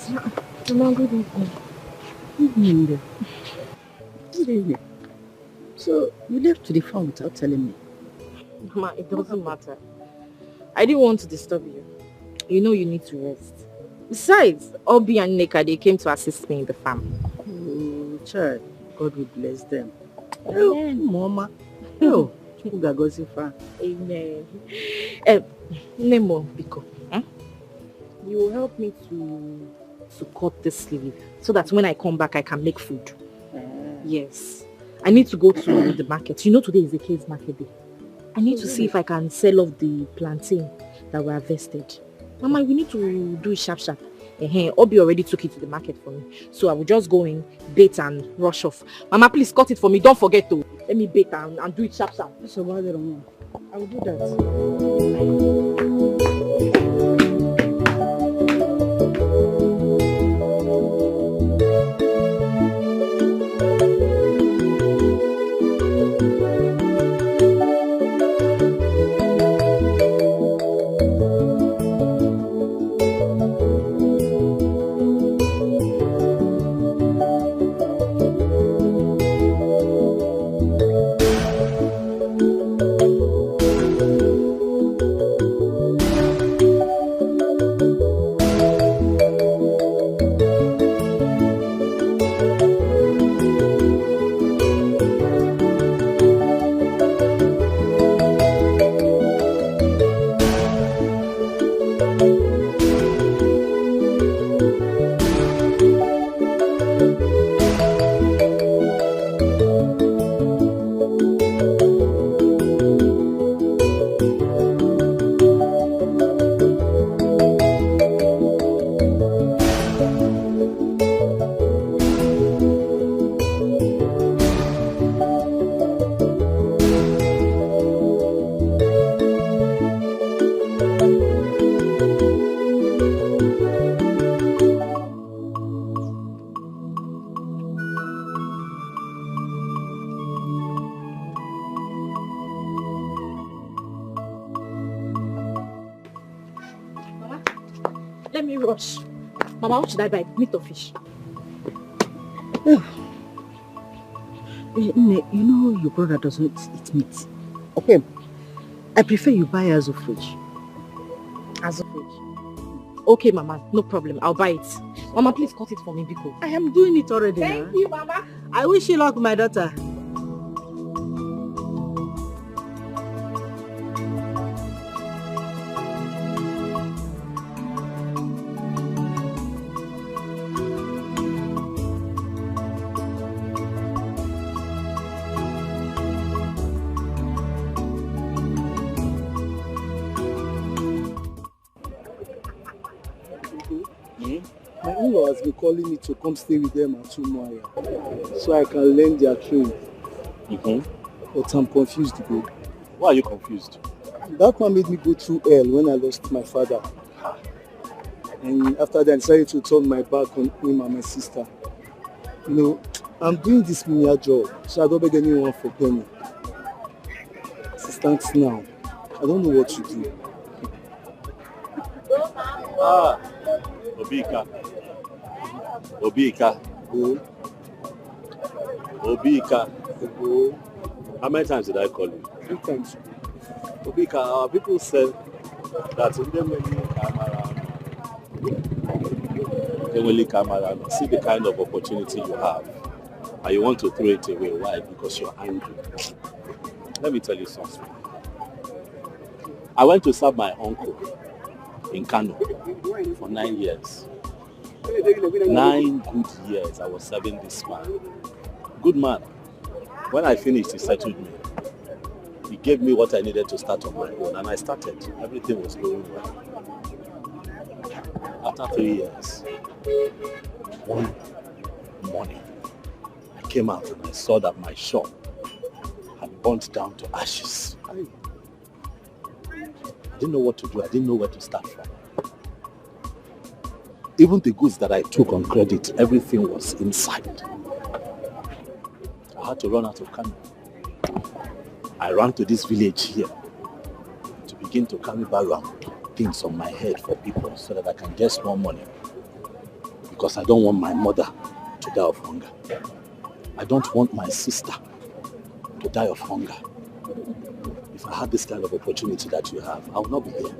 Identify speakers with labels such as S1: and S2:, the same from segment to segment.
S1: Mama, good evening.
S2: Evening. Good evening. So, you left to the farm without telling me?
S1: Mama, it doesn't matter. I didn't want to disturb you. You know you need to rest. Besides, Obi and Nneka, they came to assist me in the farm.
S2: Oh, child. God will bless them.
S1: Amen.
S2: Oh, Mama. Oh,
S1: Amen. Nemo, Biko, you will help me to cut this sleeve so that when I come back, I can make food. Yes. I need to go to the market. You know today is the case market day. I need to see if I can sell off the plantain that were harvested. Mama, we need to do it sharp. Obi already took it to the market for me. So I will just go in, bait and rush off. Mama, please cut it for me. Don't forget to let me bait and do it sharp.
S2: I will do that.
S1: Let me rush. Mama, what should I buy? Meat or fish?
S2: You know your brother doesn't eat meat. Okay. I prefer you buy as of fridge.
S1: As of fridge? Okay, Mama. No problem. I'll buy it. Mama, please cut it for me, Biko.
S2: I am doing it already.
S1: Thank you, Mama.
S2: I wish you luck, my daughter.
S3: My in-law has been calling me to come stay with them at Umuahia so I can learn their trade. But I'm confused, bro.
S4: Why are you confused?
S3: That man made me go through hell when I lost my father. And after that, I decided to turn my back on him and my sister. You know, I'm doing this menial job, so I don't beg anyone for penny. Assistance now. I don't know what to do.
S4: Obika. How many times did I call you?
S3: 3 times.
S4: Obika, our people said that in them when you come around, see the kind of opportunity you have, and you want to throw it away. Why? Because you're angry. Let me tell you something. I went to serve my uncle in Kano for 9 years. 9 good years I was serving this man. Good man. When I finished, he settled me. He gave me what I needed to start on my own, and I started. Everything was going well. After 3 years, one morning, I came out and I saw that my shop had burnt down to ashes. I didn't know what to do. I didn't know where to start from. Even the goods that I took on credit, everything was inside. I had to run out of Kano. I ran to this village here to begin to carry around things on my head for people so that I can get more money. Because I don't want my mother to die of hunger. I don't want my sister to die of hunger. If I had this kind of opportunity that you have, I would not be here.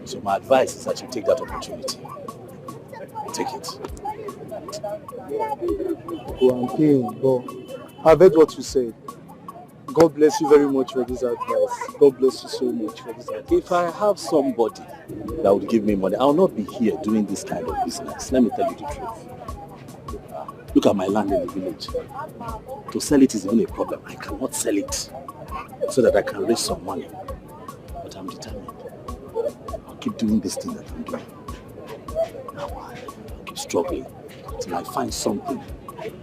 S4: So my advice is that you take that opportunity. Take it.
S3: I'm paying, but I've heard what you said. God bless you very much for this advice. God bless you so much for this advice.
S4: If I have somebody that would give me money, I will not be here doing this kind of business. Let me tell you the truth. Look at my land in the village. To sell it is even a problem. I cannot sell it so that I can raise some money. But I'm determined. I'll keep doing this thing that I'm doing. Now I'll keep struggling till I find something.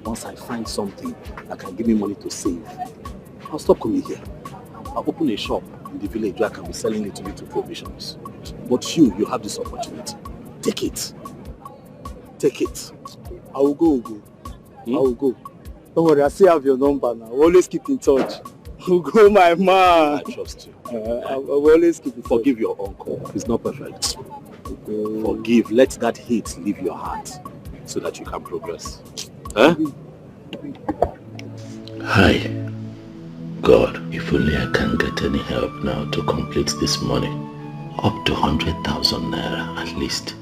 S4: Once I find something that can give me money to save, I'll stop coming here. I'll open a shop in the village where I can be selling little provisions. But you have this opportunity. Take it. Take it.
S3: I will go. I will go. Don't worry, I still have your number now. We'll always keep in touch. I'll go, my man.
S4: I trust you.
S3: I will always keep in touch.
S4: Forgive your uncle. He's not perfect. Forgive. Let that hate leave your heart so that you can progress. Huh?
S5: Hi. God, if only I can get any help now to complete this money. Up to 100,000 naira at least.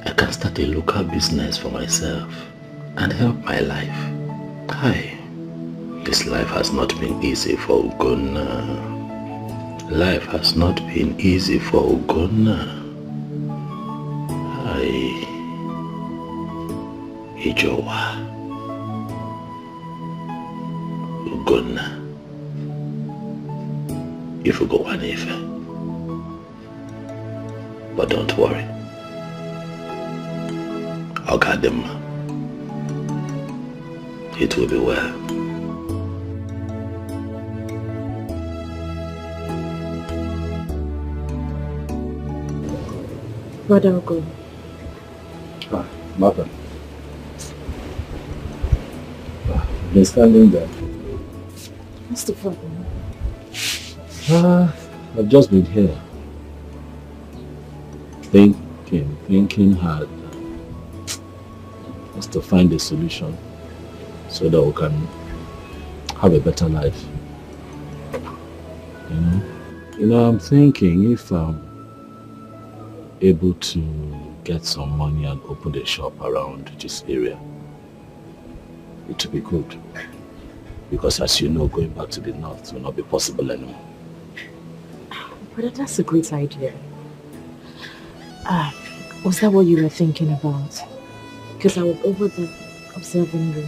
S5: I can start a local business for myself and help my life. Hi. This life has not been easy for Ugonna. Life has not been easy for Ugonna. Hi. Ijowa. Ugonna. If you go one if. But don't worry. I'll guide them. It will be well.
S1: Brother Ogo.
S4: Mother. Been standing there.
S1: What's the problem?
S4: I've just been here. Thinking hard. Just to find a solution so that we can have a better life. You know, I'm thinking if I'm able to get some money and open a shop around this area, it will be good. Because as you know, going back to the north will not be possible anymore.
S1: But that's a great idea. Was that what you were thinking about? Because I was over there observing you.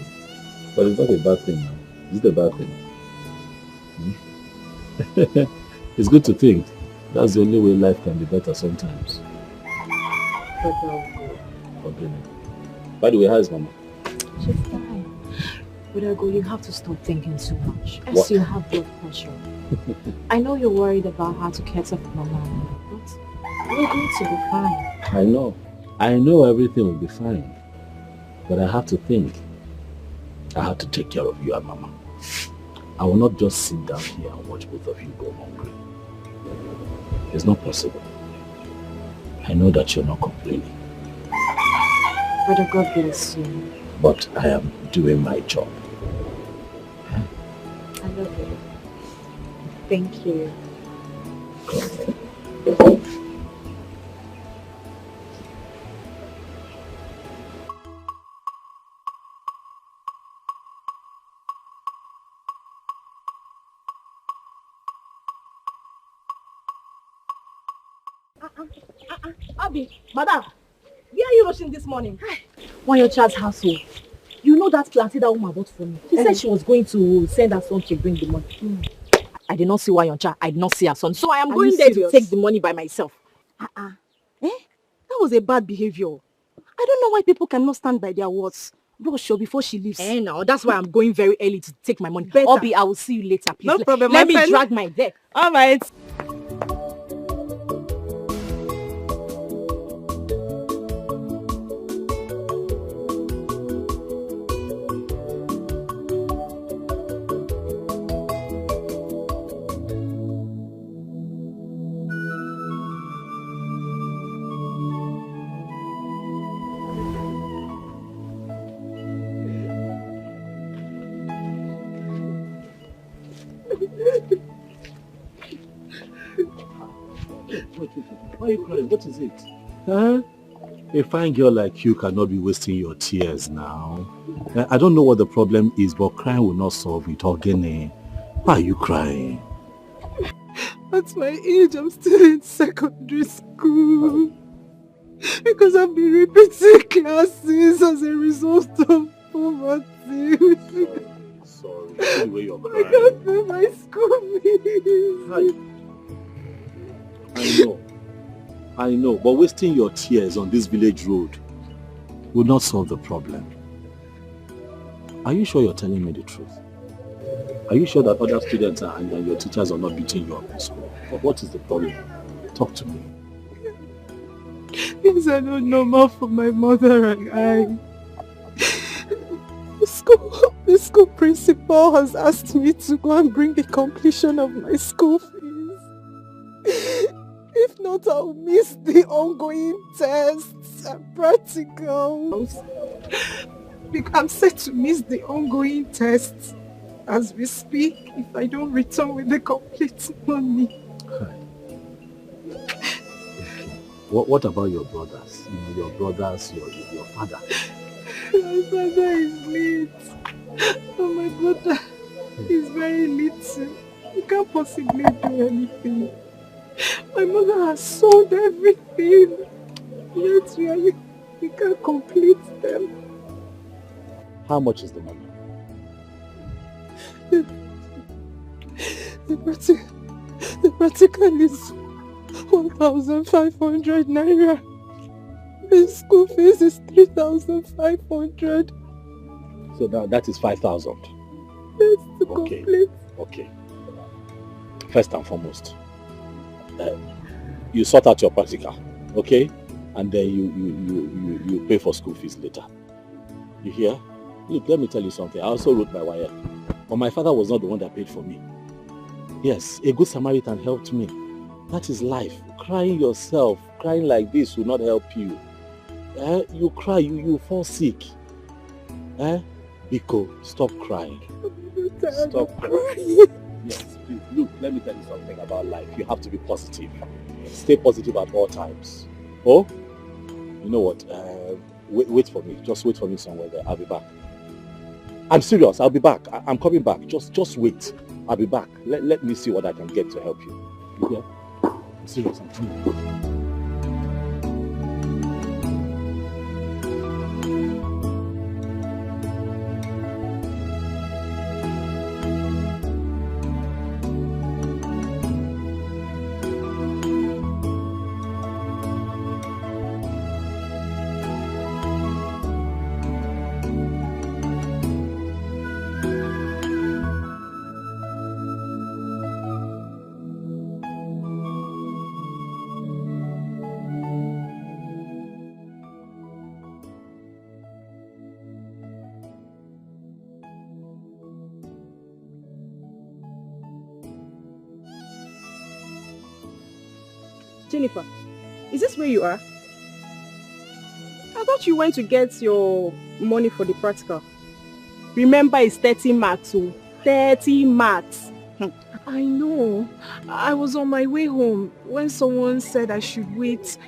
S4: But it's not a bad thing now. Is it a bad thing? It's good to think. That's the only way life can be better sometimes. By the way, how is Mama?
S1: She's fine. But Ogo, you have to stop thinking too much. Else you have blood pressure. I know you're worried about how to catch up with Mama, but we're going to be fine.
S4: I know everything will be fine. But I have to think. I have to take care of you and Mama. I will not just sit down here and watch both of you go hungry. It's not possible. I know that you're not complaining.
S1: Brother, God bless you.
S4: But I am doing my job.
S1: I love you. Thank you.
S2: Abi, madam, where are you rushing this morning?
S1: Why your child's household?
S2: You know that plantain that woman bought for me. She said she was going to send her son to bring the money.
S1: I did not see why your child. I did not see her son. So I am
S2: Are
S1: going
S2: you
S1: there
S2: serious?
S1: to take the money by myself.
S2: That was a bad behavior. I don't know why people cannot stand by their words. Rush her before she leaves.
S1: Now that's why I'm going very early to take my money.
S2: Better.
S1: Obi, I will see you later, please.
S2: No problem,
S1: Let
S2: my
S1: me
S2: friend.
S1: drag my deck.
S2: All right.
S4: Why are you crying? What is it? Huh? A fine girl like you cannot be wasting your tears now. I don't know what the problem is, but crying will not solve it. Ogene, why are you crying?
S1: At my age, I'm still in secondary school. Because I've been repeating classes as a result of poverty.
S4: Sorry, the way you're crying.
S1: I can't pay my school fees.
S4: I know, but wasting your tears on this village road will not solve the problem. Are you sure you're telling me the truth? Are you sure that other students and your teachers are not beating you up in school? What is the problem? Talk to me.
S1: Things are not normal for my mother and I. The school principal has asked me to go and bring the completion of my school fees. If not, I'll miss the ongoing tests and practicals. I'm set to miss the ongoing tests as we speak if I don't return with the complete money.
S4: What about your brothers? Your brothers, your father?
S1: My father is late. Oh, my brother is very little. He can't possibly do anything. My mother has sold everything. Yet we can't complete them.
S4: How much is the money?
S1: The practical is 1,500 naira. The school fees is 3,500.
S4: So that is 5,000.
S1: Yes, to complete.
S4: Okay. First and foremost, you sort out your practical, okay? And then you pay for school fees later. You hear? Look, let me tell you something. I also wrote my wire, but my father was not the one that paid for me. Yes, a good Samaritan helped me. That is life. Crying yourself, crying like this will not help you. You cry, you fall sick. Biko, stop crying. Stop crying. Yes, please. Look, let me tell you something about life. You have to be positive. Stay positive at all times. Oh, you know what? Wait for me. Just wait for me somewhere there. I'll be back. I'm serious. I'll be back. I'm coming back. Just wait. I'll be back. Let me see what I can get to help you. Yeah? I'm serious. I'm coming.
S1: Jennifer, is this where you are? I thought you went to get your money for the practical. Remember, it's 30 marks. 30 marks.
S6: I know. I was on my way home when someone said I should wait,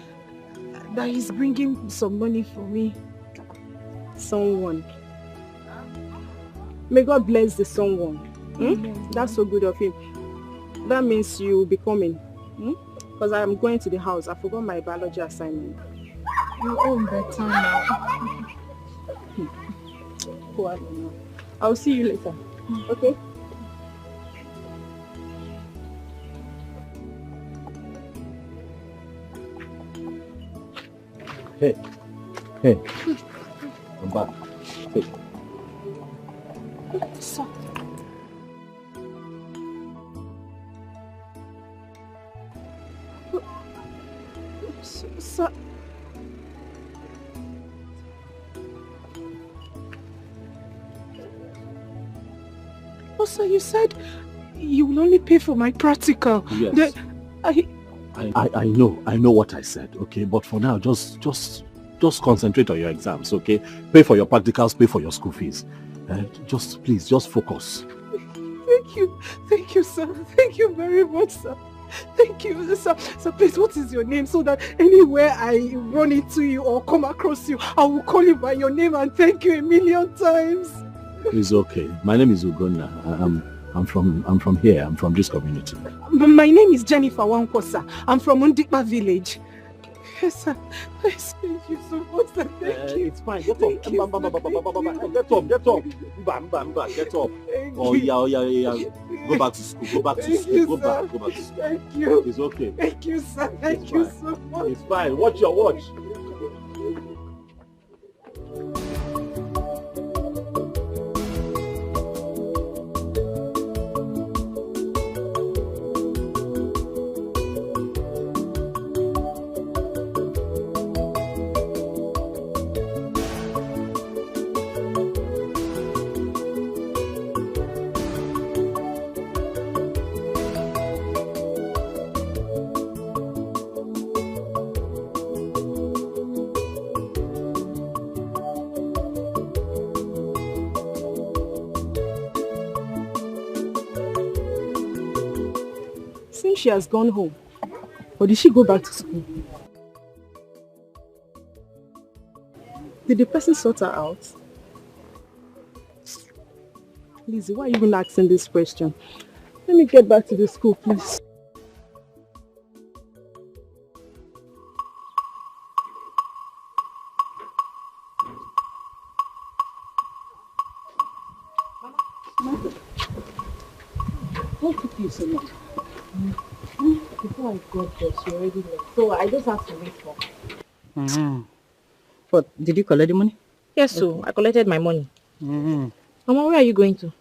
S6: that he's bringing some money for me.
S1: Someone. May God bless the someone. That's so good of him. That means you'll be coming. Because I'm going to the house. I forgot my biology assignment.
S6: You're all better now.
S1: Oh, I don't know. I'll see you later. Okay?
S4: Hey. I'm back. Hey.
S6: So, also, you said you will only pay for my practical.
S4: Yes. I know what I said, okay? But for now, just concentrate on your exams, okay? Pay for your practicals, pay for your school fees. Please focus.
S1: Thank you, sir. Thank you very much, sir.
S6: Thank you. So please, what is your name? So that anywhere I run into you or come across you, I will call you by your name and thank you a million times.
S4: It's okay. My name is Ugonna. I'm from here. I'm from this community.
S6: My name is Jennifer Wankosa. I'm from Undikpa village. Yes, sir. Yes, thank you so much. Sir. Thank you.
S4: It's fine. Get up.
S6: Thank you,
S4: Get up. Get up.
S6: Thank
S4: Oh
S6: you.
S4: yeah. Go back to school. Go back to school. Go back to school.
S6: Thank you.
S4: It's okay.
S6: Thank you, sir. Thank you so much.
S4: It's fine. Watch your watch.
S6: She has gone home. Or did she go back to school? Did the person sort her out? Lizzie, why are you even asking this question? Let me get back to the school, please.
S2: What took you so long?
S1: Before I got there, she already left. So I just have to wait for her.
S2: But did you collect the money?
S1: Yes, so I collected my money.
S2: Mm.
S1: Mama, where are you going to?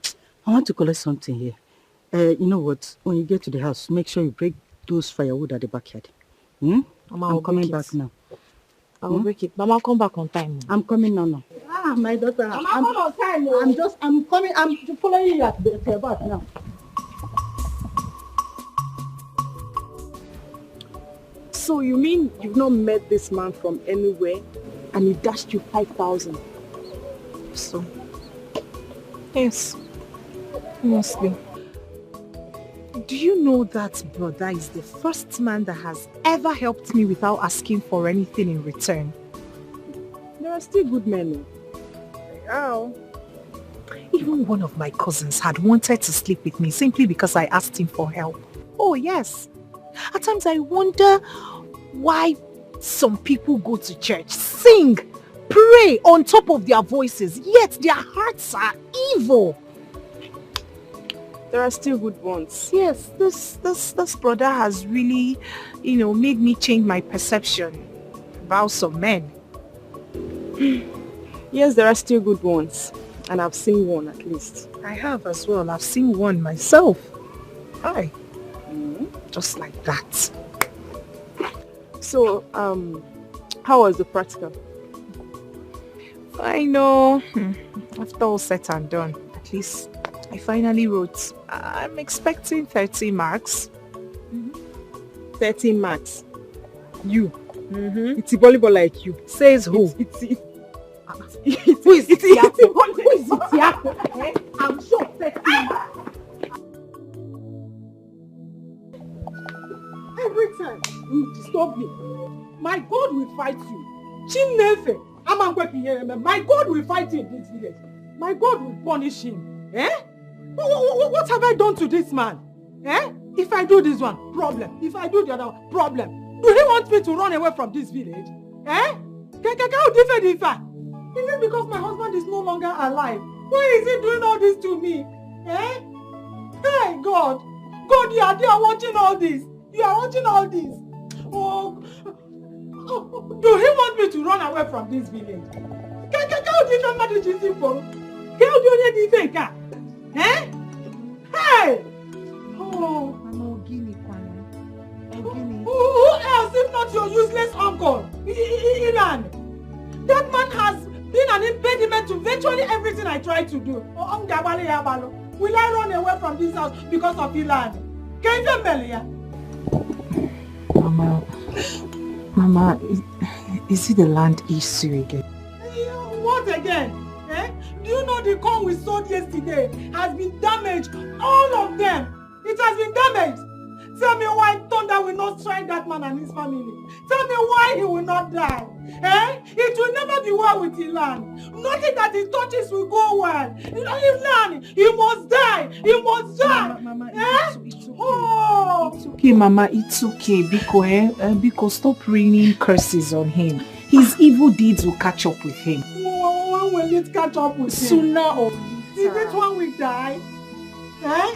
S2: I want to collect something here. You know what? When you get to the house, make sure you break those firewood at the backyard.
S1: Mama,
S2: I'm coming back now.
S1: I will break it. Mama, I'll come back on time.
S2: I'm coming now. Ah, my daughter.
S1: Mama, come on time.
S2: I'm coming. I'm following you at the back now.
S6: So you mean you've not met this man from anywhere and he dashed you 5,000? So, yes, mostly. Do you know that brother is the first man that has ever helped me without asking for anything in return? There are still good men. Oh. Even one of my cousins had wanted to sleep with me simply because I asked him for help. Oh yes. At times I wonder why some people go to church, sing, pray on top of their voices, yet their hearts are evil. There are still good ones. Yes, this brother has really, made me change my perception about some men. Yes, there are still good ones. And I've seen one at least. I have as well. I've seen one myself. Hi. Just like that. So, how was the practical? I know. After all said and done, at least I finally wrote. I'm expecting 30 marks. 30 marks? You? It's a volleyball like you. Says who? Who is it? Who is it? I'm sure 30 marks. Every time you disturb me, my God will fight you. Chimnefe, my God will fight you in this village. My God will punish him. What have I done to this man? If I do this one, problem. If I do the other one, problem. Do he want me to run away from this village? Is it because my husband is no longer alive? Why is he doing all this to me? Hey, God. God, you are there watching all this. You are watching all this. Oh, do he want me to run away from this village? Hey! Oh, who else if not your useless uncle, Ilan? That man has been an impediment to virtually everything I try to do. Will I run away from this house because of Ilan? Can you tell me? Mama, is it the land issue again? What again? Do you know the corn we sold yesterday has been damaged? All of them. It has been damaged. Tell me why thunder will not strike that man and his family. Tell me why he will not die. Eh? It will never be well with the land. Nothing that he touches will go well. Land, he must die. He must die. Mama, it's okay. Oh. It's okay, Mama. It's okay. Because stop raining curses on him. His evil deeds will catch up with him. When will it catch up with him? Sooner or later. Is it when we die? Eh?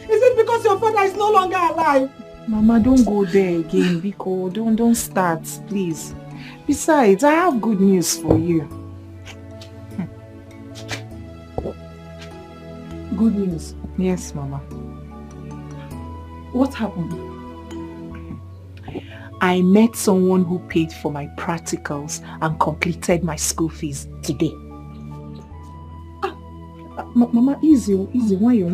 S6: Is it because your father is no longer alive? Mama, don't go there again, Biko. Don't start, please. Besides, I have good news for you. Good news? Yes, Mama. What happened? I met someone who paid for my practicals and completed my school fees today. Mama, easy. Why you?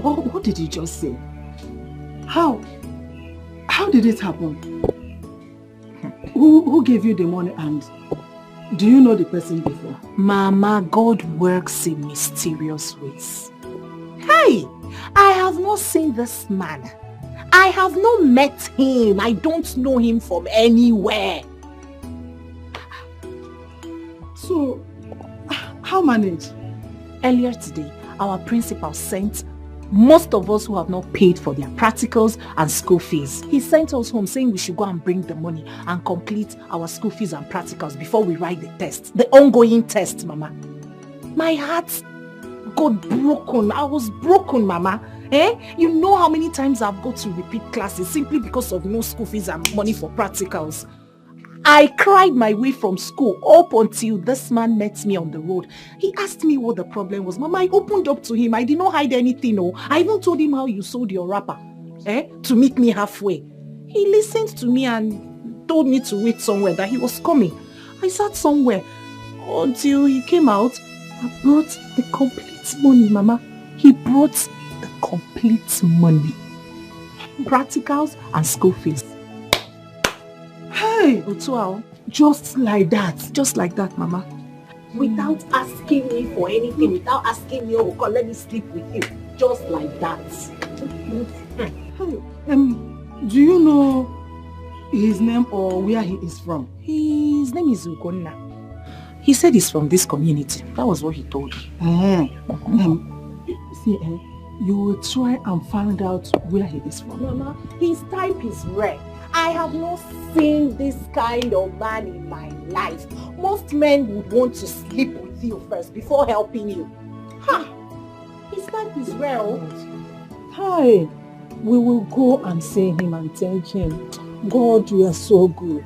S6: What did you just say? How did it happen? Who gave you the money, and do you know the person before? Mama, God works in mysterious ways. Hey, I have not seen this man. I have not met him. I don't know him from anywhere. So, how managed? Earlier today, our principal sent most of us who have not paid for their practicals and school fees. He sent us home saying we should go and bring the money and complete our school fees and practicals before we write the test. The ongoing test, Mama. My heart got broken. I was broken, Mama. You know how many times I've got to repeat classes simply because of no school fees and money for practicals. I cried my way from school up until this man met me on the road. He asked me what the problem was. Mama, I opened up to him. I did not hide anything. No. I even told him how you sold your wrapper to meet me halfway. He listened to me and told me to wait somewhere, that he was coming. I sat somewhere until he came out and brought the complete money, Mama. He brought the complete money. Practicals and school fees. Hey, Otuao, just like that, Mama. Without asking me for anything, without asking me, oh, let me sleep with you. Just like that. Hey, do you know his name or where he is from? His name is Ugonna. He said he's from this community. That was what he told me. You will try and find out where he is from. Mama, his type is rare. I have not seen this kind of man in my life. Most men would want to sleep with you first before helping you. His type is rare. Hi, we will go and see him and thank him. God, you are so good.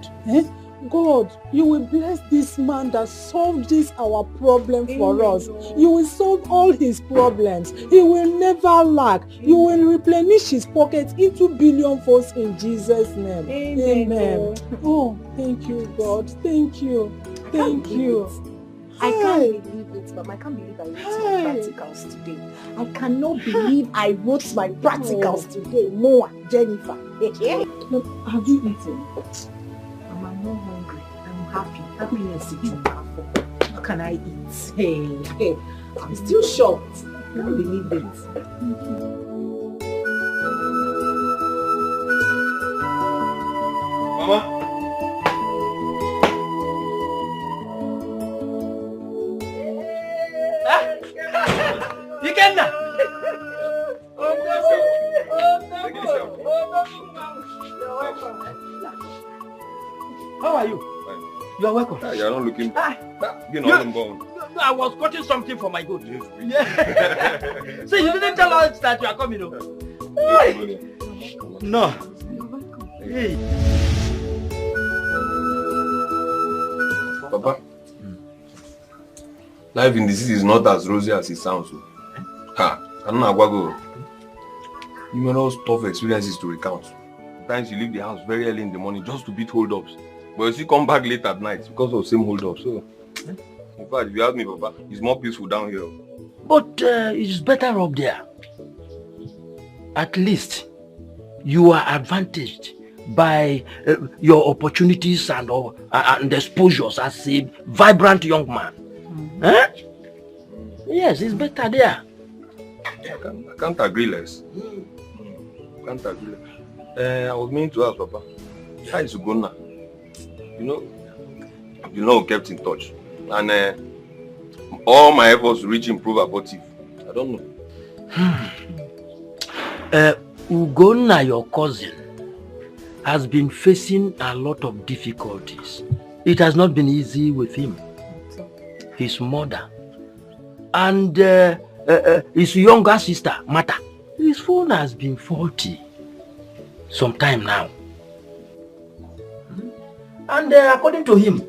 S6: God, you will bless this man that solved this our problem for us. You will solve all his problems. He will never lack. You will replenish his pockets into billion folds in Jesus' name. Amen. Oh, thank you, God. Thank you. Thank you. I can't believe it, Mom. I can't believe I wrote my practicals today. I cannot believe I wrote my practicals today. Noah, Jennifer. Have you eaten? I'm not hungry. I'm happy. Happiness is in my phone. How can I eat? Hey, I'm still shocked. I can't believe it.
S7: Mama? Ikenna! How are you? Fine. You are welcome. You are not looking No, I was cutting something for my goat. Yeah. So you didn't tell us that you are coming over. No. Hey.
S8: Papa, life in the city is not as rosy as it sounds. Numerous tough experiences to recount. Sometimes you leave the house very early in the morning just to beat hold-ups. But you still come back late at night because of the same hold-up. So, in fact, if you ask me, Papa, it's more peaceful down here.
S7: But it's better up there. At least you are advantaged by your opportunities and exposures as a vibrant young man. Yes, it's better there.
S8: I can't agree less. Can't agree less. I was meaning to ask Papa, how is Ugonna? You know, kept in touch. And all my efforts to reach him prove abortive. I don't know.
S9: Ugonna, your cousin, has been facing a lot of difficulties. It has not been easy with him. His mother and his younger sister, Mata. His phone has been faulty some time now. And according to him,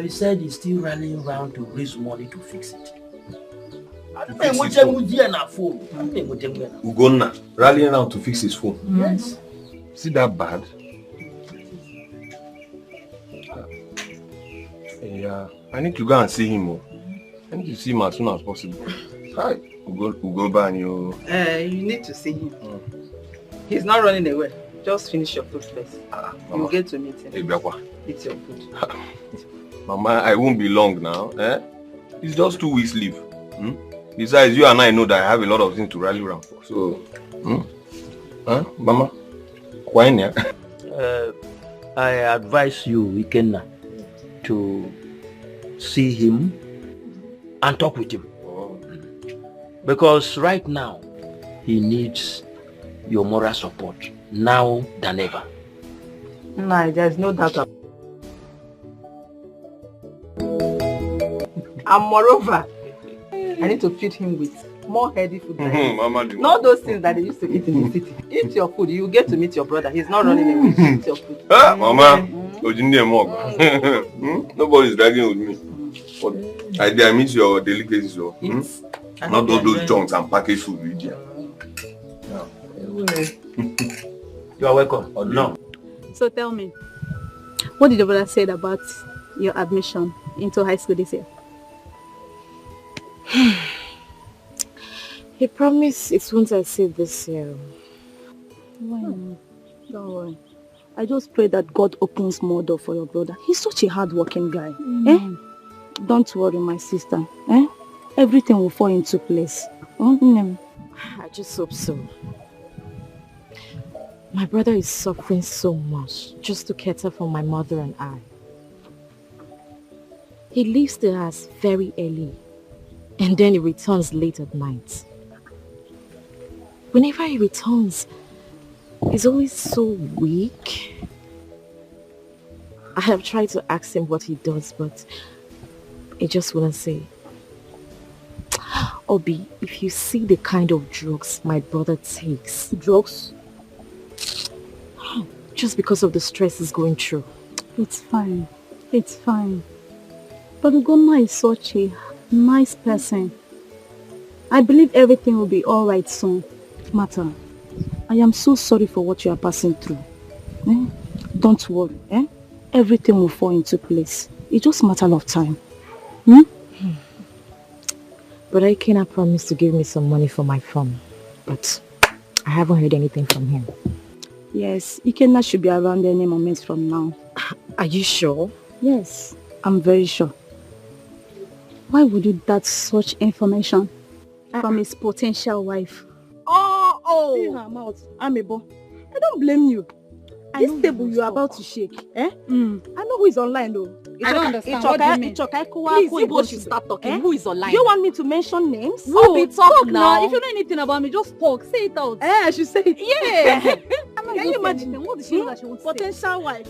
S9: he said he's still rallying around to raise money to fix it.
S8: Ugonna rallying around to fix his phone.
S9: Yes.
S8: Is it that bad? Yeah, I need to go and see him. I need to see him as soon as possible. Hi, Ugo Banyo.
S2: You need to see him. He's not running away. Just finish your food first. You'll get to meet him. Eat your food.
S8: Mama, I won't be long now. It's just 2 weeks leave. Besides, you and I know that I have a lot of things to rally around for. So, Mama, why not?
S9: I advise you, Ikenna, to see him and talk with him. Because right now, he needs your moral support now than ever.
S2: No, there's no doubt about it. And moreover, I need to feed him with more healthy food.
S8: Mama,
S2: not those things that they used to eat in the city. Eat your food. You get to meet your brother. He's not running away. Eat your food.
S8: Mama, nobody's dragging with me. But I miss your delicacies. Not all those junks and packaged food with you.
S9: You are welcome. No.
S6: So tell me, what did your brother say about your admission into high school this year?
S1: He promised it won't exceed this year.
S6: Why not? Don't worry. I just pray that God opens more doors for your brother. He's such a hard-working guy. Don't worry, my sister. Everything will fall into place.
S1: I just hope so. My brother is suffering so much just to cater for my mother and I. He leaves the house very early and then he returns late at night. Whenever he returns, he's always so weak. I have tried to ask him what he does, but he just wouldn't say. Obi, if you see the kind of drugs my brother takes.
S6: Drugs?
S1: Just because of the stress he's going through.
S6: It's fine. It's fine. But Ugonna is such a nice person. I believe everything will be alright soon. Mata, I am so sorry for what you are passing through. Don't worry. Everything will fall into place. It's just a matter of time.
S1: But I cannot promise to give me some money for my farm. But I haven't heard anything from him.
S6: Yes, Ikenna should be around any moment from now.
S1: Are you sure?
S6: Yes, I'm very sure. Why would you doubt such information from his potential wife? See her mouth, Amebo. I don't blame you. This table you are about to shake. I know who is online though.
S1: I don't understand. What do you mean? Please, you should start talking. Who is online?
S6: Do you want me to mention names?
S1: Who? Talk now.
S6: If you know anything about me, just talk. Say it out. I should say it. Yeah. Can you imagine? What is she that she wants to say? Potential wife.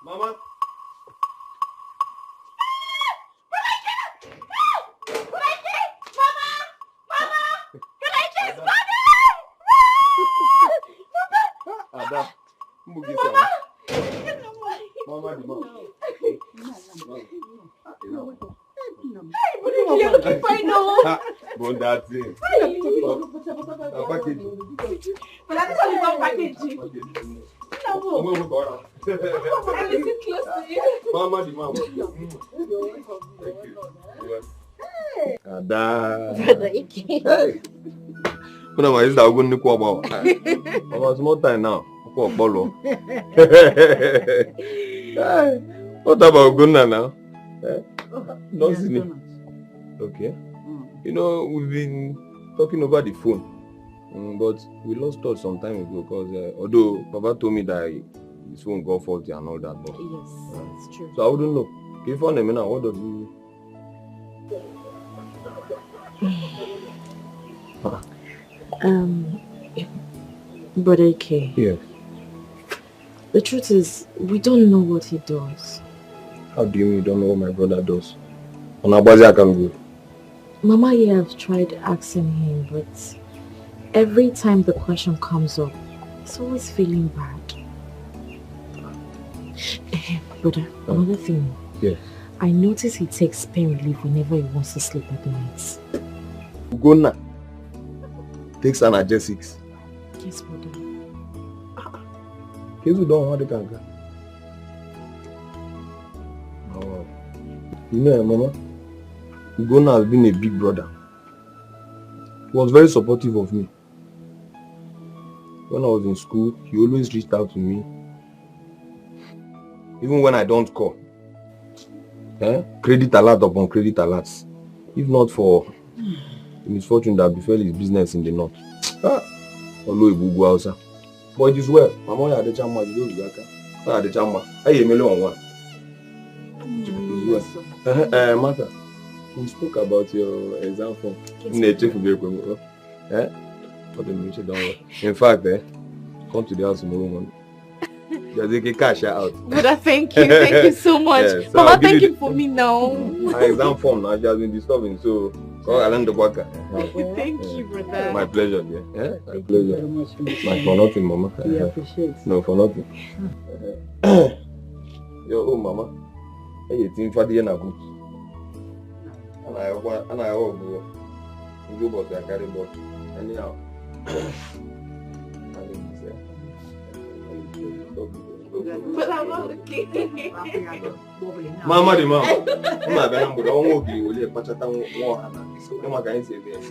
S8: Mama. Ada, Mama,
S6: you're looking fine now.
S8: Bon, that's it. Package.
S6: But that's only one package.
S8: Mama, the mama. Ada. Hey. Kuna ma is that going to go about? About small time now. What about Gunna now? Not see me. Okay. You know, we've been talking over the phone, but we lost touch some time ago because although Papa told me that his phone got faulty and all that, but
S1: yes, it's true.
S8: So I wouldn't know. If you find him now, what does he?
S1: Brother Ike.
S8: Yes.
S1: The truth is, we don't know what he does.
S8: How do you mean you don't know what my brother does? On Abazi I can go.
S1: Mama here have tried asking him, but every time the question comes up, he's always feeling bad. Brother, another thing.
S8: Yes.
S1: I notice he takes pain relief whenever he wants to sleep at night.
S8: Ugonna takes analgesics.
S1: Yes, brother.
S8: Kids don't want to go. Oh. You know, Mama, Ugonna has been a big brother. He was very supportive of me. When I was in school, he always reached out to me. Even when I don't call. Credit alert upon credit alerts. If not for the misfortune that befell his business in the north. But it is well. Mama had the chama, you don't get the chama. I am on one. Martha, we spoke about your exam form. In fact, come to the house tomorrow morning. Just take cash out.
S1: Brother, thank you so much.
S8: Yes, so
S1: Mama, thank you for me now.
S8: My exam form now, she has been disturbing, so I learned the worker.
S1: Thank you, brother.
S8: My pleasure, dear. My pleasure. My for nothing, Mama.
S2: We appreciate.
S8: No, for nothing. Yo, Mama. Hey, you think for the end of good. And I go but I carry but anyhow.
S1: But I'm okay.
S8: Mama, the mama. I'm not going to go to the Pachata. So, I'm going to say this.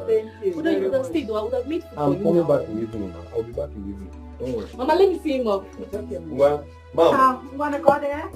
S2: Thank you.
S1: Would I have stayed or I would have made food for you?
S8: I'm coming back in the evening. I'll be back in the evening. Don't worry.
S1: Mama, let me see him up.
S8: Well, Mom.
S2: You want to go there?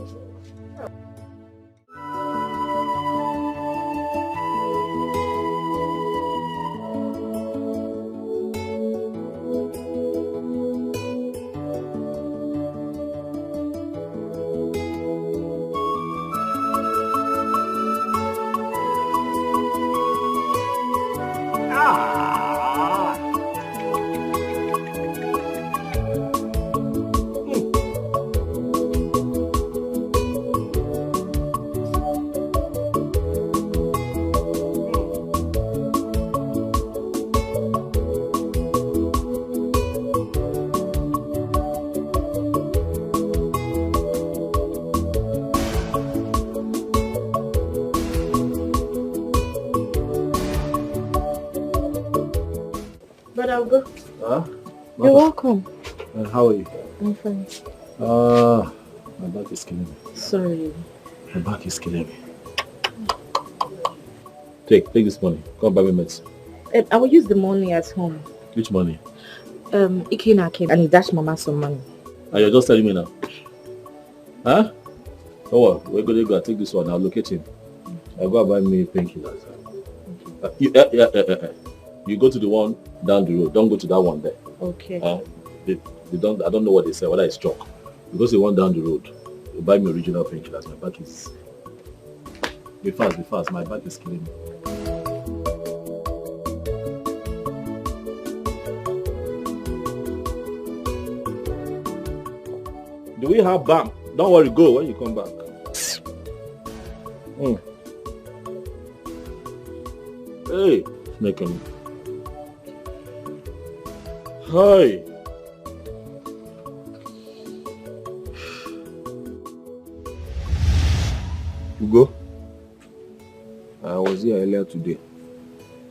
S1: I'll go.
S3: You're
S1: welcome.
S3: How are you?
S1: I'm fine.
S3: My back is killing me.
S1: Sorry.
S3: My back is killing me. Take this money. Go and buy me medicine.
S1: I will use the money at home.
S3: Which money?
S1: Ikena came and he dashed Mama some money.
S3: And you're just telling me now? Huh? Oh well, we're going to go take this one. I'll locate him. I'll go and buy me painkillers. You go to the one down the road. Don't go to that one there.
S1: Okay.
S3: They don't. I don't know what they say. Whether it's chalk. You go to the one down the road. You buy me original painkillers. My back is. Be fast. My back is killing me. Do we have BAM? Don't worry. Go when you come back. Hey, making. Hi.
S8: Ugo, I was here earlier today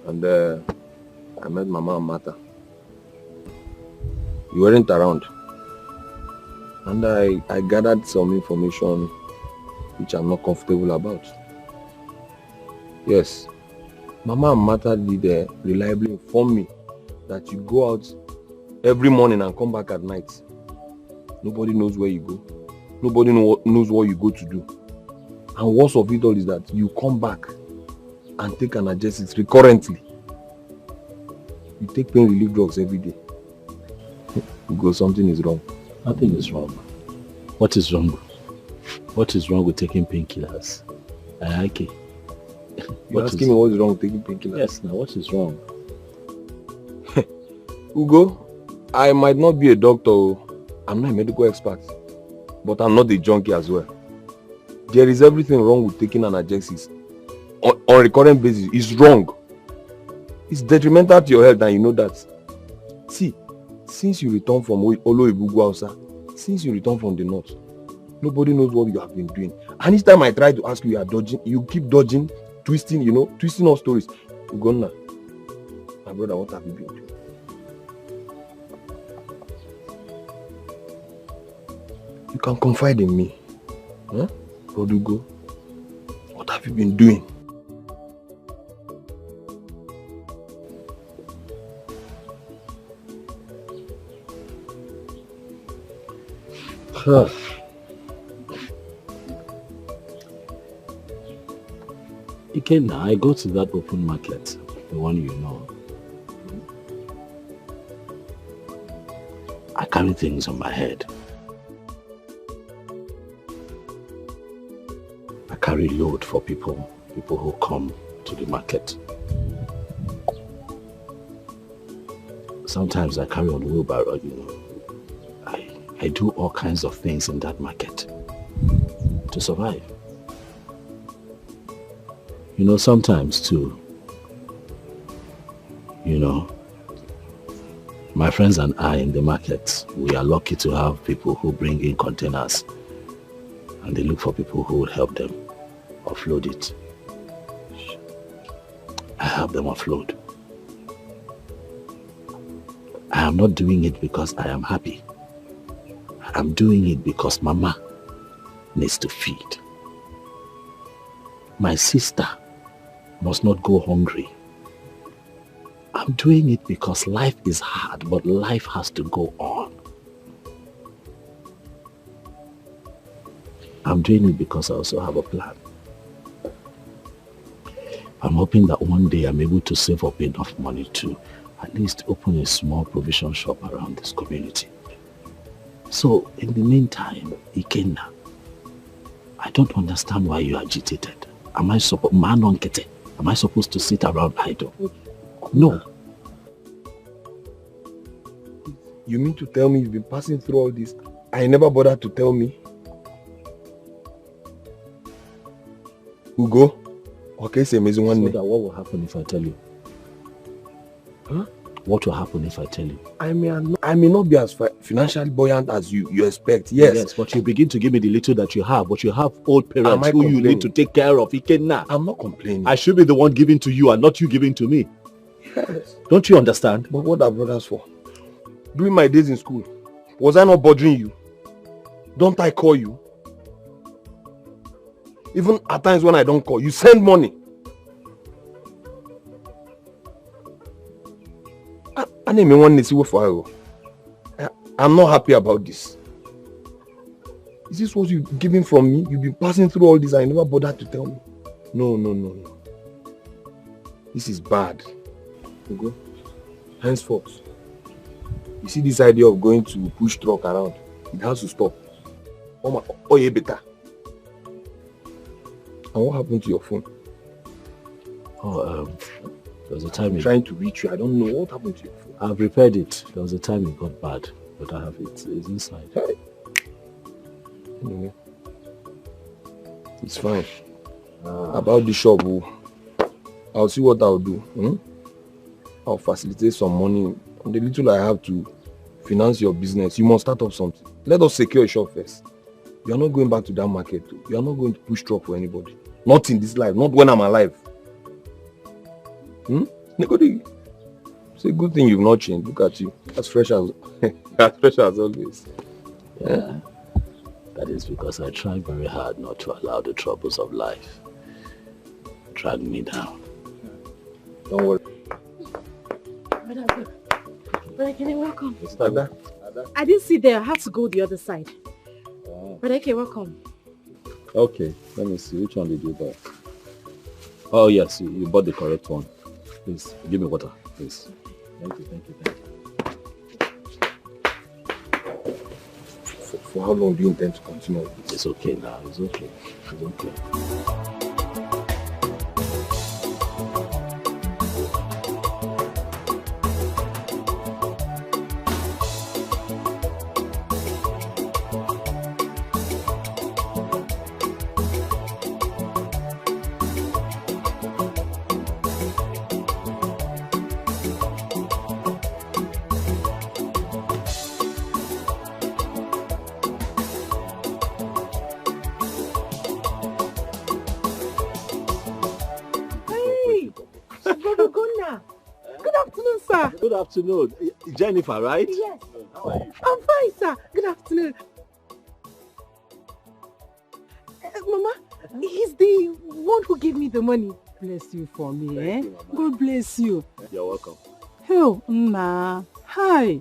S8: and I met Mama and Martha. You weren't around and I gathered some information which I'm not comfortable about. Yes, Mama and Martha did reliably inform me that you go out every morning and come back at night. Nobody knows where you go. Nobody knows what you go to do. And worst of it all is that you come back and take analgesics recurrently. You take pain relief drugs every day. You go, something is wrong.
S5: Nothing is wrong. What is wrong? What is wrong with taking painkillers? Okay.
S8: You're asking me what is wrong with taking painkillers?
S5: Yes, now what is wrong?
S8: Ugo, I might not be a doctor. I'm not a medical expert. But I'm not a junkie as well. There is everything wrong with taking analgesics. On a recurrent basis, it's wrong. It's detrimental to your health and you know that. See, since you return from Olo-Ibugu, since you return from the north, nobody knows what you have been doing. And each time I try to ask you, you are dodging, you keep dodging, twisting all stories. Ugonna, my brother, what have you been doing? You can confide in me. Huh? Odugo, what have you been doing?
S5: Ikenna, I go to that open market, the one you know. I carry things on my head. I carry load for people who come to the market. Sometimes I carry on wheelbarrow, I do all kinds of things in that market to survive. Sometimes too, my friends and I in the market, we are lucky to have people who bring in containers and they look for people who will help them offload it. I help them offload. I am not doing it because I am happy. I'm doing it because Mama needs to feed. My sister must not go hungry. I'm doing it because life is hard, but life has to go on. I'm doing it because I also have a plan. I'm hoping that one day I'm able to save up enough money to at least open a small provision shop around this community. So, in the meantime, Ikenna, I don't understand why you're agitated. Am I supposed to sit around idle? No.
S8: You mean to tell me you've been passing through all this? I never bothered to tell me. Ugo? Okay, say amazing one day.
S5: So what will happen if I tell you? Huh? What will happen if I tell you?
S8: I may not be as financially buoyant as you expect, yes.
S5: Yes, but you begin to give me the little that you have, but you have old parents who you need to take care of. Ikenna.
S8: I'm not complaining.
S5: I should be the one giving to you and not you giving to me.
S8: Yes.
S5: Don't you understand?
S8: But what are brothers for? During my days in school, was I not bothering you? Don't I call you? Even at times when I don't call, you send money. I'm not happy about this. Is this what you're giving from me? You've been passing through all this and you never bothered to tell me. No. This is bad. Ugo, henceforth, you see this idea of going to push truck around, it has to stop. Oh yeah, better. And what happened to your phone?
S5: There was a time
S8: trying to reach you. I don't know what happened to your phone.
S5: I've repaired it. There was a time it got bad, but I have it. It's inside.
S8: Hey. Anyway, it's fine. About the shop, I'll see what I'll do. I'll facilitate some money. And the little I have to finance your business, you must start up something. Let us secure a shop first. You are not going back to that market. You are not going to push truck for anybody. Not in this life. Not when I'm alive. It's a good thing you've not changed. Look at you. As fresh as always.
S5: Yeah. That is because I try very hard not to allow the troubles of life drag me down.
S8: Don't worry.
S1: Brother Kenny, welcome.
S4: Ada.
S1: I didn't see there. I had to go the other side. Brother Kenny, welcome.
S4: Okay, let me see. Which one did you buy? Oh, yes, you bought the correct one. Please, give me water, please. Thank you.
S8: For how long do you intend to continue?
S4: It's okay now. It's okay. Good afternoon. Jennifer, right?
S1: Yes.
S4: How are you?
S1: I'm fine, sir. Good afternoon. Mama, he's the one who gave me the money.
S2: Bless you for me,
S4: Thank you, Mama.
S2: God bless you.
S4: You're welcome.
S2: Oh, Nna. Hi.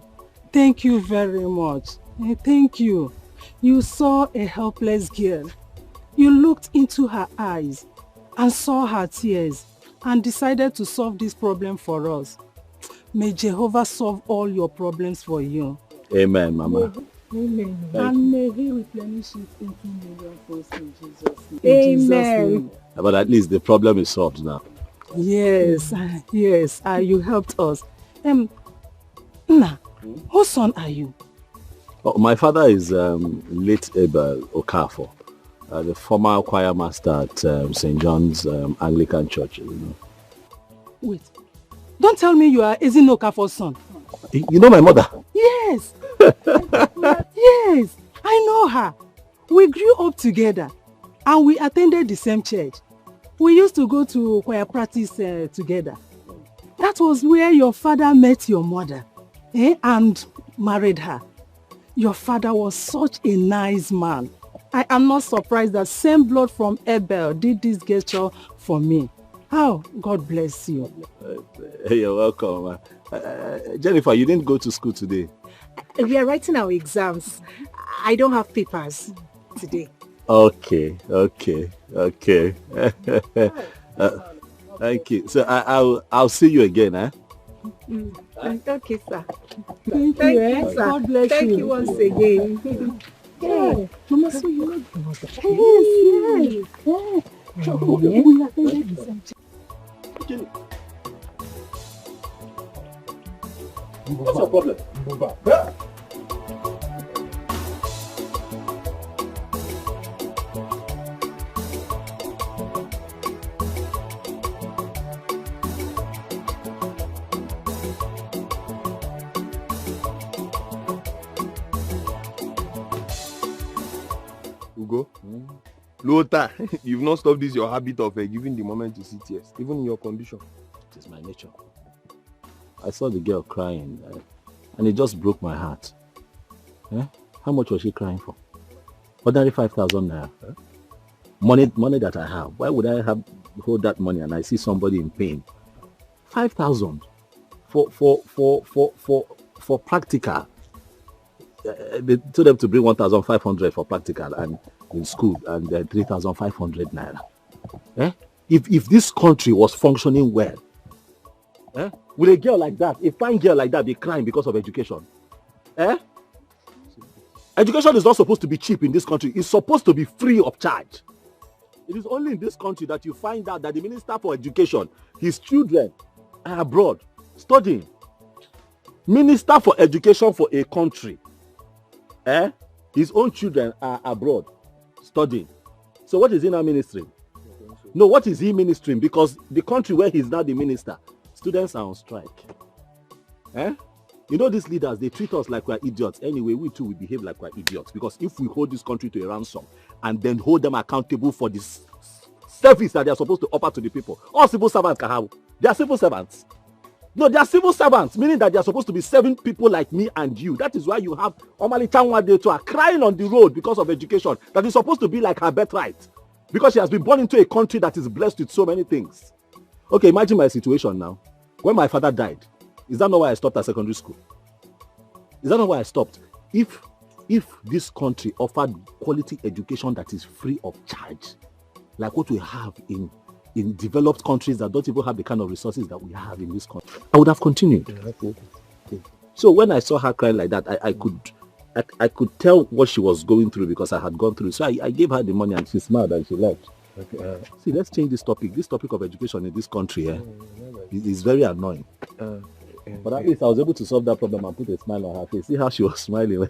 S2: Thank you very much. Thank you. You saw a helpless girl. You looked into her eyes and saw her tears and decided to solve this problem for us. May Jehovah solve all your problems for you.
S4: Amen, Mama.
S2: Amen. And may He replenish it into million folds in Jesus' name.
S1: Amen.
S4: But at least the problem is solved now.
S2: Yes, yes. You helped us. Nna, whose son are you?
S4: Oh, my father is late Abel Okafor, the former choir master at St. John's Anglican Church. You know.
S2: Wait. Don't tell me you are Ezino Okafor's son.
S4: You know my mother?
S2: Yes. Yes, I know her. We grew up together and we attended the same church. We used to go to choir practice together. That was where your father met your mother and married her. Your father was such a nice man. I am not surprised that same blood from Abel did this gesture for me. Oh, God bless you.
S4: You're welcome. Jennifer, you didn't go to school today.
S1: We are writing our exams. I don't have papers today.
S4: Okay. Thank you. So I'll see you again, eh?
S1: Okay, sir.
S2: Thank you,
S1: sir.
S2: God bless you.
S1: Thank you once again.
S2: Yeah. Mama, so you love your mother.
S1: Yes.
S2: We attended the same church.
S4: What's your problem?
S8: Ugo, Lota, you've not stopped this your habit of giving the moment to see tears, even in your condition.
S4: It is my nature. I saw the girl crying and it just broke my heart. How much was she crying for? Ordinary 5,000 naira. Money that I have. Why would I hold that money and I see somebody in pain? 5,000 for practical. They told them to bring 1,500 for practical and in school and 3,500 naira. If this country was functioning well, will a girl like that, a fine girl like that, be crying because of education? Education is not supposed to be cheap in this country. It's supposed to be free of charge. It is only in this country that you find out that the Minister for Education, his children are abroad studying. Minister for Education for a country, his own children are abroad studying. So what is he now ministering? No, what is he ministering? Because the country where he's now the minister, students are on strike. You know, these leaders, they treat us like we're idiots. Anyway, we too will behave like we're idiots. Because if we hold this country to a ransom and then hold them accountable for this service that they are supposed to offer to the people, all civil servants can have. They are civil servants. No, they are civil servants, meaning that they are supposed to be serving people like me and you. That is why you have Omali Chanwade to are crying on the road because of education. That is supposed to be like her birthright. Because she has been born into a country that is blessed with so many things. Okay, imagine my situation now. When my father died, is that not why I stopped at secondary school?
S5: Is that not why I stopped? If this country offered quality education that is free of charge, like what we have in developed countries that don't even have the kind of resources that we have in this country, I would have continued. So when I saw her cry like that, I could tell what she was going through because I had gone through. So I gave her the money and she smiled and she left. Okay, see, let's change this topic. This topic of education in this country is very annoying. But at least I was able to solve that problem and put a smile on her face. See how she was smiling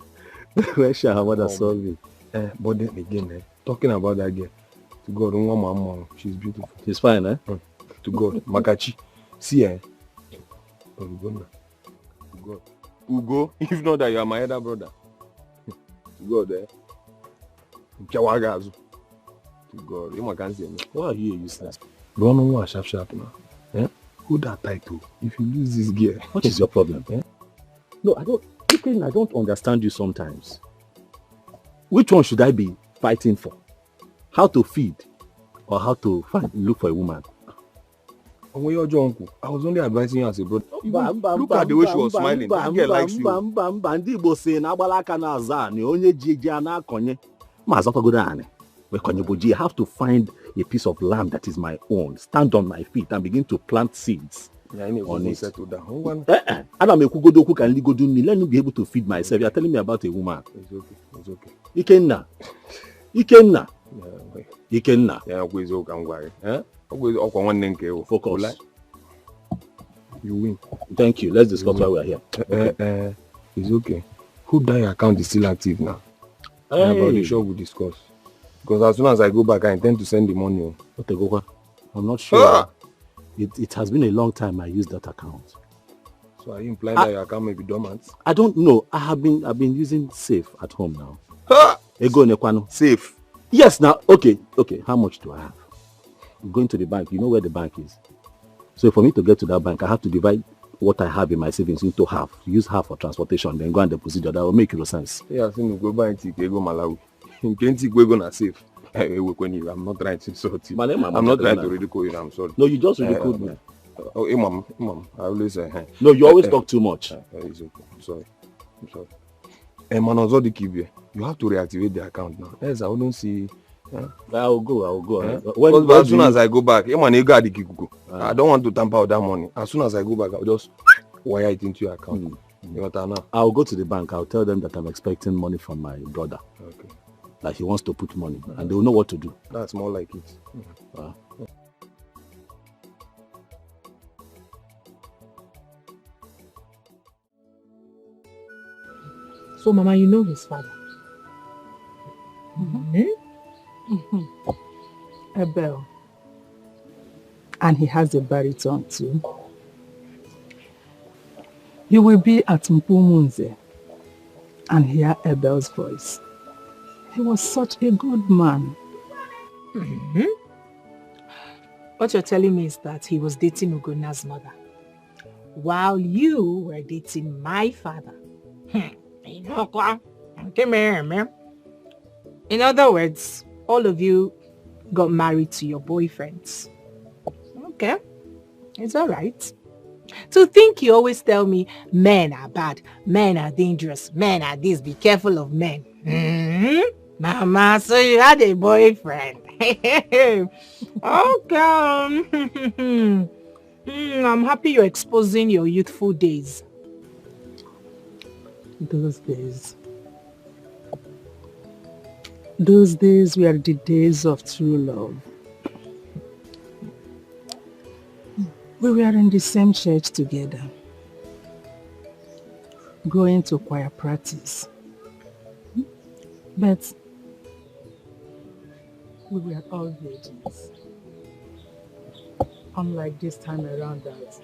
S5: when she and her mother saw me.
S8: But then again, talking about that girl, to God, mom, she's beautiful.
S5: She's fine, eh?
S8: To God, Makachi. See, to God. Ugo, if not that you are my elder brother. To God, Kiawagazu. To God, you can't say me.
S5: Why are you useless?
S8: Don't know what sharp now. Who that title? If you lose this girl,
S5: what is your problem? No, I don't understand you sometimes. Which one should I be fighting for? How to feed or how to look for a woman?
S8: I was only advising you as a brother. Look at the way she was smiling. That girl likes you.
S5: I have to find a piece of land that is my own, stand on my feet and begin to plant seeds on it. Settle down. Let me be able to feed myself. You are telling me about a woman.
S8: It's okay.
S5: Ikenna. Focus.
S8: You win.
S5: Thank you. Let's discuss why we are here.
S8: Okay. It's okay. Hope that your account is still active now. About the shop we discuss. Because as soon as I go back, I intend to send the money.
S5: I'm not sure. It has been a long time I used that account.
S8: So are you implying that your account may be dormant?
S5: I don't know. I've been using Safe at home now.
S8: Safe?
S5: Yes, now. Okay. How much do I have? I'm going to the bank. You know where the bank is. So for me to get to that bank, I have to divide what I have in my savings into half. Use half for transportation, then go and deposit it. That will make sense.
S8: Yeah, I think go buy and go Malawi. You can't go gonna save. I'm not trying to insult you. I'm not trying to ridicule you. I'm sorry.
S5: No, you just ridiculed me.
S8: Imam, I always say.
S5: No, you always talk too much.
S8: It's okay. I'm sorry. You have to reactivate the account now. Yes, I wouldn't see.
S5: I'll go.
S8: As soon as I go back, I don't want to tamper with that money. As soon as I go back, I'll just wire it into your account.
S5: I'll go to the bank. I'll tell them that I'm expecting money from my brother.
S8: Okay.
S5: Like he wants to put money, and they will know what to do.
S8: That's more like it.
S1: So, Mama, you know his father?
S2: Abel. And he has a baritone too. You will be at Mpumunze and hear Abel's voice. He was such a good man.
S1: What you're telling me is that he was dating Ugona's mother, while you were dating my father. In other words, all of you got married to your boyfriends. Okay, it's all right. To think you always tell me men are bad, men are dangerous, men are this, be careful of men. Mama, so you had a boyfriend. Okay. I'm happy you're exposing your youthful days.
S2: Those days were the days of true love. We were in the same church together, going to choir practice. But we were all virgins. Unlike this time around that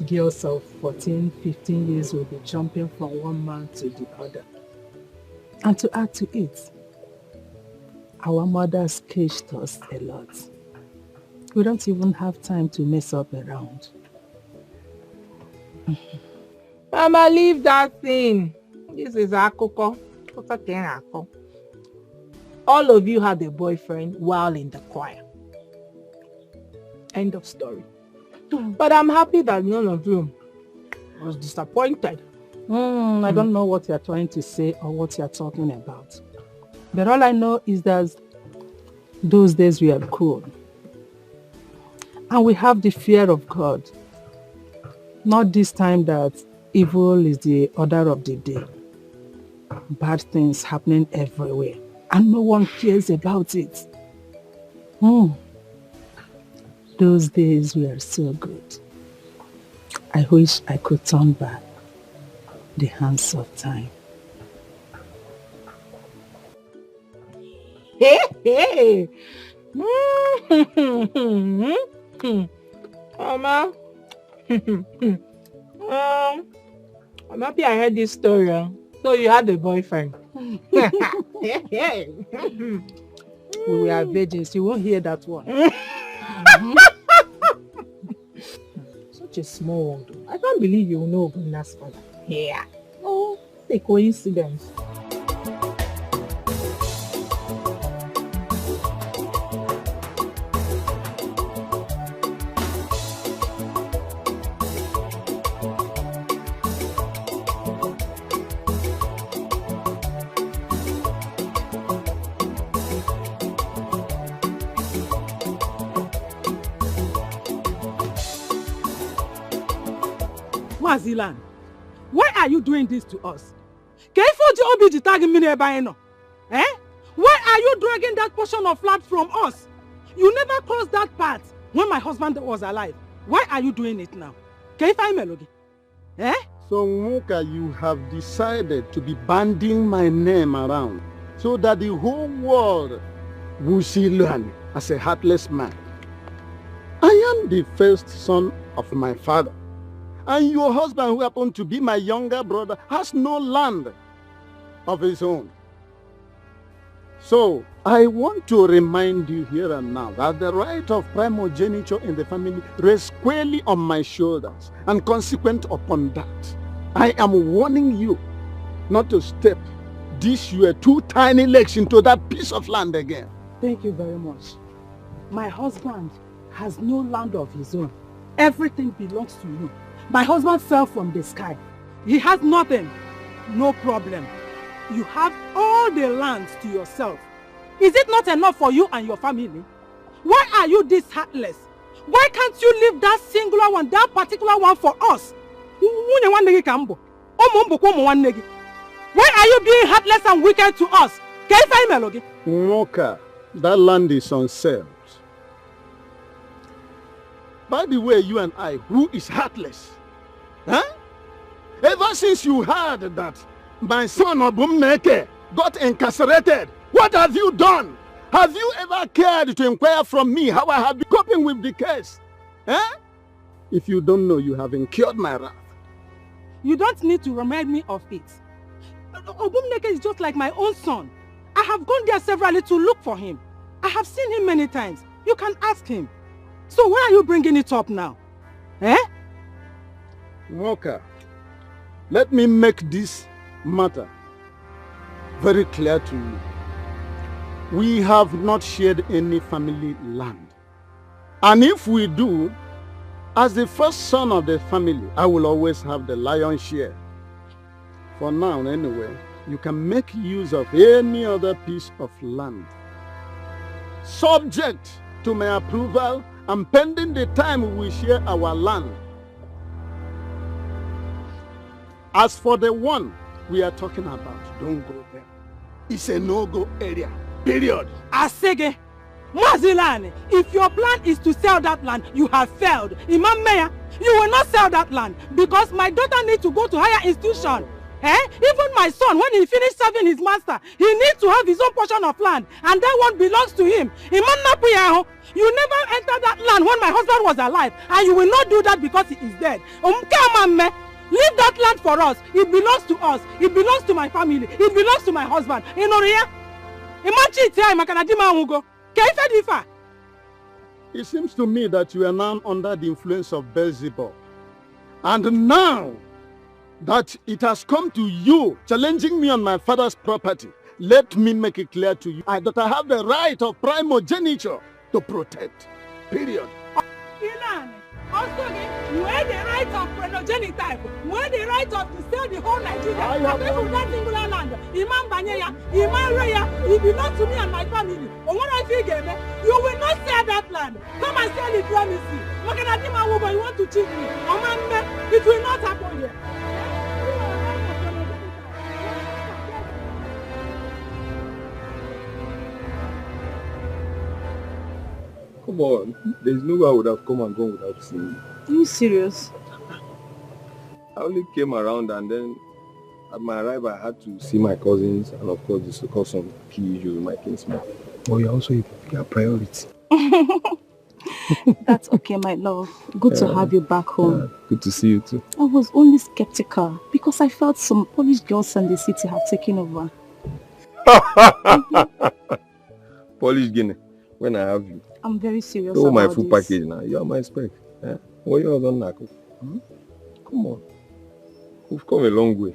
S2: girls of 14, 15 years will be jumping from one man to the other. And to add to it, our mothers caged us a lot. We don't even have time to mess up around.
S1: Mama, leave that thing. This is Akoko. All of you had a boyfriend while in the choir. End of story. But I'm happy that none of you was disappointed
S2: I don't know what you're trying to say or what you're talking about. But all I know is that those days we are cool. And we have the fear of God. Not this time that evil is the order of the day. Bad things happening everywhere. And no one cares about it. Those days were so good. I wish I could turn back the hands of time.
S1: Hey! Mama. I'm happy I heard this story. So you had a boyfriend.
S2: We were virgins. You won't hear that one.
S1: Such a small one, though. I can't believe you know Ogunna's father. Yeah. Oh, a coincidence.
S2: Zilan, why are you doing this to us? Eh? Why are you dragging that portion of land from us? You never crossed that path when my husband was alive. Why are you doing it now? Eh?
S3: So Muka, you have decided to be banding my name around so that the whole world will see Luan as a heartless man. I am the first son of my father. And your husband, who happened to be my younger brother, has no land of his own. So, I want to remind you here and now that the right of primogeniture in the family rests squarely on my shoulders, and consequent upon that, I am warning you not to step these your two tiny legs into that piece of land again.
S2: Thank you very much. My husband has no land of his own. Everything belongs to you. My husband fell from the sky. He has nothing. No problem. You have all the lands to yourself. Is it not enough for you and your family? Why are you this heartless? Why can't you leave that singular one, that particular one for us? Why are you being heartless and wicked to us?
S3: Moka, that land is on sale. By the way, you and I, who is heartless? Huh? Ever since you heard that my son Obumneke got incarcerated, what have you done? Have you ever cared to inquire from me how I have been coping with the case? Huh? If you don't know, you have incurred my wrath.
S2: You don't need to remind me of it. Obumneke is just like my own son. I have gone there severally to look for him. I have seen him many times. You can ask him. So why are you bringing it up now? Eh?
S3: Walker, let me make this matter very clear to you. We have not shared any family land. And if we do, as the first son of the family, I will always have the lion's share. For now, anyway, you can make use of any other piece of land, subject to my approval and pending the time we share our land. As for the one we are talking about, don't go there. It's a no-go area, period.
S2: Asege, Mazilane, if your plan is to sell that land, you have failed. Imam Mayor, you will not sell that land because my daughter needs to go to higher institution. Even my son, when he finished serving his master, he needs to have his own portion of land, and that one belongs to him. Imam, you never entered that land when my husband was alive, and you will not do that because he is dead. Leave that land for us. It belongs to us. It belongs to my family. It belongs to my husband.
S3: It seems to me that you are now under the influence of Beelzebub. And now that it has come to you challenging me on my father's property, let me make it clear to you that I have the right of primogeniture to protect. Period.
S2: Also, where the right of progenitype, where the right of to sell the whole Nigeria, and people that singular land, Imam Banyeya, Imam Raya, it belongs to me and my family. Or what I feel, you will not sell that land. Come and sell it, let me see. Look at that, you want to cheat me. It will not happen here.
S8: Come on, there's no way I would have come and gone without seeing you.
S6: Are you serious?
S8: I only came around and then at my arrival I had to see my cousins and of course discuss some key issues with my kinsman. But you're also a priority.
S6: That's okay, my love. Good to have you back home.
S8: Good to see you too.
S6: I was only skeptical because I felt some Polish girls in the city have taken over.
S8: Polish Guinea, when I have you.
S6: I'm very serious
S8: about
S6: my
S8: full
S6: this.
S8: package now. You're my spec. Yeah. What you done now? Come on. We've come a long way.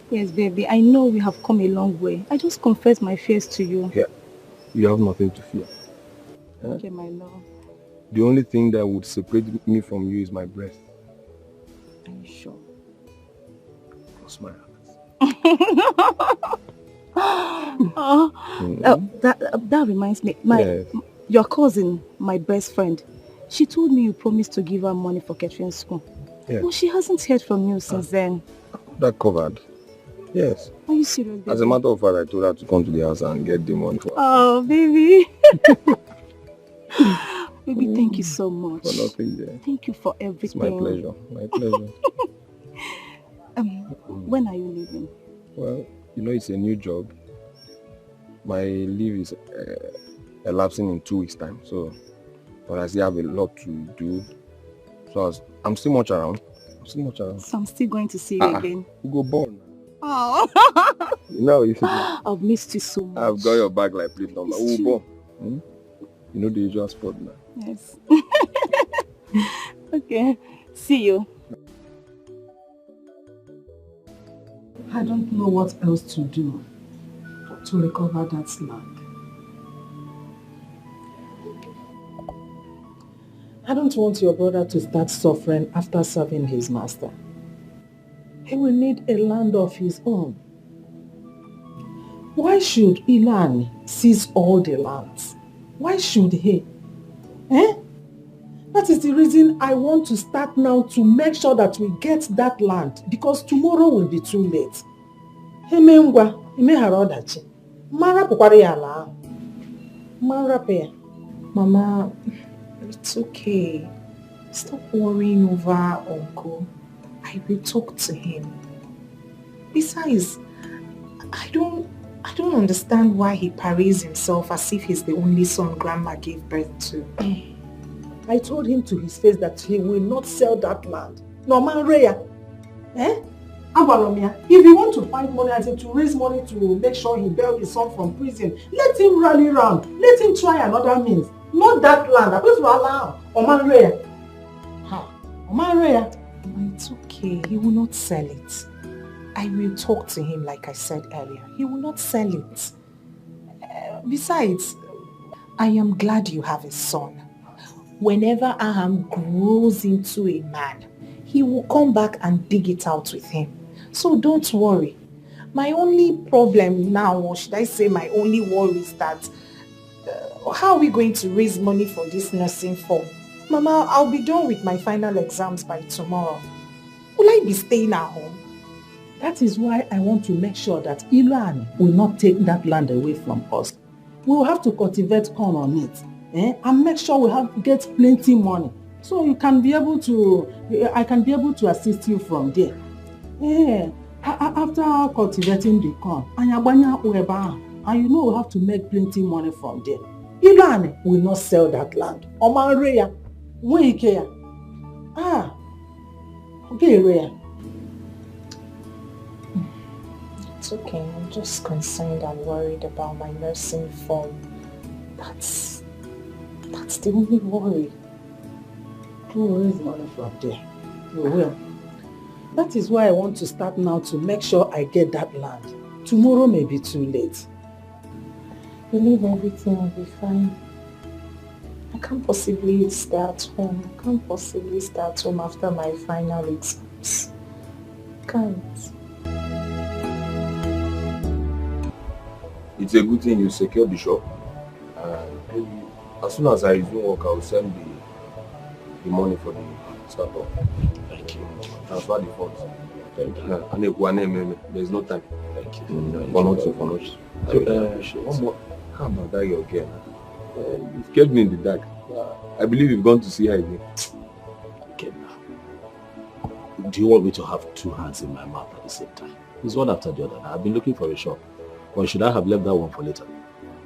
S6: Yes, baby. I know we have come a long way. I just confess my fears to you.
S8: Yeah. You have nothing to fear. Yeah?
S6: Okay, my love.
S8: The only thing that would separate me from you is my breath.
S6: Are you sure?
S8: Cross my heart.
S6: That reminds me.
S8: Yes.
S6: Your cousin, my best friend, she told me you promised to give her money for Catherine's school.
S8: Yeah.
S6: Well, she hasn't heard from you since then.
S8: That covered. Yes.
S6: Are you serious, baby?
S8: As a matter of fact, I told her to come to the house and get the money for her.
S6: Oh, baby. Baby, thank you so much.
S8: For nothing, yeah.
S6: Thank you for everything.
S8: It's my pleasure. My pleasure.
S6: When are you leaving?
S8: Well, you know, it's a new job. My leave is elapsing in 2 weeks' time, so but I still have a lot to do. So I'm still much around.
S6: So I'm still going to see you again.
S8: You go born.
S6: Oh.
S8: You know,
S6: I've missed you so much.
S8: I've got your back like plate number. Who born? You know the usual spot now.
S6: Yes. Okay. See you.
S2: I don't know what else to do to recover that land. I don't want your brother to start suffering after serving his master. He will need a land of his own. Why should Ilan seize all the lands? Why should he? That is the reason I want to start now to make sure that we get that land, because tomorrow will be too late.
S1: Mama, it's okay. Stop worrying over Uncle. I will talk to him. Besides, I don't understand why he parades himself as if he's the only son Grandma gave birth to.
S2: I told him to his face that he will not sell that land. No man Raya. If you want to find money, as in to raise money to make sure he bail his son from prison, let him rally round. Let him try another means. Not that land. I will allow. Oman Raya. Oman Raya.
S1: It's okay. He will not sell it. I will talk to him like I said earlier. He will not sell it. Besides, I am glad you have a son. Whenever Aham grows into a man, he will come back and dig it out with him. So don't worry. My only problem now, or should I say my only worry, is that how are we going to raise money for this nursing form? Mama, I'll be done with my final exams by tomorrow. Will I be staying at home?
S2: That is why I want to make sure that Ilan will not take that land away from us. We will have to cultivate corn on it. And make sure we get plenty money. So you can be able to, I can be able to assist you from there. After cultivating the corn, and you know we have to make plenty money from there. Ilan will not sell that land. Oman Raya, okay, Raya.
S1: It's okay. I'm just concerned and worried about my nursing form. That's the only worry.
S2: You will raise money from there. You will. That is why I want to start now to make sure I get that land. Tomorrow may be too late.
S1: Believe everything will be fine. I can't possibly stay at home. I can't possibly stay at home after my final exams. Can't.
S8: It's a good thing you secured the shop. Maybe as soon as I resume work, I will send the money for the startup.
S4: Thank you.
S8: Transfer the funds.
S4: Thank you.
S8: There's no time.
S4: Thank you.
S8: For not. So, one more. How about that your girl? You've kept me in the dark. I believe you've gone to see her again.
S4: Okay, now. Do you want me to have two hands in my mouth at the same time? It's one after the other. I've been looking for a shop. Or should I have left that one for later?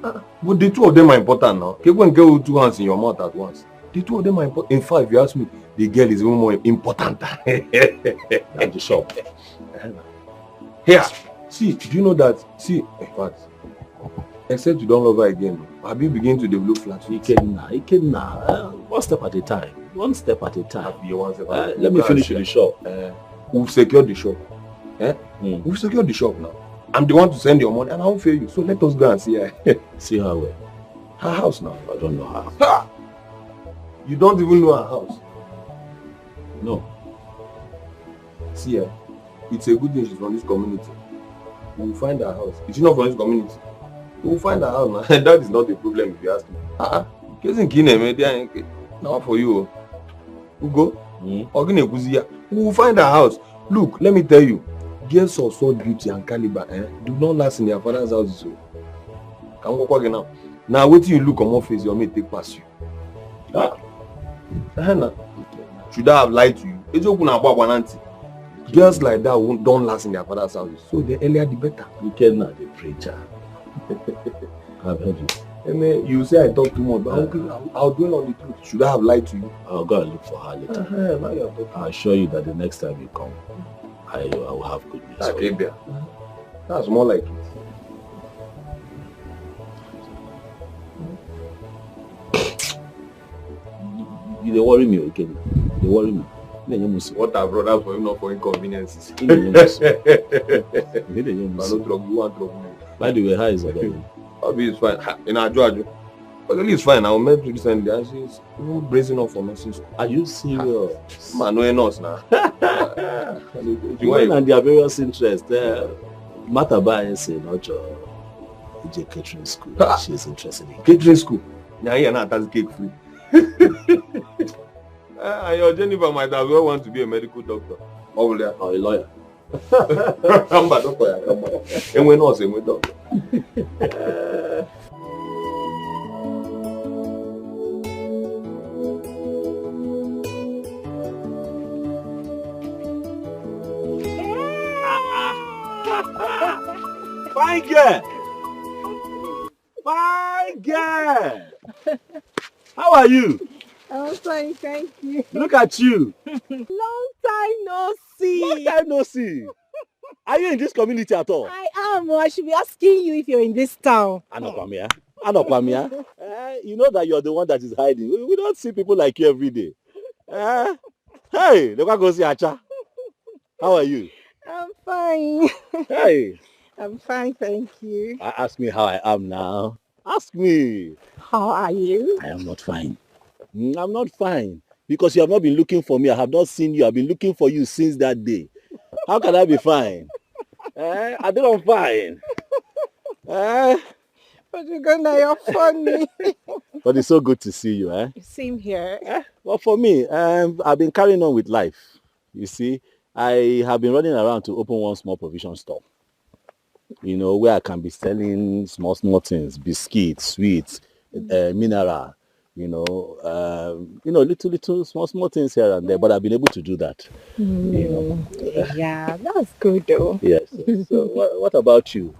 S8: But the two of them are important now. You can't get with two hands in your mouth at once. The two of them are important. In fact, if you ask me, the girl is even more important than the shop. Here, see, do you know that? See, in fact, except you don't love her again, have you begin to develop flat?
S4: One step at a time. One step at a time.
S8: Let me finish with the shop. We've secured the shop. We've secured the shop now. I'm the one to send your money and I won't fail you. So let us go and see her.
S4: See her where?
S8: Her house now.
S4: I don't know her.
S8: You don't even know her house?
S4: No.
S8: See her. It's a good thing she's from this community. We will find her house. Is she not from this community? We will find her house now. That is not a problem if you ask me. Now for you. We go. We will find her house. Look, let me tell you. Girls of sword beauty and caliber do not last in their father's house. So. Can we walk now? Now wait till you look on my face, your mate take past you. Should I have lied to you? Girls like that don't last in their father's house. So the earlier the better.
S4: You cannot the preacher. I've heard you.
S8: You say I talk too much, but I'll dwell on the truth. Should I have lied to you?
S4: I'll go and look for her later. I'll assure you that the next time you come, I will have good news.
S8: That's more like it.
S4: You worry me again. You worry me.
S8: What I brought up for him, not for inconveniences.
S4: You
S8: want trouble.
S4: By the way, how is it?
S8: Obi is fine. In our Georgia. But it's fine. I met recently and she's bracing up for nursing school.
S4: Are you serious?
S8: Man, no enough now.
S4: When and their various interests, Mata is not your catering school. She's interested in
S8: catering school. Yeah, not that's cake free. Your Jennifer might as well want to be a medical doctor. Or a
S4: lawyer.
S8: I'm a doctor. And we're not saying we're doctor.
S4: Fine girl! Fine girl! How are you?
S6: I'm fine, thank you.
S4: Look at you.
S6: Long time no see.
S4: Long time no see. Are you in this community at all?
S6: I am. I should be asking you if you're in this town.
S4: Anokwamia. You know that you're the one that is hiding. We don't see people like you every day. Hey, look at go see Acha. How are you?
S6: I'm fine.
S4: Hey.
S6: I'm fine, thank you.
S4: Ask me how I am now. Ask me.
S6: How are you?
S4: I am not fine. I'm not fine. Because you have not been looking for me. I have not seen you. I've been looking for you since that day. How can I be fine? I think I'm fine.
S6: But you're funny.
S4: But it's so good to see you.
S6: Same here.
S4: Well, for me, I've been carrying on with life. You see, I have been running around to open one small provision store. You know, where I can be selling small things, biscuits, sweets, mineral, little small things here and there. But I've been able to do that.
S6: Yeah, that's good though.
S4: Yes. So what about you?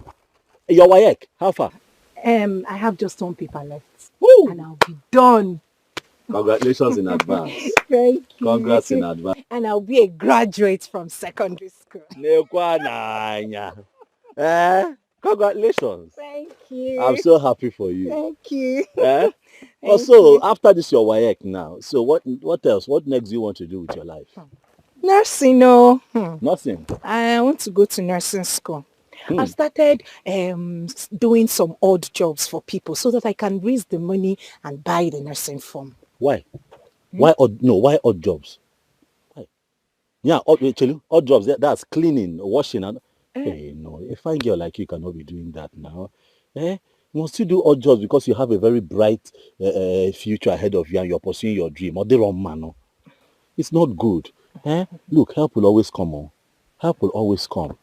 S4: Your WAEC, how far?
S6: I have just one paper left.
S4: Woo!
S6: And I'll be done.
S4: Congratulations in advance.
S6: Thank you.
S4: Congrats in advance.
S6: And I'll be a graduate from secondary school.
S4: Congratulations.
S6: Thank you.
S4: I'm so happy for you.
S6: Thank you.
S4: Also, after this your WAEC now, so what else? What next do you want to do with your life?
S6: Nursing, no.
S4: Nothing.
S6: I want to go to nursing school. I've started doing some odd jobs for people so that I can raise the money and buy the nursing form.
S5: Why? Why odd jobs? Why? Yeah, odd jobs. That's cleaning, washing, and hey, no, a fine girl like you cannot be doing that now. You must still do odd jobs because you have a very bright future ahead of you and you're pursuing your dream. Or the wrong man, no? It's not good. Look, help will always come on. Help will always come.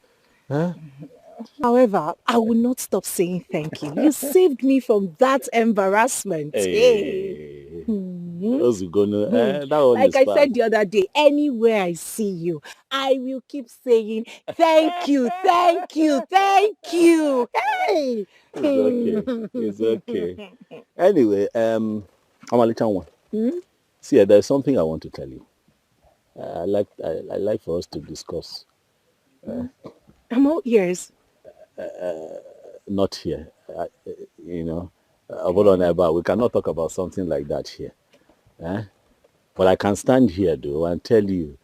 S6: However, I will not stop saying thank you. You saved me from that embarrassment.
S5: Hey. How's it gonna? That one
S6: Like
S5: is
S6: I
S5: fine.
S6: said the other day, anywhere I see you, I will keep saying thank you, thank you, thank you. Hey!
S5: It's okay. Anyway, Amalichanwa. See, there's something I want to tell you. I like for us to discuss.
S6: I'm all ears.
S5: Not here. But we cannot talk about something like that here. But I can stand here, though, and tell you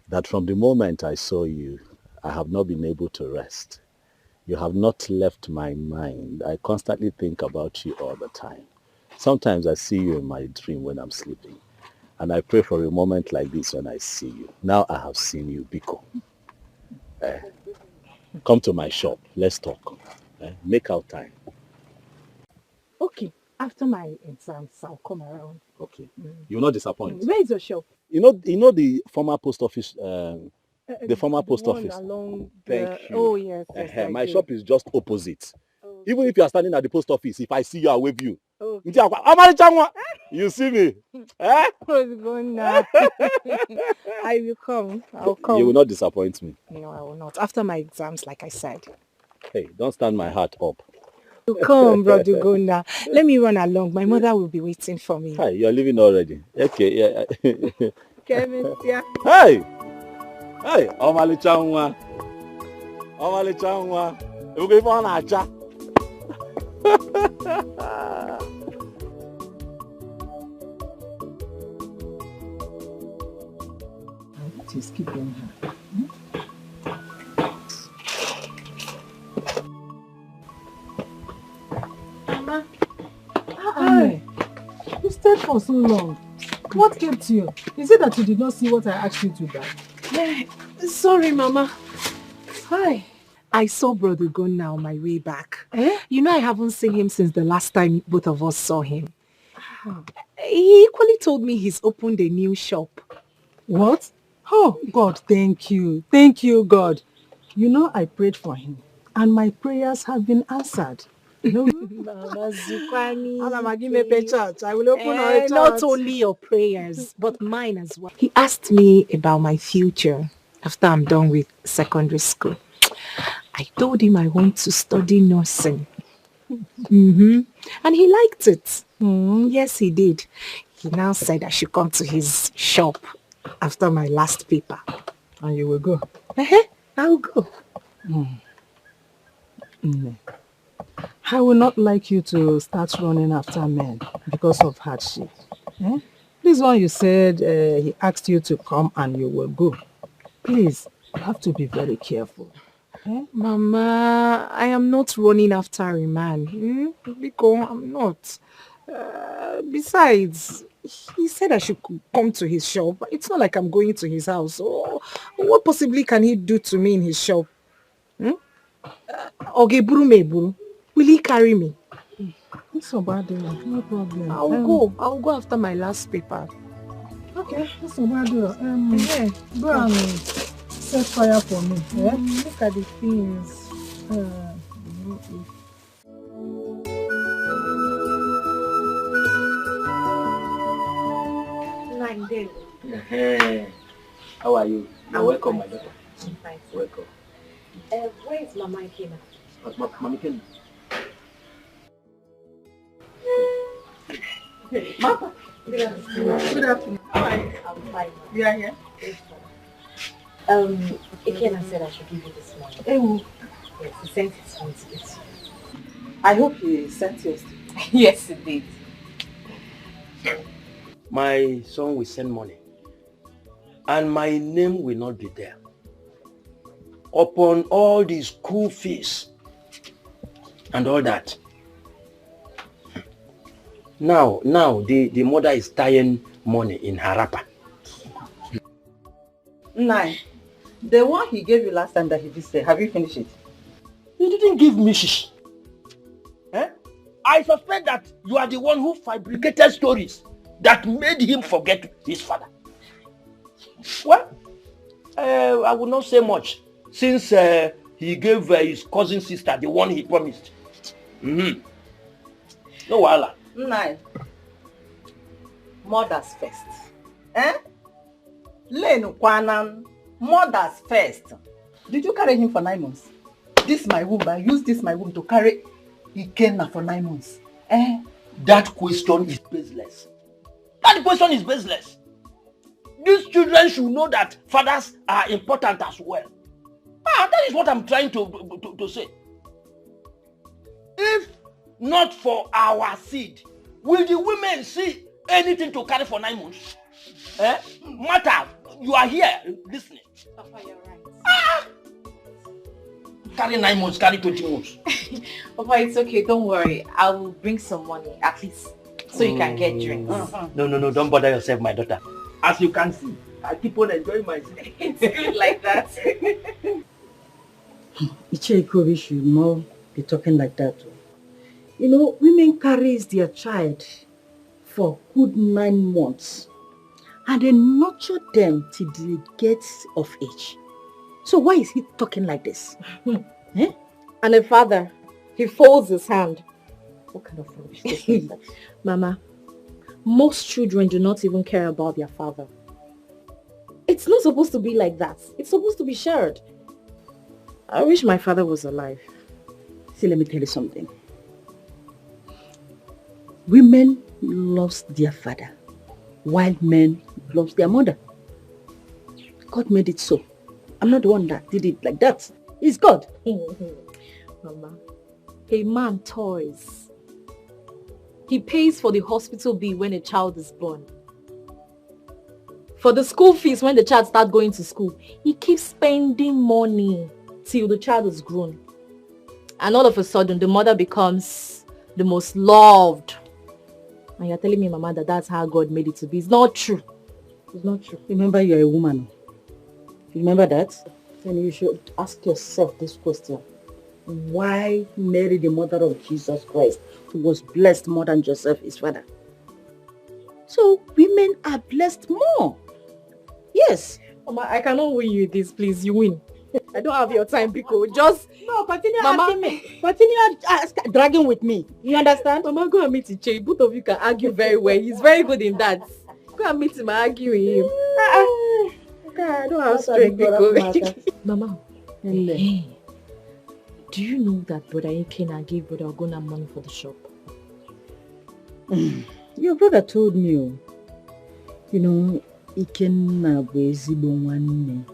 S5: that from the moment I saw you, I have not been able to rest. You have not left my mind. I constantly think about you all the time. Sometimes I see you in my dream when I'm sleeping. And I pray for a moment like this when I see you. Now I have seen you, Biko. Come to my shop. Let's talk. Make out time.
S6: Okay. After my exams, I'll come around.
S5: Okay. You'll not disappoint.
S6: Where is your shop?
S5: You know the former post office. The former post office.
S6: Along
S5: Thank you.
S6: Oh yes.
S5: My shop is just opposite. Even if you are standing at the post office, if I see you, I wave you. You see me?
S6: What's going on? I will come. I'll come.
S5: You will not disappoint me.
S6: No, I will not. After my exams, like I said.
S5: Hey, don't stand my heart up.
S6: You come, brother Gona. Let me run along. My mother will be waiting for me.
S5: Hi, you're leaving already. Okay, yeah.
S6: Yeah.
S5: Hey! Hey, Omalichanwa. You go for an acha.
S2: Just keep on her.
S6: Mama.
S2: Hi. You stayed for so long. What kept you? Is it that you did not see what I asked you to buy?
S6: Sorry, Mama.
S2: Hi.
S6: I saw Brother Gona on my way back. You know I haven't seen him since the last time both of us saw him. He equally told me he's opened a new shop.
S2: What? Oh, God, thank you. Thank you, God. You know, I prayed for him, and my prayers have been answered. No,
S6: Mama Zukwani.
S2: I will open our church.
S6: Not only your prayers, but mine as well. He asked me about my future after I'm done with secondary school. I told him I want to study nursing. And he liked it. Yes, he did. He now said I should come to his shop after my last paper.
S2: And you will go?
S6: I'll go.
S2: I would not like you to start running after men because of hardship. This one you said he asked you to come and you will go. Please, you have to be very careful.
S6: Mama, I am not running after a man. Because I'm not. Besides, he said I should come to his shop. It's not like I'm going to his house. So what possibly can he do to me in his shop? Will he carry me?
S2: It's so bad, no problem.
S6: I'll go after my last paper.
S2: Okay, that's so bad. Go and set fire for me.
S6: Look at the things.
S9: How are you? You're welcome, my daughter.
S6: Thanks.
S9: Welcome.
S6: Where is Mama Ikena?
S9: Mama Ikena.
S6: Mama. Good afternoon. How are you? I'm fine. You are here? Ikena said I should give you this money. Yes, he sent his son to get you.
S2: I hope he sent yours.
S6: Yes, he did.
S9: My son will send money, and my name will not be there. Upon all the school fees and all that. Now the mother is tying money in her wrapper.
S2: Nine. The one he gave you last time that he did say, have you finished it?
S9: He didn't give me shish. Eh? I suspect that you are the one who fabricated stories that made him forget his father. Well, I will not say much since he gave his cousin sister the one he promised. No wahala.
S2: Nine. Mothers first. Eh? Lenu Kwanan. Mothers first. Did you carry him for 9 months? This my womb. I use this my womb to carry Ikenna for 9 months. Eh?
S9: That question is baseless. That question is baseless. These children should know that fathers are important as well. That is what I'm trying to say. If not for our seed, will the women see anything to carry for 9 months? Matter, you are here listening.
S1: Papa, you're right.
S9: Carry 9 months, carry 20 months.
S1: Papa, it's okay, don't worry. I will bring some money, at least, so you can get drinks.
S9: No, don't bother yourself, my daughter. As you can see, I keep on enjoying myself.
S1: It's good like that.
S2: Icheko should not be talking like that. You know, women carries their child for good 9 months and they nurture them till they get of age. So why is he talking like this? Eh?
S1: And the father, he folds his hand.
S2: What kind of rubbish is that?
S1: Mama, most children do not even care about their father. It's not supposed to be like that. It's supposed to be shared. I wish my father was alive.
S2: See, let me tell you something. Women love their father, while men love their mother. God made it so. I'm not the one that did it like that. It's God.
S1: Mama, a man toys. He pays for the hospital bill when a child is born. For the school fees when the child starts going to school. He keeps spending money till the child is grown. And all of a sudden, the mother becomes the most loved. And you're telling me, Mama, that that's how God made it to be. It's not true. It's not true.
S2: Remember, you're a woman. You remember that? Then you should ask yourself this question. Why Mary, the mother of Jesus Christ, who was blessed more than Joseph, his father? So women are blessed more. Yes.
S1: Mama, I cannot win you this, please. You win. I don't have your time, Biko. Just...
S2: No, continue
S1: Mama,
S2: asking me. Continue dragging with me. You understand?
S1: Mama, go and meet Iche. Both of you can argue very well. He's very good in that. Go and meet him and argue with him.
S2: Okay, I don't have strength, Biko.
S1: Mama, hey, do you know that Brother Ikenna gave Brother Ogona money for the shop?
S2: Your brother told me, you know, Ikenna Bwezibonwane.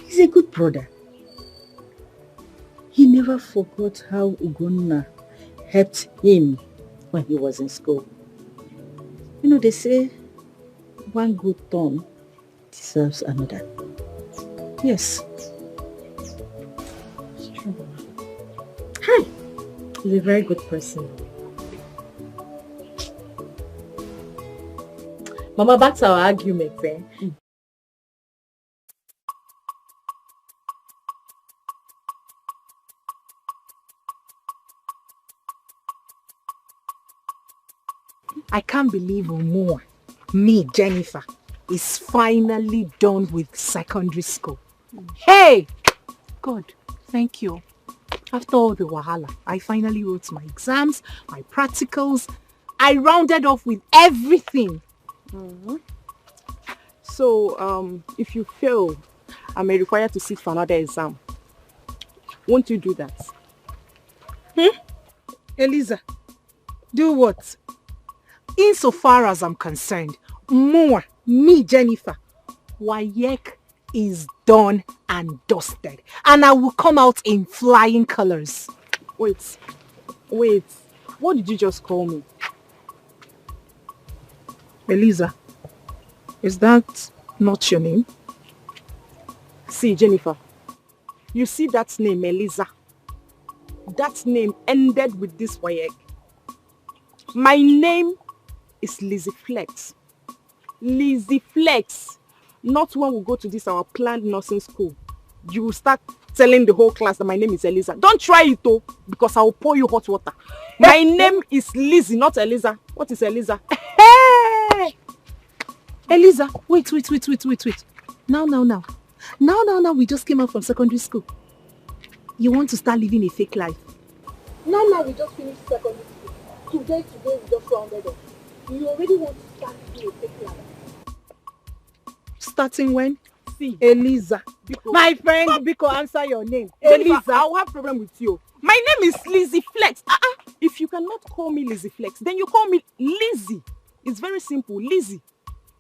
S2: He's a good brother. He never forgot how Ugonna helped him when he was in school. You know, they say one good turn deserves another. Yes.
S1: It's true. Hi. He's a very good person. Mama, back to our argument, eh?
S6: I can't believe more. Me, Jennifer, is finally done with secondary school. Hey! God, thank you. After all the wahala, I finally wrote my exams, my practicals. I rounded off with everything. So, if you fail, I may require to sit for another exam. Won't you do that? Eliza, do what? Insofar as I'm concerned, me, Jennifer, WAEC is done and dusted. And I will come out in flying colors. Wait. What did you just call me? Eliza, is that not your name? See, Jennifer, you see that name, Eliza. that name ended with this wayek. My name is Lizzie Flex. Lizzie Flex. Not when we go to this our planned nursing school. You will start telling the whole class that my name is Eliza. Don't try it though, because I will pour you hot water. My name is Lizzie, not Eliza. What is Eliza? Hey!
S1: Eliza, wait. Now, we just came out from secondary school. You want to start living a fake life?
S6: Now, we just finished secondary school. Today, we just rounded up. You already want to start living a fake life.
S1: Starting when?
S6: See.
S1: Eliza.
S6: Biko.
S1: My friend, Biko, answer your name.
S6: Eliza, I'll have problem with you. My name is Lizzie Flex. If you cannot call me Lizzie Flex, then you call me Lizzie. It's very simple. Lizzie.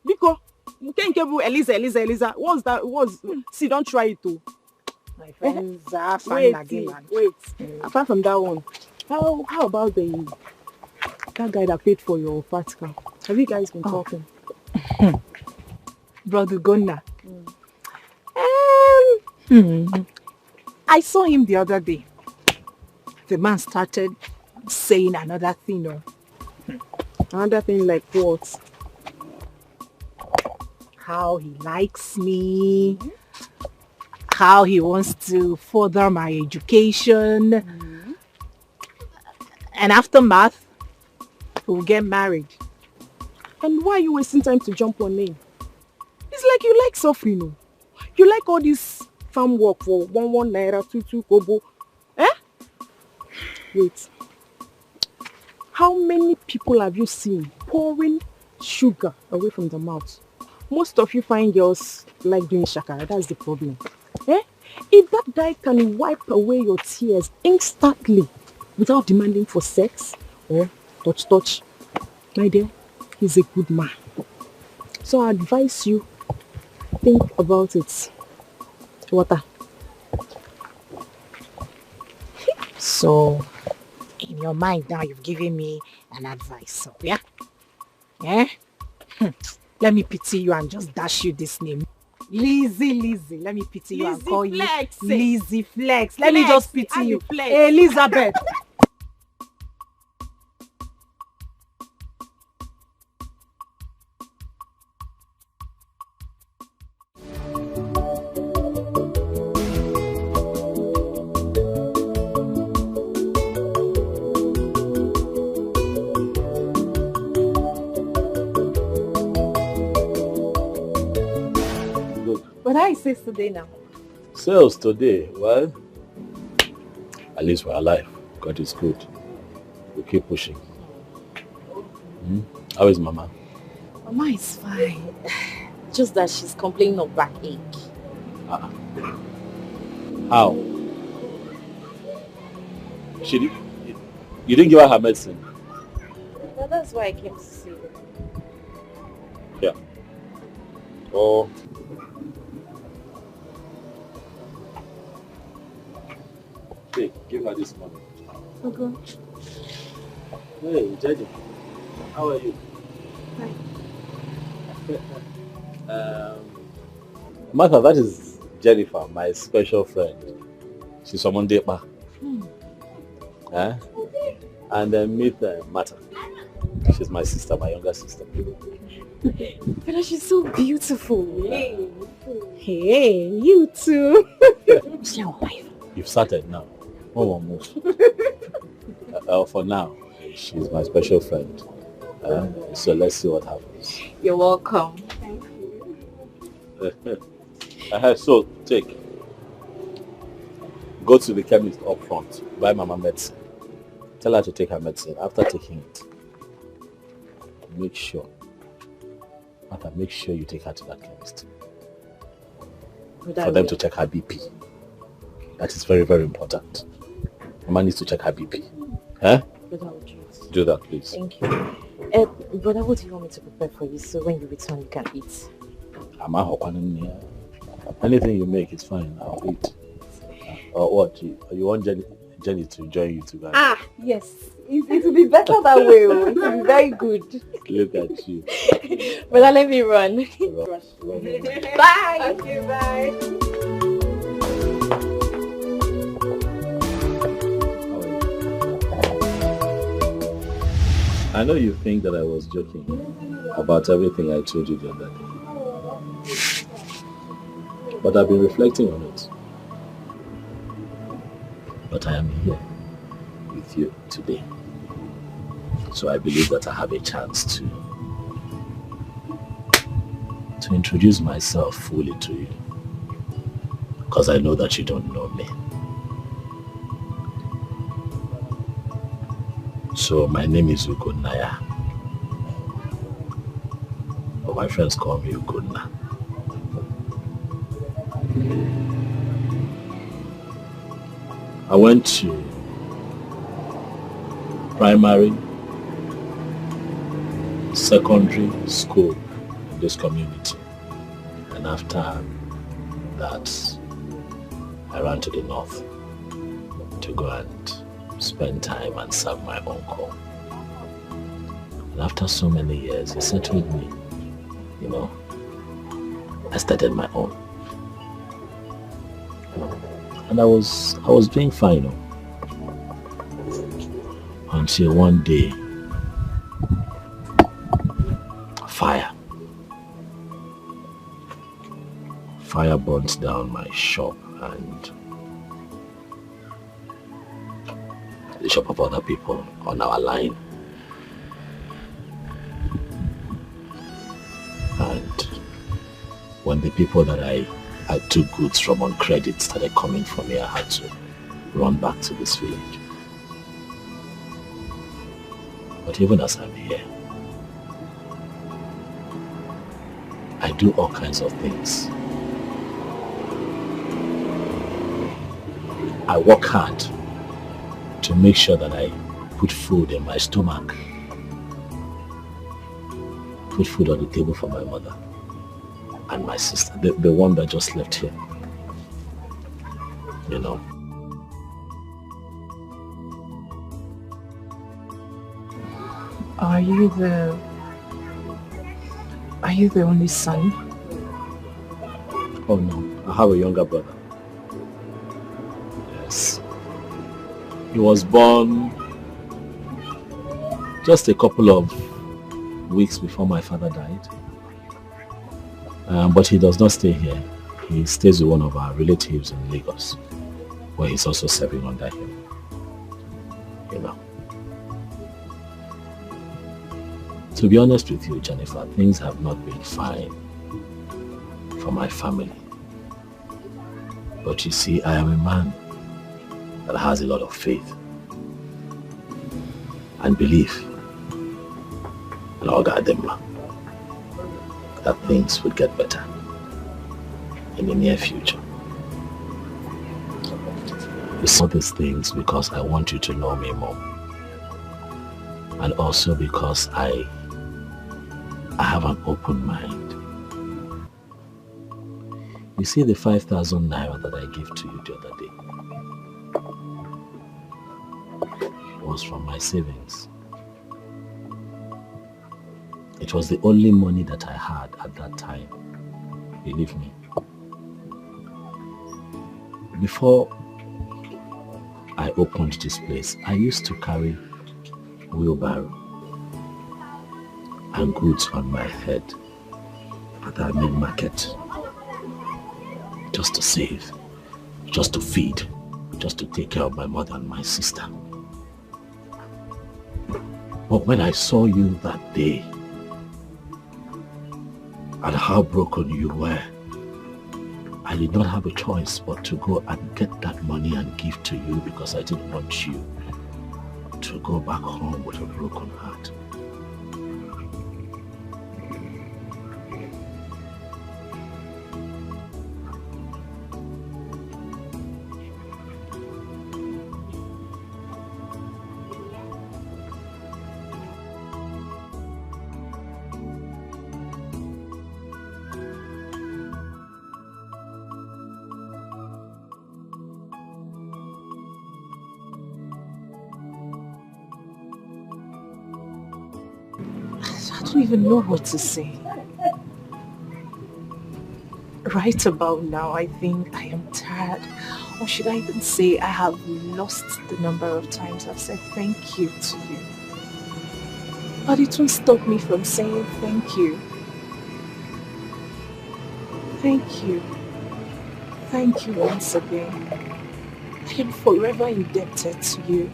S6: Biko, you can't give Eliza. What's that? See, don't try it too.
S1: My friends are
S6: Wait. Apart from that one, how about that guy that paid for your fat car? Have you guys been talking?
S1: Brother Gonna. I saw him the other day. The man started saying another thing.
S6: Another thing like what?
S1: How he likes me. How he wants to further my education. And after math, we'll get married.
S6: And why are you wasting time to jump on him? It's like you like suffering. You like all this farm work for 1 naira, 2 kobo. Wait. How many people have you seen pouring sugar away from the mouth? Most of you find girls like doing shakara. That's the problem. If that guy can wipe away your tears instantly without demanding for sex or touch, my dear, he's a good man. So I advise you, think about it. Water.
S1: So, in your mind now, you've given me an advice. So, yeah? Let me pity you and just dash you this name. Lizzie. Let me pity you and call
S6: Flex.
S1: You Lizzie Flex. Let me just pity you.
S6: Flex.
S1: Elizabeth.
S6: But how is sales today now?
S4: Sales today, well, at least we're alive. God is good. We keep pushing. How is Mama?
S1: Mama is fine. Just that she's complaining of backache.
S4: How? You didn't give her her medicine?
S1: Well, that's why I came to see you.
S4: Yeah. Oh. Hey, give her this money.
S1: Okay.
S4: Hey, Jenny. How are you?
S1: Hi.
S4: Martha, that is Jennifer, my special friend. She's from Deepening. And then meet Martha. She's my sister, my younger sister.
S1: But she's so beautiful. Hey, you too.
S4: You've started now. One more move. For now, she's my special friend. So let's see what happens.
S1: You're welcome.
S4: So go to the chemist up front, buy Mama medicine. Tell her to take her medicine. After taking it, make sure you take her to that chemist. For them to check her BP. That is very, very important. Mama needs to check her BP. Do that, please.
S1: Thank you. Brother, what do you want me to prepare for you so when you return you can eat?
S4: Anything you make is fine. I'll eat. Or what? You want Jenny to join you too, guys?
S1: Yes. It will be better that way. It will be very good.
S4: Look at you.
S1: Brother, let me run. Bye.
S6: Okay, bye.
S5: I know you think that I was joking about everything I told you the other day. But I've been reflecting on it. But I am here with you today. So I believe that I have a chance to introduce myself fully to you. Because I know that you don't know me. So my name is Ugunaya. But my friends call me Ugunna. I went to primary, secondary school in this community. And after that, I ran to the north to go and spend time and serve my uncle. And after so many years, he settled me. You know, I started my own. And I was doing fine, you know, until one day, fire burnt down my shop and the shop of other people on our line. And when the people that I took goods from on credit started coming for me, I had to run back to this village. But even as I'm here, I do all kinds of things. I work hard to make sure that I put food in my stomach, put food on the table for my mother and my sister, the one that just left here, you know.
S6: Are you the only son?
S5: Oh no, I have a younger brother. Yes. He was born just a couple of weeks before my father died. But he does not stay here. He stays with one of our relatives in Lagos, where he's also serving under him. You know. To be honest with you, Jennifer, things have not been fine for my family. But you see, I am a man that has a lot of faith and belief in our God, that things would get better in the near future. You say these things because I want you to know me more, and also because I have an open mind. You see the 5,000 naira that I gave to you the other day was from my savings. It was the only money that I had at that time. Believe me. Before I opened this place, I used to carry wheelbarrow and goods on my head at our main market, just to save, just to feed, just to take care of my mother and my sister. But when I saw you that day and how broken you were, I did not have a choice but to go and get that money and give to you, because I didn't want you to go back home with a broken heart.
S6: I don't even know what to say. Right about now, I think I am tired. Or should I even say I have lost the number of times I've said thank you to you. But it won't stop me from saying thank you. Thank you. Thank you once again. I am forever indebted to you.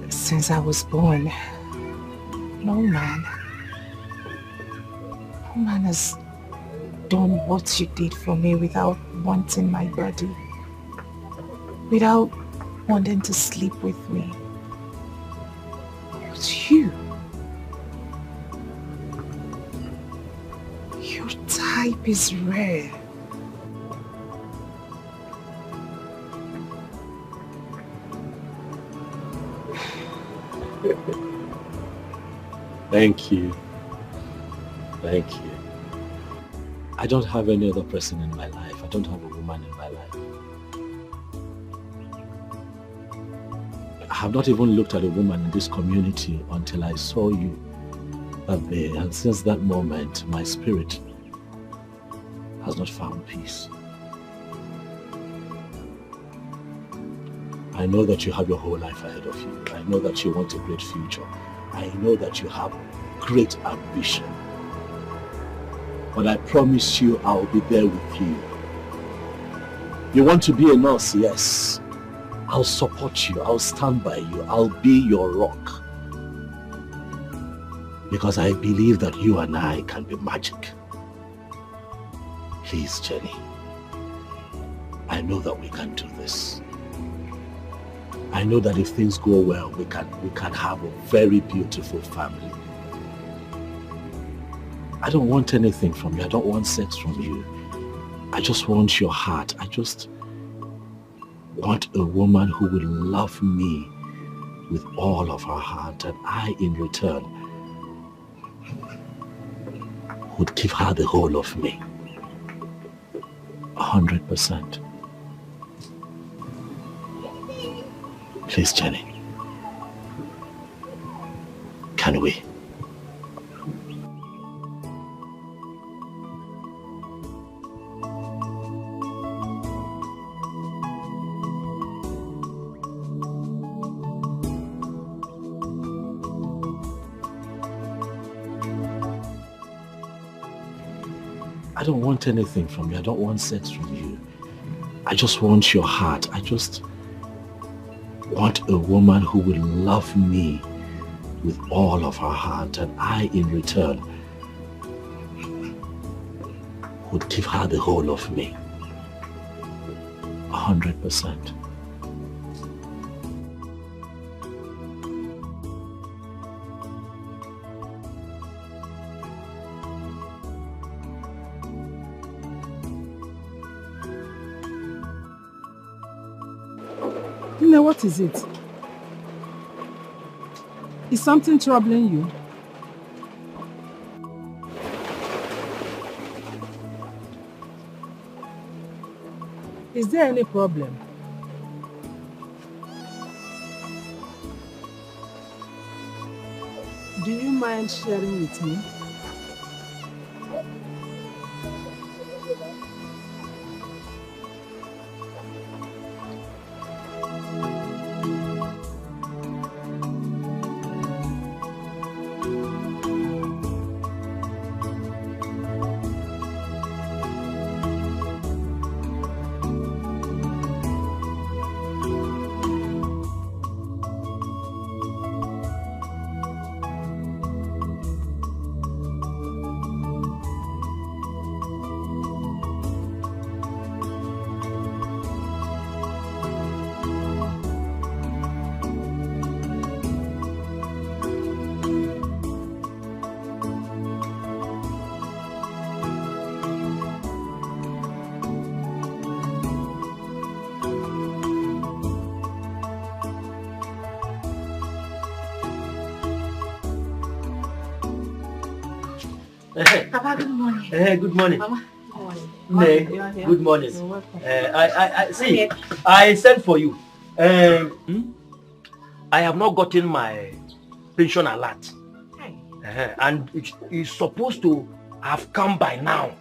S6: Since I was born, no man has done what you did for me without wanting my body, without wanting to sleep with me. But you, your type is rare.
S4: Thank you. Thank you. I don't have any other person in my life. I don't have a woman in my life. I have not even looked at a woman in this community until I saw you that day. And since that moment, my spirit has not found peace. I know that you have your whole life ahead of you. I know that you want a great future. I know that you have great ambition. But I promise you I'll be there with you. You want to be a nurse? Yes. I'll support you. I'll stand by you. I'll be your rock. Because I believe that you and I can be magic. Please, Jenny. I know that we can do this. I know that if things go well, we can have a very beautiful family. I don't want anything from you. I don't want sex from you. I just want your heart. I just want a woman who will love me with all of her heart, and I, in return, would give her the whole of me. 100%. Please, Jenny. Can we? I don't want anything from you. I don't want sex from you. I just want your heart. I just want a woman who will love me with all of her heart, and I, in return, would give her the whole of me. 100%.
S2: Now, what is it? Is something troubling you? Is there any problem? Do you mind sharing with me?
S6: Papa, good morning.
S9: Good morning.
S6: Mama, good morning.
S9: Ne, good morning.
S6: You're welcome.
S9: I see. I sent for you. I have not gotten my pension alert. And it is supposed to have come by now.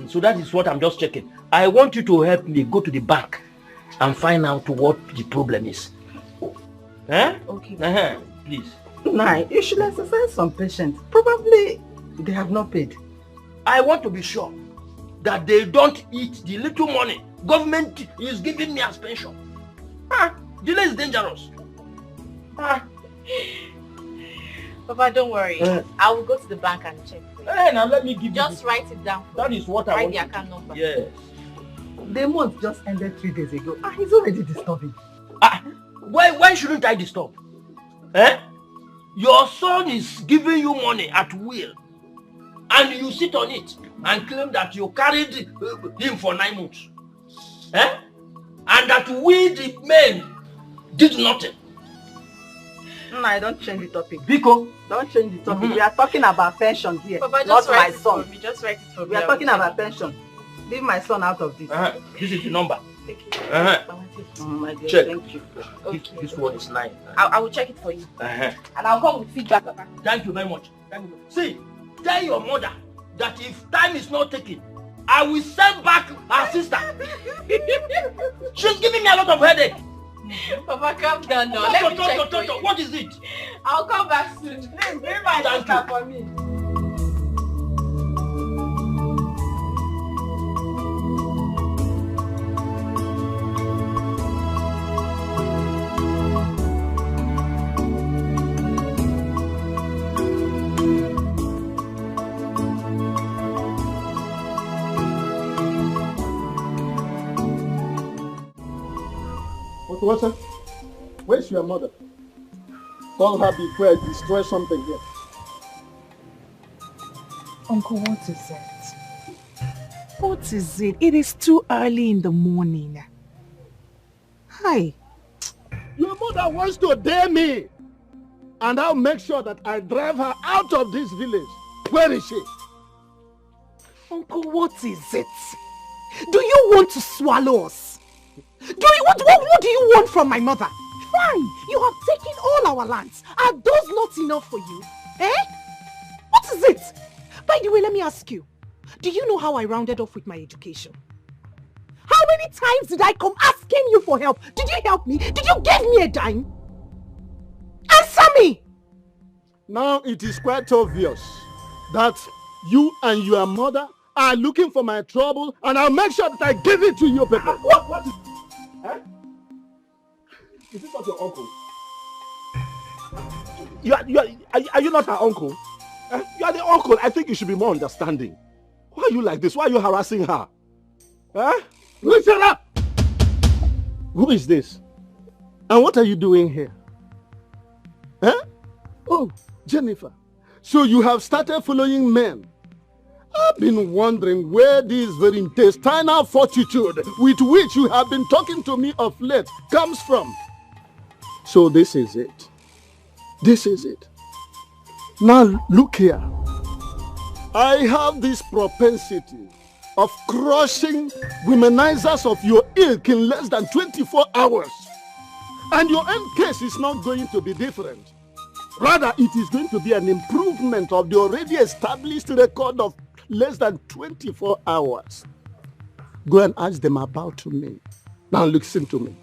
S9: So that is what I'm just checking. I want you to help me go to the bank and find out what the problem is. Eh?
S6: Okay.
S9: Please.
S2: Nah, you should exercise some patience. Probably they have not paid.
S9: I want to be sure that they don't eat the little money government is giving me as pension. Delay is dangerous.
S1: Papa, don't worry. I will go to the bank and check.
S9: Now let me give you.
S1: Just write it down.
S9: That is what I want.
S1: Write the account number.
S9: Yes.
S2: The month just ended 3 days ago. He's already disturbing.
S9: Why shouldn't I disturb? Eh? Your son is giving you money at will, and you sit on it and claim that you carried him for 9 months. Eh? And that we the men did nothing.
S2: No, I don't change the topic.
S9: Biko,
S2: don't change the topic. We are talking about pension here,
S1: Papa,
S2: not my son.
S1: Just write it for me.
S2: We are talking about pension. Leave my son out of this.
S9: This is the number.
S2: My dear,
S9: check.
S2: Thank you.
S1: Okay.
S9: This one is 9.
S1: I will check it for you. And I'll come with feedback, Papa.
S9: Thank you very much. See, tell your mother that if time is not taken, I will send back her sister. She's giving me a lot of headache.
S1: Papa, calm down now. Let me check for you.
S9: What is it?
S1: I'll come back soon. Please, bring my sister for me.
S3: Water, where's your mother? Call her before I destroy something here.
S6: Uncle, what is it? What is it? It is too early in the morning. Hi.
S3: Your mother wants to dare me. And I'll make sure that I drive her out of this village. Where is she?
S6: Uncle, what is it? Do you want to swallow us? What do you want from my mother? Fine, you have taken all our lands. Are those not enough for you? Eh? What is it? By the way, let me ask you. Do you know how I rounded off with my education? How many times did I come asking you for help? Did you help me? Did you give me a dime? Answer me!
S3: Now it is quite obvious that you and your mother are looking for my trouble, and I'll make sure that I give it to you people. What is it? Huh? Is this not your uncle? Are you not her uncle? You are the uncle. I think you should be more understanding. Why are you like this? Why are you harassing her? Huh? Listen up! Who is this? And what are you doing here? Huh? Oh, Jennifer. So you have started following men. I've been wondering where this very intestinal fortitude with which you have been talking to me of late comes from. So this is it. This is it. Now look here. I have this propensity of crushing womenizers of your ilk in less than 24 hours. And your end case is not going to be different. Rather, it is going to be an improvement of the already established record of less than 24 hours. Go and ask them about me. Now listen to me.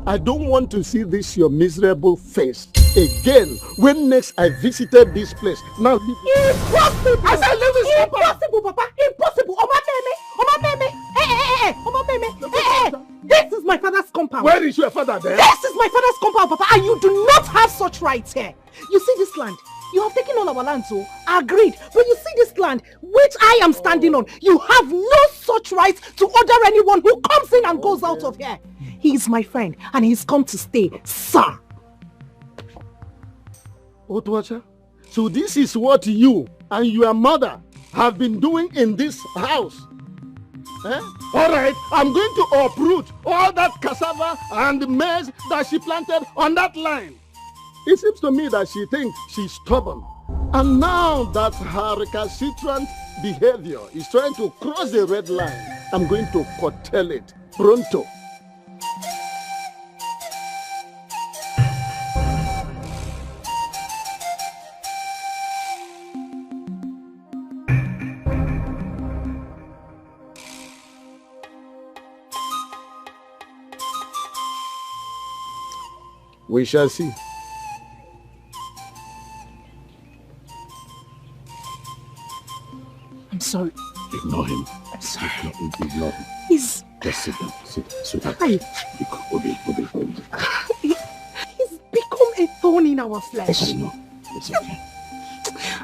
S3: I don't want to see this your miserable face again when next I visited this place. Now leave it.
S6: Impossible!
S3: I said leave it.
S6: Impossible, Papa! Impossible! This is my father's compound.
S3: Where is your father then?
S6: This is my father's compound, Papa, and you do not have such rights here. You see this land? You have taken all our land, so agreed. But you see this land, which I am standing on, you have no such rights to order anyone who comes in and goes out of here. He is my friend, and he's come to stay, sir.
S3: Otwacha, so this is what you and your mother have been doing in this house. Eh? All right, I'm going to uproot all that cassava and maize that she planted on that line. It seems to me that she thinks she's stubborn. And now that her recalcitrant behavior is trying to cross the red line, I'm going to curtail it pronto. We shall see.
S6: I'm sorry.
S5: Ignore him.
S6: I'm sorry.
S5: Ignore him.
S6: He's...
S5: Just sit down. Sit down. Sit down.
S6: Hi.
S5: Obi.
S6: He's become a thorn in our flesh.
S5: I know. It's okay.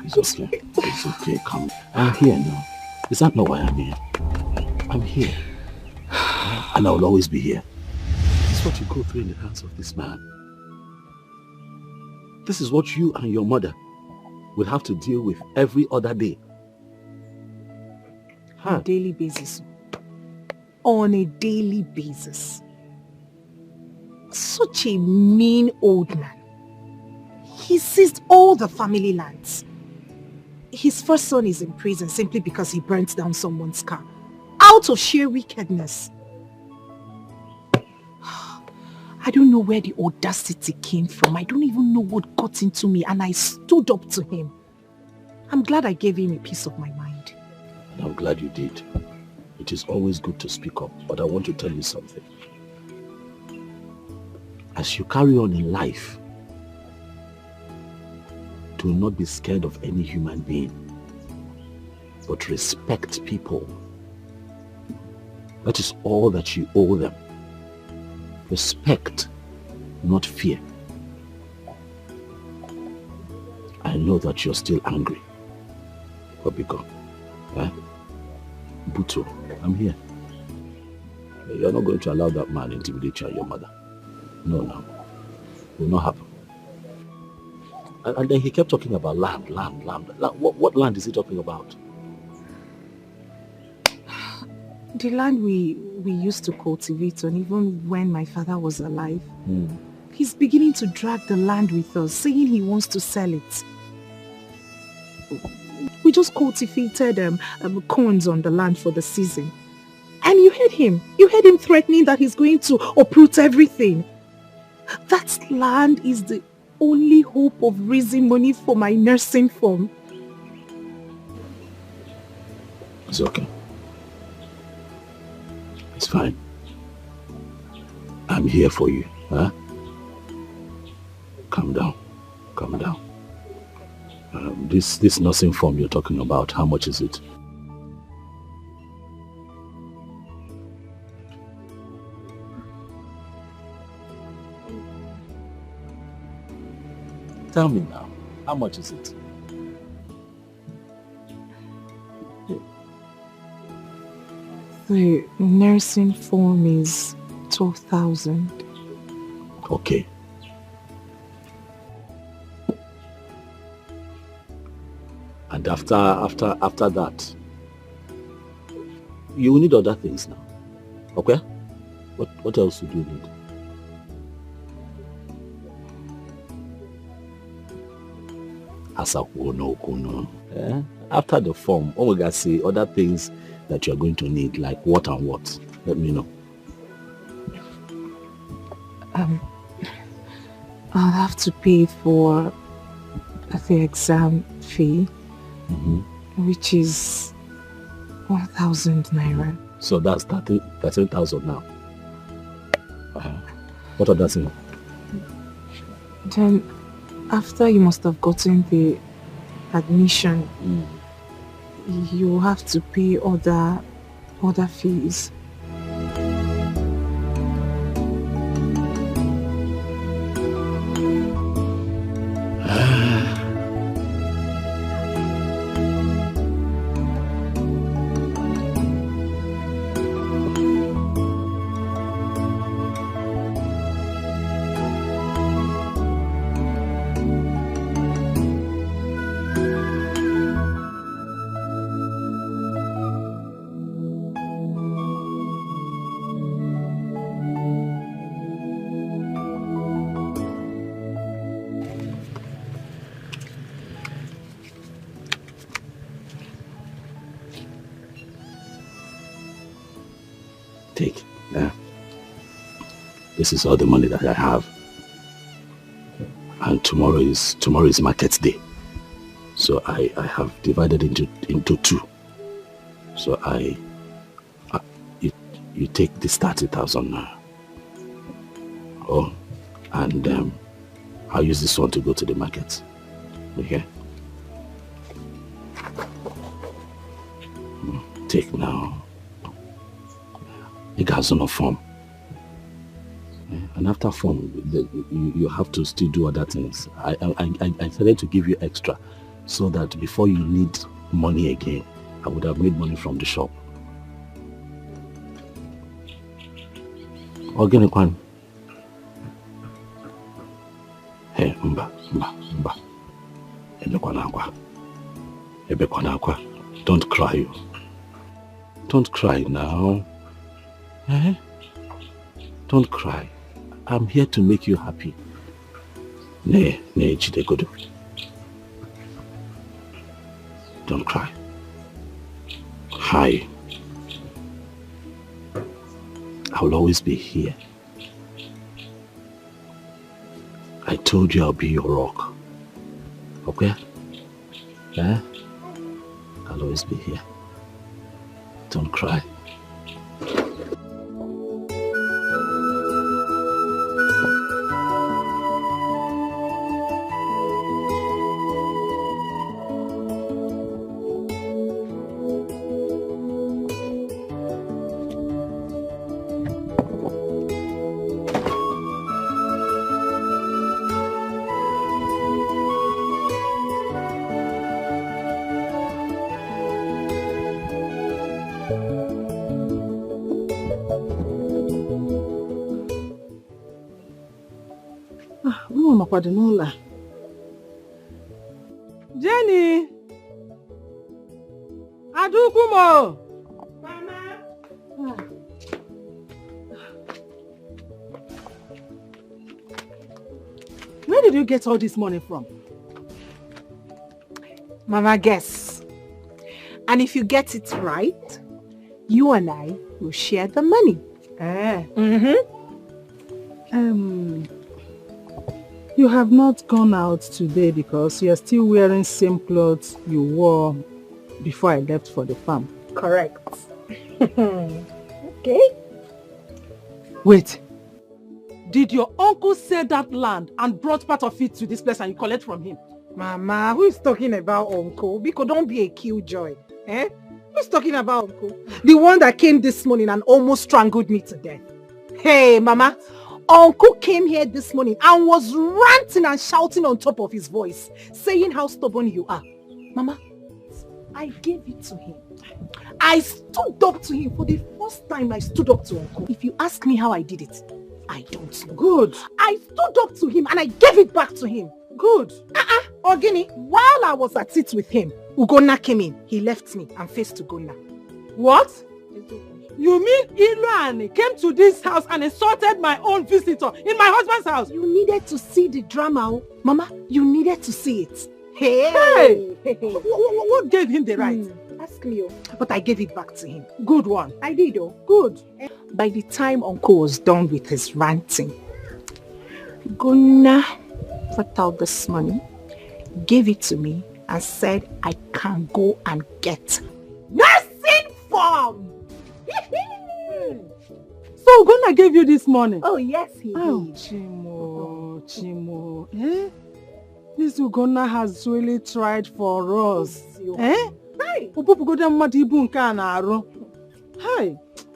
S5: It's okay. It's okay. Come. I'm here now. Is that not why I'm here? I'm here. And I will always be here. This is what you go through in the hands of this man. This is what you and your mother will have to deal with every other day.
S6: On a daily basis. On a daily basis. Such a mean old man. He seized all the family lands. His first son is in prison simply because he burnt down someone's car. Out of sheer wickedness. I don't know where the audacity came from. I don't even know what got into me, and I stood up to him. I'm glad I gave him a piece of my mind.
S5: And I'm glad you did. It is always good to speak up, but I want to tell you something. As you carry on in life, do not be scared of any human being, but respect people. That is all that you owe them. Respect, not fear. I know that you're still angry. But be gone. Buto, I'm here. You're not going to allow that man intimidate you and your mother. No. It will not happen. And then he kept talking about land. What land is he talking about?
S6: The land we used to cultivate on, even when my father was alive. He's beginning to drag the land with us, saying he wants to sell it. We just cultivated corns on the land for the season. And you heard him. You heard him threatening that he's going to uproot everything. That land is the only hope of raising money for my nursing firm.
S5: It's okay. It's fine. I'm here for you, huh? Calm down. This nursing form you're talking about, how much is it? Tell me now, how much is it?
S6: The nursing form is 12,000.
S5: Okay. And after that, you will need other things now. Okay? What else would you need? After the form, we can see other things that you're going to need, like what and what. Let me know.
S6: I'll have to pay for the exam fee, which is 1,000 naira.
S5: So that's 13,000 now. What other thing?
S6: Then, after you must have gotten the admission, you have to pay other fees.
S5: Take. This is all the money that I have. And tomorrow is market day. So I have divided into two. So you take this 30,000 now. Oh, And I'll use this one to go to the market. Okay? Take now. It has enough form. And after form, you have to still do other things. I decided to give you extra so that before you need money again, I would have made money from the shop. Organic one. Hey, mba. Don't cry. Don't cry now. Eh? Don't cry. I'm here to make you happy. Chidegodo. Don't cry. Hi. I will always be here. I told you I'll be your rock. Okay? Yeah? I'll always be here. Don't cry.
S2: Jenny! Adukumo! Mama! Where did you get all this money from?
S6: Mama, guess. And if you get it right, you and I will share the money.
S2: You have not gone out today because you are still wearing same clothes you wore before I left for the farm.
S6: Correct. Okay.
S2: Wait. Did your uncle sell that land and brought part of it to this place and you collect from him?
S6: Mama, who is talking about uncle? Because don't be a killjoy. Eh? Who's talking about uncle? The one that came this morning and almost strangled me to death. Hey, Mama. Uncle came here this morning and was ranting and shouting on top of his voice, saying how stubborn you are. Mama, I gave it to him. I stood up to him for the first time. I stood up to Uncle. If you ask me how I did it, I don't know.
S2: Good.
S6: I stood up to him and I gave it back to him.
S2: Good.
S6: Ogini, while I was at it with him, Ugonna came in. He left me and faced Ugonna.
S2: What? You mean Iluani came to this house and insulted my own visitor in my husband's house?
S6: You needed to see the drama. Mama, you needed to see it. Hey!
S2: What gave him the right?
S6: Ask me. But I gave it back to him.
S2: Good one.
S6: I did.
S2: Good.
S6: By the time Uncle was done with his ranting, Gonna put out this money, gave it to me and said I can go and get nursing form.
S2: So Gonna gave you this money?
S6: Oh yes, he did.
S2: Chimo. Eh? This Ugonna has really tried for us. Eh? Hey!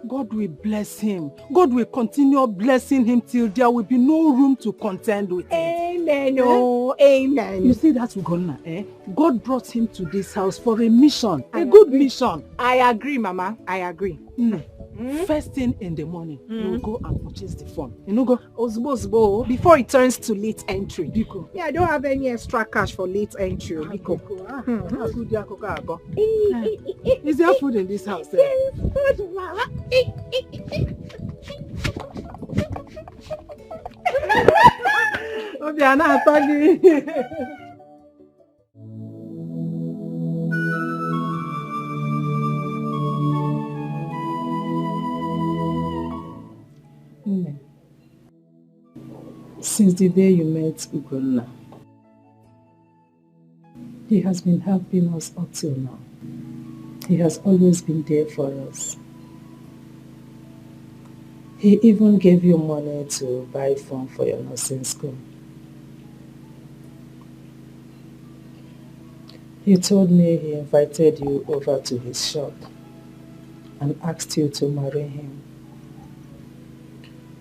S2: God will bless him. God will continue blessing him till there will be no room to contend with him.
S6: Amen. Oh, amen.
S2: You see that Ugonna, eh? God brought him to this house for a mission. A good mission.
S6: I agree, Mama. I agree.
S2: First thing in the morning, you will go and purchase the form. You know, go
S6: Osbo, before it turns to late entry.
S2: Biko.
S6: Yeah, I don't have any extra cash for late entry. Biko.
S2: Is there food in this house?
S6: There is food, Mama.
S2: Since the day you met Ugonna, he has been helping us up till now. He has always been there for us.
S1: He even gave you money to buy phone for your nursing school. He told me he invited you over to his shop and asked you to marry him.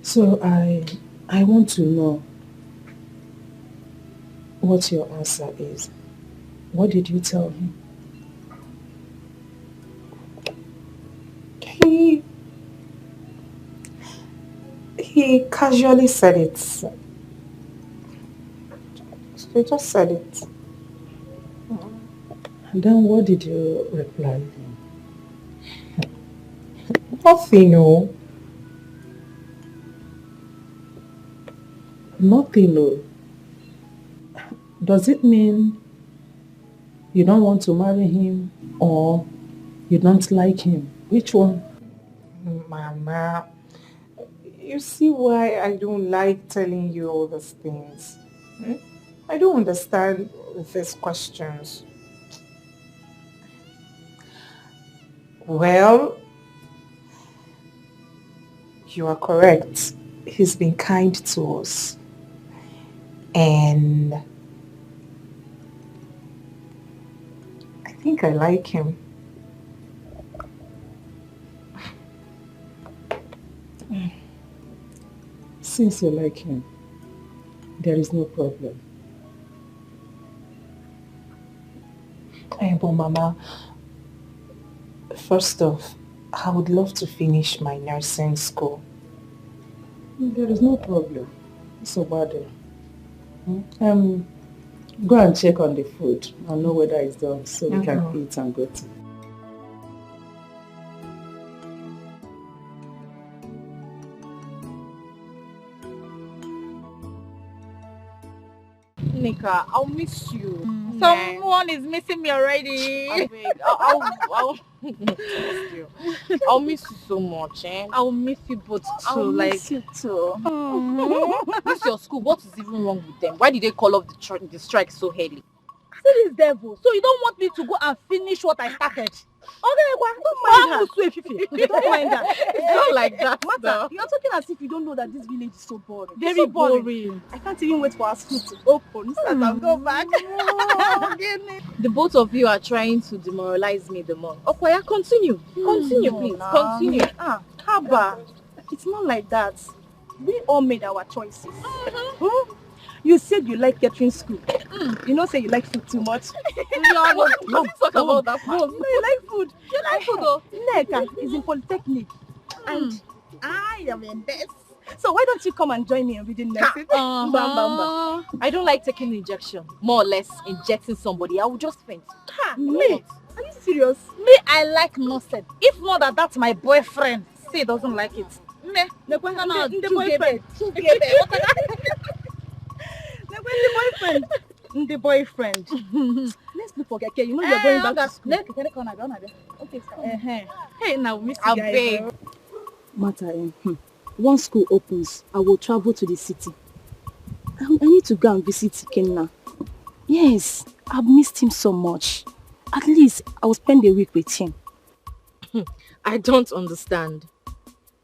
S1: So I want to know what your answer is. What did you tell him? He casually said it. He just said it. And then what did you reply? Nothing, no. Nothing, no. Does it mean you don't want to marry him or you don't like him? Which one? Mama, you see why I don't like telling you all these things. I don't understand these questions. Well, you are correct. He's been kind to us. And I think I like him. Since you like him, there is no problem. But Mama, first off, I would love to finish my nursing school. There is no problem. It's so bad. Go and check on the food and know whether it's done so we can eat and go to.
S6: Nika, I'll miss you.
S10: Someone is missing me already.
S6: I'll miss you so much, eh?
S10: I'll miss you both too.
S6: I'll miss you too. This your school, what is even wrong with them? Why did they call off the strike so early?
S10: See this devil. So you don't want me to go and finish what I started? Okay, don't mind her. Don't mind her.
S6: It's not like that.
S10: Mata, you're talking as if you don't know that this village is so boring.
S6: Very
S10: so
S6: boring.
S10: I can't even wait for our school to open so that I'll go back.
S6: The both of you are trying to demoralize me the more. Okoya, continue. Continue, please. Continue.
S10: Haba, it's not like that. We all made our choices. You said you like catering school. You know, say you like food too much.
S6: No, talk about that.
S10: No, you like food. You like food though. Neka is in Polytechnic. And I am in this. So why don't you come and join me in reading nursing? Bam, bam, bam.
S6: I don't like taking injection. More or less injecting somebody. I will just faint.
S10: Me? Are you serious? Me, I like nursing. If not that, that's my boyfriend. Say doesn't like it. Me, the boyfriend. The boyfriend. Let's look for Keke. You know you're going back to school. Okay, Hey, now, Miss Guy.
S2: Mata, once school opens, I will travel to the city. I need to go and visit Kenna. Yes, I've missed him so much. At least I will spend a week with him.
S6: I don't understand.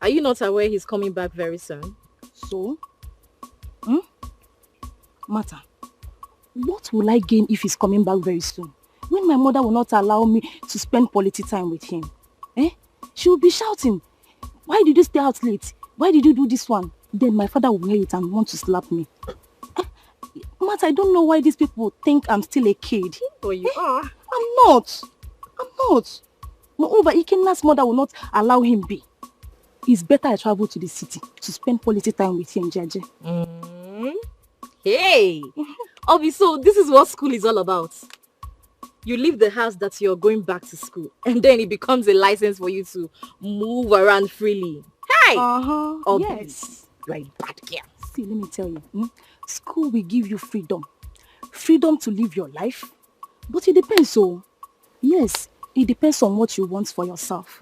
S6: Are you not aware he's coming back very soon?
S2: So? Mata, what will I gain if he's coming back very soon? When my mother will not allow me to spend quality time with him. She will be shouting, why did you stay out late? Why did you do this one? Then my father will hear it and want to slap me. Mata, I don't know why these people think I'm still a kid.
S6: Oh, you are?
S2: I'm not. Moreover, Ikenna's mother will not allow him be. It's better I travel to the city to spend quality time with him, Jaje.
S6: Hey! Obi, so this is what school is all about. You leave the house that you're going back to school, and then it becomes a license for you to move around freely. Hey! Obi,
S2: yes.
S6: You are a bad girl.
S2: See, let me tell you. School will give you freedom. Freedom to live your life. But it depends, so. Yes, it depends on what you want for yourself.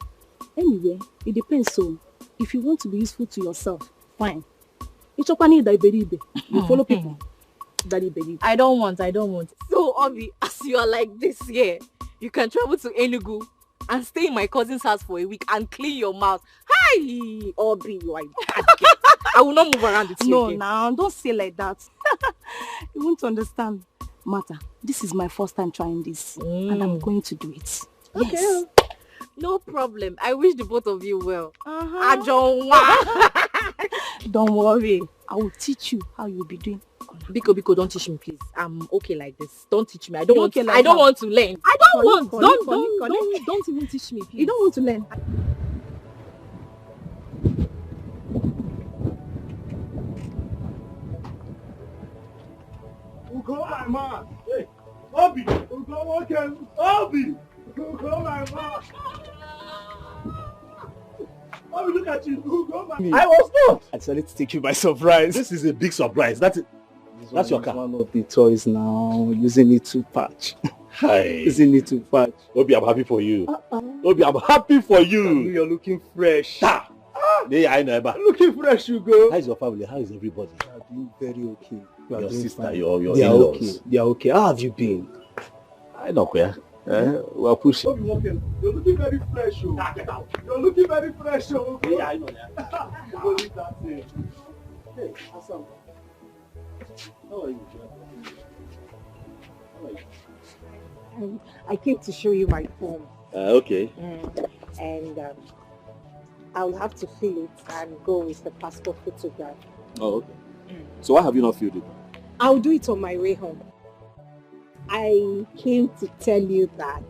S2: Anyway, it depends, so. If you want to be useful to yourself, fine. You follow people.
S6: I don't want. So, Obi, as you are like this here, you can travel to Enugu
S1: and stay in my cousin's house for a week and clean your mouth. Hi, Obi, you are a bad girl. I will not move around with you.
S10: No,
S1: again.
S10: now don't say like that. You won't understand. Martha, this is my first time trying this, and I'm going to do it.
S1: Okay.
S10: Yes.
S1: No problem. I wish the both of you well.
S10: Don't worry. I will teach you how you'll be doing.
S1: Biko, don't teach me, please. I'm okay like this. Don't teach me. I don't want to learn.
S10: I don't want. Don't even teach me, please. You don't want to learn.
S3: Ugo, my man. Hey, Obi. Ugo, okay. Obi. Ugo, my man. Obi, look at you. Ugo, my man. I was not. I decided to take you by surprise.
S4: This is a big surprise. That's your car.
S3: One of the toys now. Using it to patch.
S4: Hi.
S3: Using it to patch.
S4: Obi, I'm happy for you. Obi, I'm happy for you.
S3: You're looking fresh.
S4: I know.
S3: Looking fresh, Ugo.
S4: How is your family? How is everybody?
S3: You are doing very okay.
S4: Your sister, your
S3: they are
S4: in-laws.
S3: okay. They are okay. How have you been?
S4: I know where. We're pushing.
S3: You're looking very fresh, oh. Get out. You're looking very fresh, oh.
S4: Yeah, I know that.
S3: Hey, Hassan. How are you?
S6: I came to show you my form.
S4: Okay.
S6: And I'll have to fill it and go with the passport photograph.
S4: Oh, okay. So why have you not filled it?
S6: I'll do it on my way home. I came to tell you that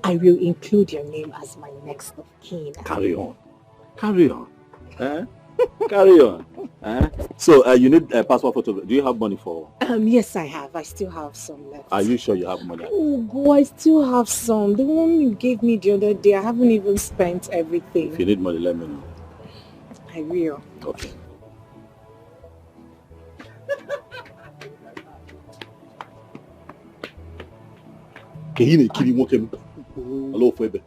S6: I will include your name as my next of kin.
S4: Carry on. Carry on. Carry on. So you need a passport photo. Do you have money for?
S6: Yes, I have. I still have some left.
S4: Are you sure you have money?
S6: Oh, go! I still have some. The one you gave me the other day, I haven't even spent everything.
S4: If you need money, let me know.
S6: I will.
S4: Okay. Hello, Febe.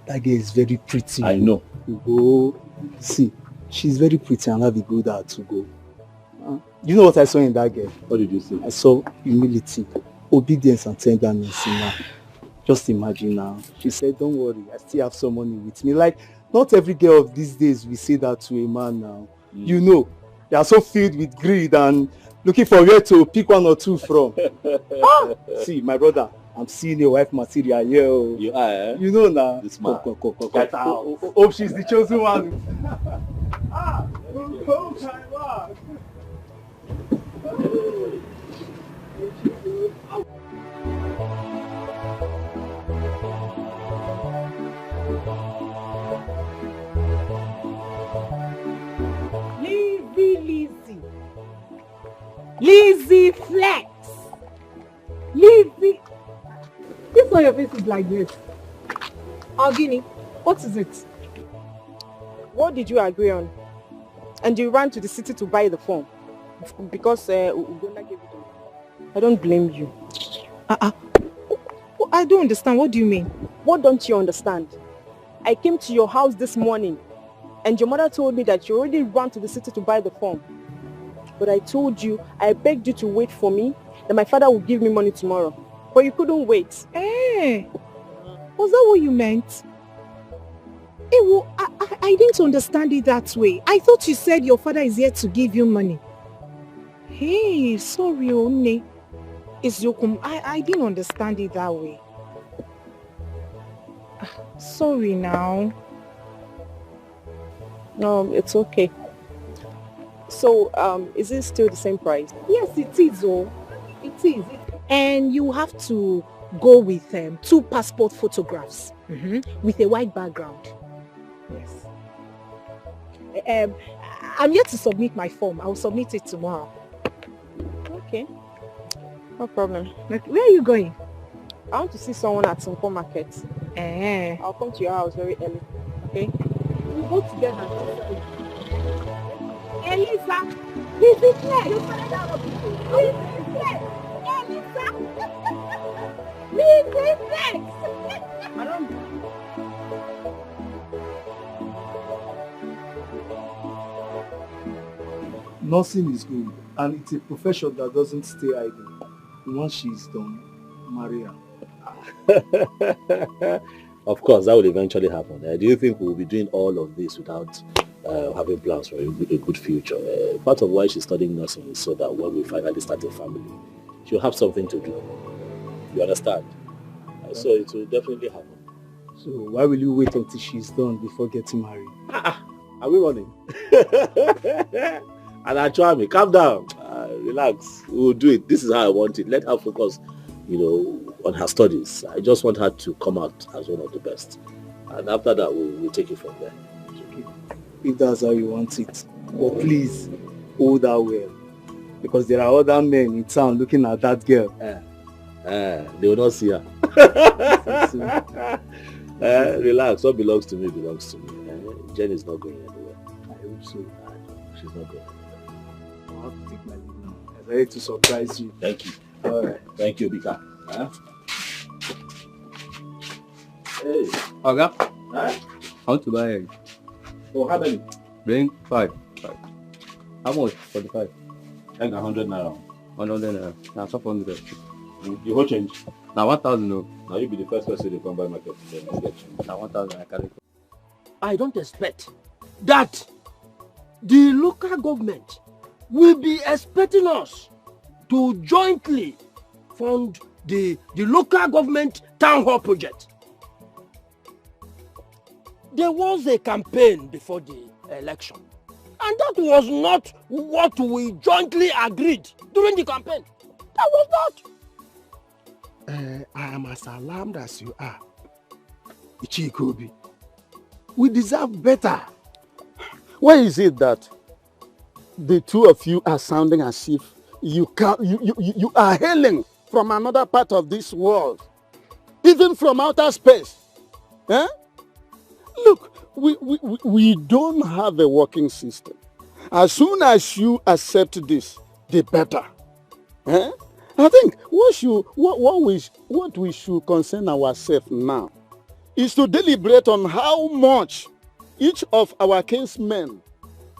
S3: That girl is very pretty.
S4: I know.
S3: Ugo, see, she's very pretty and have a good heart to go. You know what I saw in that girl?
S4: What did you see?
S3: I saw humility, obedience and tenderness in her. Just imagine now. She said, don't worry, I still have some money with me. Like, not every girl of these days will say that to a man now. You know, they are so filled with greed and looking for where to pick one or two from. See, my brother, I'm seeing your wife material here.
S4: You are, eh?
S3: You know now.
S4: This man.
S3: Get out. Hope she's the chosen one.
S6: Lizzie Flex. Lizzie. This why your face is like this. Ogini, what is it?
S10: What did you agree on? And you ran to the city to buy the phone because Ugonna gave it to you. I don't blame you.
S6: I don't understand. What do you mean?
S10: What don't you understand? I came to your house this morning and your mother told me that you already ran to the city to buy the phone. But I told you, I begged you to wait for me, that my father would give me money tomorrow. But you couldn't wait.
S6: Hey, was that what you meant? Hey, well, I didn't understand it that way. I thought you said your father is here to give you money. Hey, sorry, One. It's Yokum. I didn't understand it that way. Sorry now.
S10: No, it's okay. So, is it still the same price?
S6: Yes, it is. Oh, it is. And you have to go with 2 passport photographs with a white background. Yes. I'm yet to submit my form. I will submit it tomorrow.
S10: Okay. No problem.
S6: Where are you going?
S10: I want to see someone at Simple Market. I'll come to your house very early. Okay?
S6: We'll go together. Elisa! Lizzie Flex! You find out Lizzie Flex! Elisa! Lizzie Flex!
S10: I don't...
S3: Nursing is good, and it's a profession that doesn't stay idle. Once she's done, marry her.
S4: Of course, that will eventually happen. Do you think we will be doing all of this without having plans for a good future? Part of why she's studying nursing is so that when we finally start a family, she'll have something to do. You understand? So it will definitely happen.
S3: So why will you wait until she's done before getting married?
S4: Are we running? And Achwami, calm down. Relax. We will do it. This is how I want it. Let her focus, on her studies. I just want her to come out as one of the best. And after that, we'll take it from there.
S3: Okay. If that's how you want it. But please, hold her well. Because there are other men in town looking at that girl.
S4: They will not see her. Relax. What belongs to me belongs to me. Jen is not going anywhere.
S3: I hope so.
S4: She's not going anywhere.
S3: I'll have to take my leave now. I'm ready to surprise you.
S4: Thank you.
S3: All right.
S4: Thank you, Bika. Hey.
S8: Oga,
S4: Huh?
S8: I want to buy egg.
S4: Oh, how many?
S8: Bring 5. How much for the 5?
S4: Egg 100 naira.
S8: 100 naira. Now 500.
S4: You whole change?
S8: Now 1,000 no.
S4: Now you be the first person to come by market.
S8: Now 1,000 I carry.
S9: I don't expect that the local government will be expecting us to jointly fund the local government town hall project. There was a campaign before the election, and that was not what we jointly agreed during the campaign. That was not.
S11: I am as alarmed as you are, Ichikobi. We deserve better. Why is it that the two of you are sounding as if you are hailing from another part of this world, even from outer space? Eh? Look, we don't have a working system. As soon as you accept this, the better. Eh? I think what we should concern ourselves now is to deliberate on how much each of our casemen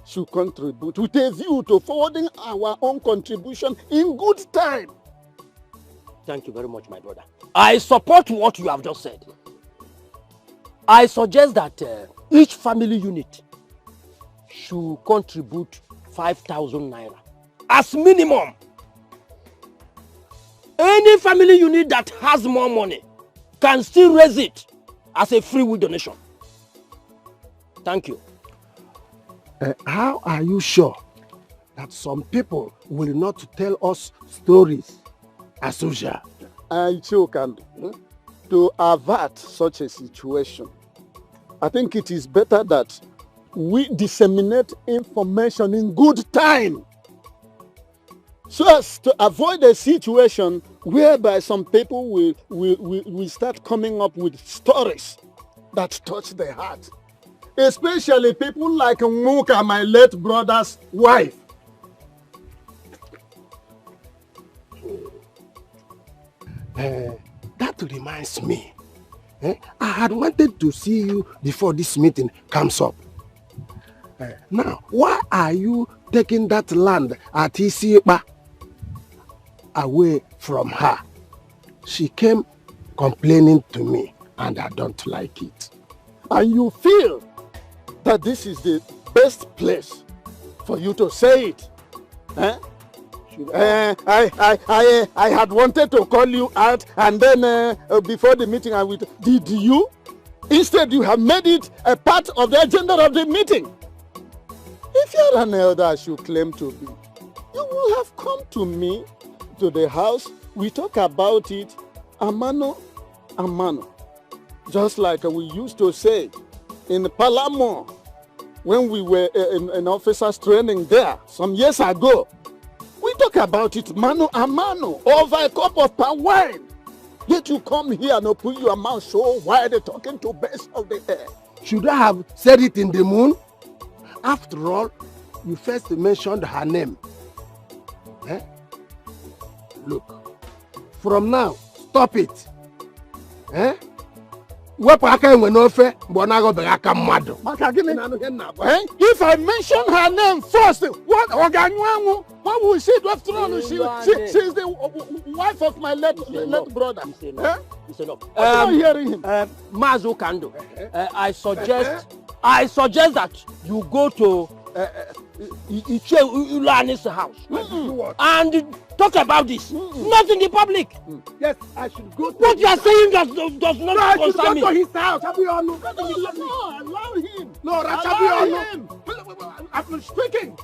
S11: should contribute with a view to forwarding our own contribution in good time.
S9: Thank you very much, my brother. I support what you have just said. I suggest that each family unit should contribute 5,000 naira as minimum. Any family unit that has more money can still raise it as a free will donation. Thank you.
S11: How are you sure that some people will not tell us stories as usual? To avert such a situation, I think it is better that we disseminate information in good time, so as to avoid a situation whereby some people will start coming up with stories that touch the heart. Especially people like Muka, my late brother's wife. That reminds me. I had wanted to see you before this meeting comes up. Now, why are you taking that land at Isipa away from her? She came complaining to me, and I don't like it. And you feel that this is the best place for you to say it. Eh? I had wanted to call you out, and then before the meeting I would. Did you? Instead, you have made it a part of the agenda of the meeting. If you're an elder as you claim to be, you will have come to me, to the house. We talk about it, amano, amano. Just like we used to say in Palamo, when we were in officers training there some years ago. We talk about it mano a mano over a cup of palm wine. Yet you come here and open your mouth so wide talking to birds of the air. Should I have said it in the moon? After all, you first mentioned her name. Eh? Look, from now, stop it. Eh? Wepụ aka enwe n'ofe mgbe ọ na-aghọbeghị aka mmadụ. Maka gịnị? If I mention her name first, what Oganwangu? What will she do after all? She's the wife of my late brother.
S9: Listen up.
S11: I'm hearing him.
S9: Mazu Kando, I suggest that you go to Iche Ulani's house and talk about this. Not in the public.
S11: Yes, I should go to
S9: what you are saying does not concern me.
S11: Go to his house. No, allow him. No, allow him. I'm speaking.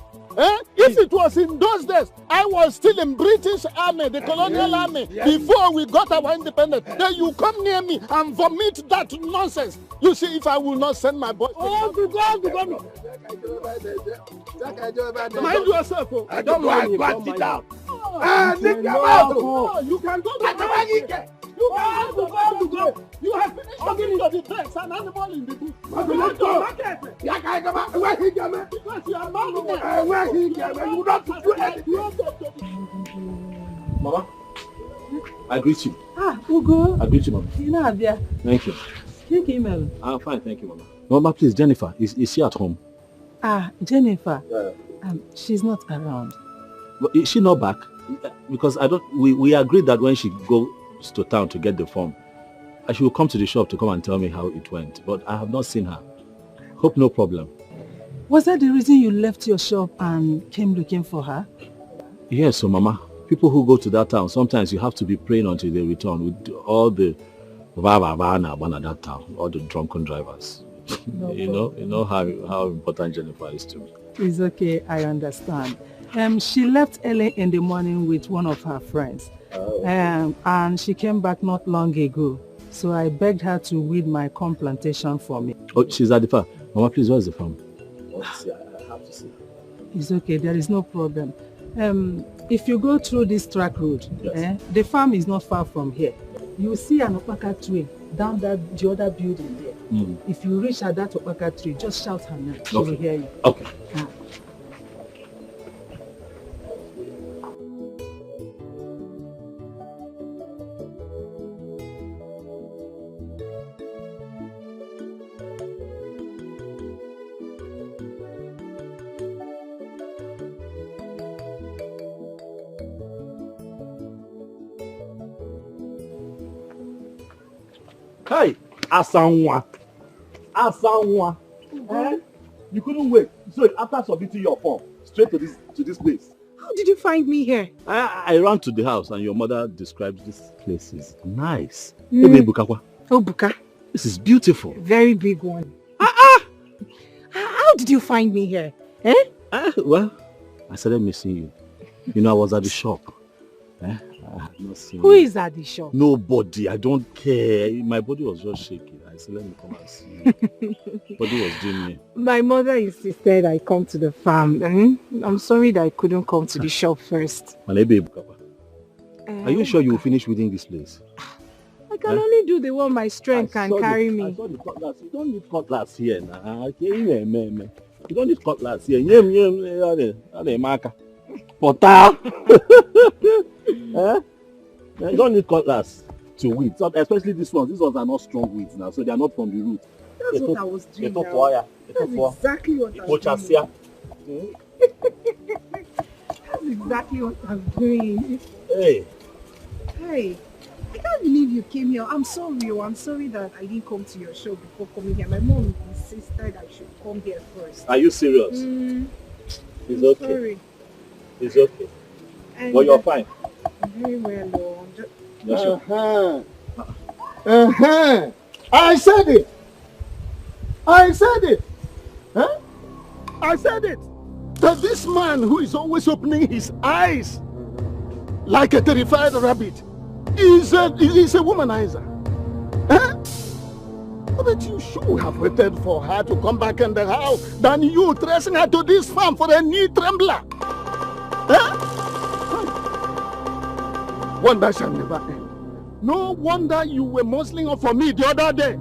S11: If it was in those days, I was still in British army, the colonial army, before we got our independence. Then you come near me and vomit that nonsense. You see, if I will not send my boy.
S9: Oh, to God.
S11: Mind yourself.
S9: I don't mind him.
S11: Back it down. You can go to You have finished talking to the text, an animal in the bush. Because you are not you don't do anything.
S4: Mama, I greet you.
S2: Ugo.
S4: I greet you, Mama.
S2: You know, there.
S4: Thank you. I'm fine, thank you, Mama. Mama, please, Jennifer, is she at home?
S2: Jennifer. She's not around.
S4: But is she not back? Because we agreed that when she goes to town to get the form, she will come to the shop to come and tell me how it went. But I have not seen her. Hope no problem.
S2: Was that the reason you left your shop and came looking for her?
S4: Yes, so Mama. People who go to that town, sometimes you have to be praying until they return with all the that town, all the drunken drivers. You know how important Jennifer is to me.
S2: It's okay, I understand. She left early in the morning with one of her friends. And she came back not long ago. So I begged her to weed my confrontation for me.
S4: Oh, she's at the farm. Mama, please, where's the farm? I have to see.
S2: It's okay, there is no problem. If you go through this track road, the farm is not far from here. You see an opaka tree down the other building there. If you reach at that opaka tree, just shout her name. She will hear you.
S4: Okay.
S7: Hey, Asanwa. You couldn't wait. So after submitting your form, straight to this place.
S6: How did you find me here?
S4: I ran to the house and your mother described this place is nice. Hey, Bukakwa.
S6: Oh, Buka.
S4: This is beautiful.
S6: Very big one. How did you find me here?
S4: Well, I started missing you. You know, I was at the shop. I had not seen
S6: Who is at the shop?
S4: Nobody. I don't care. My body was just shaking. I said, let me come and see you. Body was doing me.
S6: My mother insisted I come to the farm. I'm sorry that I couldn't come to the shop first.
S4: Are you sure you will finish within this place?
S6: I can only do the one my strength can carry me.
S4: I saw the cutlass. You don't need cutlass here now. You don't need cutlass here. Portal. You don't need cutlass to weed. So especially these ones. These ones are not strong weeds now, so they are not from the root.
S6: That's what I was doing now. That's exactly what I was doing. That's exactly what I'm doing.
S4: Hey,
S6: I can't believe you came here. I'm sorry. I'm sorry that I didn't come to your show before coming here. My mom insisted I should come here first.
S4: Are you serious? It's okay.
S6: Sorry.
S4: It's okay. But you're fine.
S6: Very well,
S11: I said it. I said it. That this man who is always opening his eyes like a terrified rabbit is a womanizer. But you should have waited for her to come back in the house than you tracing her to this farm for a knee trembler. Wonder shall never end. No wonder you were muzzling up for me the other day.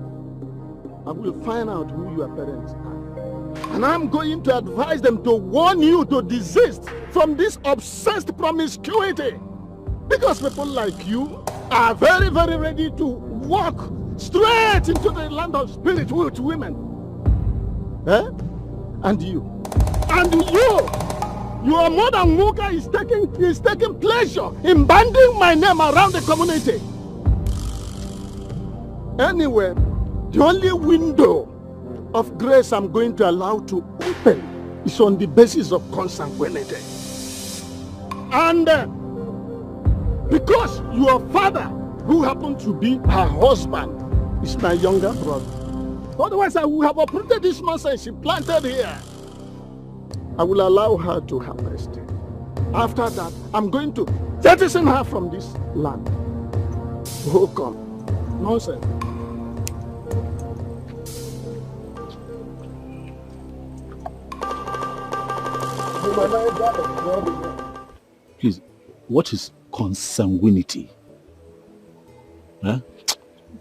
S11: I will find out who your parents are. And I'm going to advise them to warn you to desist from this obsessed promiscuity. Because people like you are very, very ready to walk straight into the land of spirit with women. Eh? And you. And your mother Muka is taking pleasure in banding my name around the community. Anyway, the only window of grace I'm going to allow to open is on the basis of consanguinity. And because your father, who happened to be her husband, is my younger brother. Otherwise, I would have uprooted this nonsense she planted here. I will allow her to harvest. After that, I'm going to jettison her from this land. Oh, come. Nonsense.
S5: Please, what is consanguinity? Huh?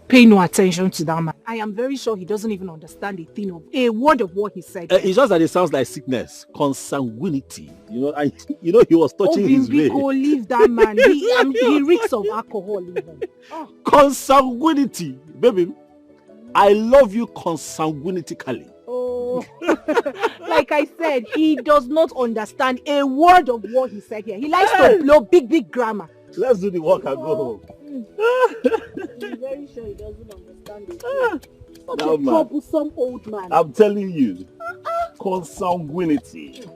S6: Pay no attention to that man. I am very sure he doesn't even understand a word of what he said.
S5: It's just that it sounds like sickness. Consanguinity. He was touching his way.
S6: Leave that man. He reeks of alcohol even. Oh.
S5: Consanguinity. Baby, I love you consanguinitically.
S6: Oh. Like I said, he does not understand a word of what he said here. He likes to blow big grammar.
S5: Let's do the work and go home.
S6: I'm very sure he doesn't understand it. Such a troublesome old man.
S5: I'm telling you. Consanguinity.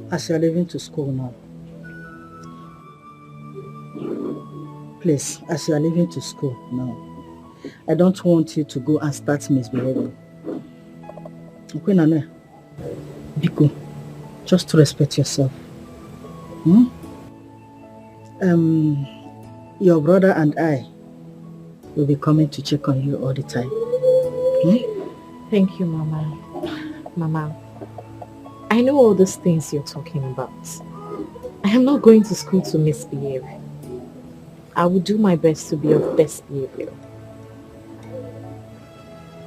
S2: As you're leaving to school now, please, as you're leaving to school now, I don't want you to go and start misbehaving. Okay, Nana? Biko, just to respect yourself. Your brother and I will be coming to check on you all the time.
S1: Thank you, Mama. Mama, I know all these things you're talking about. I am not going to school to misbehave. I will do my best to be of best behavior.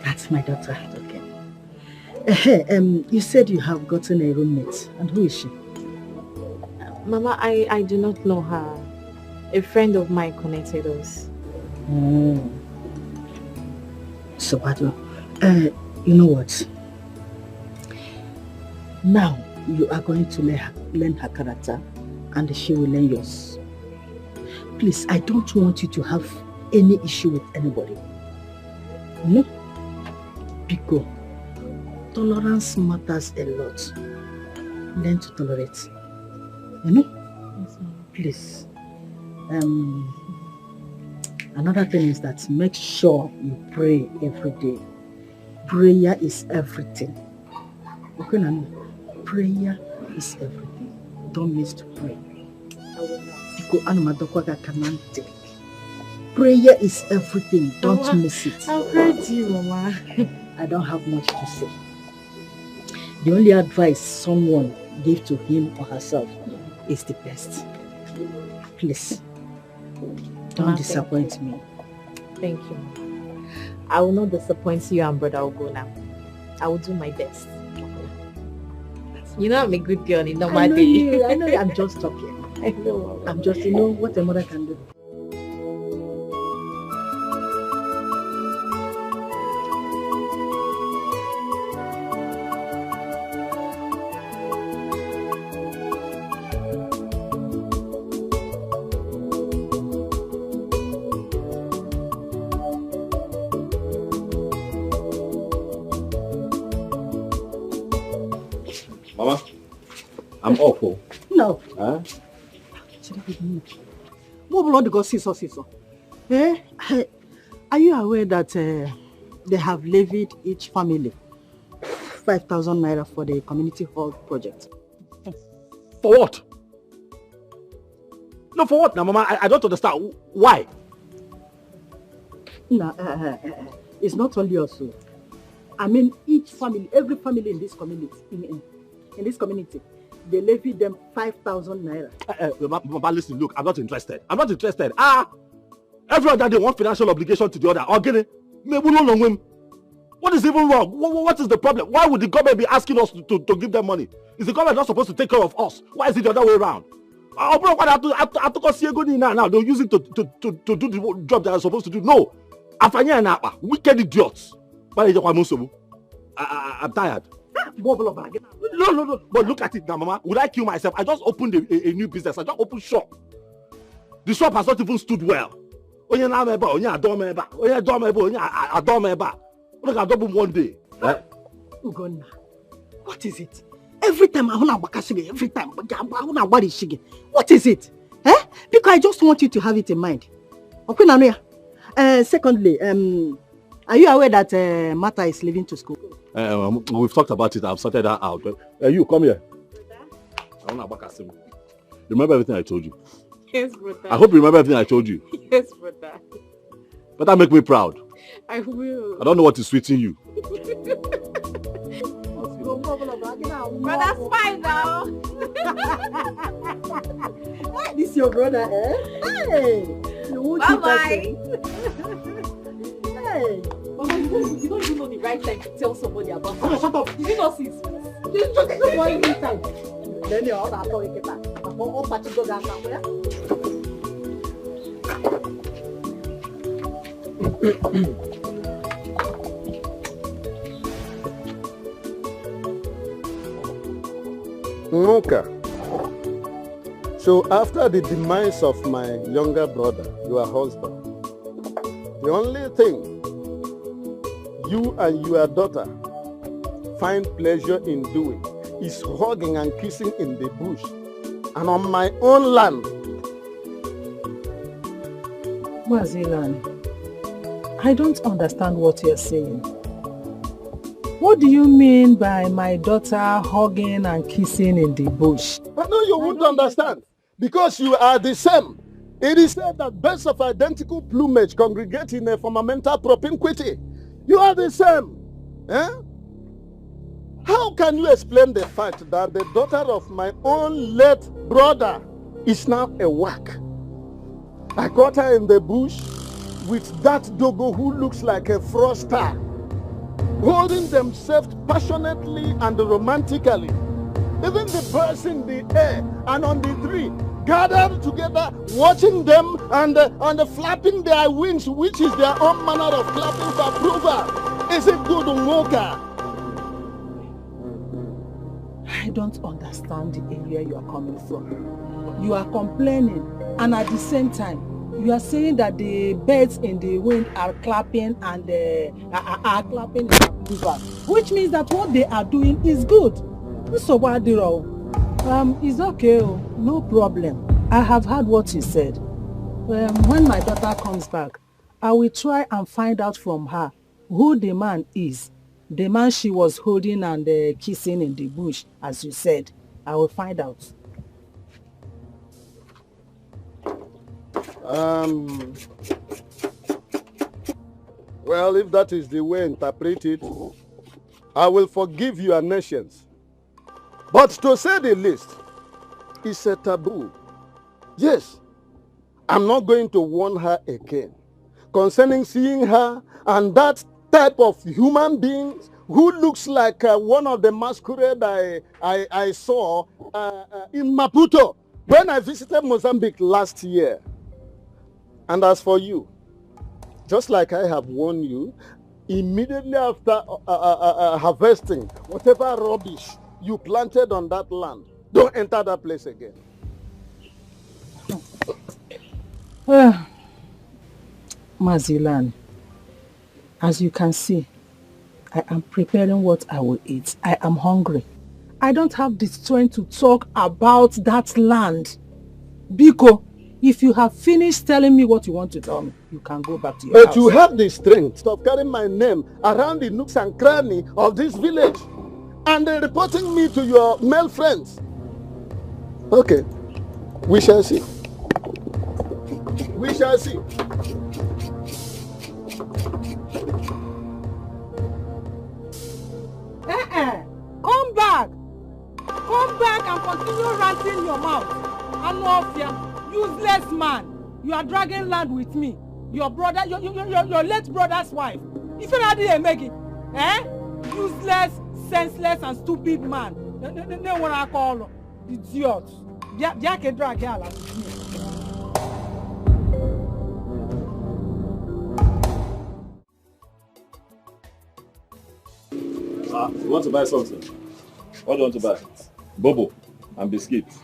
S2: That's my daughter, okay. You said you have gotten a roommate. And who is she?
S1: Mama, I do not know her. A friend of mine connected us.
S2: So, Badu, you know what? Now you are going to learn her character and she will learn yours. Please, I don't want you to have any issue with anybody. No? Because tolerance matters a lot. Learn to tolerate. You know?
S1: Yes,
S2: please. Another thing is that make sure you pray every day. Prayer is everything. Okay, Nana? Prayer is everything. Don't miss to pray.
S1: I will not.
S2: Prayer is everything. Don't miss it.
S1: I've heard you, Mama.
S2: I don't have much to say. The only advice someone gave to him or herself is the best. Please, don't disappoint me.
S1: Thank you. I will not disappoint you and brother Ogo now. I will do my best. You know I'm a good girl in normal day.
S2: I know you. I'm just talking.
S1: I know.
S2: I'm just, you know, what a mother can do.
S4: Mama, I'm awful.
S2: No.
S4: Huh?
S2: What blood go see so? Eh? Are you aware that they have levied each family 5,000 naira for the community hall project?
S4: For what? No, for what now, Mama? I don't understand. Why?
S2: No, it's not only us. I mean, each family, every family in this community, in this community, they levy them 5,000 naira.
S4: Mama, listen, look, I'm not interested. Everyone that they want financial obligation to the other. What is even wrong? What is the problem? Why would the government be asking us to give them money? Is the government not supposed to take care of us? Why is it the other way around? Now they'll use it to do the job that they're supposed to do. No. Wicked idiots. I'm tired. No. But look at it now, Mama. Would I kill myself? I just opened a new business. I just opened shop. The shop has not even stood well. Look, I double one day. Right?
S2: Ugonna, what is it? Every time I want to shige, every time I want to shige. What is it? Because I just want you to have it in mind. Okay, Nanuya. Secondly, are you aware that Martha is leaving to school?
S4: We've talked about it. I've sorted that out. You come here. Remember everything I told you?
S1: Yes, brother.
S4: I hope you remember everything I told you.
S1: Yes, brother.
S4: But that make me proud.
S1: I will.
S4: I don't know what is sweeting you.
S1: But that's fine now.
S2: This is your brother, eh? Hey!
S1: Bye-bye.
S2: Hey!
S1: Mama, you don't even know the right time to tell somebody about it.
S2: Come on, shut up.
S1: Did you not see his face?
S2: Just one time. Then you all that talk about. All party go down somewhere.
S11: Okay. So after the demise of my younger brother, your husband, the only thing you and your daughter find pleasure in doing is hugging and kissing in the bush and on my own land.
S2: Mazilan, I don't understand what you're saying. What do you mean by my daughter hugging and kissing in the bush?
S11: But no, you won't understand. Because you are the same. It is said that birds of identical plumage congregate in a fundamental propinquity. You are the same. Eh? How can you explain the fact that the daughter of my own late brother is now a whack? I got her in the bush with that dogo who looks like a froster, holding themselves passionately and romantically. Even the birds in the air and on the tree gathered together, watching them and flapping their wings, which is their own manner of clapping for approval. Is it good, Umoka?
S2: I don't understand the area you are coming from. You are complaining, and at the same time, you are saying that the birds in the wind are clapping and are clapping in approval, which means that what they are doing is good. So what do you? It's okay, no problem. I have heard what you said. When my daughter comes back, I will try and find out from her who the man is. The man she was holding and kissing in the bush, as you said. I will find out.
S11: Well, if that is the way interpret it, I will forgive your nations. But to say the least, it's a taboo. Yes, I'm not going to warn her again concerning seeing her and that type of human being who looks like one of the masquerade I saw in Maputo when I visited Mozambique last year. And as for you, just like I have warned you, immediately after harvesting whatever rubbish you planted on that land, don't enter that place again.
S2: Mazilan, as you can see, I am preparing what I will eat. I am hungry. I don't have the strength to talk about that land. Biko, if you have finished telling me what you want to tell me, you can go back to your house.
S11: But you have the strength of carrying my name around the nooks and crannies of this village and reporting me to your male friends. Okay, we shall see. We shall see.
S2: Come back! Come back and continue ranting your mouth. Anofia, useless man. You are dragging land with me. Your brother, your late brother's wife. If you didn't make it, useless, senseless, and stupid man. No one I call idiot. Yeah, can drag her with me.
S4: You want to buy something? What do you want to buy? Bobo and biscuits.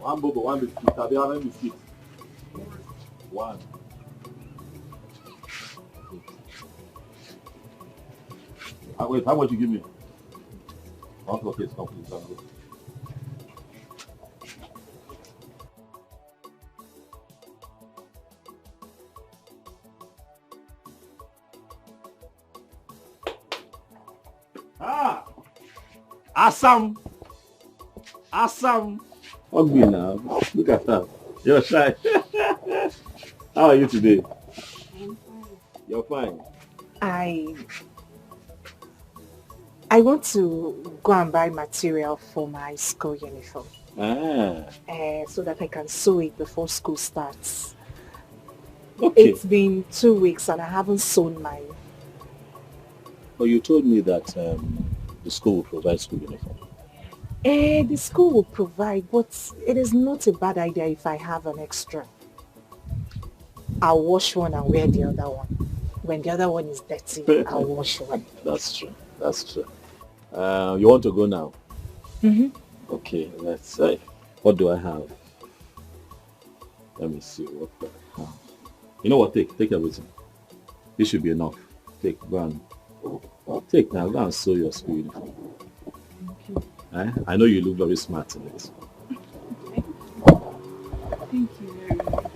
S4: One bobo, one biscuit. Have you have any biscuit? One. Wait, how much you give me? Okay, stop, please. Assam. Ugly now. Look at that. You're shy. How are you today?
S1: I'm fine.
S4: You're fine.
S1: I want to go and buy material for my school uniform. So that I can sew it before school starts.
S4: Okay.
S1: It's been 2 weeks and I haven't sewn mine.
S4: Well, you told me that the school will provide school uniform.
S1: The school will provide, but it is not a bad idea if I have an extra. I'll wash one and wear the other one. When the other one is dirty, I'll wash one.
S4: That's true. That's true. You want to go now?
S1: Mm-hmm.
S4: Okay, let's say. What do I have? Let me see what I have. You know what? Take everything. This should be enough. Take, go and take now. Go and sew your school uniform. I know you look very smart in it.
S1: Thank you very much.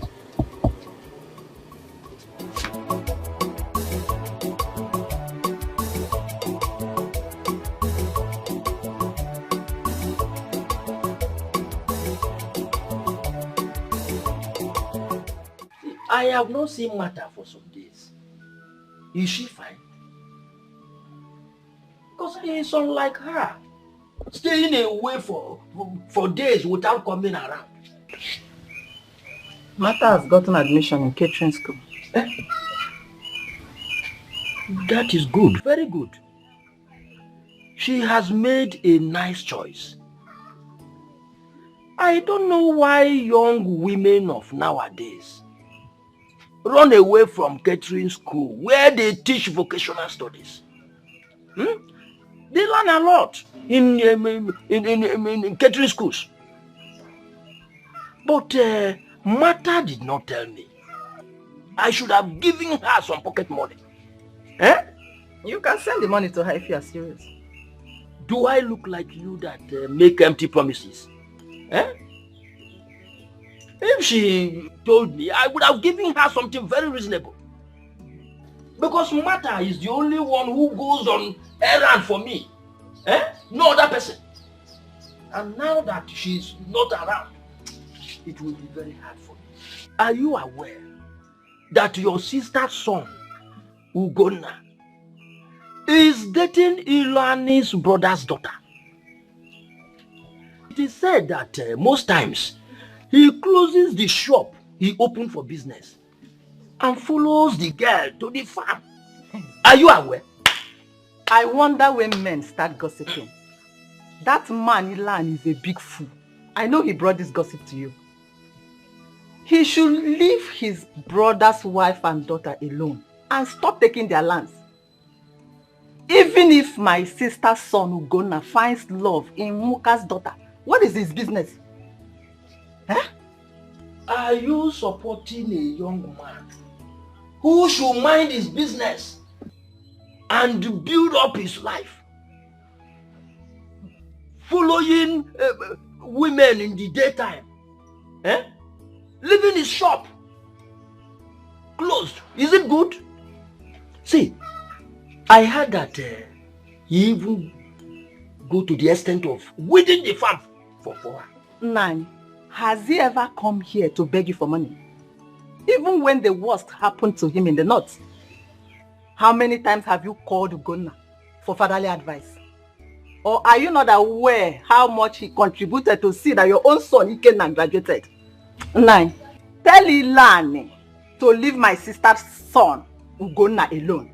S9: I have not seen Martha for some days. Is she fine? Because it's unlike her. Staying away for days without coming around.
S10: Martha has gotten admission in catering school.
S9: That is good, very good. She has made a nice choice. I don't know why young women of nowadays run away from catering school where they teach vocational studies. They learn a lot in catering schools. But Martha did not tell me. I should have given her some pocket money.
S10: You can send the money to her if you are serious.
S9: Do I look like you that make empty promises? If she told me, I would have given her something very reasonable. Because Martha is the only one who goes on errand for me. No other person. And now that she's not around, it will be very hard for me. Are you aware that your sister's son, Ugonna, is dating Ilani's brother's daughter? It is said that most times he closes the shop he opened for business and follows the girl to the farm. Are you aware?
S10: I wonder when men start gossiping. That man Ilan is a big fool. I know he brought this gossip to you. He should leave his brother's wife and daughter alone and stop taking their lands. Even if my sister's son Ugonna finds love in Muka's daughter, what is his business?
S9: Are you supporting a young man who should mind his business and build up his life. Following women in the daytime. Leaving his shop closed. Is it good? See, I heard that he even go to the extent of weeding the farm for her.
S2: Nan, has he ever come here to beg you for money? Even when the worst happened to him in the north. How many times have you called Ugonna for fatherly advice? Or are you not aware how much he contributed to see that your own son Ikenna graduated? Nan, tell Ilani to leave my sister's son, Ugonna, alone.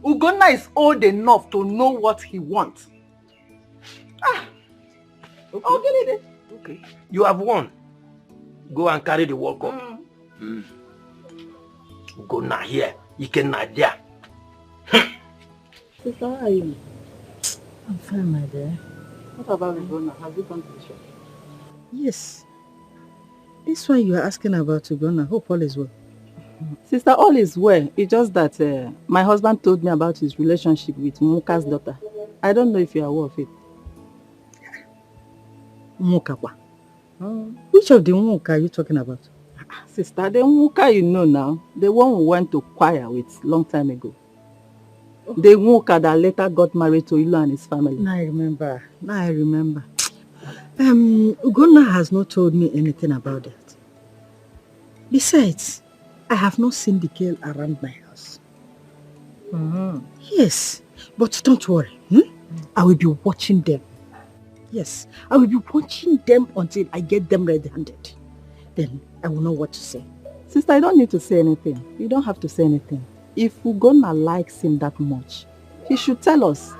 S2: Ugonna is old enough to know what he wants.
S9: Okay. I'll get it. Okay. You have won. Go and carry the World Cup. Ugonna here, Ikenna there.
S10: Sister, how are you?
S1: I'm fine, my dear.
S10: What about Ugonna? Have you gone to the shop?
S6: Yes. This one you are asking about Ugonna. Hope all is well.
S2: Sister, all is well. It's just that my husband told me about his relationship with Muka's daughter. I don't know if you are aware of it.
S6: Muka. Which of the Muka are you talking about?
S2: Sister, the Muka you know now, the one who went to choir with long time ago. The Muka that later got married to Ilu and his family.
S6: Now I remember. Ugonna has not told me anything about that. Besides, I have not seen the girl around my house. Yes, but don't worry. I will be watching them. Yes, I will be watching them until I get them red-handed. Then I will know what to say.
S2: Sister, I don't need to say anything. You don't have to say anything. If Ugonna likes him that much, he should tell us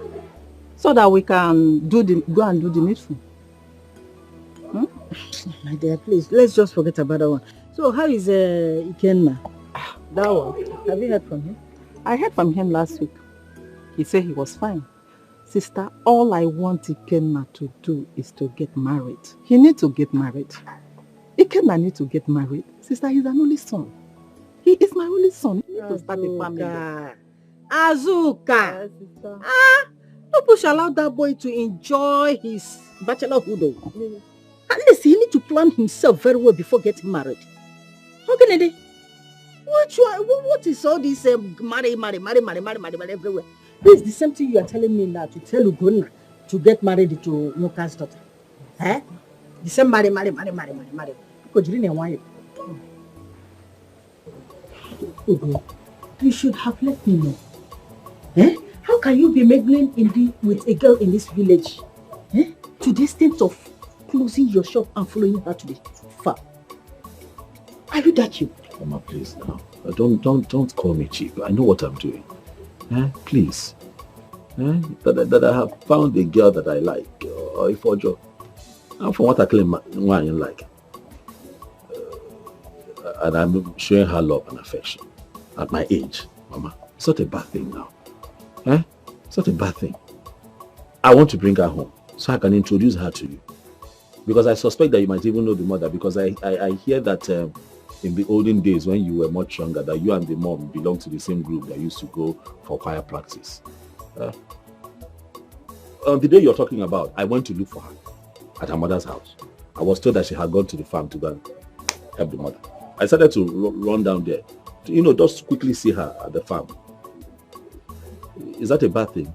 S2: so that we can go and do the needful.
S6: My dear, please, let's just forget about that one. So how is Ikenna? That one, have you heard from him?
S2: I heard from him last week. He said he was fine. Sister, all I want Ikenna to do is to get married. He needs to get married. Ikenna needs to get married. Sister, he's an only son. He is my only son. He needs to start a family.
S6: Azuka! Nobody shall allow that boy to enjoy his bachelorhood. At least he needs to plan himself very well before getting married. How can he? What is all this marry everywhere? This is the same thing you are telling me now to tell Ugonna to get married to Muka's daughter. The same marry. Because you didn't want it. Ugo, you should have let me know. How can you be mingling with a girl in this village? To the extent of closing your shop and following her to the farm? Are you that you?
S5: Mama, please now. Don't call me cheap. I know what I'm doing. Please. That I have found a girl that I like, or if for job. And from what I claim, why I like. And I'm showing her love and affection. At my age, Mama, it's not a bad thing now. It's not a bad thing. I want to bring her home so I can introduce her to you. Because I suspect that you might even know the mother, because I hear that in the olden days when you were much younger, that you and the mom belonged to the same group that used to go for choir practice. On the day you're talking about, I went to look for her at her mother's house. I was told that she had gone to the farm to go and help the mother. I started to run down there, to, just quickly see her at the farm. Is that a bad thing?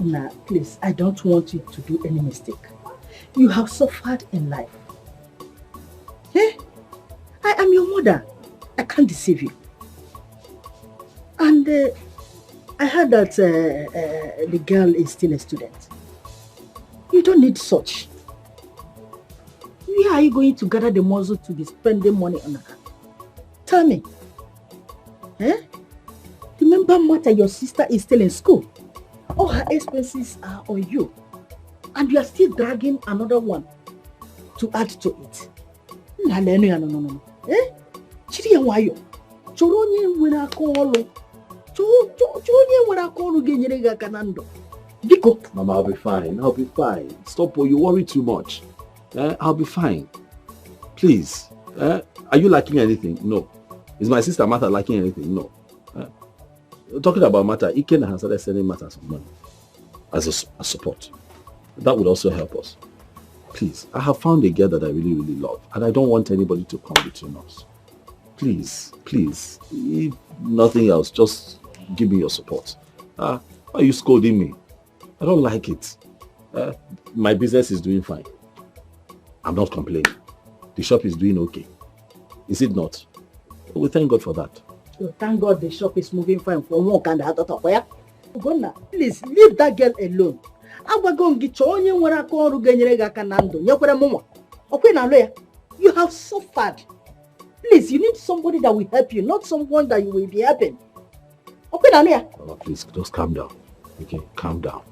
S6: Nah, please, I don't want you to do any mistake. You have suffered in life. I am your mother. I can't deceive you. And I heard that the girl is still a student. You don't need such. Where are you going to gather the muscle to be spending money on her? Tell me. Remember, Martha, your sister is still in school. All her expenses are on you. And you are still dragging another one to add to it. No. Chiri wayo. Choronye wena kolo. Choronye wena kolo genyerega kanando. Biko.
S5: Mama, I'll be fine. Stop, you worry too much. I'll be fine. Please. Are you lacking anything? No. Is my sister Martha lacking anything? No.
S4: talking about matter, Iken has started sending matters of money as a support. That would also help us. Please, I have found a girl that I really, really love, and I don't want anybody to come between us. Please, please, if nothing else, just give me your support. Why are you scolding me? I don't like it. My business is doing fine. I'm not complaining. The shop is doing okay. Is it not? We thank God for that.
S2: Oh, thank God the shop is moving fine from one kind of other. Ugonna, please leave that girl alone. You have suffered. Please, you need somebody that will help you, not someone that you will be helping.
S4: Mama, please, just calm down. Okay, calm down.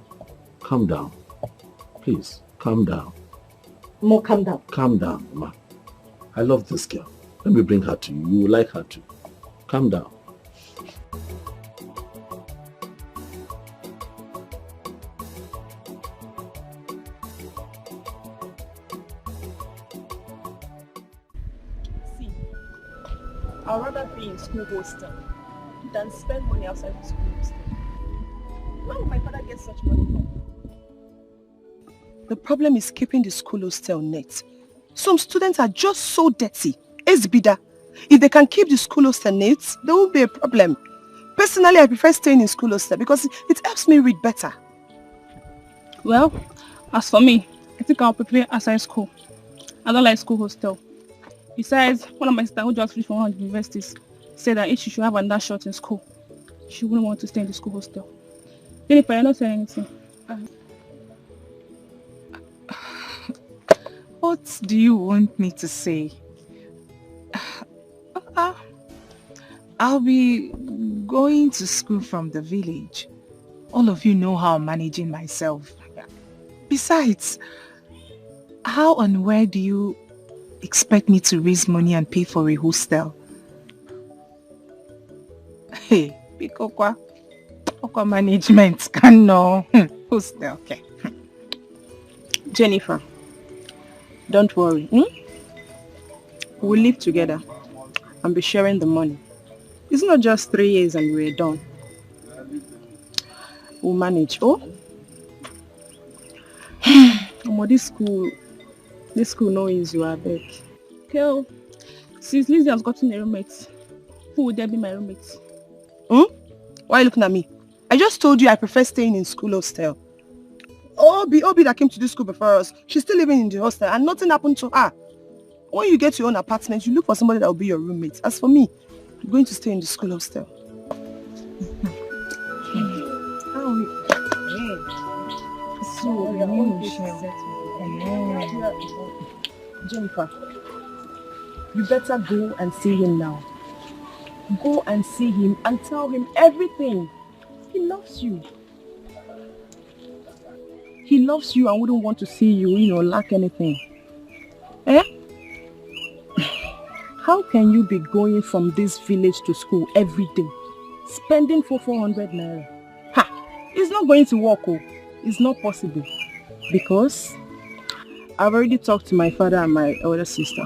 S4: Calm down. Please, calm down.
S2: More calm down.
S4: Calm down, Mama. I love this girl. Let me bring her to you. You will like her too. Calm down.
S10: I'd rather be in school hostel than spend money outside the school hostel. Where will my father get such money from?
S6: The problem is keeping the school hostel net. Some students are just so dirty. It's bida. If they can keep the school hostel net, there won't be a problem. Personally, I prefer staying in school hostel because it helps me read better.
S12: Well, as for me, I think I'll prepare outside school. I don't like school hostel. Besides, one of my sisters who just finished from one of the universities said that if she should have another shot in school, she wouldn't want to stay in the school hostel. Jennifer, you're not saying anything.
S13: What do you want me to say? I'll be going to school from the village. All of you know how I'm managing myself. Besides, how and where do you expect me to raise money and pay for a hostel? Hey, Pikokwa management can know. Hostel, okay.
S10: Jennifer, don't worry. We'll live together and be sharing the money. It's not just 3 years and we're done. We'll manage. This school knows you are back.
S12: Okay, since Lizzie has gotten a roommate, who would there be my roommate?
S6: Why are you looking at me? I just told you I prefer staying in school hostel. Obi that came to this school before us, she's still living in the hostel and nothing happened to her. When you get your own apartment, you look for somebody that will be your roommate. As for me, I'm going to stay in the school hostel.
S10: Jennifer, you better go and see him now. Go and see him and tell him everything. He loves you. He loves you and wouldn't want to see you, lack anything. How can you be going from this village to school every day, spending for 400 naira? It's not going to work, It's not possible. Because I've already talked to my father and my elder sister.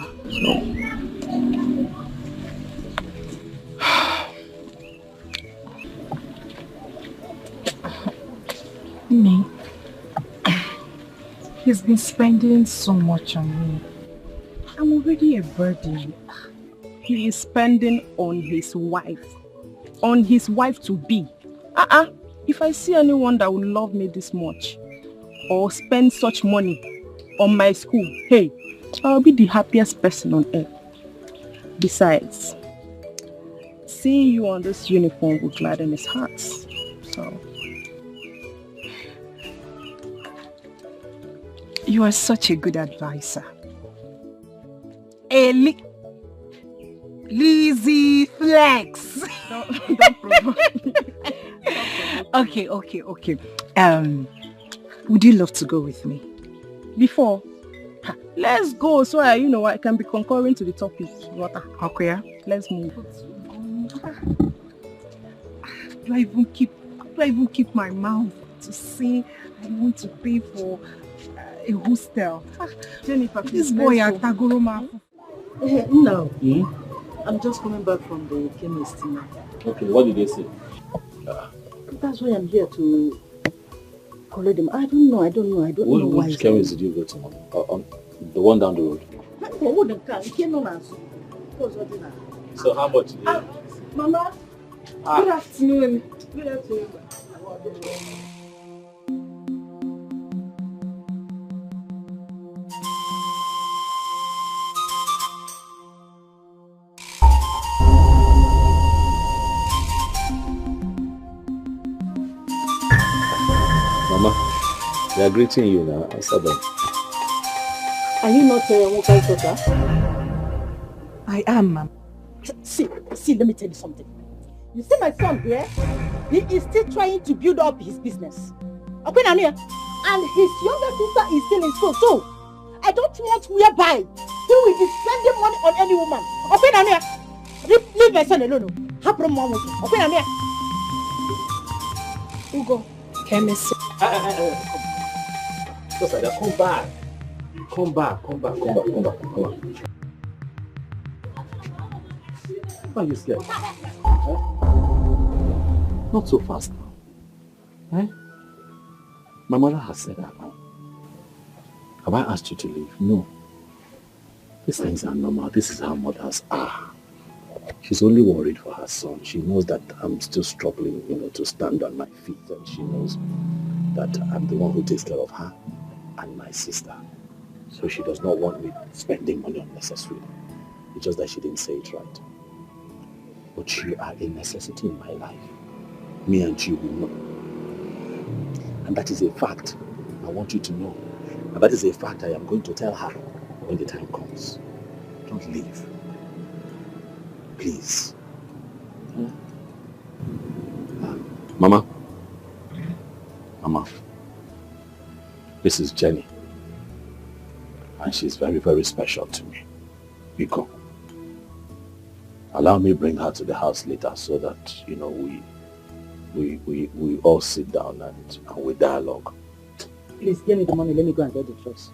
S13: Me. He's been spending so much on me. I'm already a burden.
S10: He is spending on his wife. On his wife to be. If I see anyone that would love me this much or spend such money on my school, hey, I'll be the happiest person on earth. Besides, seeing you on this uniform will gladden his heart. So,
S13: you are such a good advisor. Lizzie Flex.
S10: Don't provoke me.
S13: Okay. Would you love to go with me?
S10: Before, let's go so I can be concurring to the topic.
S13: Okay.
S10: Let's move.
S13: Do I even keep my mouth to say I want to pay for a hostel?
S10: Jennifer,
S13: this boy at Tagoroma.
S2: No. I'm just coming back from the chemist now.
S4: Okay, what did they say?
S10: That's why I'm here to collect them. I don't know why.
S4: Which chemist did you go to, Mom? The one down the road. So how much?
S10: Mama, good afternoon. Good afternoon.
S4: Mama, they are greeting you now. Answer them.
S10: Are you not Wokai daughter?
S2: I am, Ma'am.
S10: See, let me tell you something. You see my son here? He is still trying to build up his business. Okay, Nania? And his younger sister is still in school too. I don't want whereby he will be spending money on any woman. Okay, Nania? Leave my son alone. Have no more with him. Okay, Nania? Ugo.
S1: Chemist.
S4: Come back. Come back. Why are you scared? Not so fast now. My mother has said that now. Have I asked you to leave? No. These things are normal. This is how mothers are. She's only worried for her son. She knows that I'm still struggling, to stand on my feet, and she knows that I'm the one who takes care of her and my sister. So she does not want me spending money unnecessarily. It's just that she didn't say it right. But you are a necessity in my life. Me and you will know. And that is a fact I want you to know. And that is a fact I am going to tell her when the time comes. Don't leave. Please. Mama. This is Jenny. And she's very, very special to me. Biko. Allow me to bring her to the house later so that, we all sit down and we dialogue.
S10: Please give me the money. Let me go and get the dress.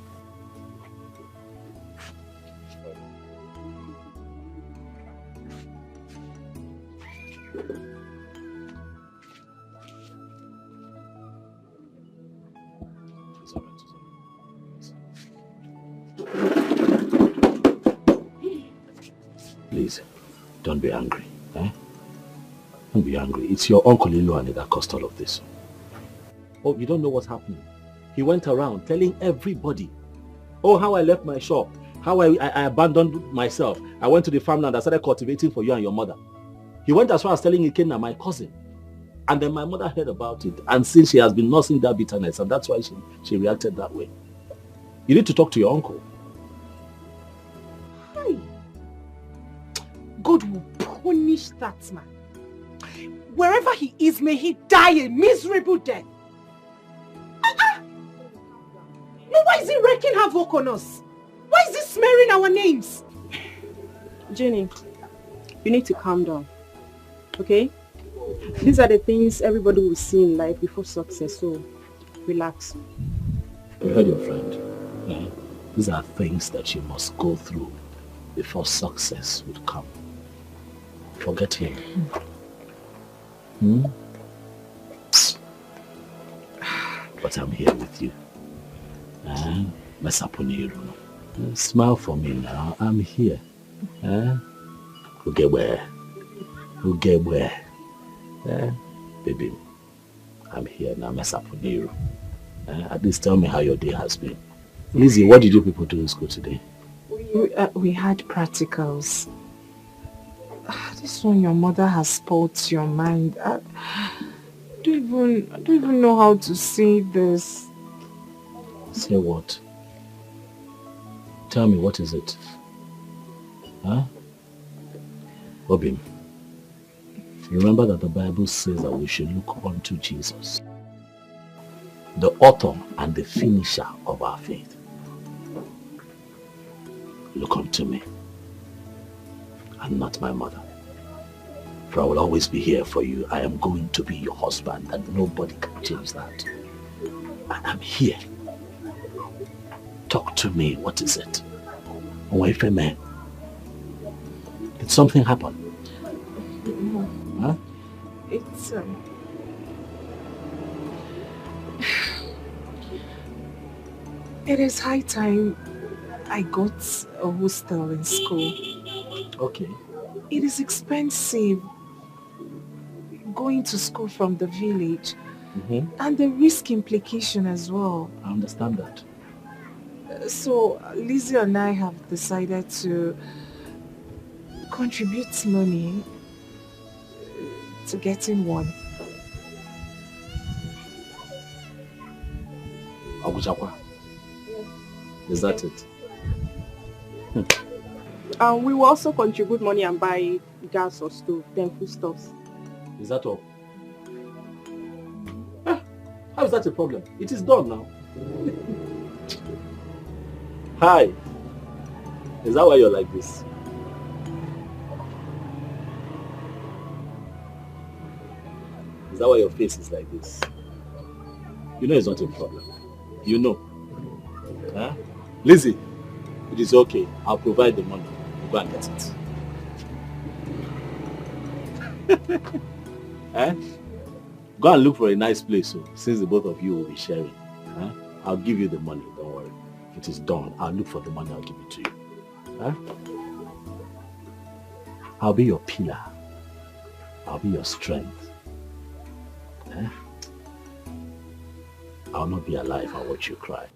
S4: Please, don't be angry. Don't be angry. It's your Uncle Iluani that caused all of this. Oh, you don't know what's happening. He went around telling everybody, how I left my shop, how I abandoned myself. I went to the farmland and started cultivating for you and your mother. He went as far as telling Ikenna, my cousin. And then my mother heard about it. And since she has been nursing that bitterness, and that's why she reacted that way. You need to talk to your uncle.
S1: Hi. God will punish that man. Wherever he is, may he die a miserable death. No, why is he wreaking havoc on us? Why is he smearing our names?
S10: Jenny, you need to calm down. Okay? These are the things everybody will see in life before success, so relax.
S4: You heard your friend. These are things that you must go through before success would come. Forget him. But I'm here with you. Smile for me now. I'm here. Ugebwe. Baby, I'm here now. At least tell me how your day has been. Lizzie, what did you people do in school today?
S1: We had practicals. This one, your mother has spoilt your mind. I don't even know how to say this.
S4: Say what? Tell me, what is it? Obim, remember that the Bible says that we should look unto Jesus, the author and the finisher of our faith. Look unto me and not my mother. For I will always be here for you. I am going to be your husband, and nobody can change that. And I'm here. Talk to me. What is it? Did something happen?
S1: No.
S10: It's
S13: It is high time I got a hostel in school.
S5: Okay.
S13: It is expensive going to school from the village and the risk implication as well.
S5: I understand that.
S13: So Lizzie and I have decided to contribute money to getting one.
S5: Aguchakwa. Is that it?
S10: We will also contribute money and buy gas or stove, then foodstuffs.
S5: Is that all? How is that a problem? It is done now. Hi. Is that why you're like this? Is that why your face is like this? You know it's not a problem. You know. Huh? Lizzie, it is okay. I'll provide the money. You go and get it. Eh? Go and look for a nice place, since the both of you will be sharing. Huh? I'll give you the money, don't worry. It is done. I'll look for the money, I'll give it to you. Huh? I'll be your pillar. I'll be your strength. Huh? I'll not be alive, I'll watch you cry.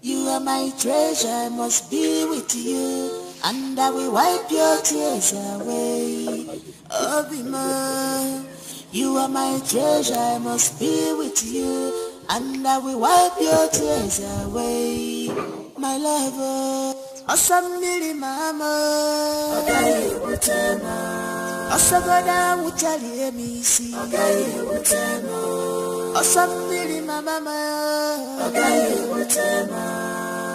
S14: You are my treasure, I must be with you, and I will wipe your tears away. Oh, be mine. You are my treasure, I must be with you, and I will wipe your tears away. My lover, Osamili mama, Agaye Butema, Osagoda Mutali Emisi, Agaye Butema, Osamili mama, Agaye Butema,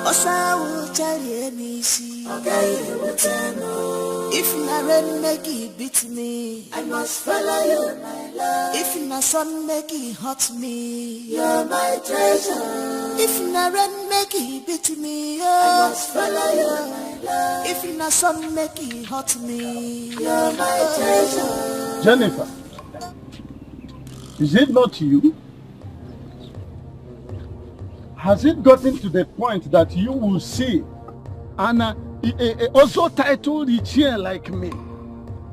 S14: Osawu Chali Emisi, Agaye Butema. If na rain make it beat me, I must follow you, my love. If na sun make it hurt me, you're my treasure. If na rain make it beat me, I must follow you, my love. If na sun make it hurt me, you're my treasure.
S11: Jennifer, is it not you? Has it gotten to the point that you will see Anna also titled Ichie like me,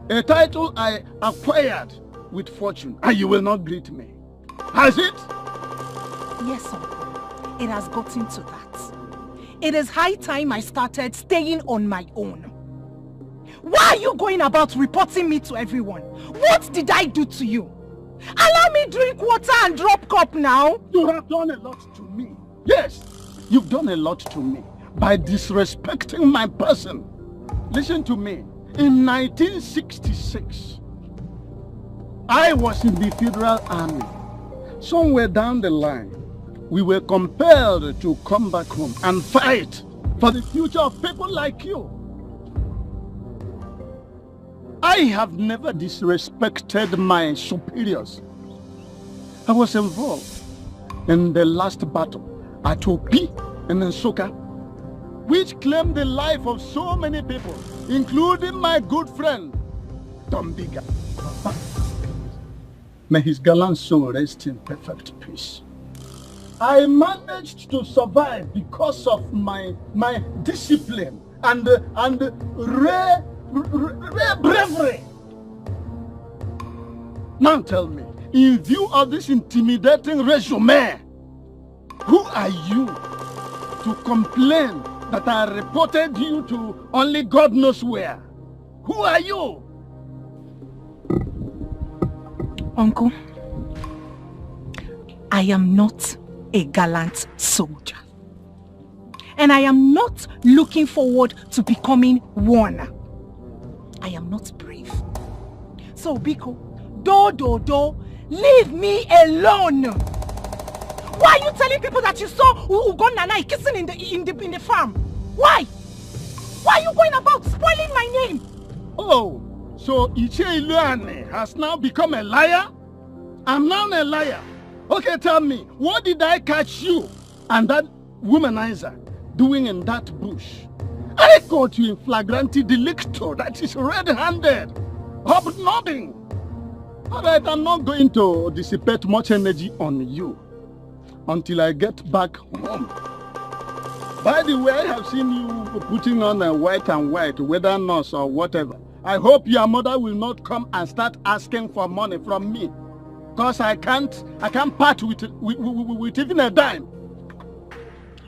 S11: a title I acquired with fortune, and you will not greet me? Has it?
S2: Yes, uncle. It has gotten to that. It is high time I started staying on my own. Why are you going about reporting me to everyone? What did I do to you? Allow me drink water and drop cup now.
S11: You have done a lot to me. Yes, you've done a lot to me by disrespecting my person. Listen to me. In 1966, I was in the Federal Army. Somewhere down the line, we were compelled to come back home and fight for the future of people like you. I have never disrespected my superiors. I was involved in the last battle at Opi and Nsoka, which claimed the life of so many people, including my good friend, Tombiga. May his gallant soul rest in perfect peace. I managed to survive because of my discipline and rare bravery. Now tell me, in view of this intimidating resume, who are you to complain that I reported you to only God knows where? Who are you?
S2: Uncle, I am not a gallant soldier. And I am not looking forward to becoming one. I am not brave. So, Biko, leave me alone. Why are you telling people that you saw Ugon Nanai kissing in the farm? Why? Why are you going about spoiling my name?
S11: Oh, so Ichie Iluane has now become a liar? I'm now a liar. Okay, tell me, what did I catch you and that womanizer doing in that bush? I caught you in flagrante delicto, that is red-handed, hobnobbing. Alright, I'm not going to dissipate much energy on you until I get back home. By the way, I have seen you putting on a white and white, whether nurse or whatever. I hope your mother will not come and start asking for money from me. Because I can't part with even a dime.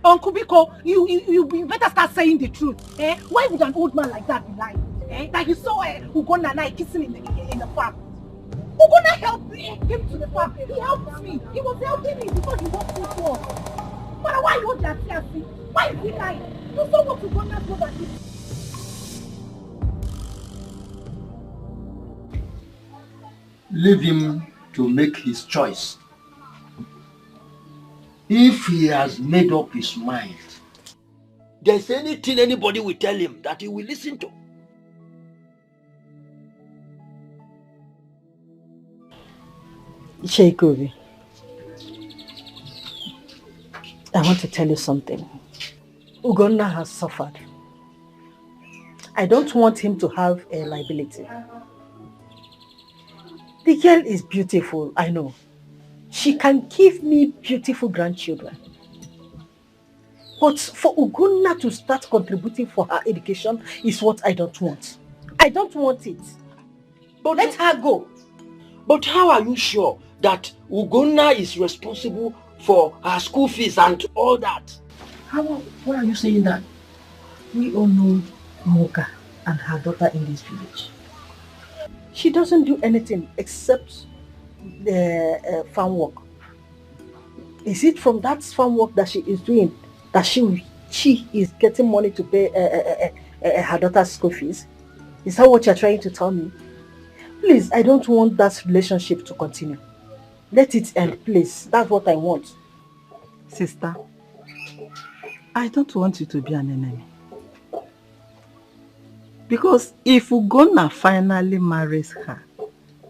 S6: Uncle Biko, you better start saying the truth. Eh? Why would an old man like that be lying? Eh? Like you saw Ugonna and I kissing in the farm. Ugonna helped me, came to the farm. He helped me. He was helping me because he was too poor. But why you want that? Why is he lying? You saw what Ugonna brother did.
S9: Leave him to make his choice. If he has made up his mind, there's anything anybody will tell him that he will listen to.
S1: Sheikobi, I want to tell you something. Ugonna has suffered. I don't want him to have a liability. The girl is beautiful, I know. She can give me beautiful grandchildren. But for Ugonna to start contributing for her education is what I don't want. I don't want it. But let her go.
S9: But how are you sure that Ugonna is responsible for her school fees and all that? Why are you saying that?
S1: We all know Moka and her daughter in this village. She doesn't do anything except the farm work. Is it from that farm work that she is doing that she is getting money to pay her daughter's school fees? Is that what you're trying to tell me? Please, I don't want that relationship to continue. Let it end, please. That's what I want.
S2: Sister, I don't want you to be an enemy. Because if Ugonna finally marries her,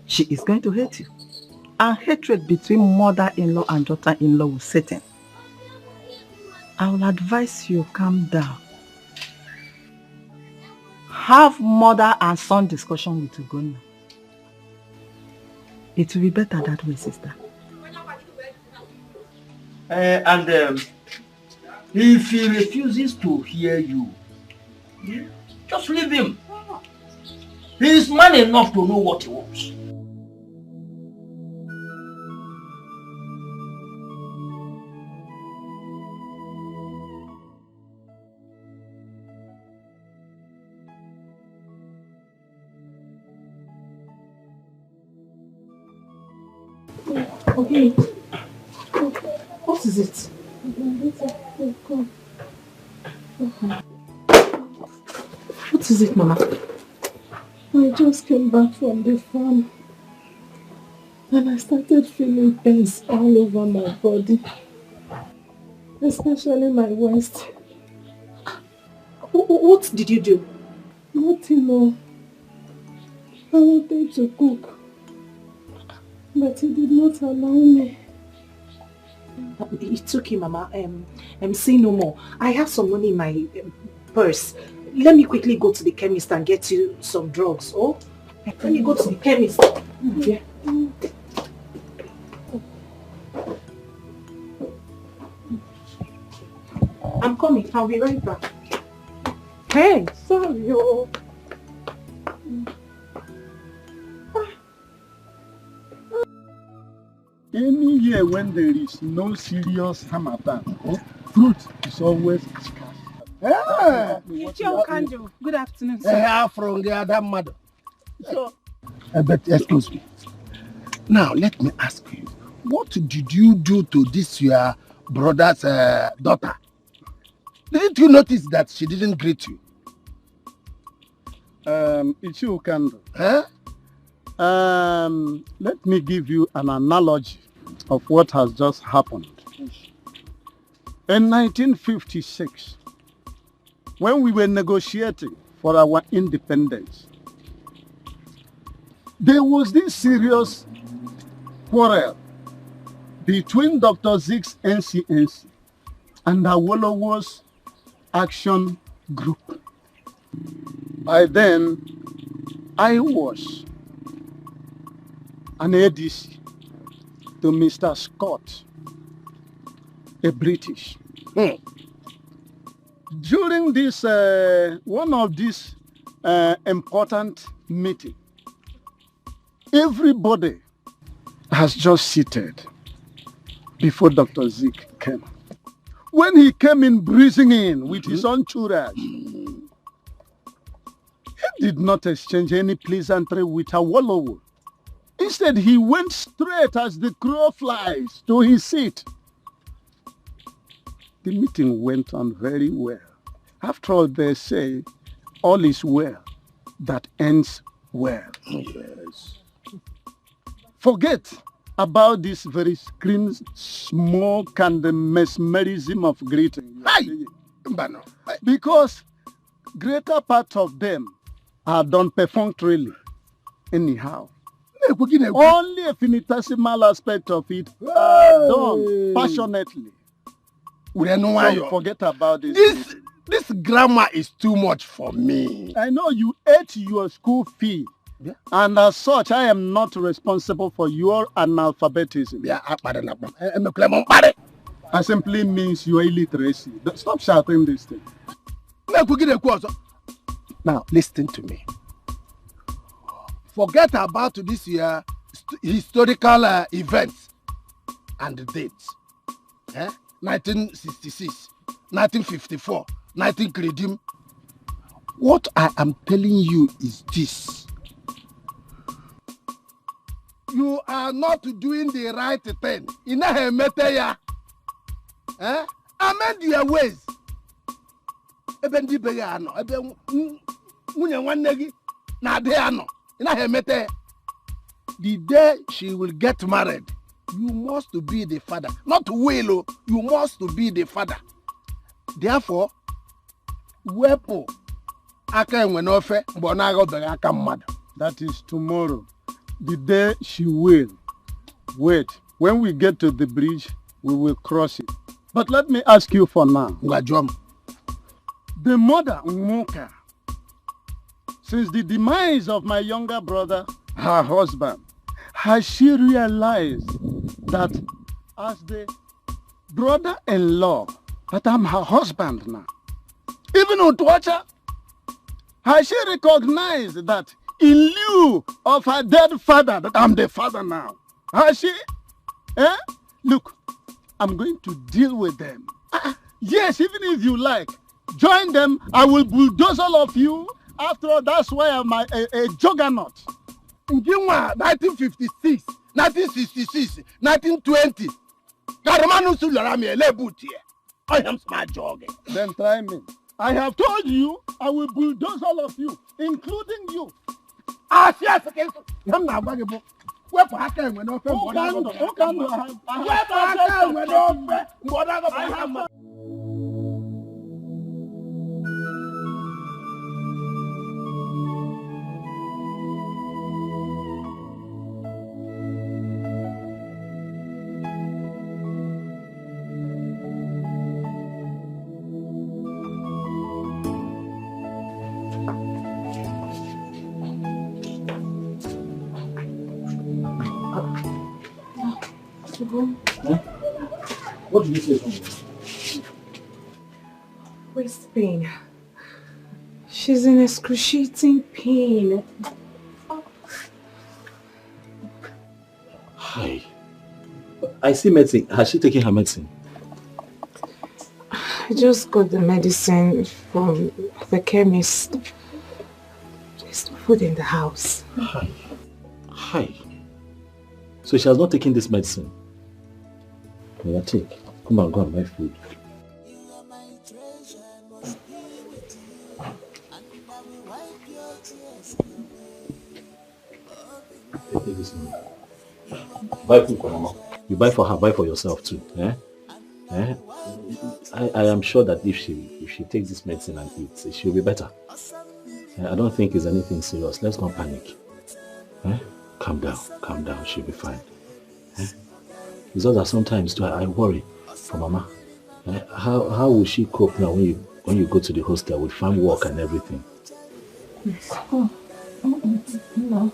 S2: she is going to hate you. And hatred between mother-in-law and daughter-in-law will set in. I will advise you calm down. Have mother and son discussion with Ugonna. It will be better that way, sister.
S9: And if he refuses to hear you, just leave him. He is man enough to know what he wants.
S6: Okay. What is it? What is it, Mama?
S15: I just came back from the farm and I started feeling pains all over my body, especially my waist.
S6: What did you do?
S15: Nothing, no. I wanted to cook, but he did not allow me.
S6: It's okay, Mama. Say no more. I have some money in my purse. Let me quickly go to the chemist and get you some drugs. Oh, let me go to the chemist. Yeah. I'm coming. I'll be right back.
S15: Hey, sorry, oh.
S11: Any year when there is no serious harmattan, fruit is always scarce.
S12: It's your candle. Good afternoon, sir.
S16: From the other mother.
S11: So,
S16: but excuse me. Now let me ask you, what did you do to this your brother's daughter? Didn't you notice that she didn't greet you?
S11: It's you, Candle.
S16: Huh?
S11: Let me give you an analogy of what has just happened. In 1956, when we were negotiating for our independence, there was this serious quarrel between Dr. Zeke's NCNC and Awolowo's Action Group. By then, I was an ADC to Mr. Scott, a British. during this, one of these important meetings, everybody has just seated before Dr. Zeke came. When he came in breezing in with his entourage, he did not exchange any pleasantry with Awolowo. Instead, he went straight as the crow flies to his seat. The meeting went on very well. After all, they say, all is well that ends well. Yes. Forget about this very screen smoke and the mesmerism of greeting. Because greater part of them are done perfunctorily. Anyhow. Only a finitesimal aspect of it are done passionately. So forget about this.
S16: This grammar is too much for me.
S11: I know you ate your school fee. Yeah. And as such, I am not responsible for your analphabetism.
S16: Yeah,
S11: I simply means your illiteracy. Stop shouting this thing.
S16: Now, listen to me. Forget about this year historical events and dates. 1966, 1954, 19 Credim. What I am telling you is this. You are not doing the right thing. Amend your ways. The day she will get married, you must be the father. Not will, you must be the father. Therefore,
S11: that is tomorrow. The day she will. Wait, when we get to the bridge, we will cross it. But let me ask you for now. The mother, Nwoka, since the demise of my younger brother, her husband, has she realized that as the brother-in-law, that I'm her husband now? Even Utwacha, has she recognized that in lieu of her dead father, that I'm the father now? Has she? Look, I'm going to deal with them. Yes, even if you like, join them, I will bulldoze all of you. After all, that's why I'm a juggernaut.
S16: 1956, 1966, 1920. I am smart jogging.
S11: Then try me. I have told you I will bulldoze all of you, including you.
S16: Yes, I'm not going to. Where for Haka when no
S4: What did you say to me?
S15: Waist pain. She's in excruciating pain.
S4: Hi. I see medicine. Has she taken her medicine?
S15: I just got the medicine from the chemist. There's no food in the house.
S4: Hi. So she has not taken this medicine? Yeah, take. Come on, go and buy food. Take this money. Buy food for Mama. You buy for her, buy for yourself too. I am sure that if she takes this medicine and eats, she'll be better. I don't think it's anything serious. Let's not panic. Calm down, she'll be fine. It's just that sometimes too, I worry for Mama. How will she cope now when you go to the hostel with farm work and everything?
S15: No.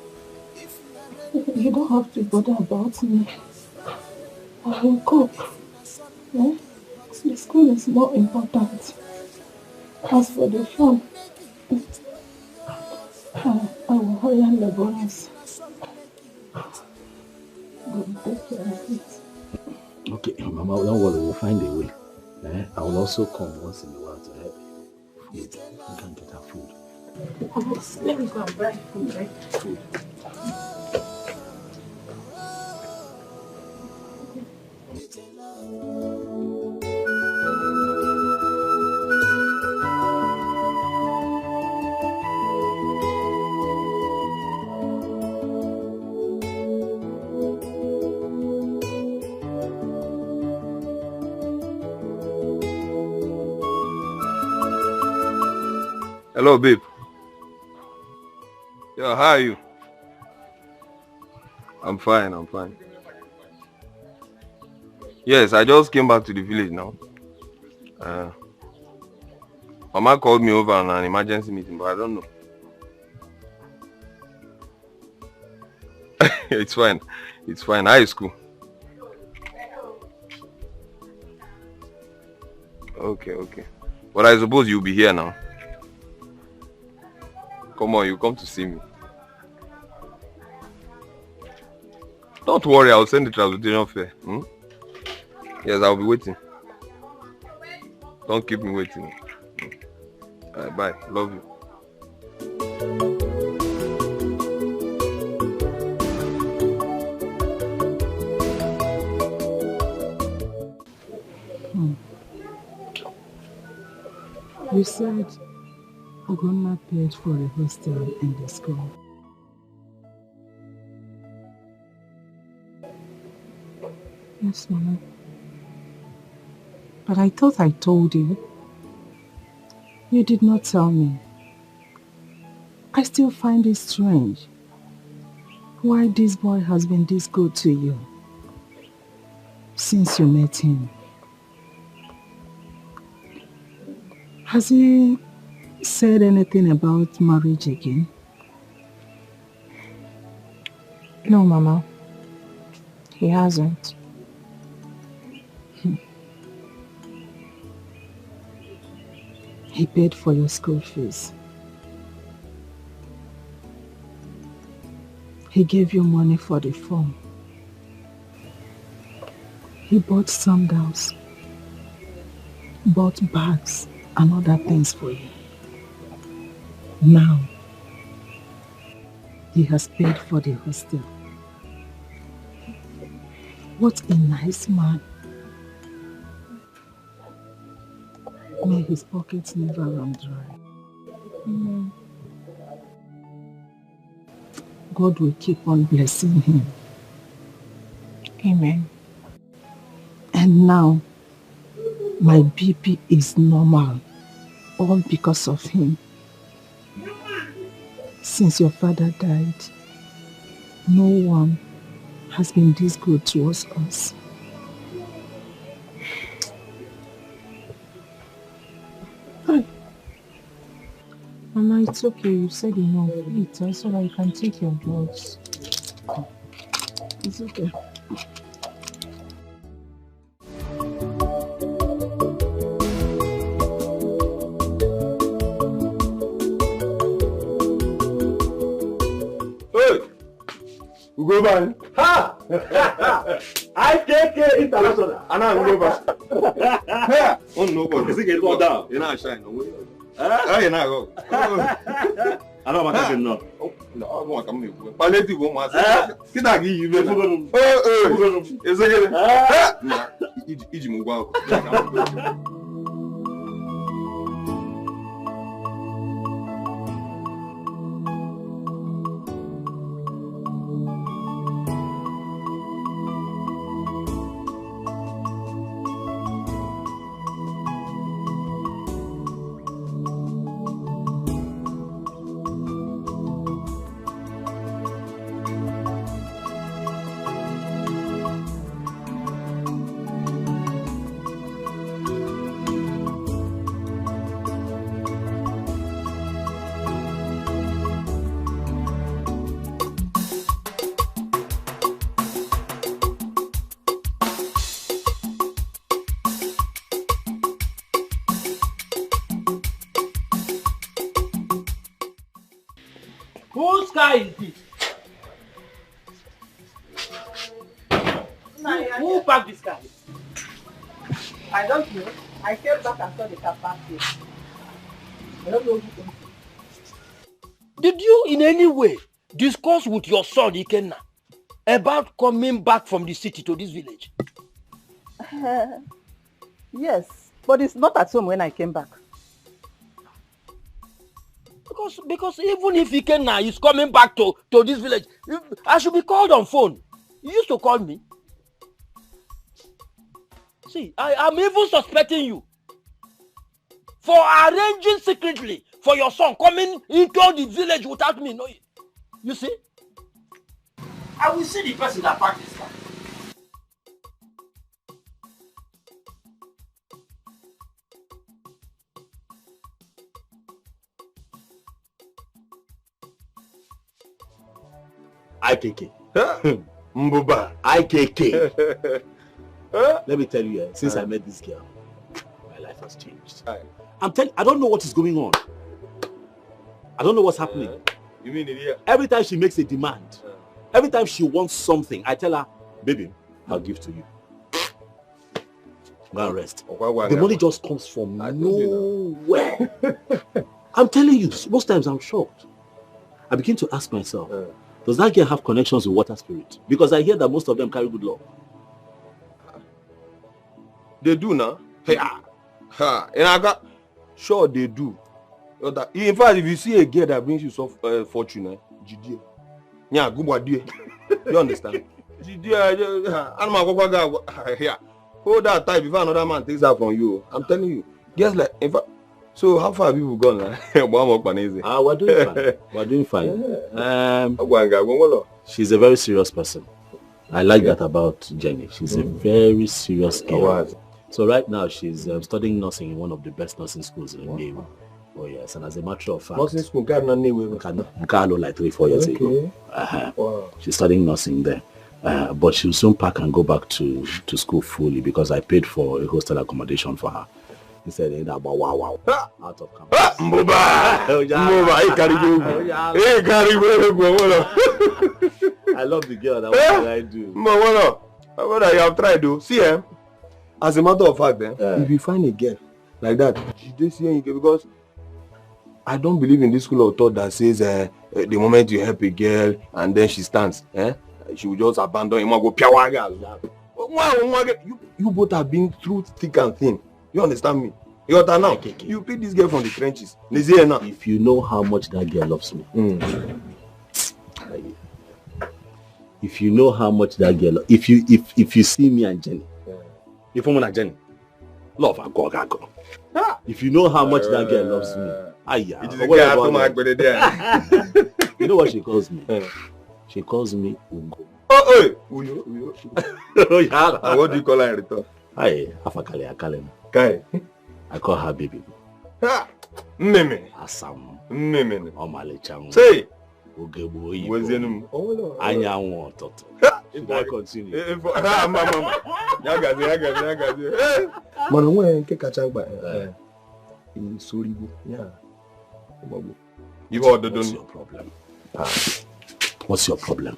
S15: You don't have to bother about me. I will cope. The school is more important. As for the phone, I will hurry on the bonus. God take care of it.
S5: Okay, Mama, don't worry, we'll find a way. I will also come once in a while to help you. Food. You can get her food.
S15: Let me go and buy food, right? Food.
S8: Hello, babe. Yo, how are you? I'm fine, I'm fine. Yes, I just came back to the village now. Mama called me over on an emergency meeting, but I don't know. It's fine. It's fine. How is school? Okay, okay. But I suppose you'll be here now. Come on, you come to see me. Don't worry, I'll send the transportation fare. Yes, I'll be waiting. Don't keep me waiting. Alright, bye. Love you.
S2: You said Ogonna paid for a hostel in the school. Yes, Mama. But I thought I told you. You did not tell me. I still find it strange why this boy has been this good to you since you met him. Has he said anything about marriage again?
S13: No, Mama. He hasn't.
S2: He paid for your school fees. He gave you money for the form. He bought sandals, bought bags and other things for you. Now, he has paid for the hostel. What a nice man. May his pockets never run dry.
S13: Amen.
S2: God will keep on blessing him.
S13: Amen.
S2: And now, my BP is normal, all because of him. Since your father died, no one has been this good towards us.
S13: Mama, it's okay. You said enough. Eat so that you can take your drugs.
S2: It's okay.
S8: We go back.
S7: Ha! IKK International.
S8: Anna, we go back. Oh no, but
S7: is it get all down?
S8: You're not shine. Ah, you're not go.
S7: I don't want to know.
S8: No, I want to come. Paleti go mas. Kita gi you know. Is it? Iji mu gwa.
S9: car is this? Who parked this car?
S10: I don't know. I came back and saw the car parked here. I don't know who came.
S9: Did you in any way discuss with your son Ikenna about coming back from the city to this village?
S10: Yes, but it's not at home when I came back.
S9: Because even if Ikenna is coming back to this village, I should be called on phone. You used to call me. See, I'm even suspecting you for arranging secretly for your son coming into the village without me knowing. You see? I will see the person that parked this car.
S4: IKK. Mbuba. IKK. Let me tell you, since I met this girl, my life has changed. I'm telling you, I don't know what is going on. I don't know what's happening.
S8: You mean it?
S4: Every time she makes a demand, every time she wants something, I tell her, baby, I'll give to you. Go and rest. The money just comes from nowhere. I'm telling you, most times I'm shocked. I begin to ask myself, does that girl have connections with water spirit? Because I hear that most of them carry good luck.
S8: They do now. And I got sure they do. In fact, if you see a girl that brings you some fortune, yeah, good. You understand? Hold that tight before another man takes that from you. I'm telling you. Guess like, in fact, so how far have people gone now?
S4: We're doing fine. We're doing fine. She's a very serious person. I like that about Jenny. She's a very serious girl. So right now she's studying nursing in one of the best nursing schools in Newfound. Oh yes, and as a matter of fact,
S8: nursing school like
S4: 3-4 years ago. Wow. She's studying nursing there. But she'll soon pack and go back to school fully because I paid for a hostel accommodation for her. He said, wow, out of campus. I love the girl. That's what I do.
S8: What I have tried to see him. As a matter of fact, if you find a girl like that, because I don't believe in this school of thought that says the moment you help a girl and then she stands, she will just abandon him and go piawaga. You both have been through thick and thin. You understand me? You pick this girl from the trenches.
S4: If you know how much that girl loves me, if you know how much that girl, if you see me and Jenny, if I'm not Jenny, love I go. If you know how much that girl loves me, you know what she calls me? She calls me Ungo.
S8: Uyo. And what do you call her in return?
S4: I call her baby.
S8: Meme.
S4: Asam.
S8: Meme.
S4: Omalichang.
S8: Say.
S4: Anyanwu Toto. Should I continue?
S8: Mana nwe nke kacha mkpa. Sorigo. Yeah.
S4: What's your problem? What's your problem?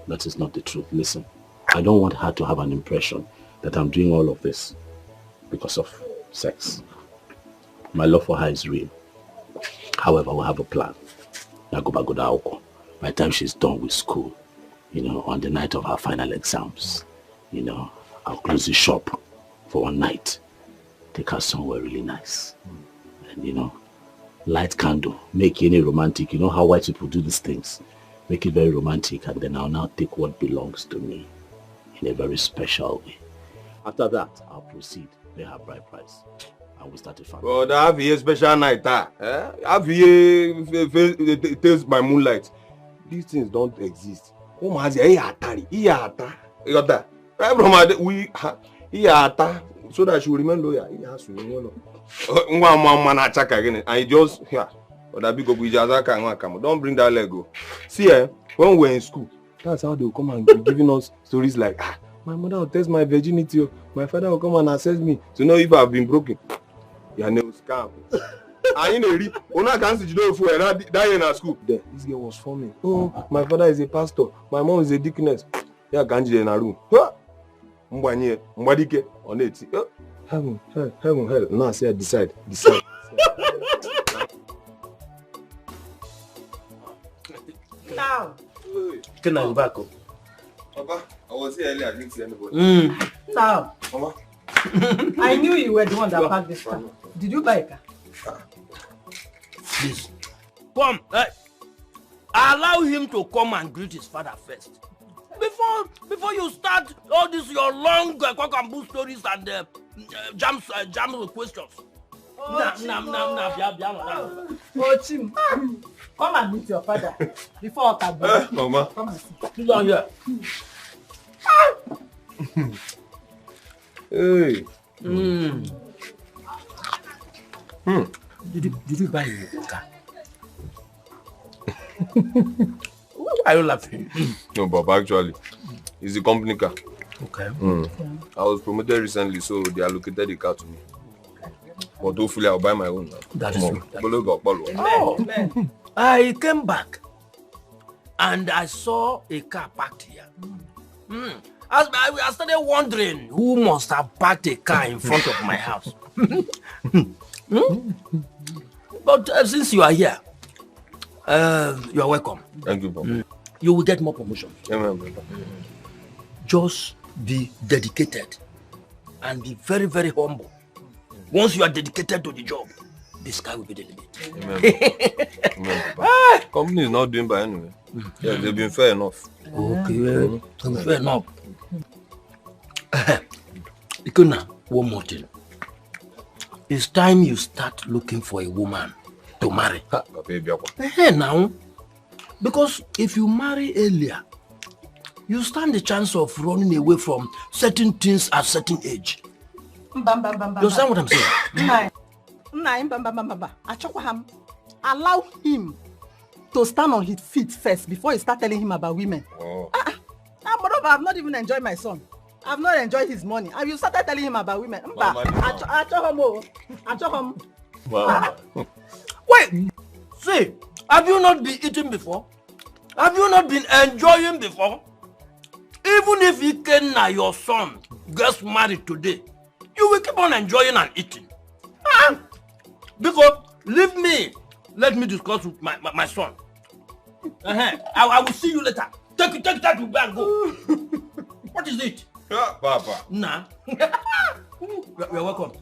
S4: That is not the truth. Listen, I don't want her to have an impression that I'm doing all of this because of sex. My love for her is real. However, we have a plan. By the time she's done with school, on the night of her final exams, I'll close the shop for one night. Take her somewhere really nice. And, light candle, make any romantic. You know how white people do these things. Make it very romantic, and then I'll now take what belongs to me in a very special way. After that, I'll proceed, pay her bride price, and we start a family.
S8: Oh, that have a special night, have a taste by moonlight. These things don't exist. So that she will remain loyal. He has to remain loyal. And he just here. Don't bring that Lego. See, when we're in school, that's how they will come and be giving us stories like, my mother will test my virginity. My father will come and assess me to know if I've been broken. Your name scam. I ain't a reap. Una can't see you know for that in our school. Then this girl was forming. Oh, my father is a pastor. My mom is a deaconess. Yeah, can't you in a room? Mbanye, mbadike on it. Heaven, hell. Now I say decide.
S6: Now.
S9: Can I go back?
S8: Papa, I was here earlier. I didn't see anybody.
S6: Now.
S8: Mama.
S6: I knew you were the one that packed this car. Did you buy a car?
S9: Please. Come. Allow him to come and greet his father first. Before you start all this your long cock and bull stories and jam questions.
S6: Oh, Chim. Come and meet your father before Otabu.
S8: Mama.
S6: Come and sit.
S9: Sit down here.
S8: Hey.
S9: Did you buy a car? Why are you laughing?
S8: No, Papa, actually, it's the company car.
S9: Okay.
S8: I was promoted recently, so they allocated the car to me. But hopefully I'll buy my own now.
S9: That is true.
S6: Amen.
S9: I came back and I saw a car parked here. I started wondering who must have parked a car in front of my house. But since you are here, you are welcome.
S8: Thank you, Papa.
S9: You will get more promotion.
S8: Amen, Papa.
S9: Just be dedicated and be very, very humble. Once you are dedicated to the job, the sky will be the limit.
S8: Amen, Papa. Company is not doing by anyway. Yeah, they've been fair enough.
S9: Okay, fair enough. Ikuna, one more thing. It's time you start looking for a woman to marry. Now, because if you marry earlier, you stand the chance of running away from certain things at certain age. You understand what I'm saying?
S6: Allow him to stand on his feet first before you start telling him about women. Moreover, I've not even enjoyed my son. I've not enjoyed his money. And you started telling him about women.
S9: Wait, see, have you not been eating before? Have you not been enjoying before? Even if Ikenna, your son, gets married today, you will keep on enjoying and eating. Because, leave me, let me discuss with my son. I will see you later. Take that to bed and go. What is it?
S8: Papa.
S9: Nah. You're welcome.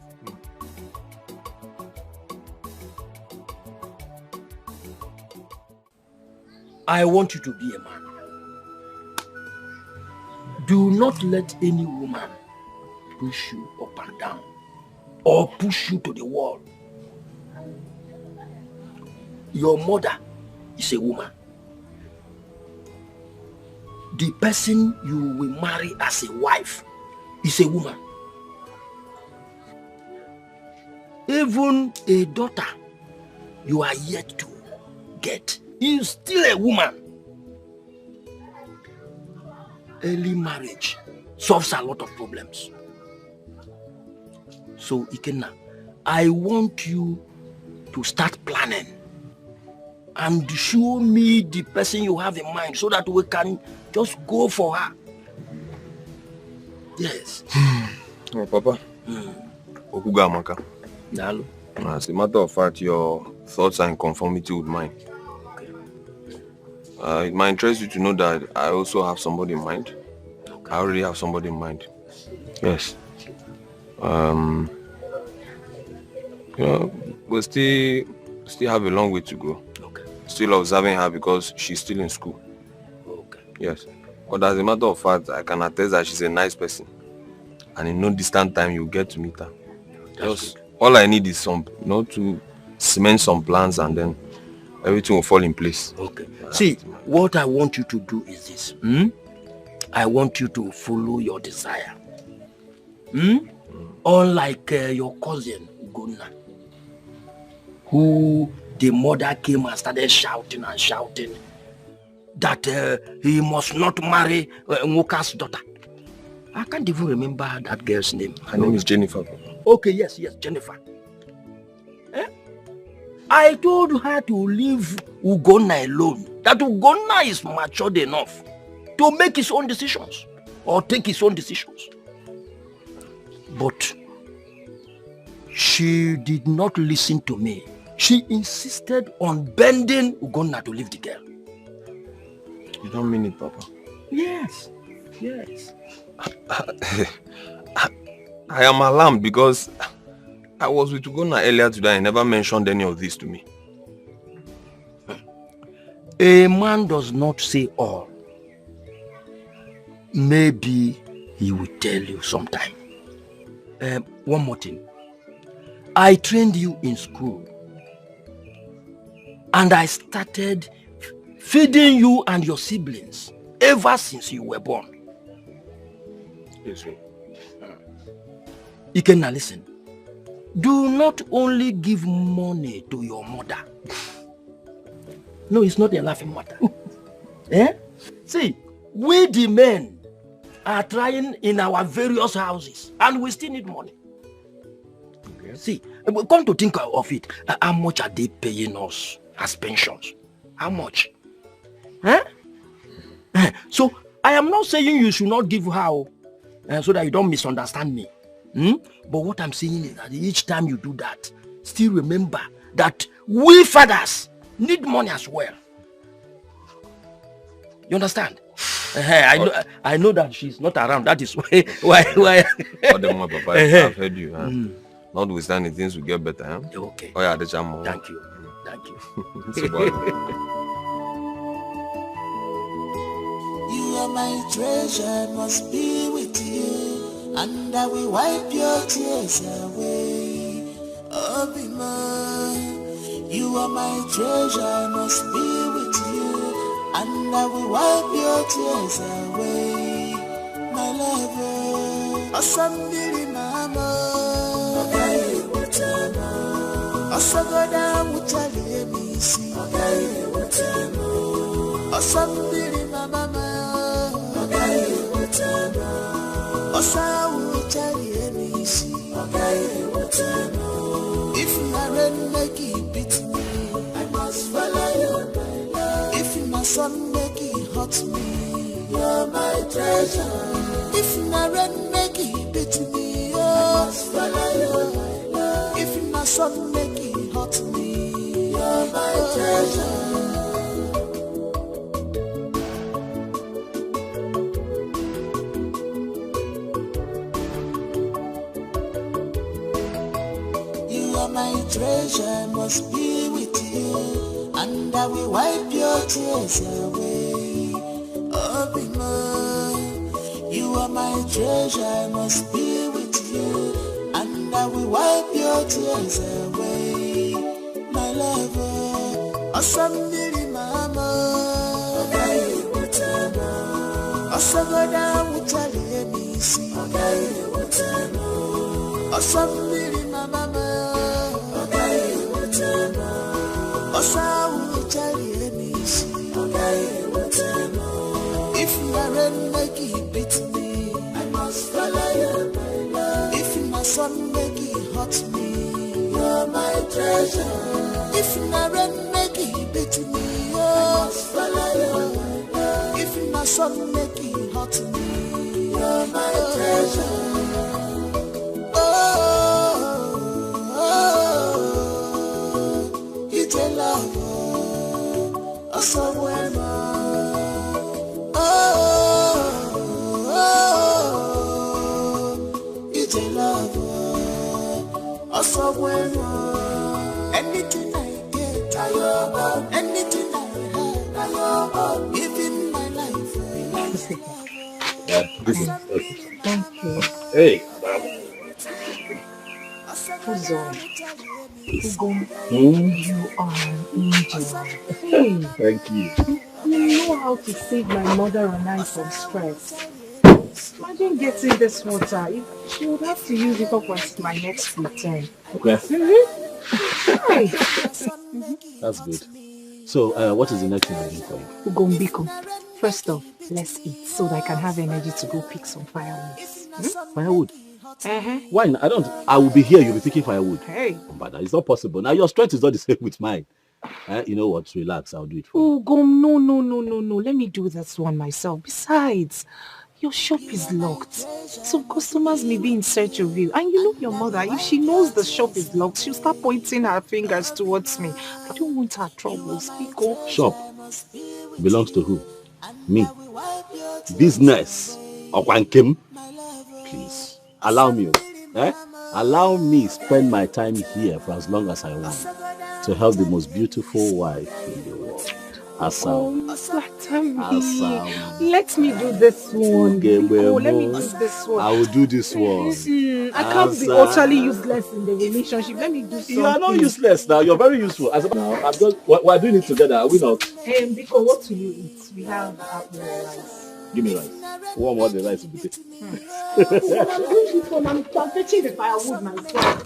S9: I want you to be a man. Do not let any woman push you up and down or push you to the wall. Your mother is a woman. The person you will marry as a wife is a woman. Even a daughter you are yet to get is still a woman. Early marriage solves a lot of problems. So, Ikenna, I want you to start planning and show me the person you have in mind so that we can just go for her. Yes.
S8: Oh, Papa. Okuga Amaka.
S9: Hello.
S8: As a matter of fact, your thoughts are in conformity with mine. It might interest you to know that I also have somebody in mind. Okay. I already have somebody in mind. Yes. You know, we still have a long way to go.
S9: Okay.
S8: Still observing her because she's still in school.
S9: Okay.
S8: Yes. But as a matter of fact, I can attest that she's a nice person. And in no distant time, you'll get to meet her. Just all I need is some, to cement some plans and then everything will fall in place.
S9: Okay. See, what I want you to do is this. I want you to follow your desire. Unlike your cousin, Ugonna, who the mother came and started shouting and shouting that he must not marry Nwoka's daughter. I can't even remember that girl's name.
S8: Her name is Jennifer.
S9: Okay, yes, Jennifer. I told her to leave Ugonna alone. That Ugonna is matured enough to make his own decisions or take his own decisions. But she did not listen to me. She insisted on bending Ugonna to leave the girl.
S8: You don't mean it, Papa?
S9: Yes. Yes.
S8: I am alarmed because I was with Ugonna earlier today and never mentioned any of this to me.
S9: A man does not say all. Maybe he will tell you sometime. One more thing. I trained you in school. And I started feeding you and your siblings ever since you were born.
S8: Yes, sir.
S9: Ikenna, listen. Do not only give money to your mother. No, it's not a laughing matter. Eh? See, we the men are trying in our various houses and we still need money. Okay. See, come to think of it, how much are they paying us as pensions? How much? Huh? So, I am not saying you should not give her so that you don't misunderstand me. But what I'm saying is that each time you do that, still remember that we fathers need money as well. You understand? I know that she's not around. That is why.
S8: Papa, I've heard you. Notwithstanding, things will get better. Huh?
S9: Okay.
S8: Oh yeah, the
S9: Thank you. Thank you.
S14: You are my treasure, must be with you, and I will wipe your tears away. Obima, you are my treasure, must be with you, and I will wipe your tears away. My lover, Asambili mama, okay, utama, Asagoda mutali emisi, okay, utama, Asambili mama, okay, utama, Asawu chali emisi, okay, utama. If my rain make it beat me, I must follow you, my love. If my sun make it hurt me, you're my treasure. If my rain make it beat me, I must follow you, my love. If my sun make it hurt me, you're my treasure. My treasure must be with you, and I will wipe your tears away. Obima, you are my treasure, must be with you, and I will wipe your tears away. My lover, Asambili mama, okay, utama, Asagoda mutali emisi, okay, utama, Asambili mama. If you are rain make it beat me, I must follow you, my love. If my sun make it hurt me, you're my treasure. If my rain make it beat me, I must follow you, my love. If my sun make it hurt me, you're my treasure. It's a love, somewhere. It's a love, somewhere. Anything I get, I love. Anything I have, I love. Even my life.
S1: Thank you.
S4: Hey.
S1: Who's on? You are an angel. Hey.
S4: Thank you.
S1: You know how to save my mother and I from stress. Imagine getting this water. She would have to use it up until my next return.
S4: Okay.
S1: Hey.
S4: That's good. So, what is the next thing I do for you?
S1: Ugombiko. First off, let's eat so that I can have energy to go pick some firewood.
S4: Firewood? Why not? I will be here, you'll be taking firewood.
S1: Hey.
S4: But it's not possible. Now your strength is not the same with mine. You know what? Relax, I'll do it for you.
S1: Oh, Gom, no. Let me do this one myself. Besides, your shop is locked. So customers may be in search of you. And you know your mother, if she knows the shop is locked, she'll start pointing her fingers towards me. I don't want her trouble. Speak up.
S4: Shop belongs to who? Me. Business. Okwankim. Please, allow me. Allow me spend my time here for as long as I want to help the most beautiful wife in the world. Asam.
S1: Let me do this one.
S4: Okay,
S1: let me do this one.
S4: I will do this one.
S1: I can't be utterly useless in the relationship. Let me do something.
S4: You are not useless now. You're very useful. We're doing it together. Are we not?
S1: Biko, what will you eat? We have rice.
S4: Give me rice. One more the rice will be taken.
S1: I'm doing this one. I'm fetching the firewood myself.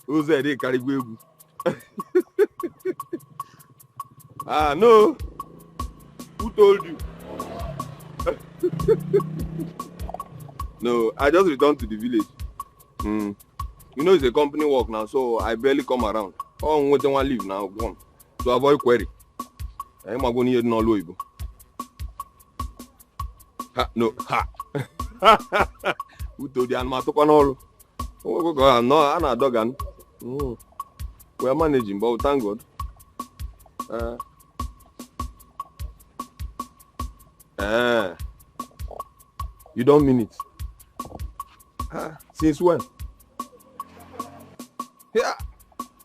S8: Who's that? Caribou. No. Who told you? No, I just returned to the village. You know it's a company work now, so I barely come around. Oh, what do I leave now? Gone. To avoid query. I'm going to nollywood. No. Who told you I'm not all? Oh, no, I'm not dog. We are managing, but thank God. You don't mean it. Since when? Yeah.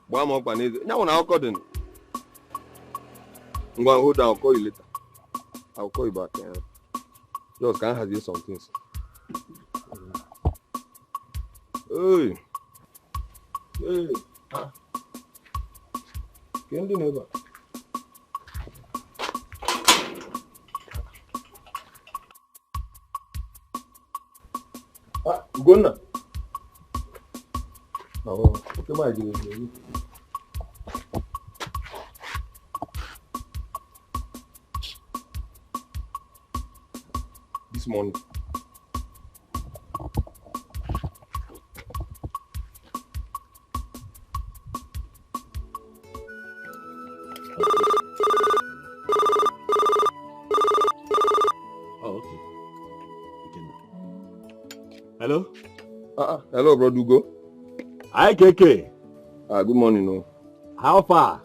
S8: One more panel. Now I'll call them. I'm going to hold down. I'll call you later. I'll call you back. Just can't have you some things. Hey. Can't do never. Go now. Oh, come on, this morning.
S4: Oh, okay. Hello?
S8: Hello, bro, Dugo.
S4: Hi, KK.
S8: Good morning, no.
S4: How far?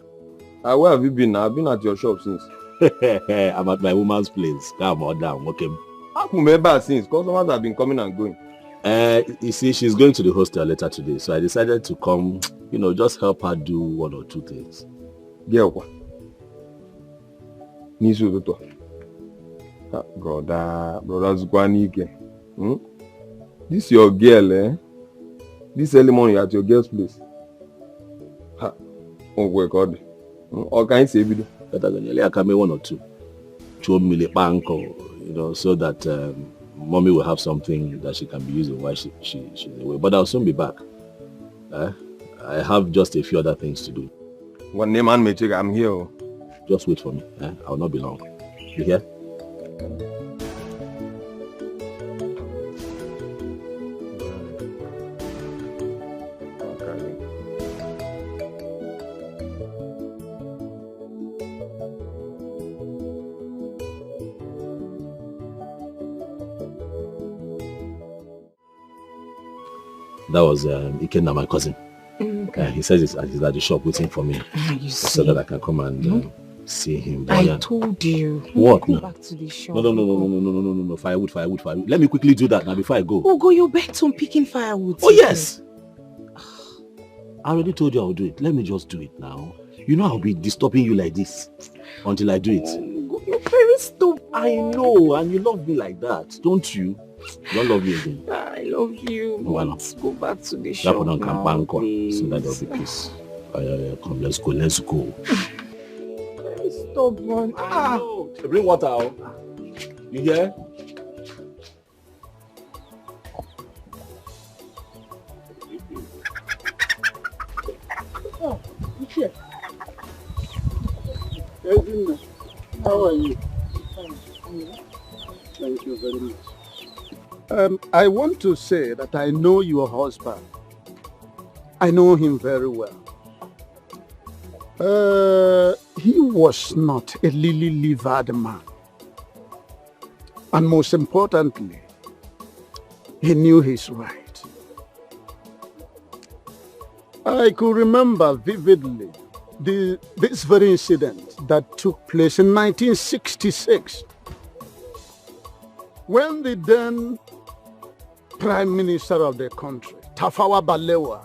S8: Where have you been? I've been at your shop since.
S4: I'm at my woman's place. Come on down, okay?
S8: I remember since. Customers have been coming and going.
S4: You see, she's going to the hostel later today, so I decided to come, just help her do one or two things.
S8: Girl, Nisu Toto. Brother Zukwanike. This your girl, eh? This early morning at your girl's place. Oh, my God. Or can you say video?
S4: I can make one or two. So that mommy will have something that she can be using while she's away. But I'll soon be back. I have just a few other things to do.
S8: One name and me, I'm here.
S4: Just wait for me. I'll not be long. You hear? That was Ikenna, my cousin. Okay. He says he's at the shop waiting for me. So that I can come and see him. But
S1: I told you.
S4: What?
S1: Go back to the shop.
S4: No. Firewood. Let me quickly do that now before I go.
S1: Go, you're bent on picking firewood.
S4: Oh, yes. I already told you I'll do it. Let me just do it now. I'll be disturbing you like this until I do it.
S1: You're very stupid.
S4: I know, and you love me like that, don't you? You don't love me again.
S1: I love you. Let's go back to the shop
S4: now,
S1: please.
S4: so that there'll be peace. Come, let's go.
S1: Very stubborn.
S4: Bring water out. You hear?
S1: Oh, here.
S11: Edwin, how are you? Thank you very much. I want to say that I know your husband. I know him very well. He was not a lily-livered man. And most importantly, he knew his right. I could remember vividly this very incident that took place in 1966 when the then Prime Minister of the country, Tafawa Balewa,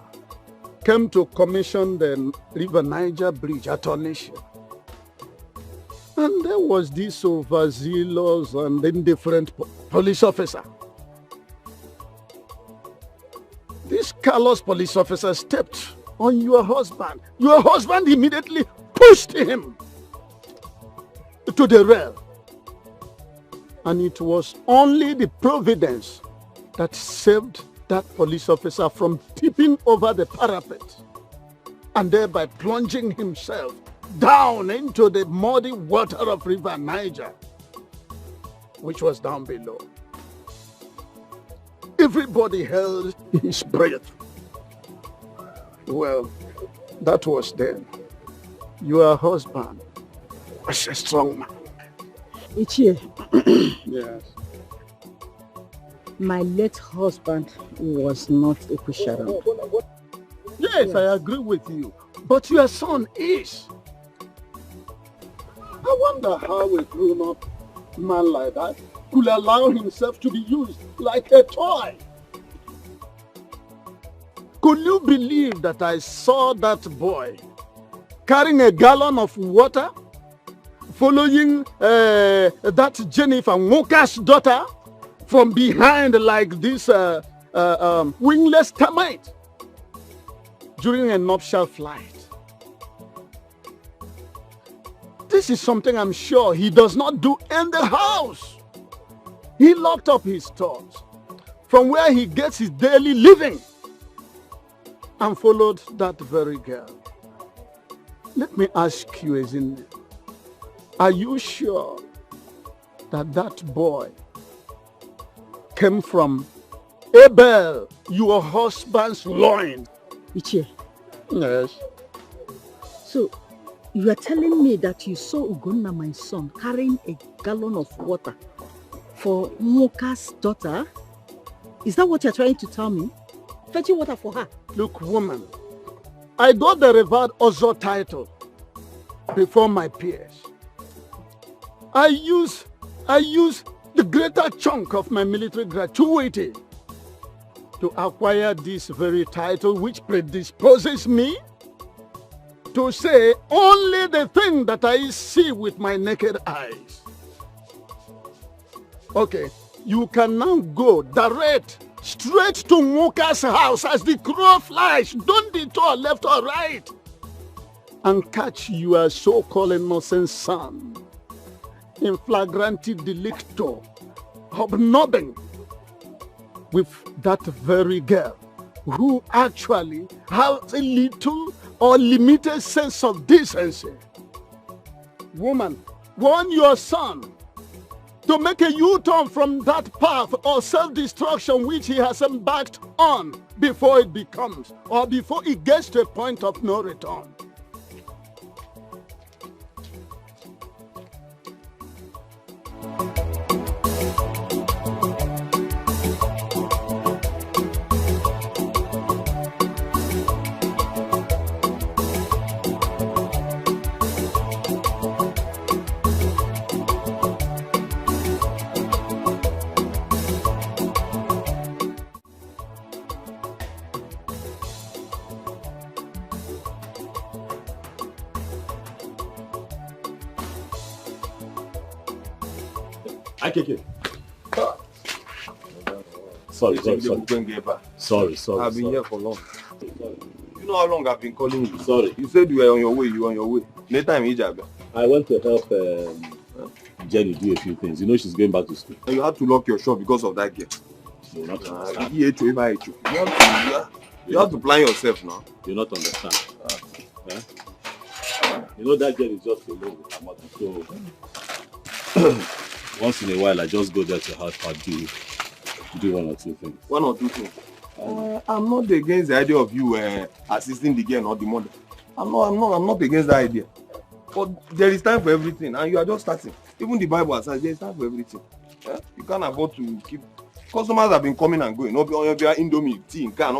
S11: came to commission the River Niger Bridge at Onitsha. And there was this overzealous and indifferent police officer. This callous police officer stepped on your husband. Your husband immediately pushed him to the rail. And it was only the providence that saved that police officer from tipping over the parapet and thereby plunging himself down into the muddy water of River Niger, which was down below. Everybody held his breath. Well, that was then. Your husband was a strong man.
S10: Ichie.
S11: Yes.
S10: My late husband was not a pusher.
S11: Yes, I agree with you. But your son is. I wonder how a grown-up man like that could allow himself to be used like a toy. Could you believe that I saw that boy carrying a gallon of water, following that Jennifer Walker's daughter from behind like this wingless termite during a nuptial flight? This is something I'm sure he does not do in the house. He locked up his thoughts from where he gets his daily living and followed that very girl. Let me ask you, Ezinne, are you sure that that boy came from Abel, your husband's loin?
S10: Ichie.
S11: Yes.
S10: So, you are telling me that you saw Ugonna, my son, carrying a gallon of water for Moka's daughter? Is that what you're trying to tell me? Fetching water for her?
S11: Look, woman, I got the revered Ozo title before my peers. I use the greater chunk of my military gratuity to acquire this very title, which predisposes me to say only the thing that I see with my naked eyes. Okay, you can now go direct straight to Muka's house as the crow flies. Don't detour left or right. And catch your so-called innocent son in flagranti delicto, hobnobbing with that very girl who actually has a little or limited sense of decency. Woman, warn your son to make a U-turn from that path or self-destruction which he has embarked on before it becomes, or before it gets to a point of no return.
S4: Sorry. Sorry.
S8: I've been here for long. You know how long I've been calling you?
S4: Sorry.
S8: You said you were on your way. Later in Ijab.
S4: I went to help Jenny do a few things. You know she's going back to school.
S8: And you had to lock your shop because of that girl.
S4: You
S8: have to plan yourself now.
S4: You not understand. You know that girl is just alone with her mother. So once in a while, I just go there to help her do one or two things.
S8: One or two things. I'm not against the idea of you assisting the girl or the mother. I'm not against that idea. But there is time for everything, and you are just starting. Even the Bible says there is time for everything. Yeah? You can't afford to keep. Customers have been coming and going. No, Indomie, tea, can.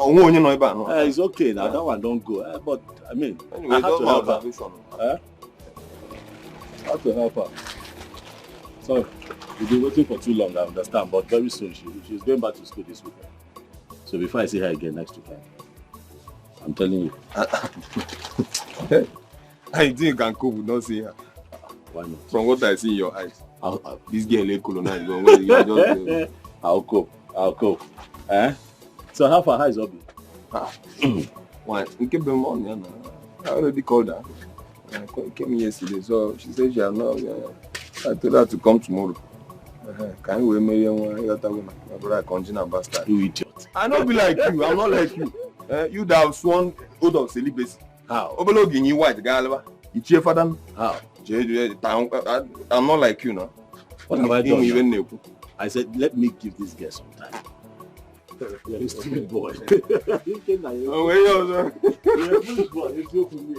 S4: It's okay now. That one don't go. But I mean,
S8: anyway,
S4: I have to help her. I have to help her. Sorry, we've been waiting for too long. I understand, but very soon she's going back to school this weekend. So before I see her again next weekend, I'm telling you.
S8: I think you can cope with not seeing her.
S4: Why not?
S8: From what I see in your eyes, this girl ain't colonized.
S4: I'll cope. So how far is Obi?
S8: Why? We keep them on. I already called her. I came yesterday, so she said she has not. I told her to come tomorrow. Can you marry my brother? Continue bastard.
S4: You idiot.
S8: I don't be like you. I'm not like you. You that have sworn oath of celibacy.
S4: How?
S8: Obelogi you white guy. You cheer for them.
S4: How?
S8: I'm not like you now.
S4: What have I done? Even I said, let me give this guy some time. You're a stupid boy.
S8: Oh, where you are? You're a foolish boy.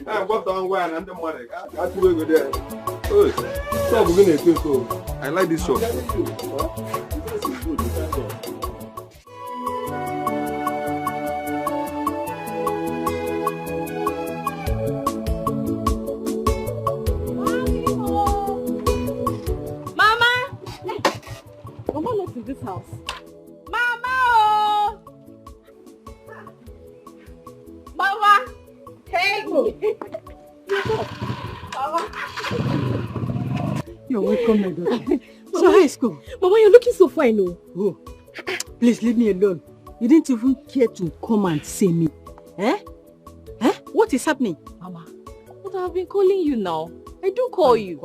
S8: I'm going to unwind and the money. I have to go there. Oh, stop being a fool. I like this shot.
S10: This house.
S1: Mama! Oh! Mama! Hey! Mama!
S2: You're welcome, my daughter. So how is school?
S10: Mama, you're looking so fine,
S2: oh. Please leave me alone. You didn't even care to come and see me. Eh? What is happening?
S1: Mama, but I've been calling you now. I do call you.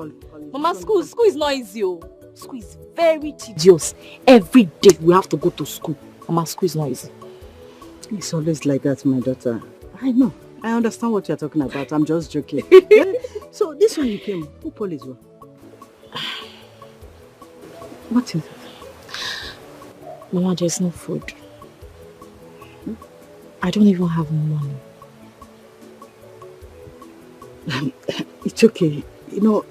S1: Mama, school is not easy. School is very tedious. Every day we have to go to school. Mama, school is not easy.
S2: It's always like that, my daughter. I know. I understand what you're talking about. I'm just joking. So this one you came, who police were? What is it?
S1: Mama, there's no food. I don't even have money.
S2: It's okay. You know,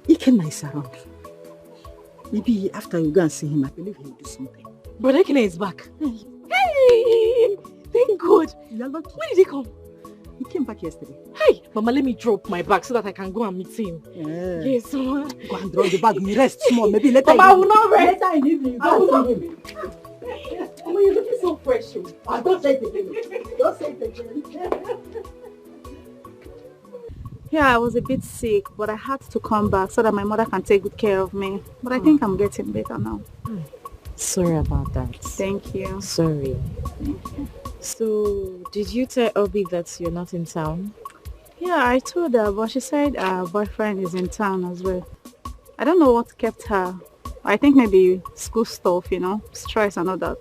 S2: Ikenna is around. Maybe after you go and see him, I believe he'll do something.
S1: Brother Ikenna is back. Hey! Thank God.
S2: You're lucky.
S1: When did he come?
S2: He came back yesterday.
S1: Hey! Mama, let me drop my bag so that I can go and meet him.
S2: Yeah.
S1: Yes, Mama.
S2: Go and drop the bag. You rest small. Maybe later.
S1: Mama, I will not rest.
S2: Later in evening.
S1: I will not.
S2: Mama, you're looking so fresh. Don't say it again. Don't say it again.
S12: Yeah, I was a bit sick, but I had to come back so that my mother can take good care of me. But I think I'm getting better now.
S1: Sorry about that.
S12: Thank you.
S1: Sorry.
S12: Thank you.
S1: So, did you tell Obi that you're not in town?
S12: Yeah, I told her, but she said her boyfriend is in town as well. I don't know what kept her. I think maybe school stuff, you know, stress and all that.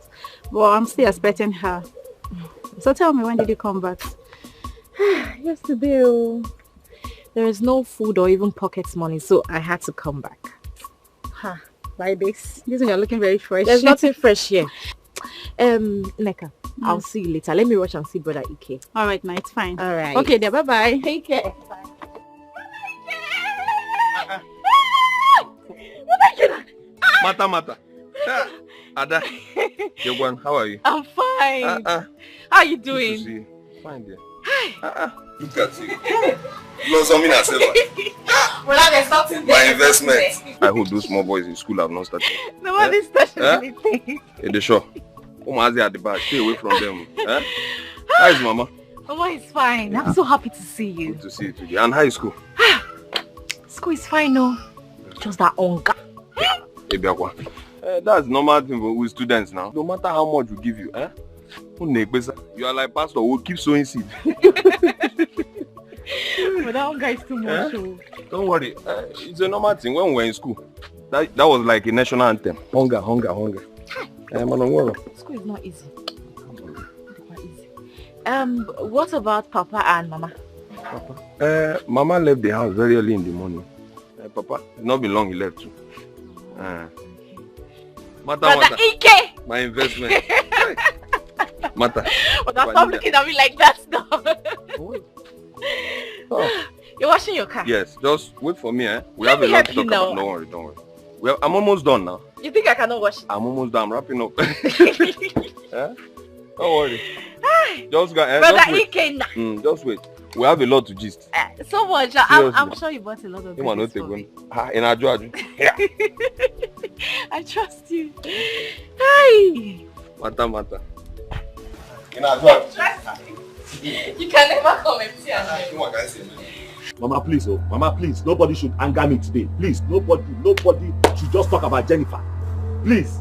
S12: But I'm still expecting her. So tell me, when did you come back?
S1: Yesterday. There is no food or even pocket money, so I had to come back.
S12: Ha, like this. This one you're looking very fresh.
S1: There's nothing fresh here. Neka, I'll see you later. Let me rush and see Brother Ike.
S12: All right, now it's fine.
S1: All right.
S12: Okay, then bye-bye.
S1: Take care. Bye.
S8: Mata. Ada, Yogwan, how are you?
S1: I'm fine. How are you doing?
S8: Good to see you. Fine, dear. Look at you. Lost something I said.
S1: Well, there's something there.
S8: My investment. I hope those small boys in school have not started.
S1: Nobody's touching anything.
S8: In the shop. Umazi at the back. Stay away from them. How is Mama?
S1: Mama is fine. I'm so happy to see you.
S8: Good to see you today. And how is school?
S1: School is fine, no. Just that hunger.
S8: That's normal thing with students now. No matter how much we give you, you are like pastor who keep sowing seed.
S1: But that hunger is too much.
S8: Don't worry. It's a normal thing. When we were in school, that was like a national anthem. Hunger.
S1: School is not easy. What about Papa and Mama?
S8: Papa, Mama left the house very early in the morning. Papa, it's not been long he left too.
S1: Brother Ike!
S8: My investment. Mata.
S1: But stop looking at me like that now. You're washing your car?
S8: Yes, just wait for me, We have a lot to talk about. Don't worry, don't worry. I'm almost done now.
S1: You think I cannot wash it?
S8: I'm almost done. I'm wrapping up. Don't worry. Just go.
S1: Brother Ike.
S8: Just wait. We have a lot to gist.
S1: So much. I'm sure you bought a lot of things for me.
S8: In Ajuaju. Yeah.
S1: I trust you. Hi.
S8: Mata. In
S1: Ajuaju. You can never come empty handed.
S4: Mama, please, Mama, please. Nobody should anger me today. Please, nobody should just talk about Jennifer. Please.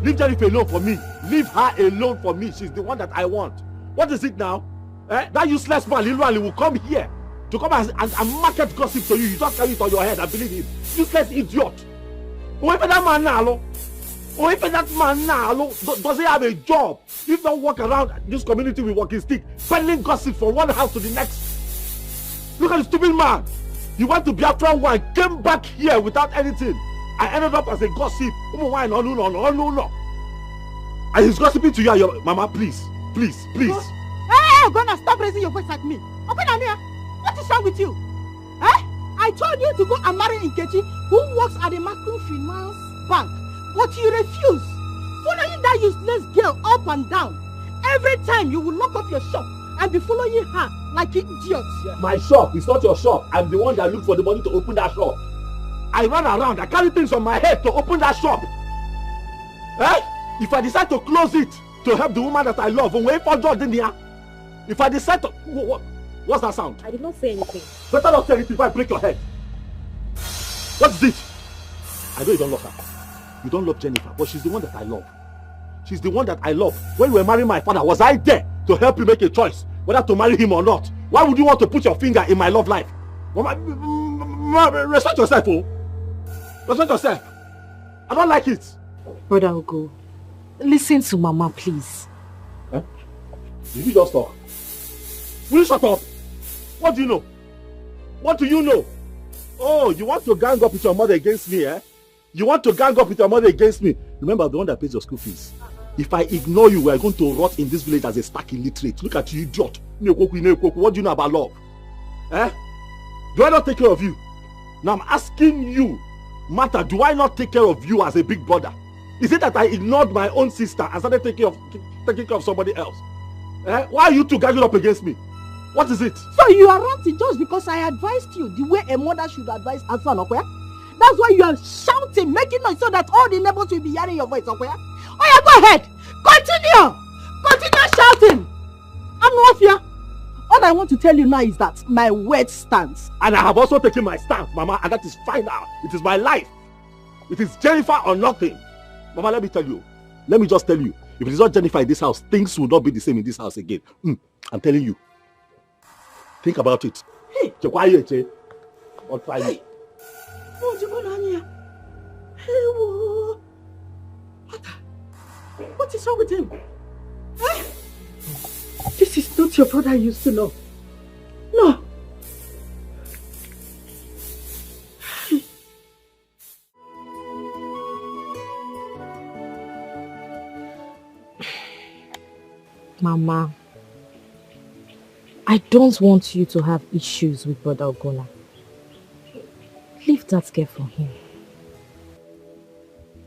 S4: Leave Jennifer alone for me. Leave her alone for me. She's the one that I want. What is it now? That useless man, Lilu, will come here to come and market gossip to you. You just carry it on your head and believe it. Useless idiot. Whoever that man now, does he have a job? If not walk around this community with walking stick, peddling gossip from one house to the next. Look at the stupid man. He went to Biafra one, came back here without anything. I ended up as a gossip. No. And he's gossiping to you and your mama, please.
S2: Hey, gonna stop raising your voice at me. What is wrong with you? I told you to go and marry Nkechi, who works at the microfinance bank, but you refuse. Following that useless girl up and down. Every time you will lock up your shop and be following her like idiots.
S4: My shop is not your shop. I'm the one that looked for the money to open that shop. I run around, I carry things on my head to open that shop. If I decide to close it to help the woman that I love, wait for Jordan here. If I decide to... What's that sound?
S1: I did not say anything.
S4: Better not say anything if I break your head. What is it? I know you don't love her. You don't love Jennifer, but she's the one that I love. She's the one that I love. When you were marrying my father, was I there to help you make a choice whether to marry him or not? Why would you want to put your finger in my love life? Respect yourself, Respect yourself. I don't like it.
S1: Brother Ugo, listen to Mama, please.
S4: Did you just talk? Will you shut up? What do you know? What do you know? Oh, you want to gang up with your mother against me, You want to gang up with your mother against me? Remember, I'm the one that pays your school fees. If I ignore you, we are going to rot in this village as a stark illiterate. Look at you, idiot. What do you know about love? Do I not take care of you? Now I'm asking you, Martha, do I not take care of you as a big brother? Is it that I ignored my own sister and started taking care of somebody else? Why are you two gathering up against me? What is it?
S2: So you are ranting just because I advised you the way a mother should advise her son, okay? That's why you are shouting, making noise so that all the neighbors will be hearing your voice, okay? Oh yeah, go ahead. Continue shouting. I'm not here. All I want to tell you now is that my word stands.
S4: And I have also taken my stance, Mama, and that is final. It is my life. It is Jennifer or nothing. Mama, let me tell you. Let me just tell you. If it is not Jennifer in this house, things will not be the same in this house again. I'm telling you. Think about it. Hey, quiet, I'll try you.
S2: What is wrong with him? This is not your brother I used to know. No.
S1: Mama, I don't want you to have issues with Brother Ogona. Leave that girl for him.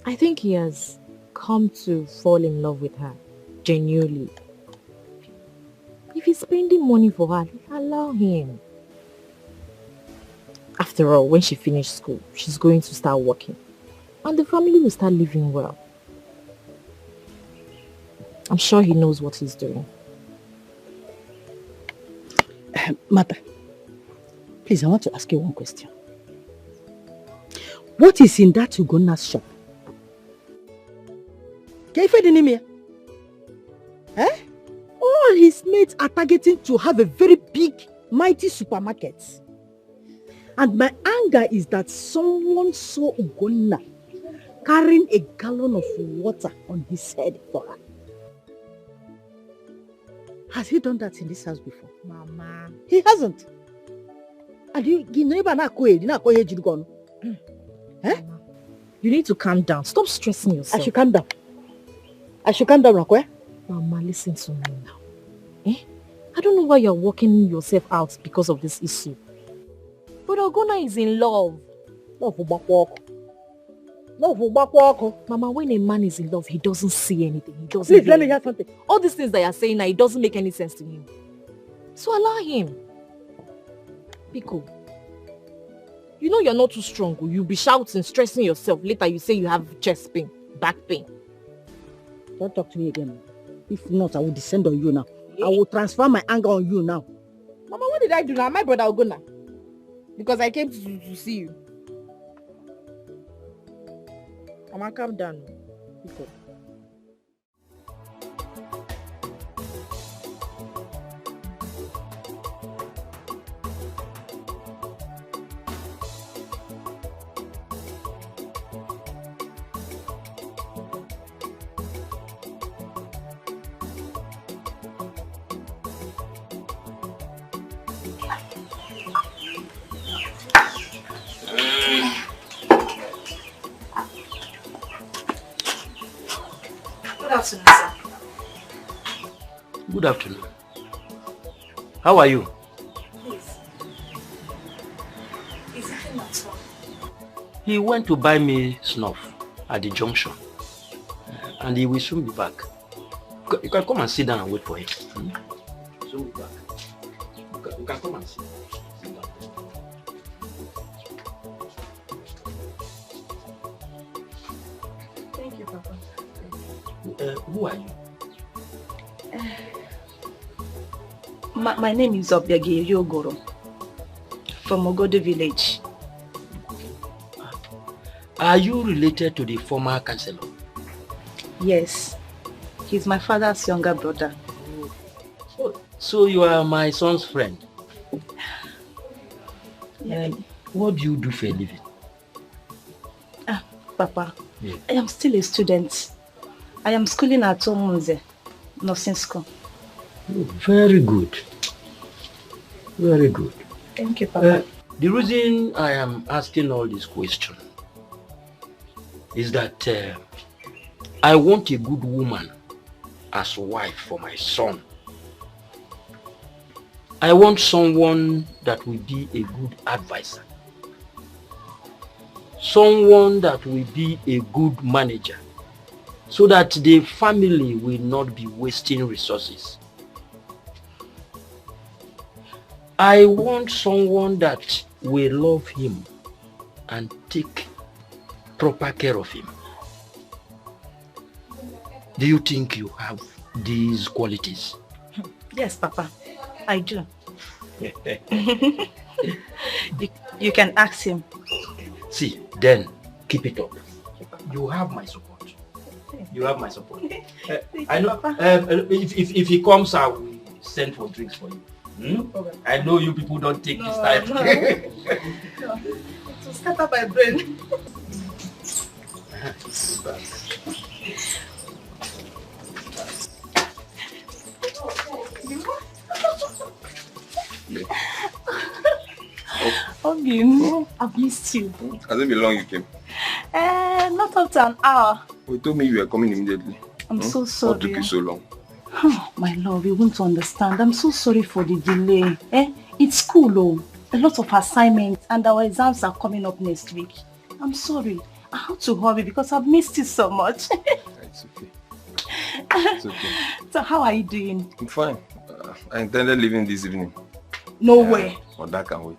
S1: I think he has come to fall in love with her, genuinely. If he's spending money for her, allow him. After all, when she finishes school, she's going to start working. And the family will start living well. I'm sure he knows what he's doing.
S2: Mother, please, I want to ask you one question. What is in that Ugona's shop? Can you find any mere? All his mates are targeting to have a very big, mighty supermarket. And my anger is that someone saw Ugonna carrying a gallon of water on his head for her.
S17: Has he done that in this house before?
S1: Mama.
S17: He hasn't. And you never know where you gone. Eh?
S1: You need to calm down. Stop stressing yourself.
S17: I should calm down. Rakwe.
S1: Mama, listen to me now. I don't know why you're working yourself out because of this issue. But Ogona is in love. Mama, when a man is in love, he doesn't see anything. He doesn't.
S17: Please, let me hear something.
S1: All these things that you're saying now, it doesn't make any sense to him. So allow him. Pico, you know you're not too strong. You'll be shouting, stressing yourself. Later you say you have chest pain, back pain.
S17: Don't talk to me again. If not, I will descend on you now. I will transfer my anger on you now.
S1: Mama, what did I do now? My brother Ogona. Because I came to see you. Mama, calm down. Pico.
S9: Good afternoon. How are you?
S18: Please. Is it not so?
S9: He went to buy me snuff at the junction. And he will soon be back. You can come and sit down and wait for him. Soon be back. You can come and sit down.
S18: Thank you, Papa.
S9: Who are you?
S18: My name is Obiagi Yogoro from Ogode village.
S9: Are you related to the former councillor?
S18: Yes. He's my father's younger brother.
S9: So you are my son's friend?
S18: Yeah.
S9: What do you do for a living?
S18: Papa,
S9: Yeah.
S18: I am still a student. I am schooling at Omunze, nursing school.
S9: Very good. Very good.
S18: Thank you, Papa.
S9: The reason I am asking all these questions is that I want a good woman as wife for my son. I want someone that will be a good advisor. Someone that will be a good manager, so that the family will not be wasting resources. I want someone that will love him and take proper care of him. Do you think you have these qualities?
S18: Yes, Papa, I do. You can ask him.
S9: See, then keep it up. You have my support. You have my support. I know. If he comes, I will send for drinks for you. I know you people don't take this time.
S18: No. To scatter my brain. Obi, I've missed you.
S8: Has it been long you came?
S18: Not up to an hour.
S8: You told me you were coming immediately.
S18: I'm so sorry.
S8: What took you so long?
S18: Oh, my love, you won't understand. I'm so sorry for the delay. It's school, oh. A lot of assignments and our exams are coming up next week. I'm sorry. I have to hurry because I've missed you so much.
S8: It's okay. It's okay.
S18: So how are you doing?
S8: I'm fine. I intended leaving this evening.
S18: No way.
S8: But that can wait.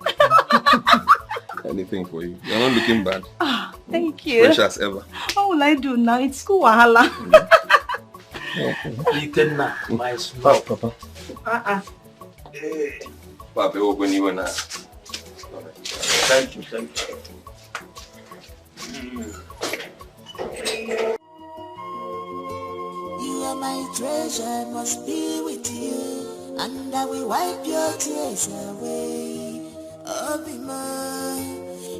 S8: Anything for you. You're not looking bad.
S18: Thank you.
S8: Fresh as ever.
S18: What will I do now? It's school wahala.
S9: You can my small
S8: Papa. Papa, open you now.
S9: Thank you, thank you.
S14: You are my treasure, must be with you, and I will wipe your tears away. Obima,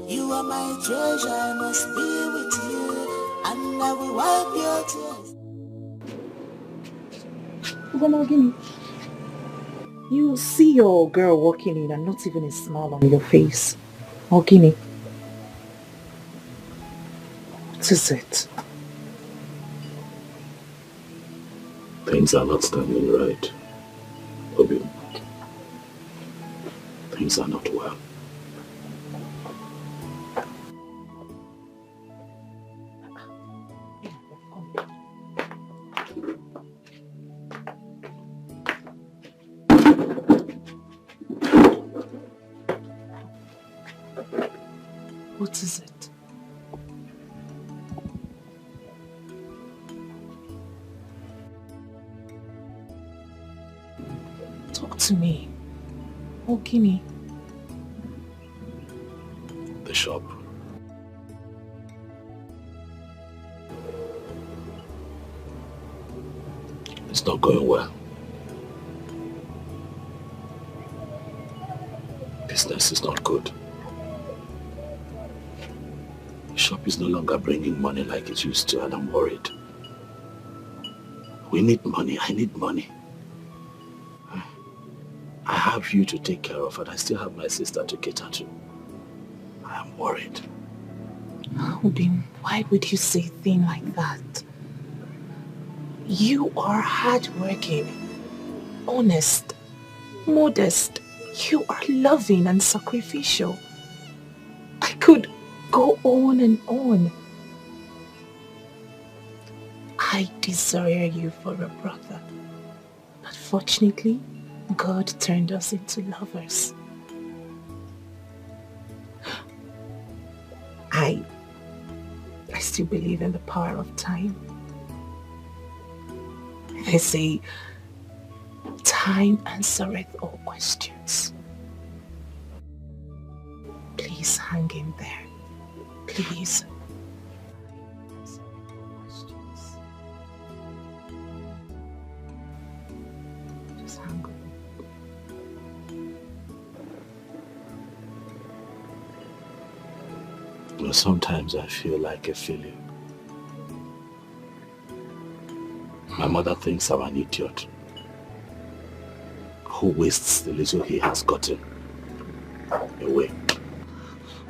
S14: you are my treasure, must be with you, and I will wipe your tears.
S1: You see your girl walking in and not even a smile on your face. Ogini. What is it?
S5: Things are not standing right, Obi. Things are not well.
S1: What is it? Talk to me. Ogini.
S5: The shop. It's not going well. Business is not good. The shop is no longer bringing money like it used to, and I'm worried. We need money. I need money. I have you to take care of, and I still have my sister to cater to. I am worried.
S1: Obi, why would you say a thing like that? You are hardworking, honest, modest. You are loving and sacrificial. I could go on and on. I desire you for a brother. But fortunately, God turned us into lovers. I still believe in the power of time. They say, time answereth all questions. Please hang in there. Please. Just hang on.
S5: Well, sometimes I feel like a failure. My mother thinks I'm an idiot who wastes the little he has gotten away.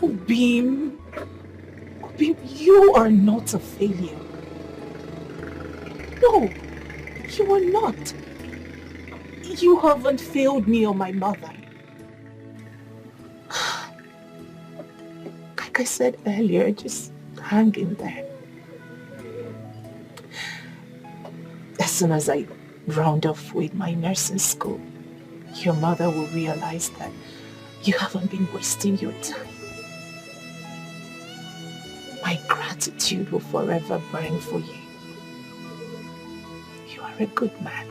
S1: Obim, you are not a failure. No, you are not. You haven't failed me or my mother. Like I said earlier, just hang in there. As soon as I round off with my nursing school, your mother will realize that you haven't been wasting your time. My gratitude will forever burn for you. You are a good man.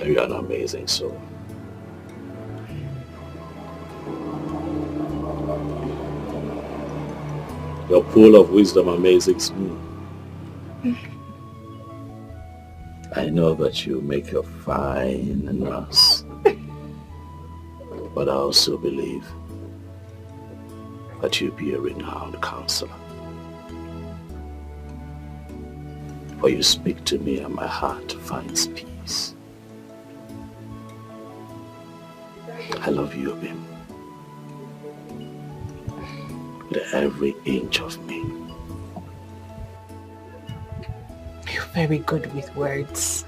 S5: You are an amazing soul. Your pool of wisdom amazes me. I know that you make a fine nurse, but I also believe that you be a renowned counselor. For you speak to me and my heart finds peace. I love you, Obim. With every inch of me.
S1: You're very good with words.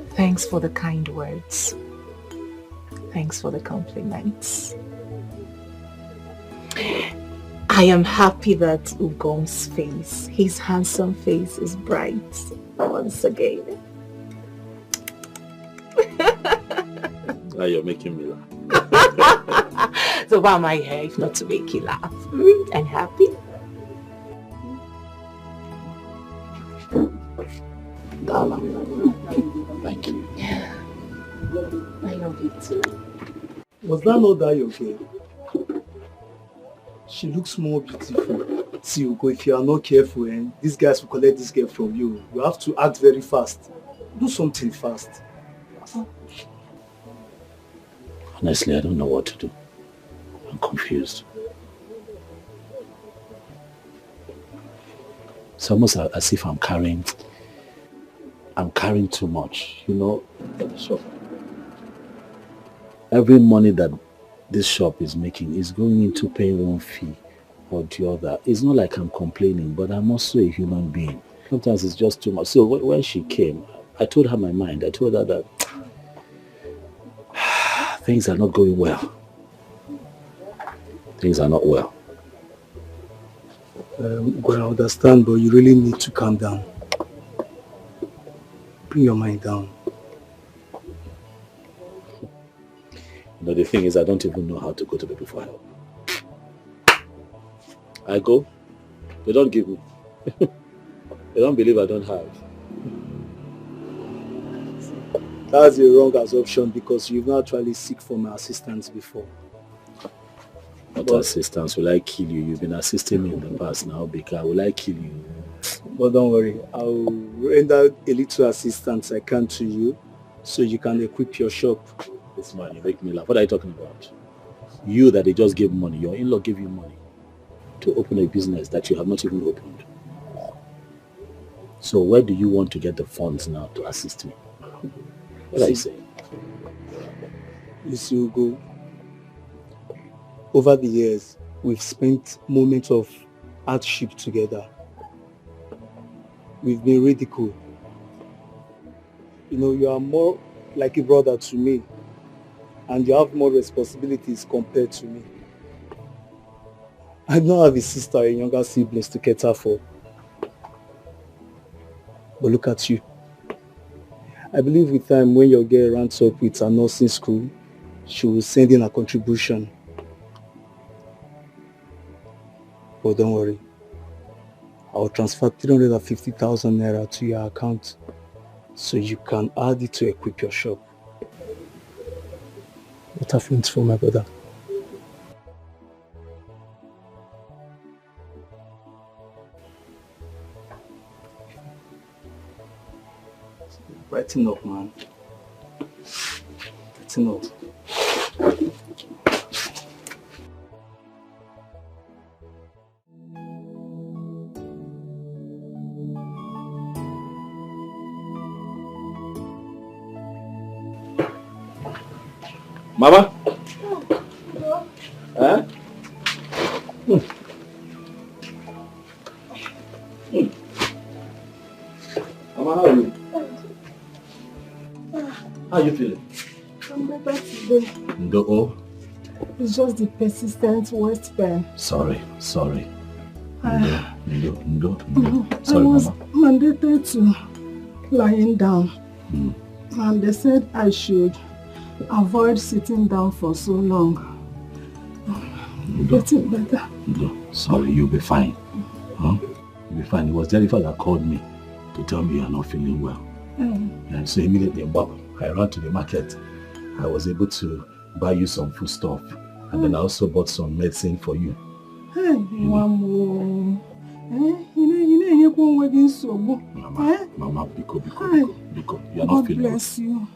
S1: Thanks for the kind words. Thanks for the compliments. I am happy that Ugom's face, his handsome face, is bright once again.
S5: Now you're making me laugh.
S1: So why am I here if not to make you laugh? And happy?
S5: Darling, thank you.
S1: I love you too.
S3: Was that not that your girl? She looks more beautiful. See, Ugo, if you are not careful, these guys will collect this girl from you. You have to act very fast. Do something fast.
S5: Honestly, I don't know what to do. I'm confused. It's almost as if I'm carrying too much, you know. So every money that this shop is making is going into paying one fee or the other. It's not like I'm complaining, but I'm also a human being. Sometimes it's just too much. So when she came, I told her my mind. I told her that things are not going well. Things are not well.
S3: Well, I understand, but you really need to calm down. Bring your mind down.
S5: You know, the thing is, I don't even know how to go to people for help. I go, they don't give me. They don't believe I don't have.
S3: That's a wrong assumption because you've not actually seek for my assistance before.
S5: What assistance? Will I kill you? You've been assisting me in the past now, Bika. Will I kill you?
S3: But don't worry, I'll render a little assistance I can to you so you can equip your shop.
S5: This man, you make me laugh. What are you talking about? You that they just gave money, your in-law gave you money to open a business that you have not even opened. So where do you want to get the funds now to assist me? What are you saying?
S3: You see, Ugo, over the years, we've spent moments of hardship together. We've been ridiculed. You know, you are more like a brother to me, and you have more responsibilities compared to me. I don't have a sister or younger siblings to cater for. But look at you. I believe with time, when your girl runs up with her nursing school, she will send in a contribution. But don't worry. I'll transfer 350,000 naira to your account so you can add it to equip your shop. What have feelings for my brother? Brighten up, man. Brighten up.
S5: Mama? Huh? Mama, how are you? How are you feeling?
S15: I'm better today.
S5: No.
S15: It's just the persistent waist pain.
S5: Sorry.
S15: Sorry,
S5: Mama.
S15: I was mandated to lying down. And they said I should avoid sitting down for so long. Getting better.
S5: No, sorry, you'll be fine. Huh? You'll be fine. It was Jennifer that called me to tell me you're not feeling well. And so immediately, I ran to the market. I was able to buy you some food stuff. And then I also bought some medicine for you.
S15: Hey, Mama.
S5: Mama, Biko, you're not feeling well.
S15: God bless you.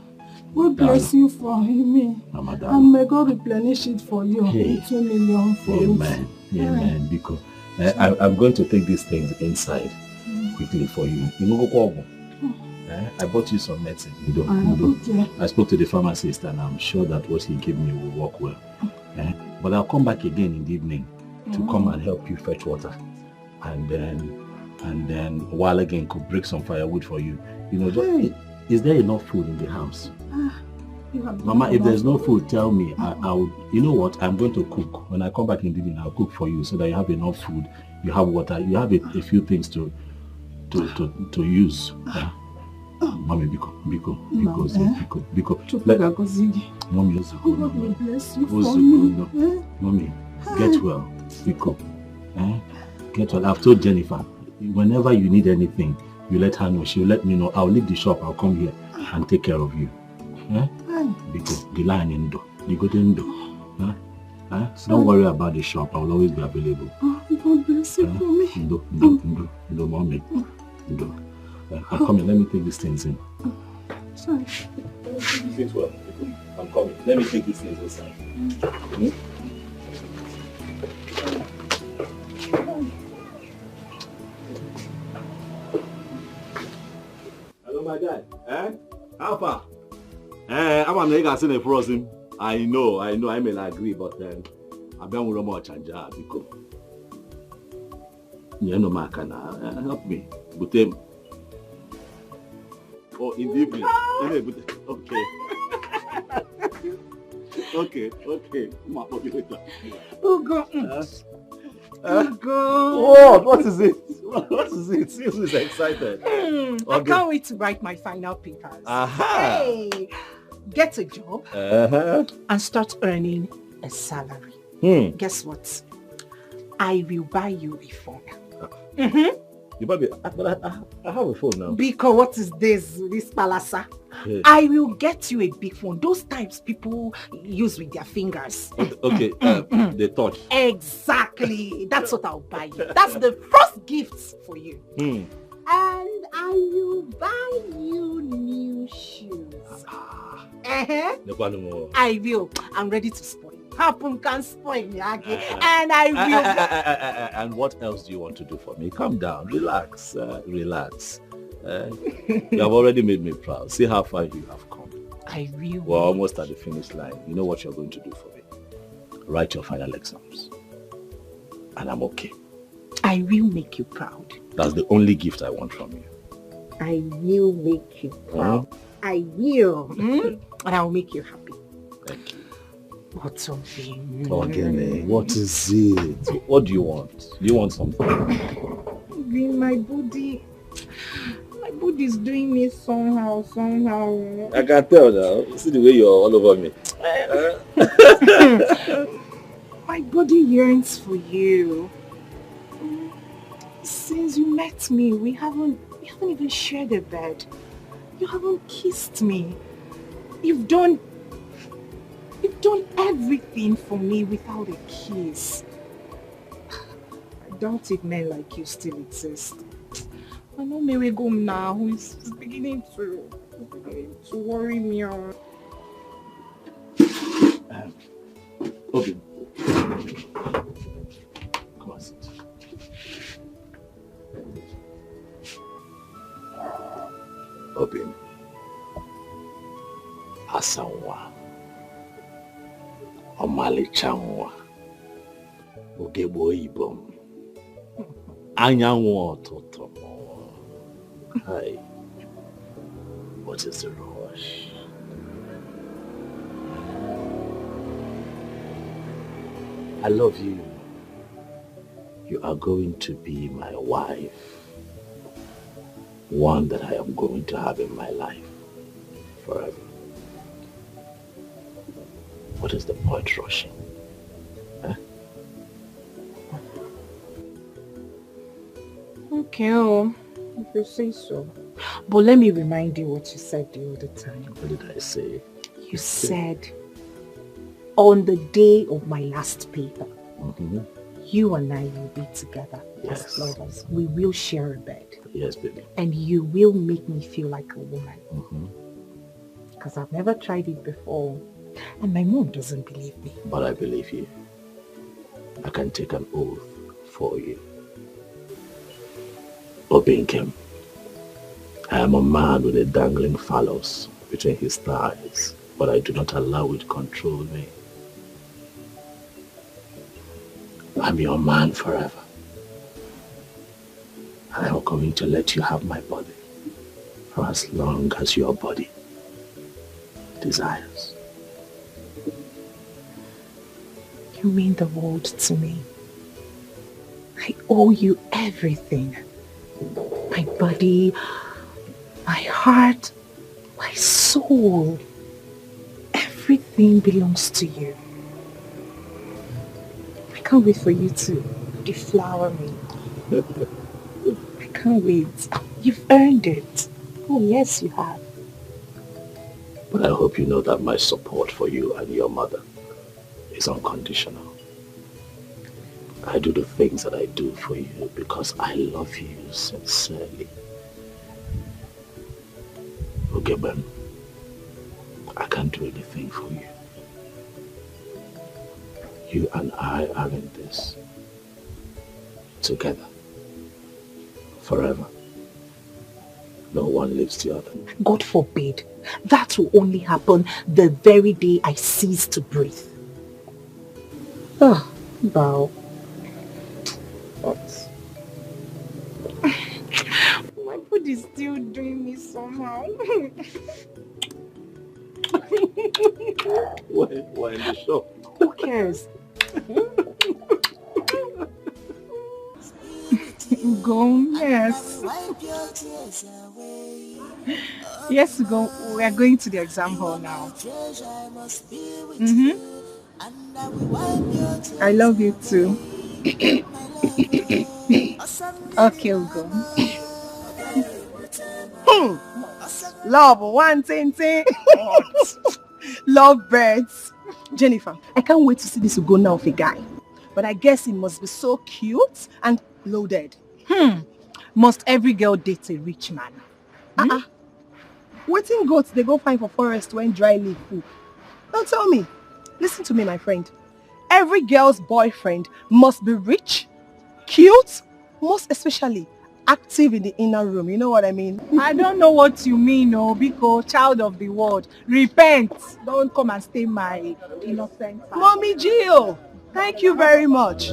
S15: God bless you for me.
S5: Mama,
S15: and may God replenish it for you.
S5: Hey.
S15: 2 million for
S5: Amen. Amen. Biko, I'm going to take these things inside quickly for you. I bought you some medicine.
S15: Okay.
S5: I spoke to the pharmacist and I'm sure that what he gave me will work well. But I'll come back again in the evening to come and help you fetch water. And then while again could break some firewood for you. Is there enough food in the house? Mama, if there's no food, tell me. I'll. You know what? I'm going to cook. When I come back in the evening, I'll cook for you so that you have enough food, you have water, you have a few things to use. Mommy, Biko. Mommy,
S15: God bless you for me.
S5: Mommy, get well, Biko. Get well. I've told Jennifer, whenever you need anything, you let her know. She'll let me know. I'll leave the shop. I'll come here and take care of you. Biko, the line in door. You go in door. Don't worry about the shop. I will always be available.
S15: God bless you for me.
S5: No, Mommy. I'm coming. Let me take these things in.
S15: Sorry.
S5: Sit well. I'm coming. Let me take these things inside.
S4: my guy. Eh? How far? I'm a nigga seen a frozen. I know, I may not agree, but I've been with much and because you know, my can help me. But oh, in the evening. Okay. Okay.
S15: Ugo.
S4: Ugo. What is it? What is it? Seriously, is excited.
S15: I can't wait to write my final papers.
S4: Aha.
S15: Hey, get a job and start earning a salary. Guess what? I will buy you a phone.
S4: You buy me, but I have a phone now.
S15: Because what is this palasa?
S4: Yes.
S15: I will get you a big phone. Those types people use with their fingers.
S4: Okay, they touch.
S15: Exactly. That's what I'll buy you. That's the first gift for you. And I will buy you new shoes. I will. I'm ready to spoil. Happen can spoil me again. And I will.
S4: And what else do you want to do for me? Calm down. Relax. Relax. You have already made me proud. See how far you have come.
S15: I will.
S4: We're almost at the finish line. You know what you're going to do for me? Write your final exams. And I'm okay.
S15: I will make you proud.
S4: That's the only gift I want from you.
S15: I will make you proud. I will. And I will make you happy.
S4: Thank you.
S15: What's something?
S4: Again, what is it? What do you want? Do you want something?
S15: My body is doing me somehow.
S4: I can tell now. See the way you're all over me.
S15: My body yearns for you. Since you met me, we haven't even shared a bed. You haven't kissed me. You've done everything for me without a kiss. I doubt if men like you still exist. I know Mary Gom now is beginning to worry me.
S4: Okay. Come on, sit. Open. Asanwa. Omalichanwa. Ogebo ibom. Anyanwu ototo. Hi. What is the rush? I love you. You are going to be my wife. One that I am going to have in my life forever. What is the point rushing? Huh?
S15: Okay, if you say so. But let me remind you what you said the other time.
S4: What did I say?
S15: You said, on the day of my last paper, you and I will be together as lovers. We will share a bed.
S4: Yes, baby.
S15: And you will make me feel like a woman. Because I've never tried it before. And my mom doesn't believe me.
S4: But I believe you. I can take an oath for you. Obinkem, I am a man with a dangling phallus between his thighs, but I do not allow it to control me. I'm your man forever. And I'm going to let you have my body for as long as your body desires.
S15: You mean the world to me. I owe you everything. My body, my heart, my soul. Everything belongs to you. I can't wait for you to deflower me. I can't wait. You've earned it. Oh yes, you have.
S4: But I hope you know that my support for you and your mother is unconditional. I do the things that I do for you because I love you sincerely. Okay, Ben, I can't do anything for you. You and I are in this together, forever.
S5: No one lives the other.
S15: God forbid. That will only happen the very day I cease to breathe. Ah, wow. What? My food is still doing me somehow.
S5: We're in the shop.
S15: Who cares?
S13: Go, yes. Yes, go. We are going to the exam hall now. I love you too. Okay, we'll go.
S10: Love, one thing. Love birds. Jennifer, I can't wait to see this Ugonna of a guy. But I guess he must be so cute and loaded.
S15: Must every girl date a rich man?
S10: Waiting goats they go find for forest when dry leaf full. Don't tell me. Listen to me, my friend. Every girl's boyfriend must be rich, cute, most especially active in the inner room. You know what I mean?
S13: I don't know what you mean, Biko, child of the world. Repent. Don't come and stay my innocent.
S10: Mommy Gio, thank you very much.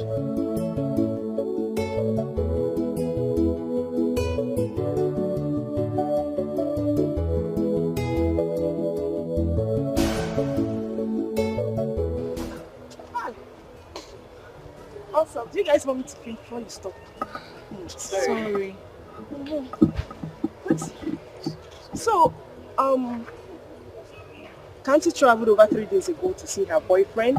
S10: Also, do you guys want me to drink before you stop?
S13: Sorry.
S10: So, Kanti traveled over 3 days ago to see her boyfriend.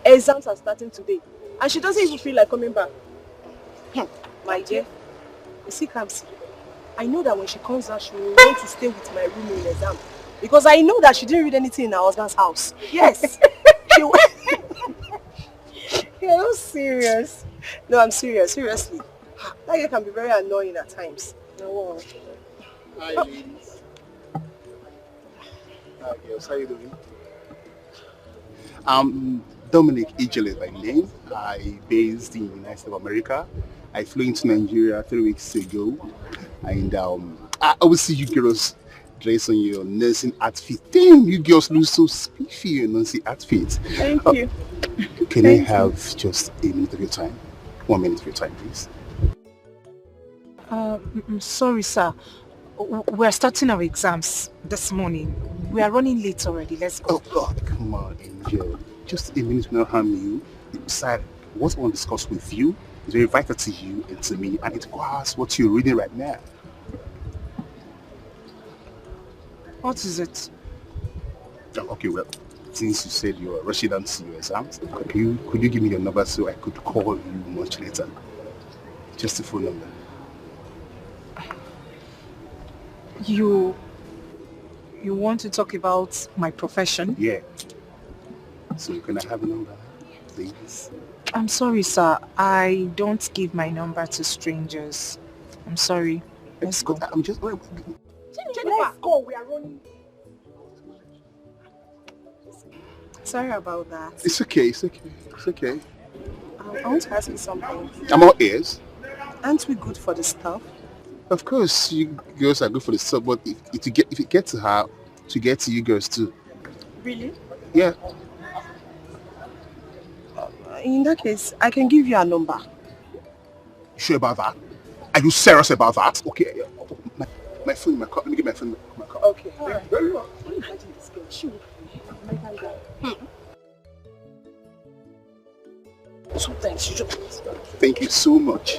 S10: Exams are starting today, and she doesn't even feel like coming back. My dear, you see, Kamsi, I know that when she comes out, she will want to stay with my room in exam, because I know that she didn't read anything in her husband's house. Yes, she will. You're not serious. No, I'm serious. Seriously. That girl can be very annoying at times. No.
S3: Hi, ladies. Hi, girls. How you doing? I'm Dominic Ijele by name. I based in the United States of America. I flew into Nigeria 3 weeks ago. And I always see you girls dress on your nursing outfit. Damn, you girls look so spiffy in your nursing outfit.
S10: Thank you.
S3: Can I have just a minute of your time? 1 minute of your time, please.
S15: Sorry, sir. We're starting our exams this morning. We are running late already. Let's go.
S3: Oh, God, come on, Angel. Just a minute will not harm you. Besides, what I want to discuss with you is very vital to you and to me, and it requires what you're reading right now.
S15: What is it?
S3: Okay, well, since you said you're rushing down to your exams, could you give me your number so I could call you much later? Just a phone number.
S15: You want to talk about my profession?
S3: Yeah. So can I have a number, please?
S15: I'm sorry, sir. I don't give my number to strangers. I'm sorry. Let's go.
S3: I'm just...
S10: Let's go. We are running. Sorry about that.
S3: It's okay. It's okay. It's okay.
S10: I want to ask you something.
S3: I'm all ears.
S10: Aren't we good for the stuff?
S3: Of course, you girls are good for the stuff, but if it gets to her, to get to you girls too.
S10: Really?
S3: Yeah.
S10: In that case, I can give you a number.
S3: Sure about that? Are you serious about that? Okay. My phone in my car. Let me get my phone in my car.
S10: Okay.
S3: Very well.
S10: Imagine this girl. She will So thanks.
S3: Thank you so much.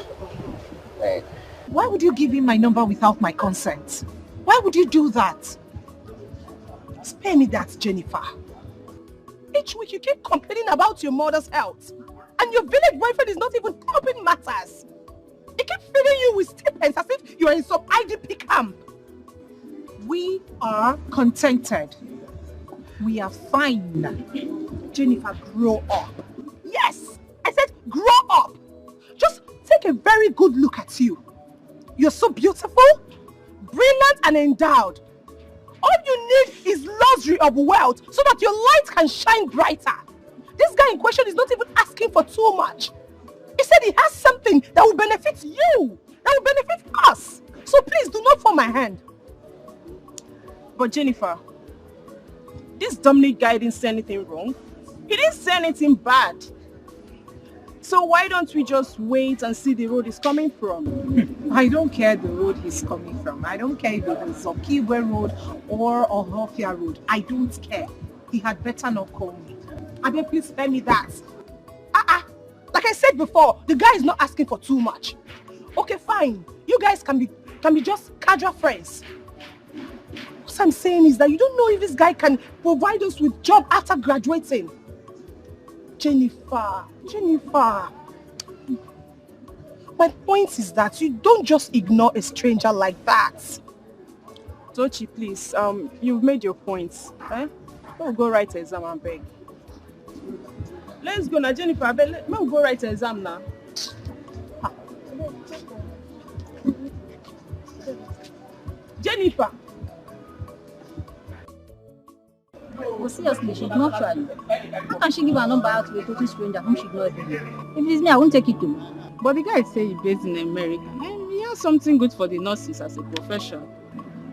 S15: Why would you give him my number without my consent? Why would you do that?
S10: Spare me that, Jennifer. Each week you keep complaining about your mother's health. And your village boyfriend is not even helping matters. He keeps feeding you with stipends as if you are in some IDP camp.
S15: We are contented. We are fine.
S10: Jennifer, grow up. Yes, I said grow up. Just take a very good look at you. You're so beautiful, brilliant and endowed. All you need is luxury of wealth so that your light can shine brighter. This guy in question is not even asking for too much. He said he has something that will benefit you, that will benefit us. So please do not force my hand. But Jennifer, this Dominic guy didn't say anything wrong. He didn't say anything bad. So why don't we just wait and see the road he's coming from?
S15: I don't care the road he's coming from. I don't care if it is Okigwe Road or Ohofia Road. I don't care. He had better not call me. Abe, please spare me that.
S10: Like I said before, the guy is not asking for too much. Okay, fine. You guys can be just casual friends. What I'm saying is that you don't know if this guy can provide us with job after graduating. Jennifer. My point is that you don't just ignore a stranger like that. Tochi, please, you've made your points. We'll go write an exam and beg. Let's go now, Jennifer. We'll go write an exam now. Jennifer.
S19: Well, seriously, she did not try. How can she give her number out to a total stranger whom she did not even know? If it is me, I won't take it to.
S12: But the guy say he's based in America. And he has something good for the nurses as a profession.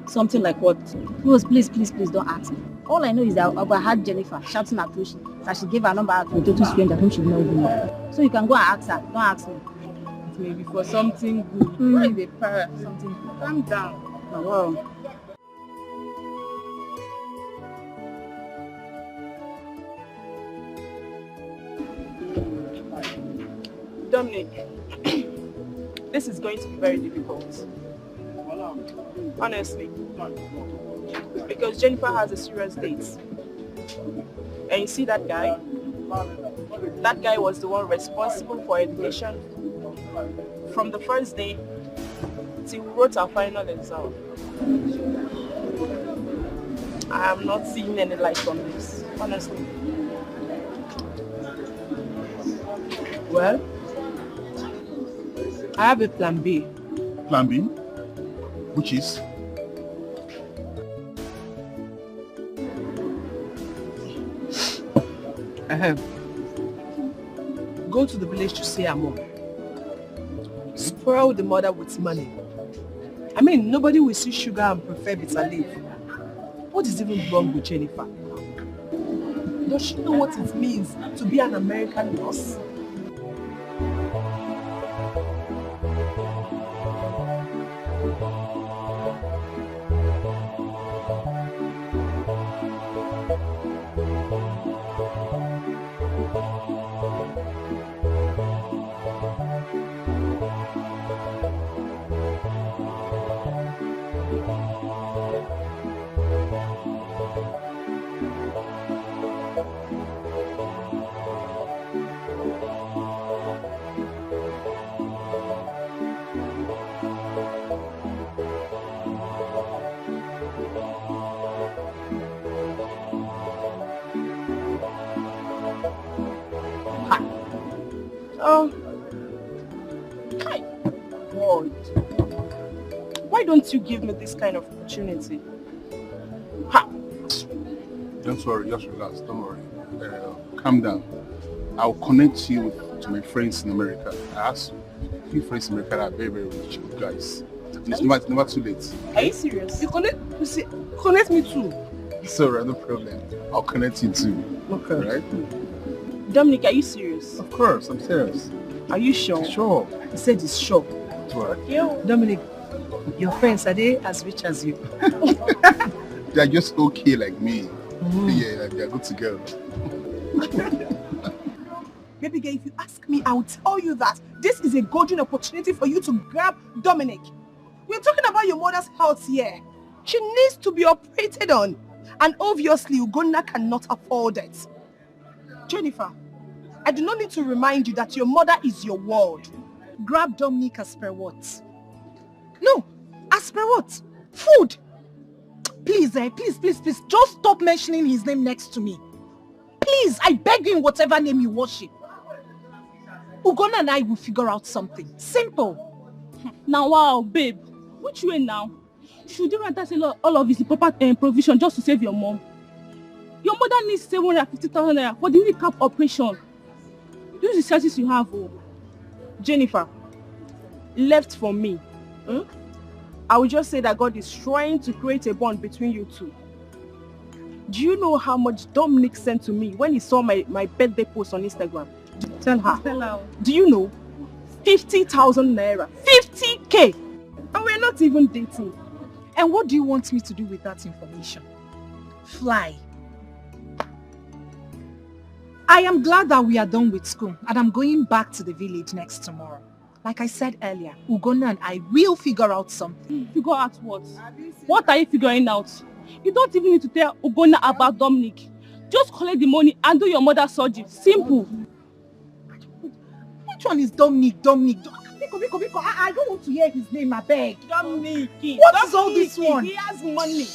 S19: Something like what? Rose, please don't ask me. All I know is that I had Jennifer shouting at Toshi that she gave her number out to a total stranger whom she did not even know. So you can go and ask her. Don't ask me.
S12: It may be for something good. Why is the para? Something good. Calm down.
S19: Oh, wow.
S10: Dominic, this is going to be very difficult. Honestly. Because Jennifer has a serious date. And you see that guy? That guy was the one responsible for education from the first day till we wrote our final exam. I am not seeing any light on this, honestly.
S6: Well, I have a plan B.
S16: Plan B? Which is?
S6: I have. Go to the village to see her mom. Spoil the mother with money. I mean, nobody will see sugar and prefer bitter leaf. What is even wrong with Jennifer? Does she know what it means to be an American nurse?
S10: Why don't you give me this kind of opportunity? Ha!
S16: Don't worry, just relax, don't worry. Calm down. I'll connect you to my friends in America. I have a few friends in America that are very, very rich guys. It's never too late.
S10: Are you serious? You connect me too.
S16: Sorry, no problem. I'll connect you too.
S10: Okay.
S16: Right?
S10: Dominic, are you serious?
S16: Of course, I'm serious.
S10: Are you sure?
S16: Sure.
S6: He said he's sure.
S10: Yo.
S6: Dominic, your friends, are they as rich as you?
S16: They're just okay like me. Yeah, they're good to go.
S10: Baby girl, if you ask me, I'll tell you that this is a golden opportunity for you to grab Dominic. We're talking about your mother's health here. She needs to be operated on. And obviously, Ugonna cannot afford it. Jennifer, I do not need to remind you that your mother is your world.
S6: Grab Dominic as per what?
S10: No, as per what? Food.
S6: Please, please, just stop mentioning his name next to me. Please, I beg you in whatever name you worship. Ugonna and I will figure out something. Simple.
S12: Now, wow, babe. Which way now? Should you rather sell all of his proper provision just to save your mom? Your mother needs 750,000 naira for the recap operation. Use the resources you have.
S10: Jennifer, left for me. I will just say that God is trying to create a bond between you two. Do you know how much Dominic sent to me when he saw my birthday post on Instagram? Tell her.
S12: Tell her.
S10: Do you know? 50,000 naira. 50k! And we're not even dating.
S15: And what do you want me to do with that information? Fly. I am glad that we are done with school and I'm going back to the village next tomorrow. Like I said earlier, Ugonna and I will figure out something.
S12: Figure out what? What are you figuring out? You don't even need to tell Ugonna about Dominic. Just collect the money and do your mother's surgery. Simple.
S15: Which one is Dominic? Biko. I don't want to hear his name, I beg.
S12: Dominic.
S15: What is all this one?
S12: He has money.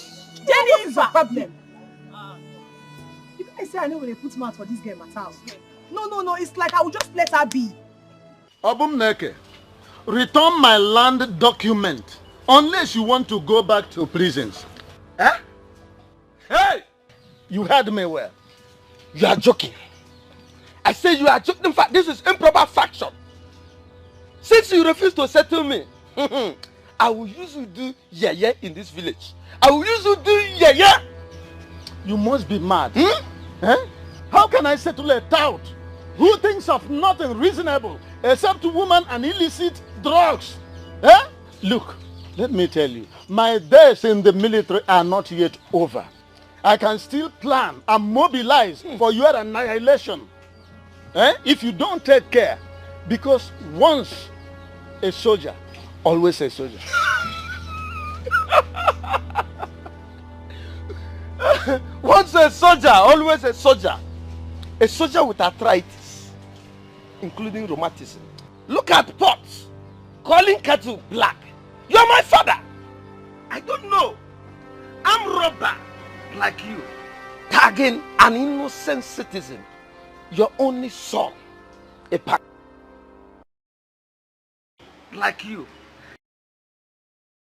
S15: What is the problem? Did I say I know when they put mouth for this girl at house? No, it's like I will just let her be.
S11: Obumneke, return my land document unless you want to go back to prisons. Huh? Hey! You heard me well.
S16: You are joking. I say you are joking. In fact, this is improper faction. Since you refuse to settle me, I will use you do yeye in this village. I will use you do yeye.
S11: You must be mad. Eh? How can I settle a tout who thinks of nothing reasonable except woman and illicit drugs? Eh? Look, let me tell you, my days in the military are not yet over. I can still plan and mobilize for your annihilation. Eh? If you don't take care, because once a soldier, always a soldier.
S16: Once a soldier, always a soldier. A soldier with arthritis, including rheumatism. Look at pots, calling cattle black. You're my father. I don't know. I'm robber like you, tagging an innocent citizen. Your only son, a pack like you,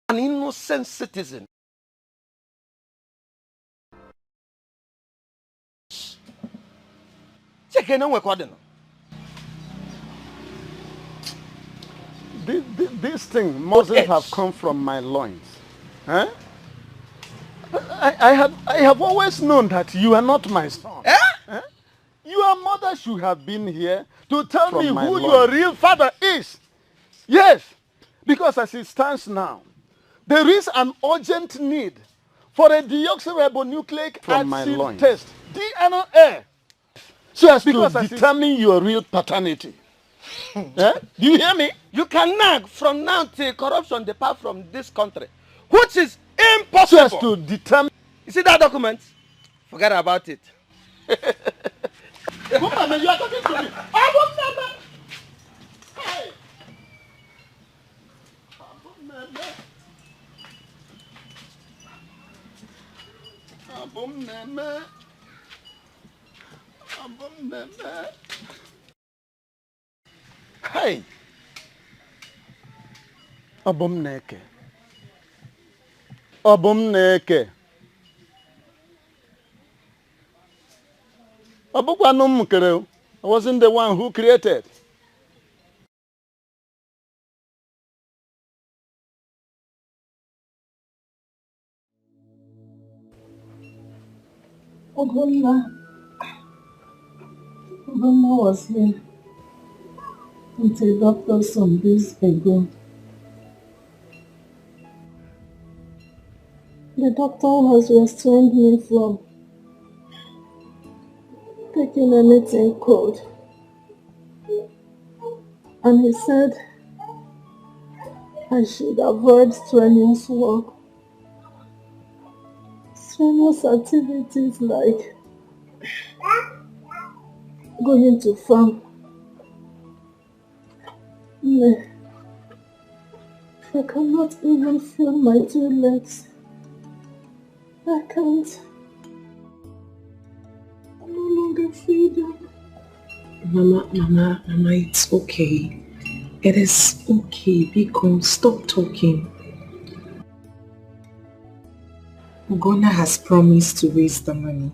S16: an innocent citizen.
S11: This thing mustn't have come from my loins. Huh? I have always known that you are not my son.
S16: Eh?
S11: Eh? Your mother should have been here to tell me who your real father is. Yes, because as it stands now, there is an urgent need for a deoxyribonucleic acid test, DNA, so as to determine your real paternity. Eh? Do you hear me?
S16: You can nag from now till corruption depart from this country, which is impossible.
S11: So as to determine.
S16: You see that document? Forget about it.
S11: Woman, you are talking to me. I will never. Hey. Hey. Obumneke. I wasn't the one who created.
S18: Ugonna was here with a doctor some days ago. The doctor has restrained me from taking anything cold. And he said I should avoid strenuous work. Strenuous activities like going to farm. I cannot even feel my 2 legs. I can't. I no longer feel them.
S15: Mama, it's okay. It is okay. Biko, stop talking. Ugonna has promised to raise the money.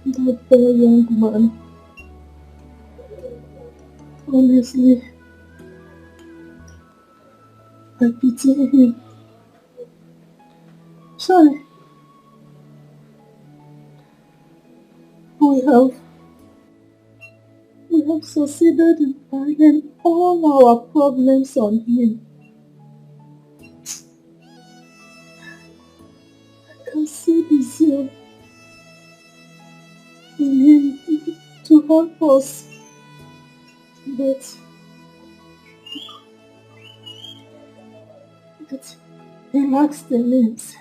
S18: That poor young man.
S15: Honestly, I pity him. Sorry. We have succeeded in piling all our problems on him. I can see the zeal in him to help us, but he lacks the means.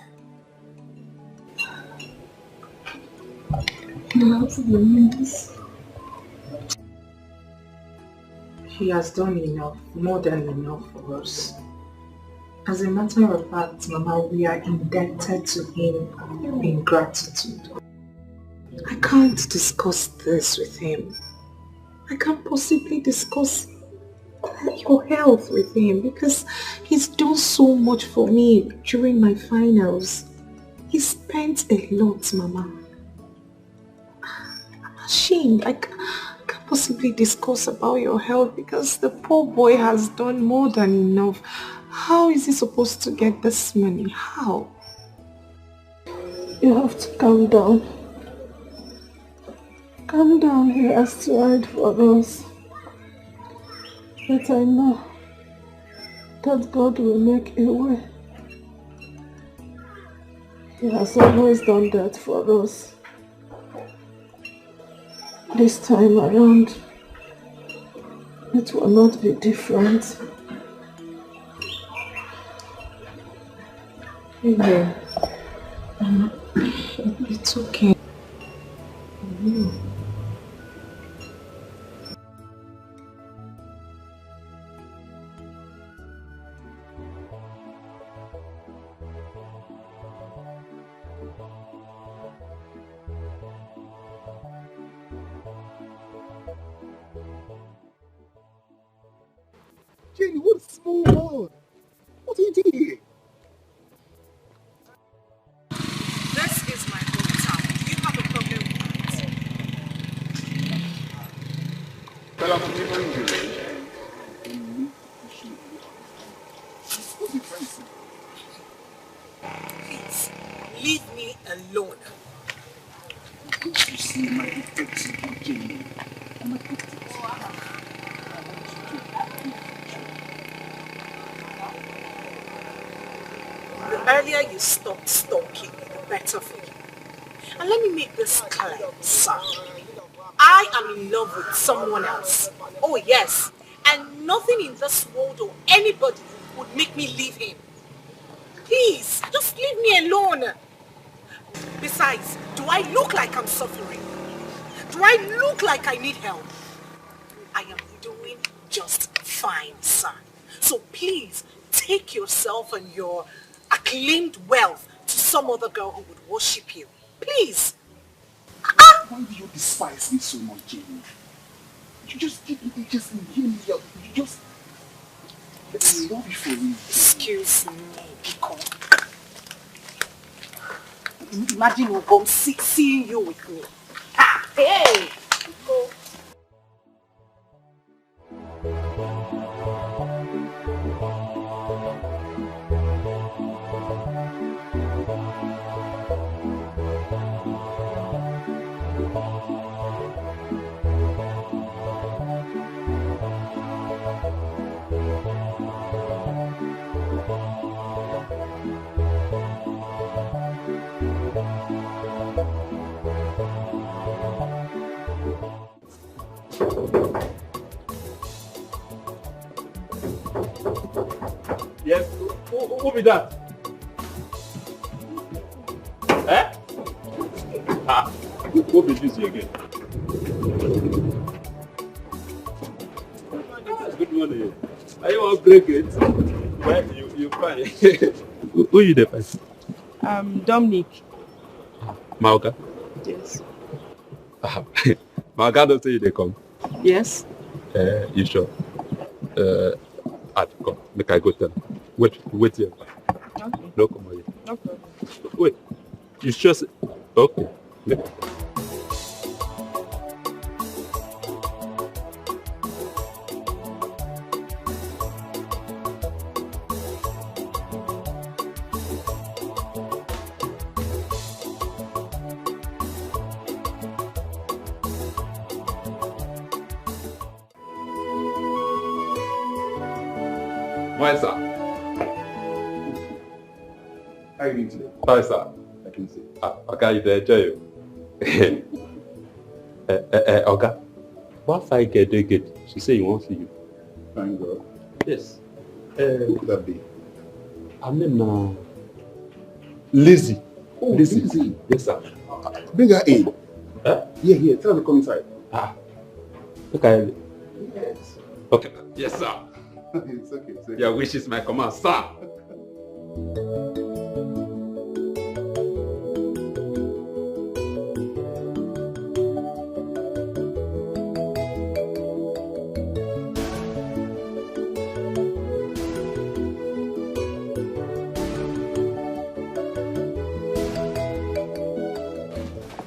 S15: He lacks the means.
S6: He has done enough, more than enough for us. As a matter of fact, Mama, we are indebted to him in gratitude. I can't discuss this with him. I can't possibly discuss your health with him because he's done so much for me during my finals. He spent a lot, Mama. I'm ashamed. I can't possibly discuss about your health because the poor boy has done more than enough. How is he supposed to get this money? How?
S15: You have to calm down. Calm down, he has to hide for us. But I know that God will make a way. He has always done that for us. This time around, it will not be different.
S6: Amen. It's okay.
S11: Jenny, what a small world. What are you doing here?
S6: This is my hometown. Do you have a problem with that?
S11: But I'm remembering you. What's the difference?
S6: Please, leave me alone.
S11: Don't you see my affection, Jenny? I'm addicted.
S6: The earlier you stop stalking me, the better for you. And let me make this clear, sir. I am in love with someone else. Oh yes. And nothing in this world or anybody would make me leave him. Please, just leave me alone. Besides, do I look like I'm suffering? Do I look like I need help? I am doing just fine, sir. So please, take yourself and your acclaimed wealth to some other girl who would worship you. Please.
S11: Why do you despise me so much, Jenny? You just hear me out. You just... I love you for me.
S6: Excuse me, Biko. Imagine Ubom seeing you with me. Ah, hey! Biko.
S4: Yes, who be that? Eh? Ah, who be this again? Good morning. Are you want to break it? Well, you fine. Who you there first?
S10: Dominic.
S4: Mauka?
S10: Yes.
S4: Mauka don't say you they come.
S10: Yes.
S4: You sure? Come. Make I go tell him. Wait here.
S10: Okay.
S4: No, come on here.
S10: No problem.
S4: Wait. You sure? Okay. Yeah. Fine, sir.
S8: How are you doing today?
S4: Fine, sir.
S8: I can see.
S4: Okay, you enjoy you. Okay. What I get, do you get? She said you won't see you.
S8: Fine, girl.
S4: Yes.
S8: Who could that be?
S4: I mean, Lizzie.
S8: Oh, Lizzie.
S4: Yes, sir.
S8: Bring her in.
S4: Huh?
S8: Here. Tell her to come inside.
S4: Okay.
S8: Yes.
S4: Okay. Yes, sir.
S8: It's okay.
S4: Your wish is my command, sir.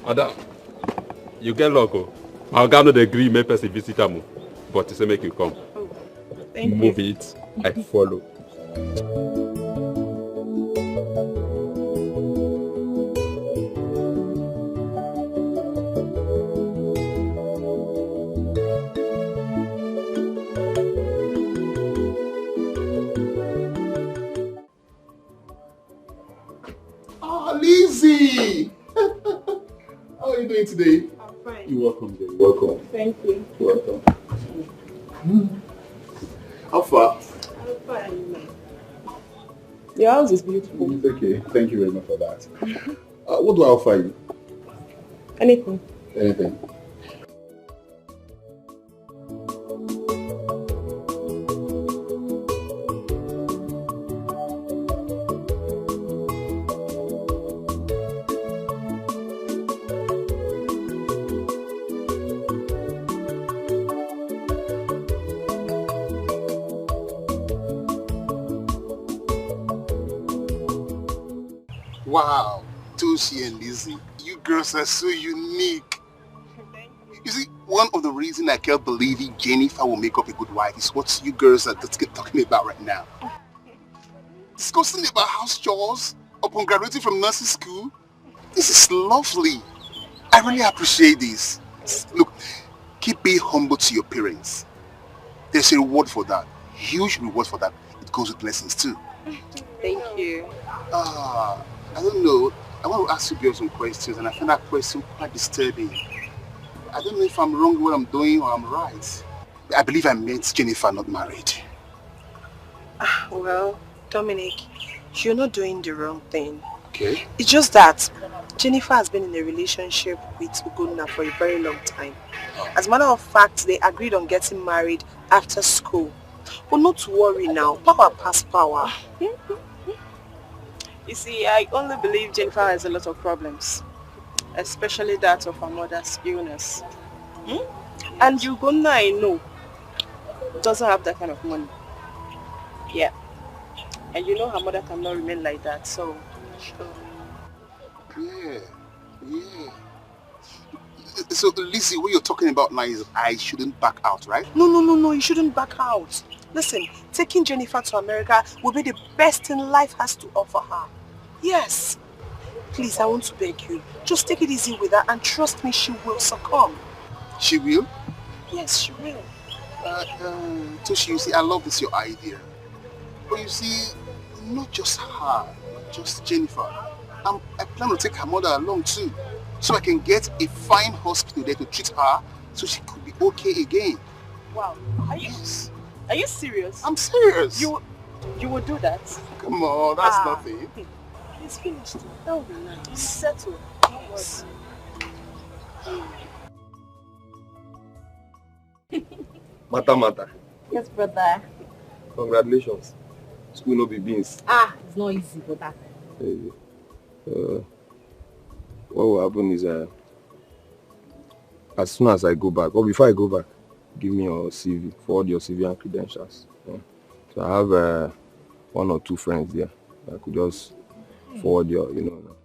S4: Madam, you get luck. My guy not agree make person visit him, but he say make you come.
S12: Thank you.
S4: Move it, I follow.
S8: Lizzie! How are you doing today?
S12: I'm fine.
S8: You're welcome, dear. You're welcome.
S12: Thank you.
S8: You're welcome. How far?
S12: I'm fine. Your house is beautiful.
S8: It's okay. Thank you very much for that. What do I offer you?
S12: Anything.
S8: Anything. Wow, Toshi and Lizzie, you girls are so unique. You see, one of the reasons I kept believing Jennifer will make up a good wife is what you girls are talking about right now. Discussing about house chores upon graduating from nursing school. This is lovely. I really appreciate this. Look, keep being humble to your parents. There's a reward for that. Huge reward for that. It goes with blessings too.
S12: Thank you.
S8: I don't know. I want to ask you girls some questions, and I find that question quite disturbing. I don't know if I'm wrong with what I'm doing or I'm right. I believe I met Jennifer not married.
S10: Well, Dominic, you're not doing the wrong thing.
S8: Okay.
S10: It's just that Jennifer has been in a relationship with Ugonna for a very long time. As a matter of fact, they agreed on getting married after school. But not to worry now, power pass power. You see, I only believe Jennifer has a lot of problems, especially that of her mother's illness. And Ugonna, I know, doesn't have that kind of money. Yeah. And you know her mother cannot remain like that, so...
S8: Yeah. So, Lizzie, what you're talking about now is I shouldn't back out, right?
S10: No, you shouldn't back out. Listen, taking Jennifer to America will be the best thing life has to offer her. Yes. Please, I want to beg you. Just take it easy with her and trust me, she will succumb.
S8: She will?
S10: Yes, she will.
S8: Toshi, you see, I love this, your idea. But you see, not just her, not just Jennifer. I plan to take her mother along too. So I can get a fine hospital there to treat her so she could be okay again.
S10: Wow. Are you serious?
S8: I'm serious.
S10: You would do that?
S8: Come on, that's nothing.
S10: It's finished. That would be nice. It's settled. Yes.
S8: Mata.
S19: Yes, brother.
S8: Congratulations. School no be beans.
S19: It's not easy, brother.
S8: What will happen is as soon as I go back, or before I go back, give me your CV, forward your CV and credentials. Yeah. So I have one or two friends there. I could just forward your,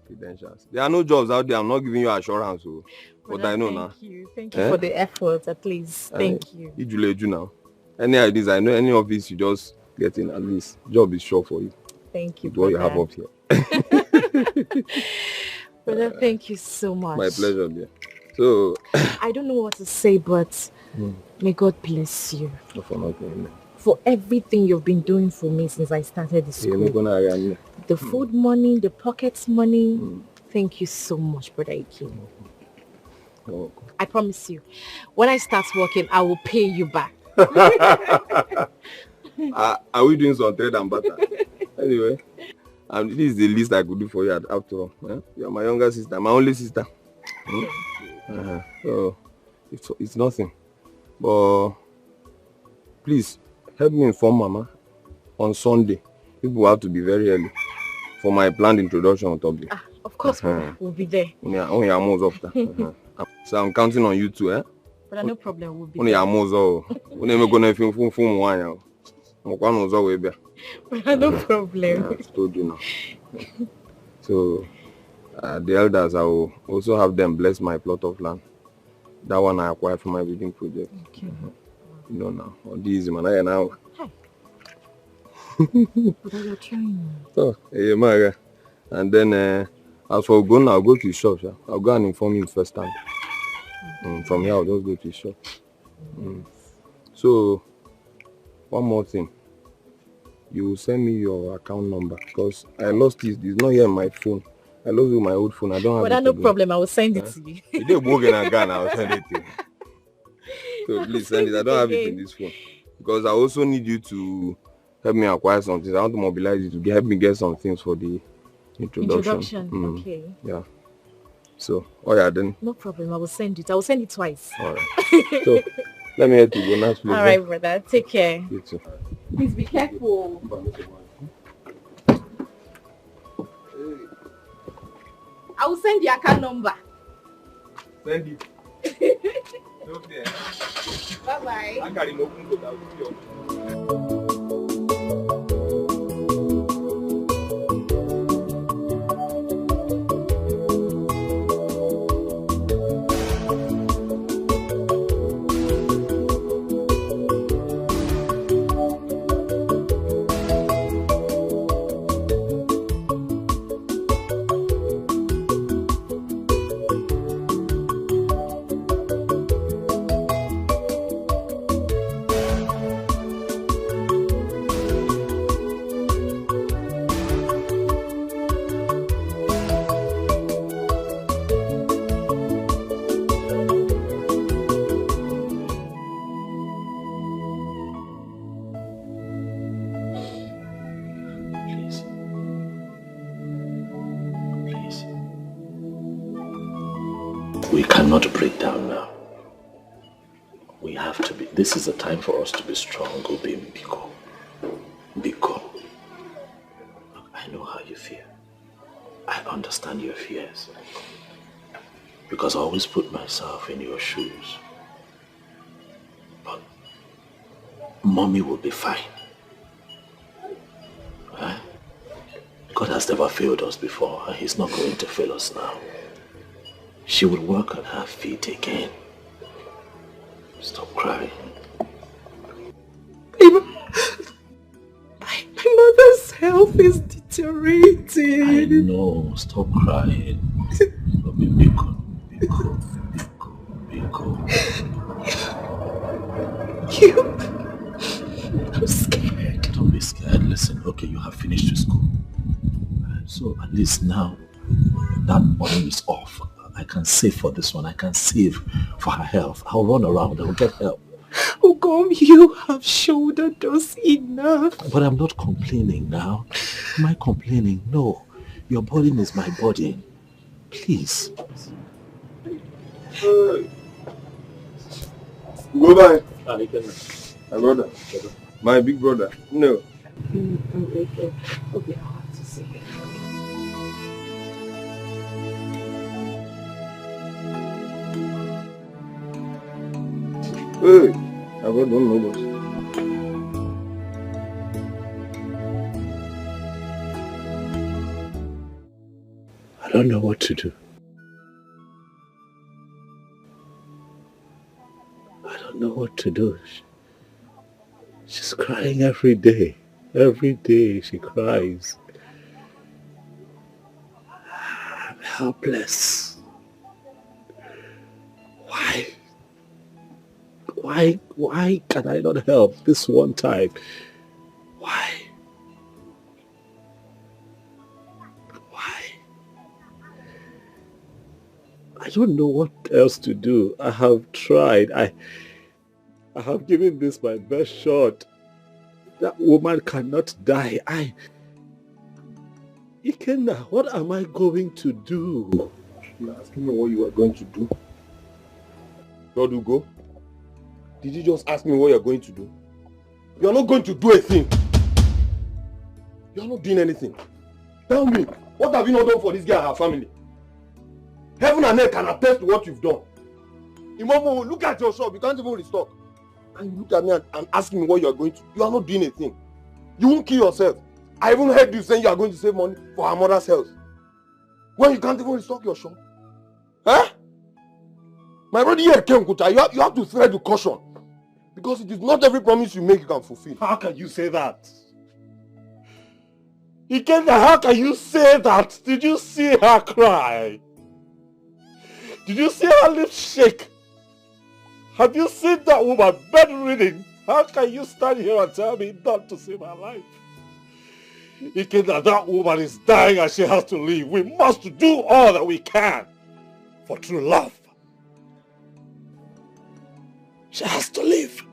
S8: credentials. There are no jobs out there. I'm not giving you assurance, but I know now.
S1: Thank you for the effort, at least. Thank you.
S8: You now. Any ideas? I know any of this you just get in. At least job is sure for you.
S1: Thank you.
S8: With what you have up here.
S1: Brother, thank you so much.
S8: My pleasure, dear. So
S1: I don't know what to say, but may God bless you.
S8: For nothing.
S1: for everything you've been doing for me since I started the school. The food money, the pocket money. Thank you so much, Brother Ike. I promise you, when I start working, I will pay you back.
S8: Are we doing some trade and butter? Anyway, this is the least I could do for you after all. Eh? You are my younger sister, my only sister. So it's nothing. But please help me inform Mama on Sunday. People have to be very early for my planned introduction on topic.
S1: Of course, we'll be there.
S8: So I'm counting on you too, eh?
S1: But no problem, we'll be
S8: there.
S1: No problem.
S8: I told you now. So the elders, I will also have them bless my plot of land. That one I acquired from my reading project.
S1: Okay.
S8: You know now. This man, I now.
S1: But you're trying.
S8: So, Maga. And then as for going, I'll go to the shop. Yeah? I'll go and inform you first time. From here, I'll just go to the shop. So, one more thing. You will send me your account number because I lost it. It's not here on my phone. I lost it with my old phone. I don't have it.
S1: But no problem. I will send it to you.
S8: You did again, I'll send it to you. So please send it. I don't have it in this phone because I also need you to help me acquire something. I want to mobilize you to help me get some things for the introduction.
S1: Okay.
S8: Yeah. So, then.
S1: No problem. I will send it. I will send it twice.
S8: All right. So, let me head to bonus, please.
S1: All right, brother. Take care.
S8: You too.
S1: Please be careful. I will send the account number.
S8: Send it. Okay.
S1: Bye-bye.
S5: We cannot break down now. We have to be. This is the time for us to be strong, Obi Biko. Biko. Look, I know how you feel. I understand your fears. Because I always put myself in your shoes. But Mommy will be fine. Right? God has never failed us before, and He's not going to fail us now. She will work on her feet again. Stop crying.
S15: My mother's health is deteriorating.
S5: I know. Stop crying. Biko.
S15: I'm scared.
S5: Don't be scared. Listen, okay, you have finished your school. So at least now that money is off. I can save for this one. I can save for her health. I'll run around. I'll get help.
S15: Ugom, you have shouldered us enough.
S5: But I'm not complaining now. Am I complaining? No. Your burden is my burden. Please.
S8: Go by. My brother. My big brother. No.
S15: Okay, I'll have to see.
S8: Hey, I don't know this.
S5: I don't know what to do. I don't know what to do. She's crying every day. Every day she cries. I'm helpless. Why
S4: Why can I not help this one time? Why? I don't know what else to do. I have tried. I have given this my best shot. That woman cannot die. Ikenna, what am I going to do?
S8: You're asking me what you are going to do? Go? Did you just ask me what you're going to do? You're not going to do a thing. You're not doing anything. Tell me, what have you not done for this girl and her family? Heaven and earth can attest to what you've done. Imomo, look at your shop. You can't even restock. And you look at me and ask me what you are going to do. You are not doing a thing. You won't kill yourself. I even heard you saying you are going to save money for her mother's health. When you can't even restock your shop. Huh? My brother here, Kenkuta, you have to tread with caution. Because it is not every promise you make you can fulfill.
S4: How can you say that? Ikenna, how can you say that? Did you see her cry? Did you see her lips shake? Have you seen that woman bedridden? How can you stand here and tell me not to save her life? Ikenna, that woman is dying and she has to leave. We must do all that we can for true love. She has to leave.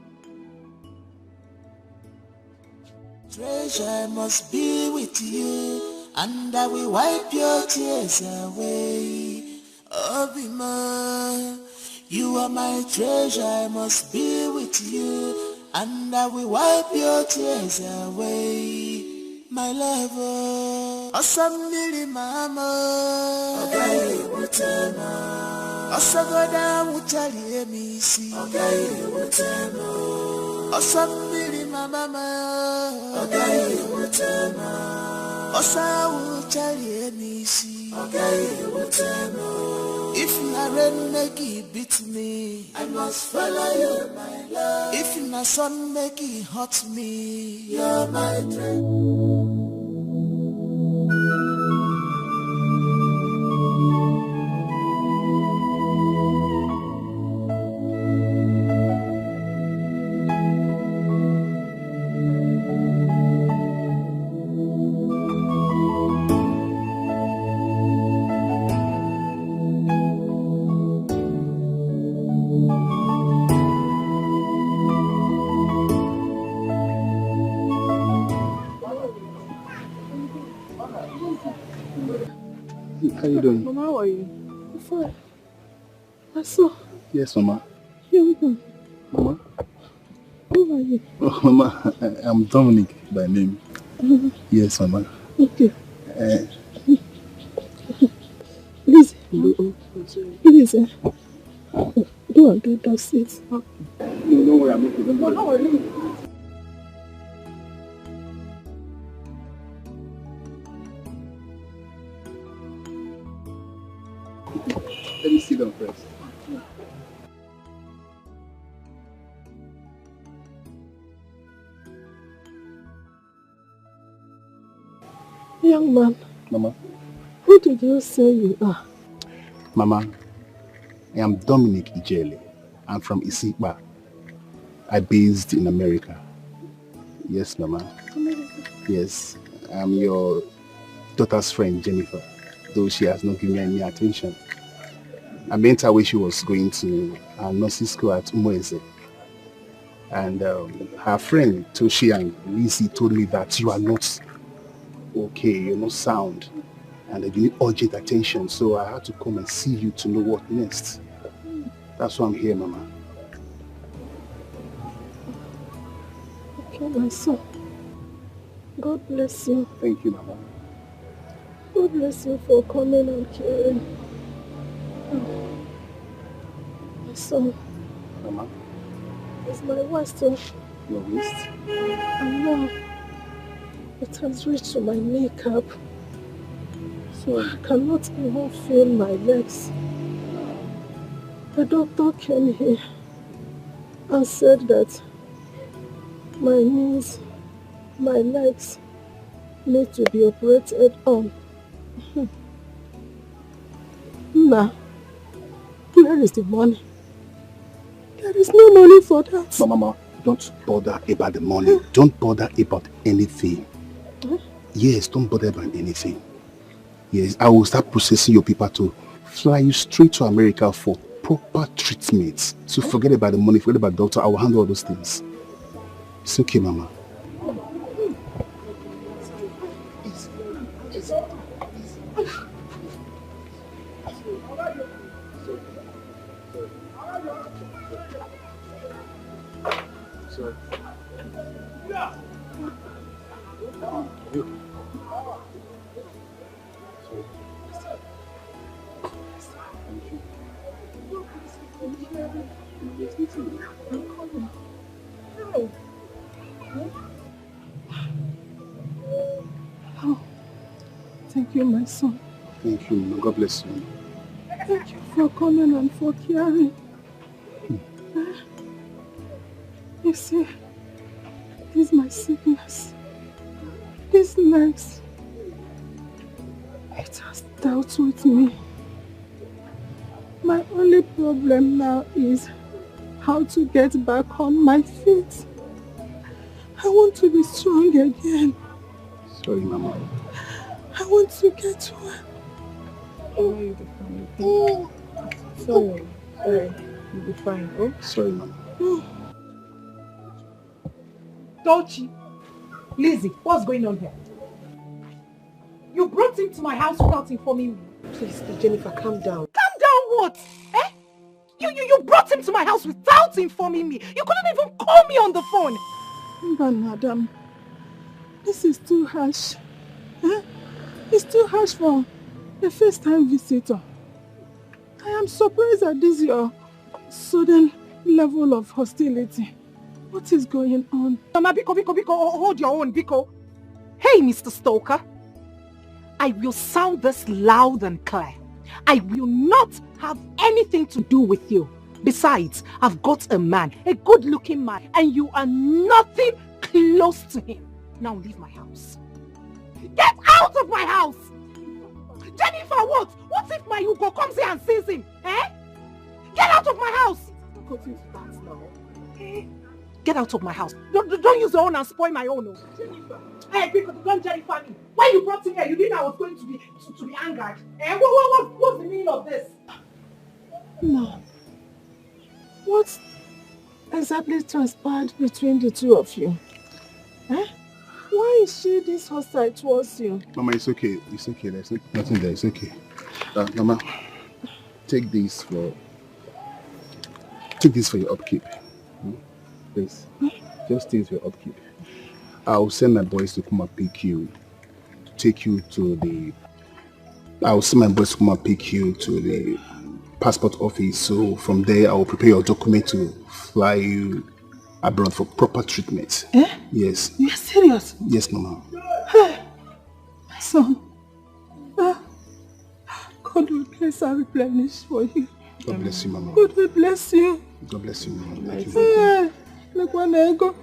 S14: Treasure must be with you, and I will wipe your tears away. Obima, you are my treasure, I must be with you, and I will wipe your tears away. My lover, Osamili mama, Ogai Mutema, Osagoda Mutali emisi, Ogai Mutema, Osamili mama, Ogai Mutema, Osa Mutali emisi, Ogai Mutema. If Naren make it beat me, I must follow you, my love. If my son make it hurt me, you're my dream.
S3: How you doing?
S6: Mama, how are you? I'm fine. I saw.
S3: Yes, Mama.
S6: You're good.
S3: Mama?
S6: Who are you?
S3: Oh, Mama, I'm Dominic by name. Yes, Mama.
S6: Okay.
S3: Please.
S6: Please. Go and do that seat.
S3: No, don't worry, I'm okay. Don't worry.
S6: How are you?
S3: Let me sit down first.
S6: Young man.
S3: Mama.
S6: Who did you say you are?
S3: Mama, I am Dominic Ijele. I'm from Isikpa. I based in America. Yes, Mama.
S6: America.
S3: Yes, I'm your daughter's friend, Jennifer, though she has not given me any attention. I met her when she was going to nursing school at Umueze. And her friend, Toshi and Lizzie, told me that you are not okay, you're not sound, and that you need urgent attention. So I had to come and see you to know what next. That's why I'm here, Mama.
S6: Okay, my son. God bless you.
S3: Thank you, Mama.
S6: God bless you for coming and caring. My son.
S3: Mama.
S6: It's my waist. Your
S3: waist?
S6: And now it has reached to my kneecap. So I cannot even feel my legs. The doctor came here and said that my knees, my legs need to be operated on. Now, where is the money?
S11: There is no money for that.
S16: Mama, don't bother about the money. Don't bother about anything. Yes, don't bother about anything. Yes, I will start processing your paper to fly you straight to America for proper treatment. So forget about the money, forget about the doctor. I will handle all those things. It's okay, Mama.
S11: Thank you, my son.
S16: Thank you, Mama. God bless you.
S11: Thank you for coming and for caring. You see, this is my sickness. This legs, it has dealt with me. My only problem now is how to get back on my feet. I want to be strong again.
S16: Sorry, Mama.
S11: I want to get well.
S10: You'll be fine. Sorry. You'll be fine. Oh?
S16: Sorry, Mama.
S6: Dolce, Lizzie, what's going on here? You brought him to my house without informing me.
S10: Please, Jennifer, calm down.
S6: Calm down what? Eh? You brought him to my house without informing me. You couldn't even call me on the phone.
S11: But madam, this is too harsh. It's too harsh for a first-time visitor. I am surprised at this your sudden level of hostility. What is going on?
S6: Mama, Biko, hold your own, Biko. Hey, Mr. Stoker. I will sound this loud and clear. I will not have anything to do with you. Besides, I've got a man, a good-looking man, and you are nothing close to him. Now leave my house. Get out of my house! Jennifer, what? What if my Hugo comes here and sees him? Eh? Get out of my house! Get out of my house. Don't use your own and spoil my own. Jennifer. Hey, don't Jennifer me. When you brought him here, you didn't know I was going to be angered. Eh? What's the meaning of this?
S11: No. What exactly transpired between the two of you? Eh? Why is she this hostile towards you?
S16: Mama, it's okay. It's okay. There's nothing there. It's okay. Mama, take this for your upkeep. Please. Just take it for your upkeep. I'll send my boys to come and pick you. I'll send my boys to come and pick you to the passport office. So from there, I will prepare your document to fly you abroad for proper treatment.
S11: Eh?
S16: Yes.
S11: You're serious?
S16: Yes, Mama.
S11: Hey, my son. God will bless and replenish for you.
S16: God bless you, Mama.
S11: God will bless you.
S16: God bless you, Mama. Thank you.
S11: Hey, look one ego.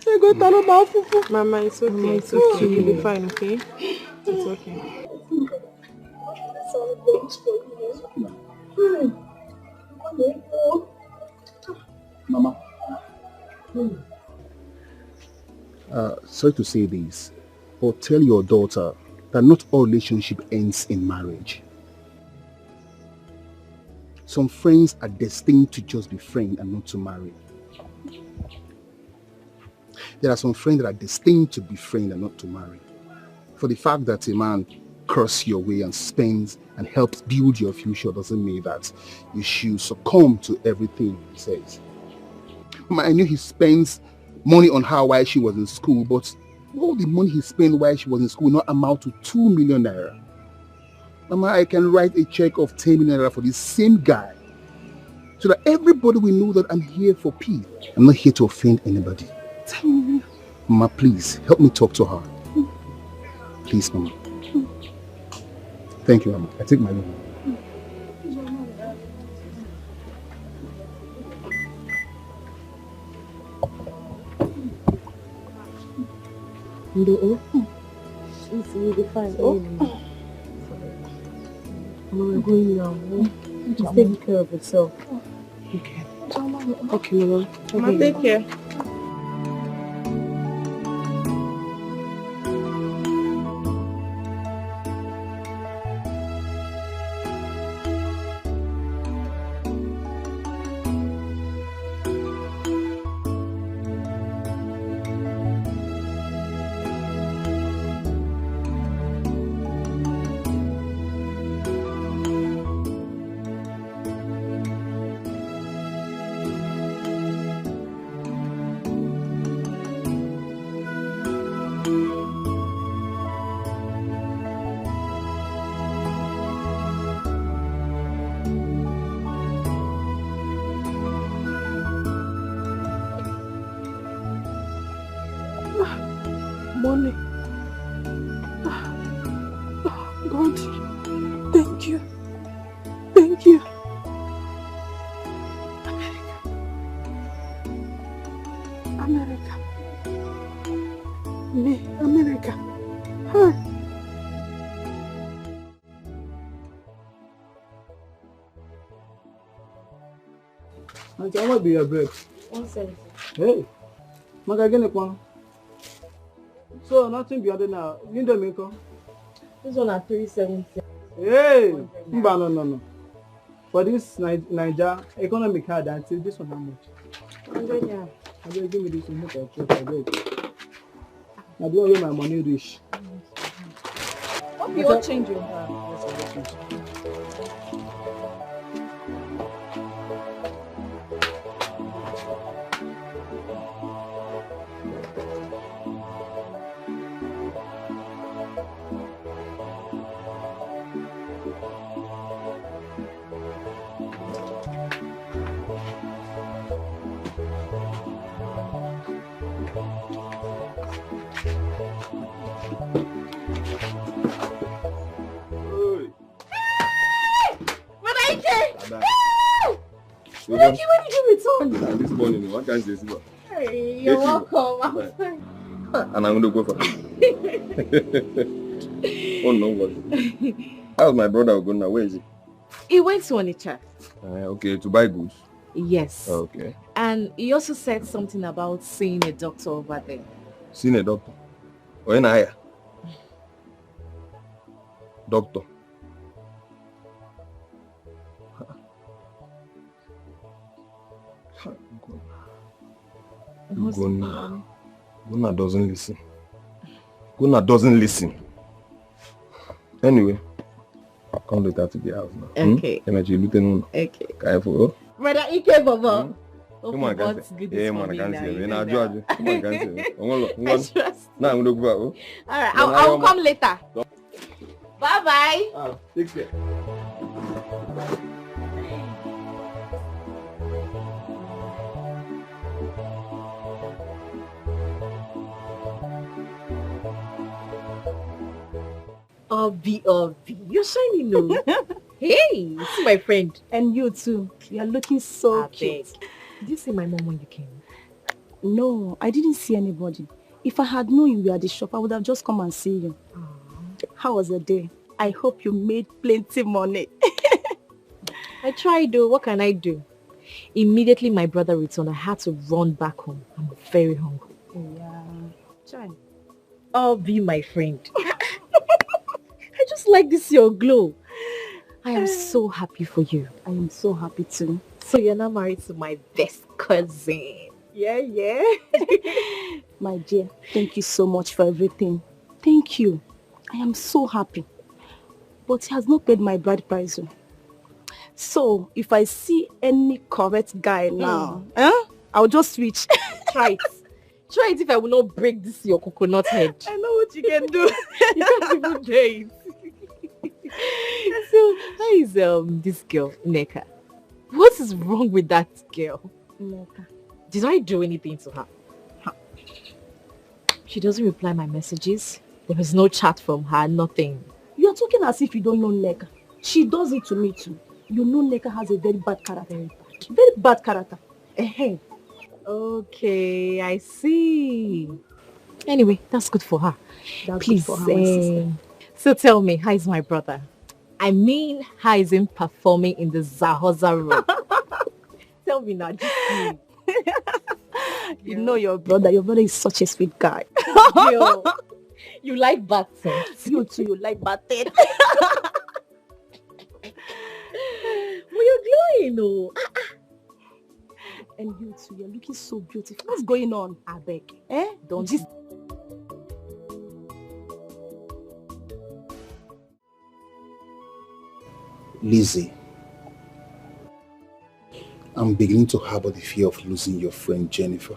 S11: Ego talo mafufu.
S10: Mama, it's okay. Mama, it's okay. You'll be fine, okay? It's okay.
S16: Mama. Sorry to say this, but tell your daughter that not all relationship ends in marriage. Some friends are destined to just be friends and not to marry. There are some friends that are destined to be friends and not to marry. For the fact that a man curses your way and spends and helps build your future doesn't mean that you should succumb to everything he says. Mama, I knew he spends money on her while she was in school, but all the money he spent while she was in school will not amount to 2 million naira. Mama, I can write a check of 10 million naira for this same guy so that everybody will know that I'm here for peace. I'm not here to offend anybody.
S11: 10 million.
S16: Mama, please, help me talk to her. Please, Mama. Thank you, Mama. I take my leave.
S10: You'll be fine. Mama, we're going now. Just take care of yourself.
S11: Okay.
S10: Okay, Mama. Mama, take care. Money. God, thank you. Thank you. America. Me, America. Hi.
S3: Auntie, how much be your bread?
S19: 170.
S3: Hey, Maka, get one. So nothing beyond now. You don't make up.
S19: This one at 370.
S3: Hey, no. For this Niger economic hard until this one how much?
S19: 100 yeah.
S3: I will give me this one. Make a check. I beg. I don't know where my money reach.
S19: Hope you all change your hand.
S8: Thank
S19: you, when did you return?
S8: This morning, what can I say?
S19: Hey, you're welcome.
S8: And I'm going to go for it. Oh, no, what? How's my brother going now? Where is he?
S1: He went to Onitsha.
S8: Okay, to buy goods?
S1: Yes.
S8: Okay.
S1: And he also said something about seeing a doctor over there.
S8: Seeing a doctor? Or in hire? Doctor? Guna doesn't listen. Guna doesn't listen. Anyway, I'll come later to the house now.
S1: Okay.
S8: Okay.
S1: Okay. Brother Ike Baba.
S8: Come on, guys. Yeah, man, I can't see you. Come on, I can't see you. Now I'm going to go out.
S1: Alright, I'll come later. Bye-bye.
S8: Take care.
S1: Obi, you're shining, no? Hey, see my friend.
S10: And you too. You're looking so cute.
S1: Did you see my mom when you came?
S10: No, I didn't see anybody. If I had known you were at the shop, I would have just come and see you. How was the day? I hope you made plenty money.
S1: I tried though. What can I do? Immediately my brother returned, I had to run back home. I'm very hungry.
S10: Yeah. Try.
S1: Obi, my friend. I just like this your glow. I am so happy for you.
S10: I am so happy too.
S1: So you're now married to my best cousin.
S10: Yeah. My dear, thank you so much for everything. Thank you. I am so happy. But he has not paid my bride price. So if I see any correct guy now, I'll just switch.
S1: Try it. Try it if I will not break this your coconut head.
S10: I know what you can do.
S1: You can't even do it. So how is this girl, Neka? What is wrong with that girl?
S10: Neka.
S1: Did I do anything to her? She doesn't reply my messages. There is no chat from her, nothing.
S10: You are talking as if you don't know Neka. She does it to me too. You know Neka has a very bad character. Very bad character.
S1: Okay, I see. Anyway, that's good for her.
S10: That's
S1: Please,
S10: good for her, my sister.
S1: So tell me, how is my brother? I mean, how is him performing in the Zahoza role? Tell
S10: not be not just You know your brother. Your brother is such a sweet guy.
S1: Yo, you like bad things.
S10: You too, you like bad things.
S1: Well, you're glowing, oh.
S10: And you too, you're looking so beautiful. What's going on?
S1: I beg.
S10: Don't
S1: Just
S16: Lizzie, I'm beginning to harbor the fear of losing your friend Jennifer.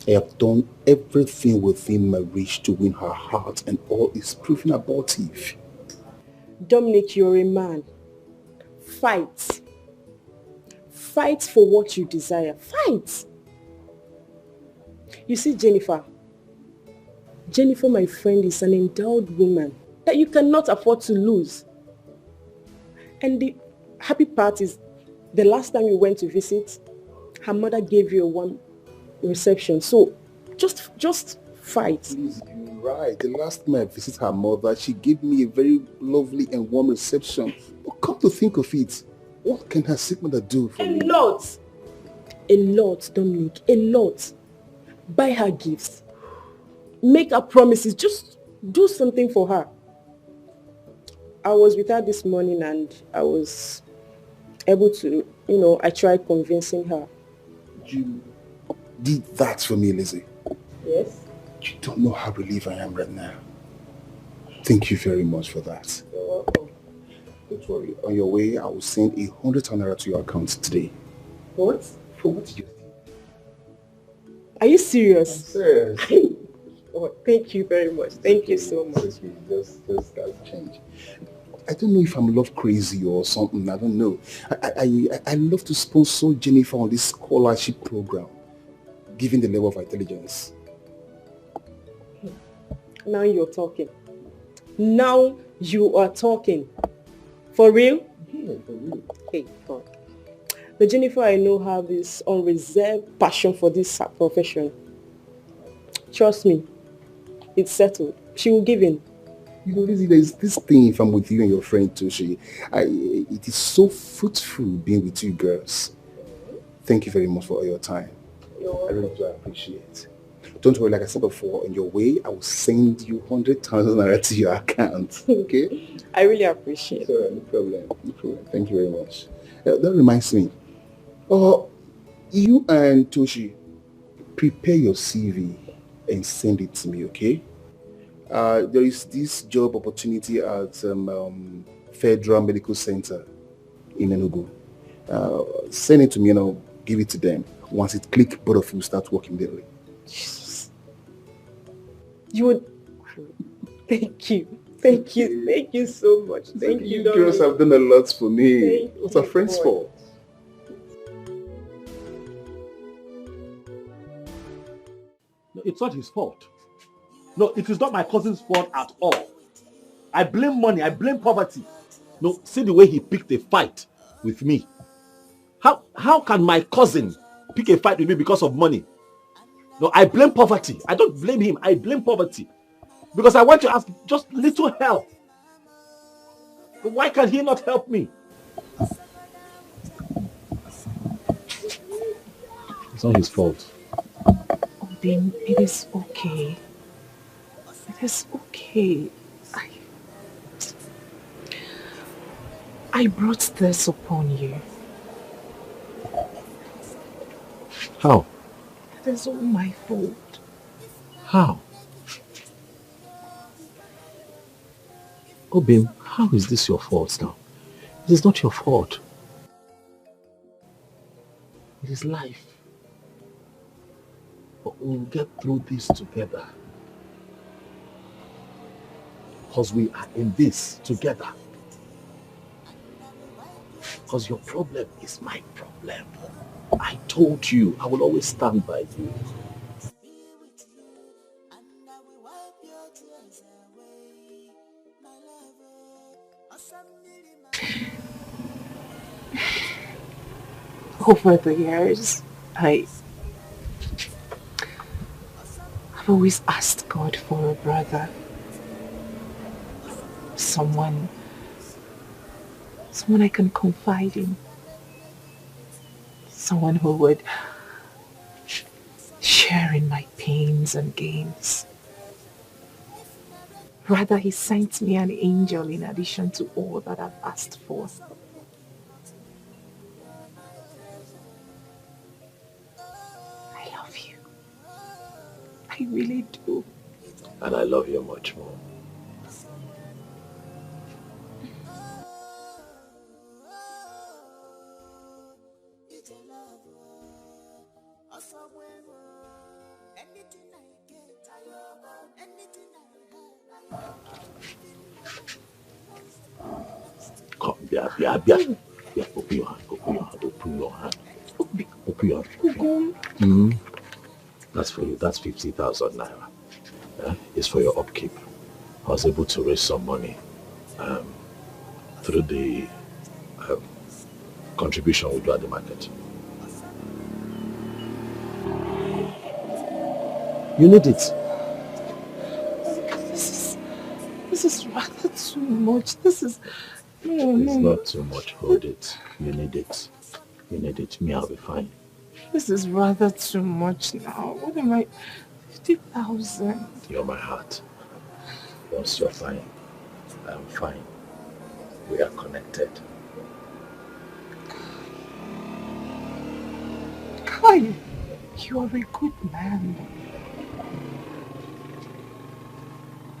S16: I have done everything within my reach to win her heart, and all is proving abortive.
S10: Dominic, you're a man. Fight. Fight for what you desire. Fight. You see, Jennifer, my friend, is an endowed woman that you cannot afford to lose. And the happy part is, the last time you went to visit, her mother gave you a warm reception. So just fight.
S16: Please, you're right. The last time I visited her mother, she gave me a very lovely and warm reception. But come to think of it, what can her sick mother do for me?
S10: A lot, Dominic, a lot. Buy her gifts. Make her promises. Just do something for her. I was with her this morning and I was able to, I tried convincing her.
S16: You did that for me, Lizzie.
S10: Yes?
S16: You don't know how relieved I am right now. Thank you very much for that.
S10: You're welcome.
S16: Don't worry. On your way, I will send 100 naira to your account today.
S10: What?
S16: For what you did.
S10: Are you serious?
S16: I'm serious.
S10: Oh, thank you very much. Thank you so much.
S16: Just that's change. I don't know if I'm love crazy or something. I don't know. I love to sponsor Jennifer on this scholarship program, given the level of intelligence.
S10: Now you're talking. Now you are talking. For real?
S16: Yeah, for real.
S10: Hey, God. The Jennifer I know have this unreserved passion for this profession. Trust me, it's settled. She will give in.
S16: You know, Lizzie, there's this thing, if I'm with you and your friend Toshi, it is so fruitful being with you girls. Thank you very much for all your time. I really do appreciate it. Don't worry, like I said before, on your way, I will send you 100,000 naira to your account. Okay?
S10: I really appreciate it.
S16: No problem. No problem. Thank you very much. That reminds me. You and Toshi, prepare your CV and send it to me, okay? There is this job opportunity at Federal Medical Center in Enugu. Send it to me and I'll give it to them. Once it clicks, both of you start working daily.
S10: Jesus. You would... Thank you. Thank you. Thank you so much. Thank you.
S16: You girls have done a lot for me. What's our friends for?
S4: No, it's not his fault. No, it is not my cousin's fault at all. I blame money. I blame poverty. No, see the way he picked a fight with me. How can my cousin pick a fight with me because of money? No, I blame poverty. I don't blame him. I blame poverty. Because I want to ask just little help. But why can he not help me? It's not his fault.
S6: Then it is okay. It is okay. I brought this upon you.
S4: How?
S6: It is all my fault.
S4: How? Obim, how is this your fault now? It is not your fault. It is life. But we'll get through this together. Because we are in this together. Because your problem is my problem. I told you, I will always stand by you.
S6: Over the years, I've always asked God for a brother. Someone I can confide in.
S15: someone who would share in my pains and gains. Rather, he sent me an angel in addition to all that I've asked for. I love you. I really do.
S5: And I love you much more. Come, yeah. Open your hand, open your hand. That's for you, that's 50,000 naira. It's for your upkeep. I was able to raise some money through the contribution we do at the market. You need it.
S15: This is rather too much. This is...
S5: It's not too much. Hold it. You need it. You need it. Me, I'll be fine.
S15: This is rather too much now. What am I... 50,000.
S5: You're my heart. Once you're fine, I'm fine. We are connected.
S15: Kai, you are a good man.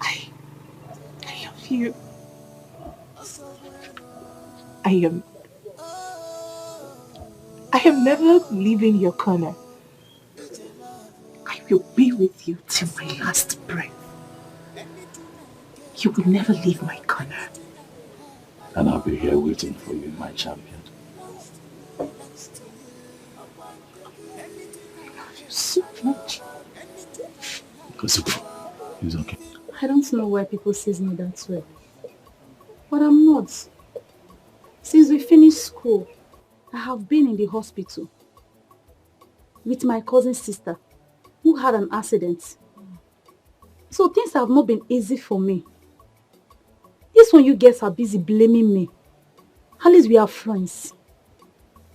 S15: I love you. I am never leaving your corner. I will be with you till my last breath. You will never leave my corner.
S5: And I'll be here waiting for you, my champion.
S15: I love you so much.
S5: It's okay.
S18: I don't know why people see me that way. But I'm not. Since we finished school, I have been in the hospital with my cousin's sister who had an accident. So things have not been easy for me. This one you guys are busy blaming me. At least we are friends.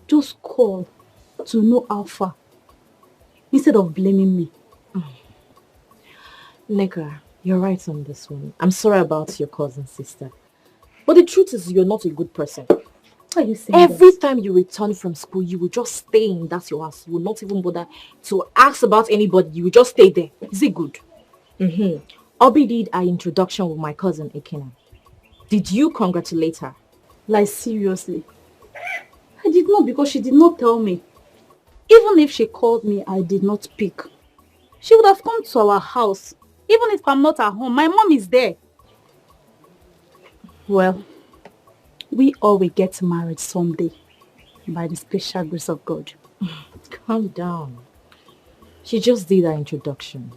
S18: Just call to know how far instead of blaming me.
S1: Neka, you're right on this one. I'm sorry about your cousin's sister. But the truth is you're not a good person.
S18: Why are you saying
S1: Every
S18: that?
S1: time you return from school, you will just stay in that your house. You will not even bother to ask about anybody. You will just stay there. Is it good? Obi did our introduction with my cousin Ekena. Did you congratulate her?
S18: Like seriously? I did not, because she did not tell me. Even if she called me, I did not pick. She would have come to our house. Even if I'm not at home, my mom is there. Well, we all will get married someday by the special grace of God.
S1: Calm down. She just did our introduction.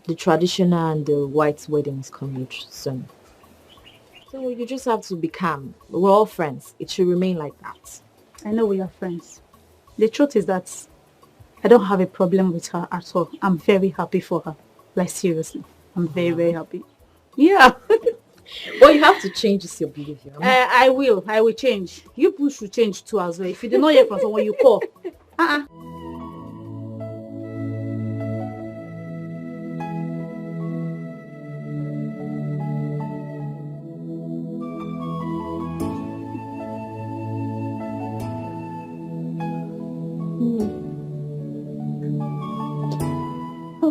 S1: The traditional and the white wedding is coming soon. So you just have to be calm. We're all friends. It should remain like that.
S18: I know we are friends. The truth is that I don't have a problem with her at all. I'm very happy for her. Like seriously. I'm very, very happy. Yeah.
S1: But you have to change your behavior.
S18: I will change. You people should change too as well. If you do not hear from someone, you call.
S6: Have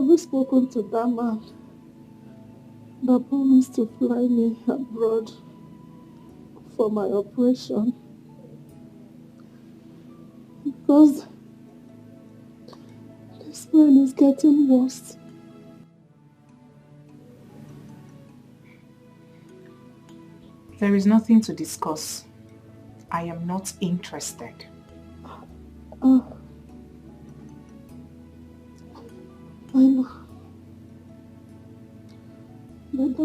S6: you spoken to that man that promised to fly me abroad for my operation? Because this man is getting worse.
S15: There is nothing to discuss. I am not interested.
S6: I know. But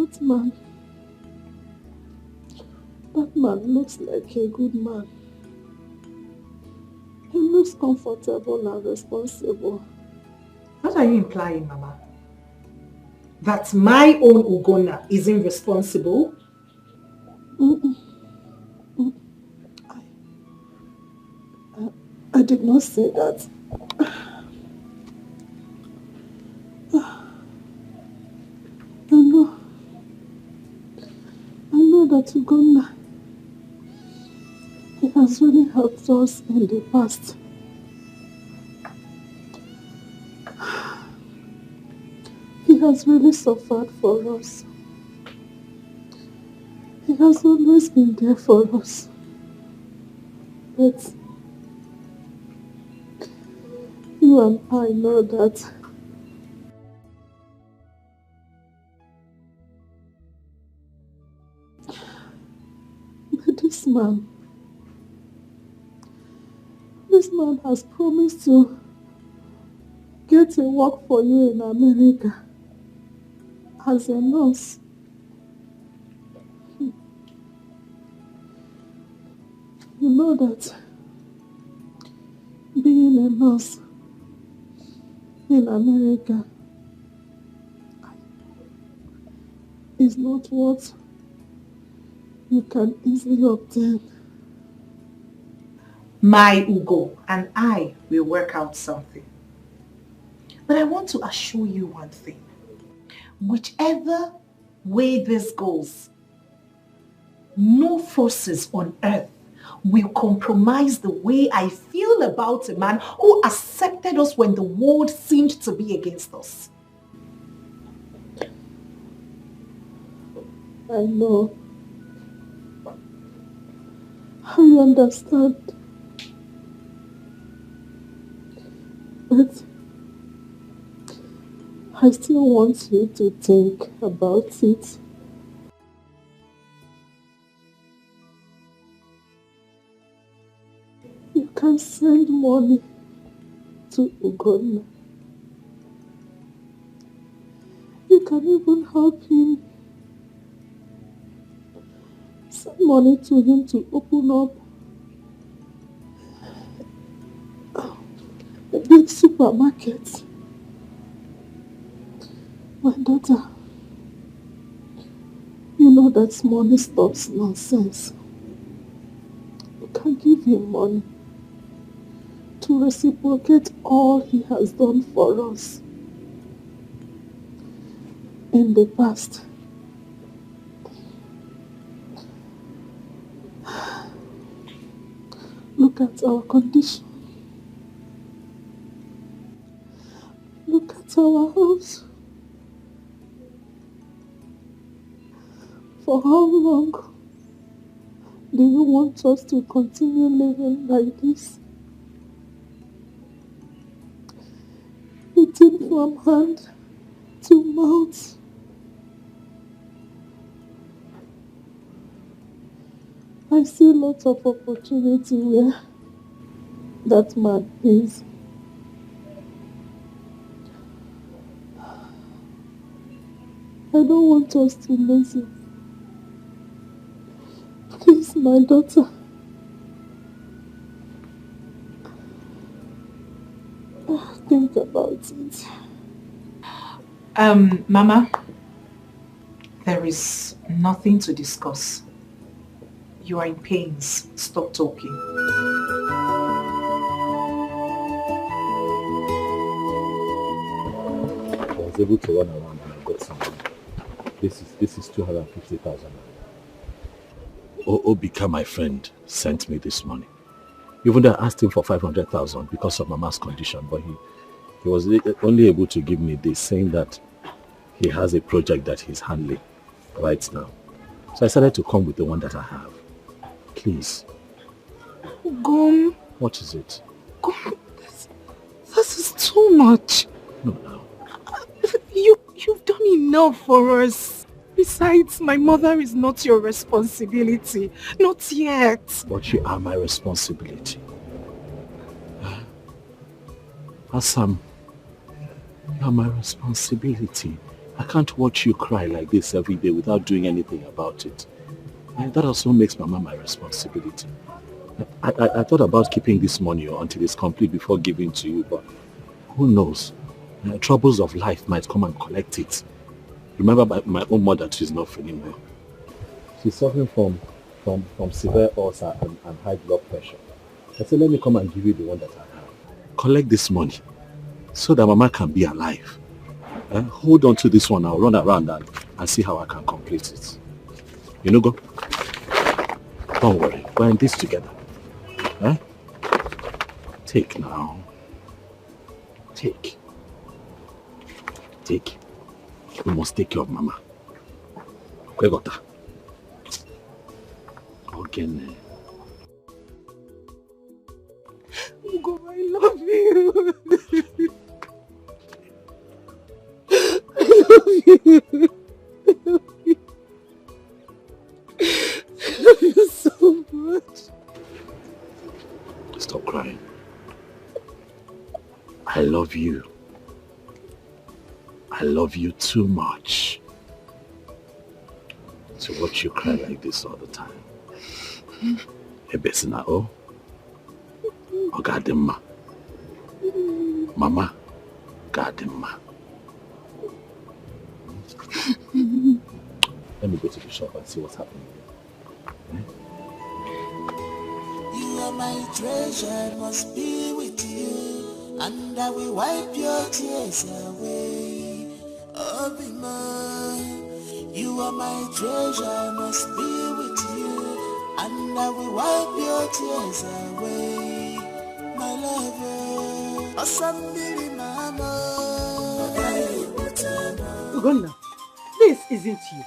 S6: that man looks like a good man. He looks comfortable and responsible.
S15: What are you implying, Mama? That my own Ugonna is irresponsible?
S6: I I did not say that. I know that Ugonna, he has really helped us in the past. He has really suffered for us. He has always been there for us. But you and I know that this man has promised to get a work for you in America as a nurse. You know that being a nurse in America is not what you can easily obtain.
S15: My Ugo and I will work out something. But I want to assure you one thing. Whichever way this goes, no forces on earth will compromise the way I feel about a man who accepted us when the world seemed to be against us.
S6: I know. I understand. But I still want you to think about it. You can send money to Ugonna. You can even help him. Send money to him to open up a big supermarket. My daughter, you know that money stops nonsense. You can give him money to reciprocate all he has done for us in the past. Look at our condition. Look at our house. For how long do you want us to continue living like this? Eating from hand to mouth. I see lots of opportunity where that man is. I don't want us to lose him. Please, my daughter. Think about it.
S15: Mama, there is nothing to discuss. You are in pains. Stop talking.
S4: I was able to run around and I got some money. This is 250,000. Obika, my friend, sent me this money. Even though I asked him for 500,000 because of Mama's condition, but he was only able to give me this, saying that he has a project that he's handling right now. So I decided to come with the one that I have. Please.
S6: Gum.
S4: What is it?
S6: Gum, this is too much.
S4: No.
S6: You've done enough for us. Besides, my mother is not your responsibility. Not yet.
S4: But you are my responsibility. Assam, you are my responsibility. I can't watch you cry like this every day without doing anything about it. And that also makes Mama my responsibility. I thought about keeping this money until it's complete before giving to you, but who knows? Troubles of life might come and collect it. Remember, my own mother too is not feeling well. She's suffering from severe ulcer and high blood pressure. I said, let me come and give you the one that I have. Collect this money so that Mama can be alive. Hold on to this one. I'll run around and see how I can complete it. You know, go. Don't worry. We're in this together. Take now. Take. We must take care of Mama. Okay, got that. Again.
S6: Ugo, I love you. I love you. I love you so much.
S4: Stop crying. I love you. I love you too much to watch you cry like this all the time. Ebesina o, Ogadimma, Mama, Gadimma. Let me go to the shop and see what's happening.
S14: You are my treasure, must be with you, and I will wipe your tears away. Obima, you are my treasure, must be with you, and I will wipe your tears away. My lover, Asambili Mama.
S2: Ugonna, this isn't you.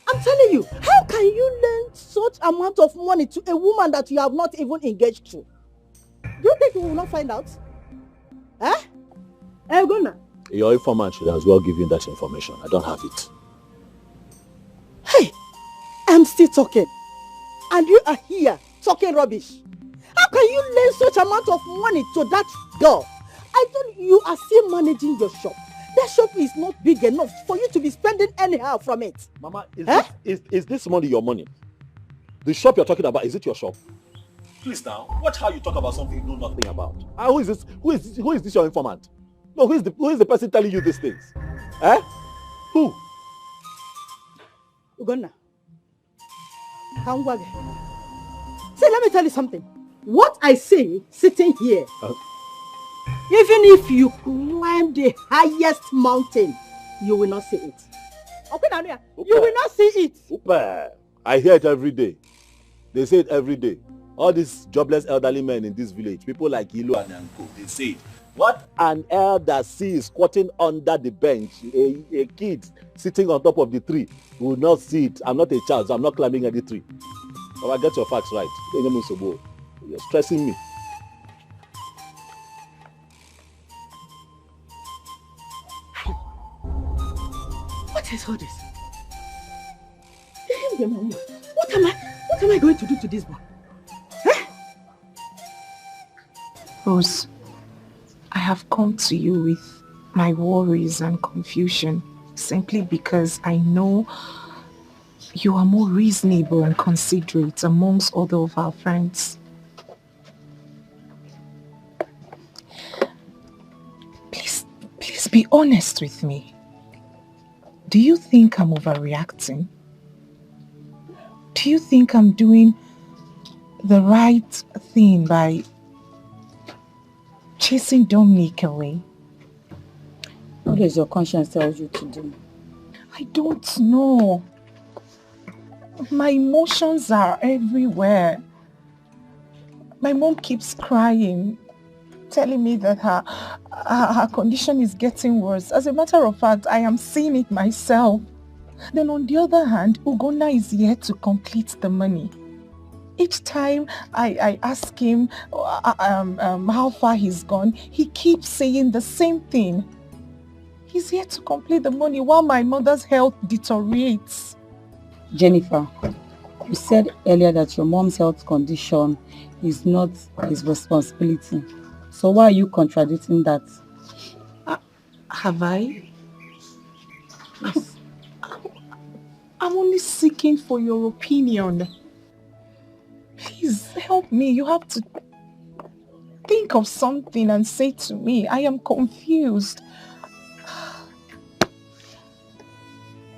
S2: I'm telling you, how can you lend such amount of money to a woman that you have not even engaged to? Do you think we will not find out? Ugonna?
S4: Your informant should as well give you that information. I don't have it.
S2: Hey, I'm still talking. And you are here talking rubbish. How can you lend such amount of money to that girl? I thought you are still managing your shop. That shop is not big enough for you to be spending anyhow from it.
S4: Mama, is this money your money? The shop you're talking about, is it your shop? Please now, watch how you talk about something you know nothing about. Who is this? Who is this your informant? No, who is the person telling you these things? Who?
S2: Ugonna. Say, let me tell you something. What I say sitting here, even if you climb the highest mountain, you will not see it. Okay, Nania, you will not see it.
S4: Super. I hear it every day. They say it every day. All these jobless elderly men in this village, people like Ilu and Yanko, they say it. What an elder sees squatting under the bench, a kid sitting on top of the tree will not see it. I'm not a child, so I'm not climbing any tree. But I get your facts right. You're stressing me.
S2: What is all this? What am I going to do to this boy?
S15: Rose, I have come to you with my worries and confusion simply because I know you are more reasonable and considerate amongst other of our friends. Please be honest with me. Do you think I'm overreacting? Do you think I'm doing the right thing by chasing Dominic away?
S18: What does your conscience tell you to do?
S15: I don't know. My emotions are everywhere. My mom keeps crying, telling me that her condition is getting worse. As a matter of fact, I am seeing it myself. Then on the other hand, Ugonna is yet to complete the money. Each time I ask him how far he's gone, he keeps saying the same thing. He's yet to complete the money while my mother's health deteriorates.
S18: Jennifer, you said earlier that your mom's health condition is not his responsibility. So why are you contradicting that?
S15: Have I? Yes. I'm only seeking for your opinion. Please help me. You have to think of something and say to me. I am confused.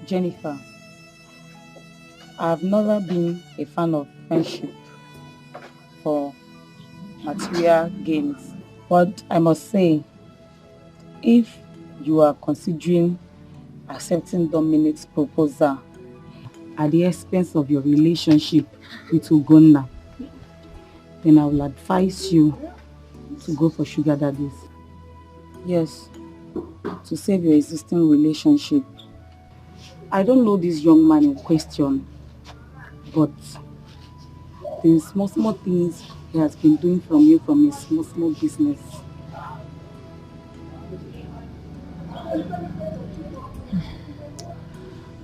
S18: Jennifer, I've never been a fan of friendship for
S20: material gains. But I must say, if you are considering accepting Dominic's proposal at the expense of your relationship with Ugonna, then I will advise you to go for sugar daddies. Yes, to save your existing relationship. I don't know this young man in question, but the small things he has been doing from you from his small business.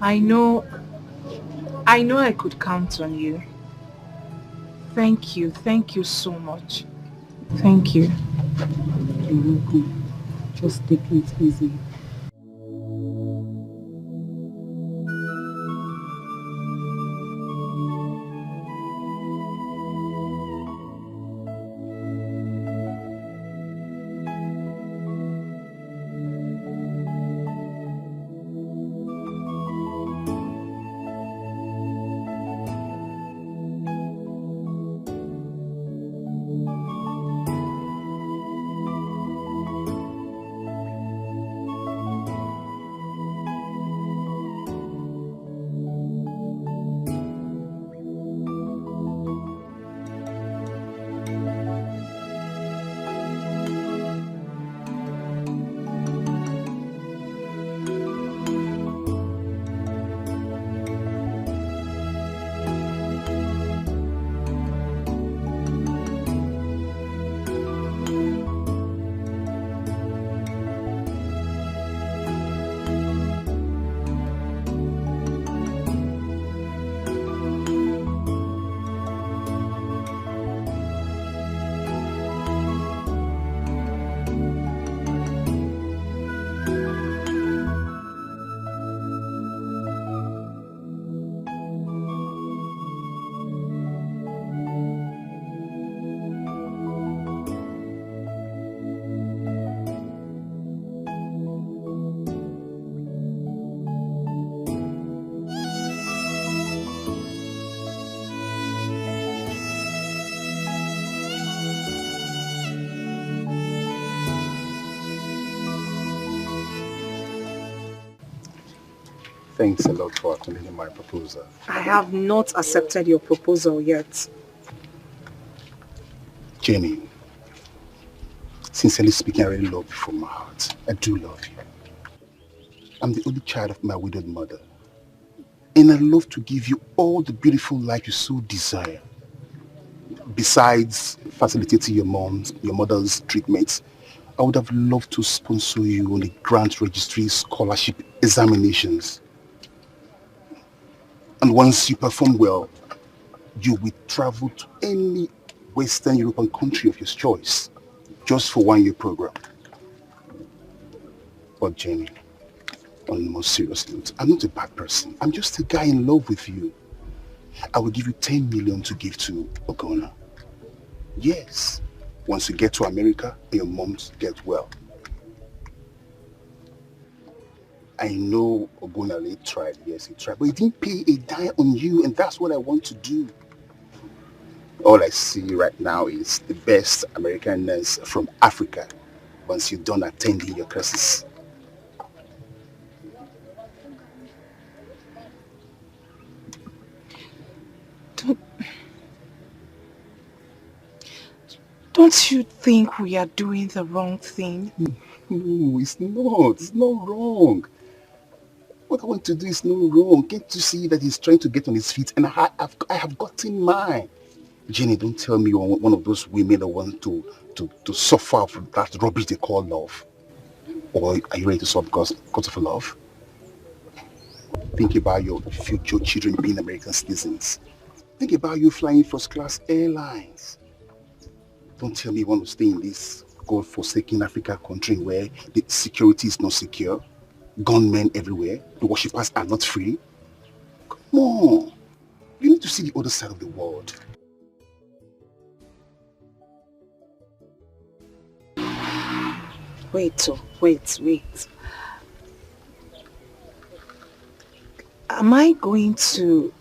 S15: I know I could count on you. Thank you so much. Thank you.
S20: You're welcome. Just take it easy.
S16: Thanks a lot for attending my proposal.
S15: I have not accepted your proposal yet.
S16: Jenny, sincerely speaking, I really love you from my heart. I do love you. I'm the only child of my widowed mother. And I love to give you all the beautiful life you so desire. Besides facilitating your mother's treatments, I would have loved to sponsor you on the grant registry scholarship examinations. And once you perform well, you will travel to any Western European country of your choice, just for 1 year program. But Jenny, on the most serious note, I'm not a bad person. I'm just a guy in love with you. I will give you 10 million to give to Ogona. Yes, once you get to America and your moms get well. I know Ogunale tried, yes he tried, but he didn't pay a dime on you, and that's what I want to do. All I see right now is the best American nurse from Africa once you're done attending your classes.
S15: Don't you think we are doing the wrong thing?
S16: No, it's not. It's not wrong. What I want to do is not wrong. Can't you see that he's trying to get on his feet and I have gotten mine? Jenny, don't tell me you're one of those women that want to suffer from that rubbish they call love. Or are you ready to suffer because of love? Think about your future children being American citizens. Think about you flying first class airlines. Don't tell me you want to stay in this God-forsaken African country where the security is not secure, gunmen everywhere, the worshippers are not free. Come on. You need to see the other side of the world.
S15: Wait. Am I going to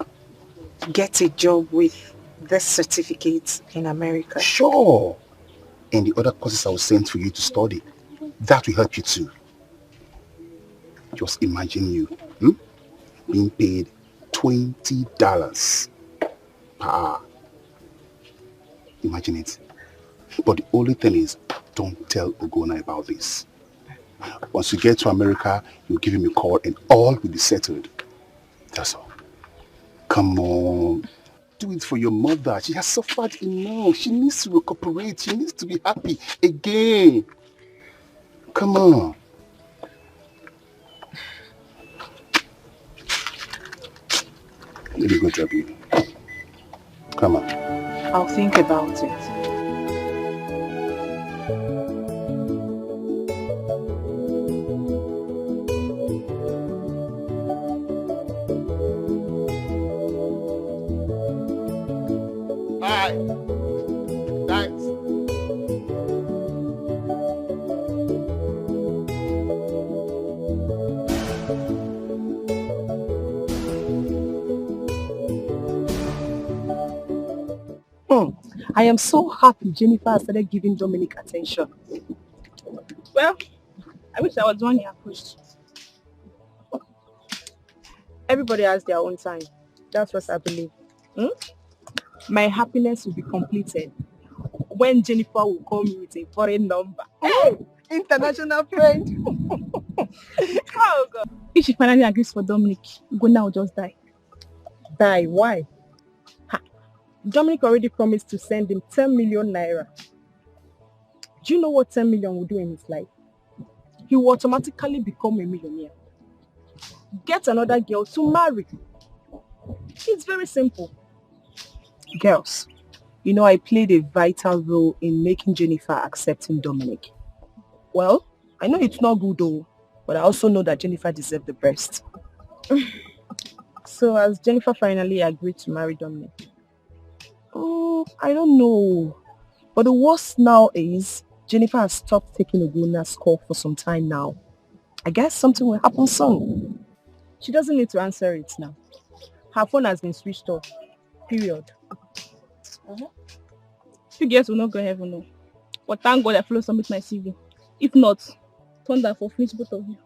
S15: get a job with this certificate in America?
S16: Sure. and the other courses I will send for you to study. That will help you too. Just imagine you being paid $20 per hour. Imagine it. But the only thing is, don't tell Ogona about this. Once you get to America, you'll give him a call and all will be settled. That's all. Come on. Do it for your mother. She has suffered enough. She needs to recuperate. She needs to be happy again. Come on. Let me go to you. Come on.
S13: I'll think about it.
S11: Hi. Thanks.
S10: I am so happy Jennifer has started giving Dominic attention.
S12: Well, I wish I was the one he approached.
S10: Everybody has their own time. That's what I believe. My happiness will be completed when Jennifer will call me with a foreign number. Hey, international friend.
S12: Oh God. If she finally agrees for Dominic, Gona will just die.
S10: Die? Why? Dominic already promised to send him 10 million naira. Do you know what 10 million will do in his life? He will automatically become a millionaire. Get another girl to marry. It's very simple. Girls, you know I played a vital role in making Jennifer accepting Dominic. Well, I know it's not good though, but I also know that Jennifer deserves the best. So has Jennifer finally agreed to marry Dominic? Oh, I don't know. But the worst now is Jennifer has stopped taking Oguna's call for some time now. I guess something will happen soon. She doesn't need to answer it now. Her phone has been switched off. Period.
S12: You girls will not go heaven, no. But thank God I follow submit my CV. If not, thunder for finish both of you.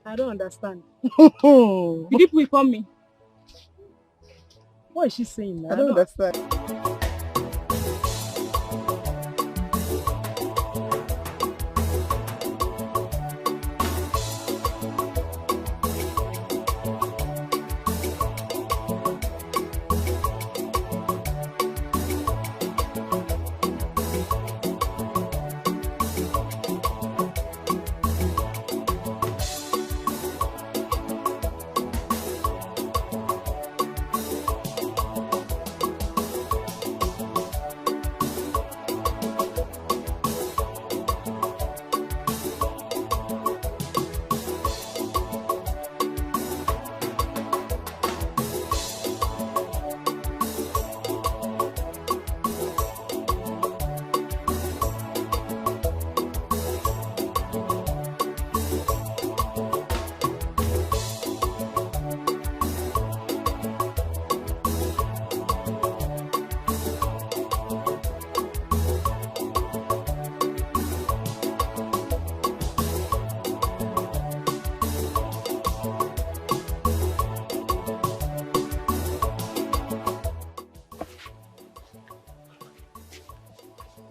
S10: I don't understand.
S12: The people will call me.
S10: What is she saying? I don't understand.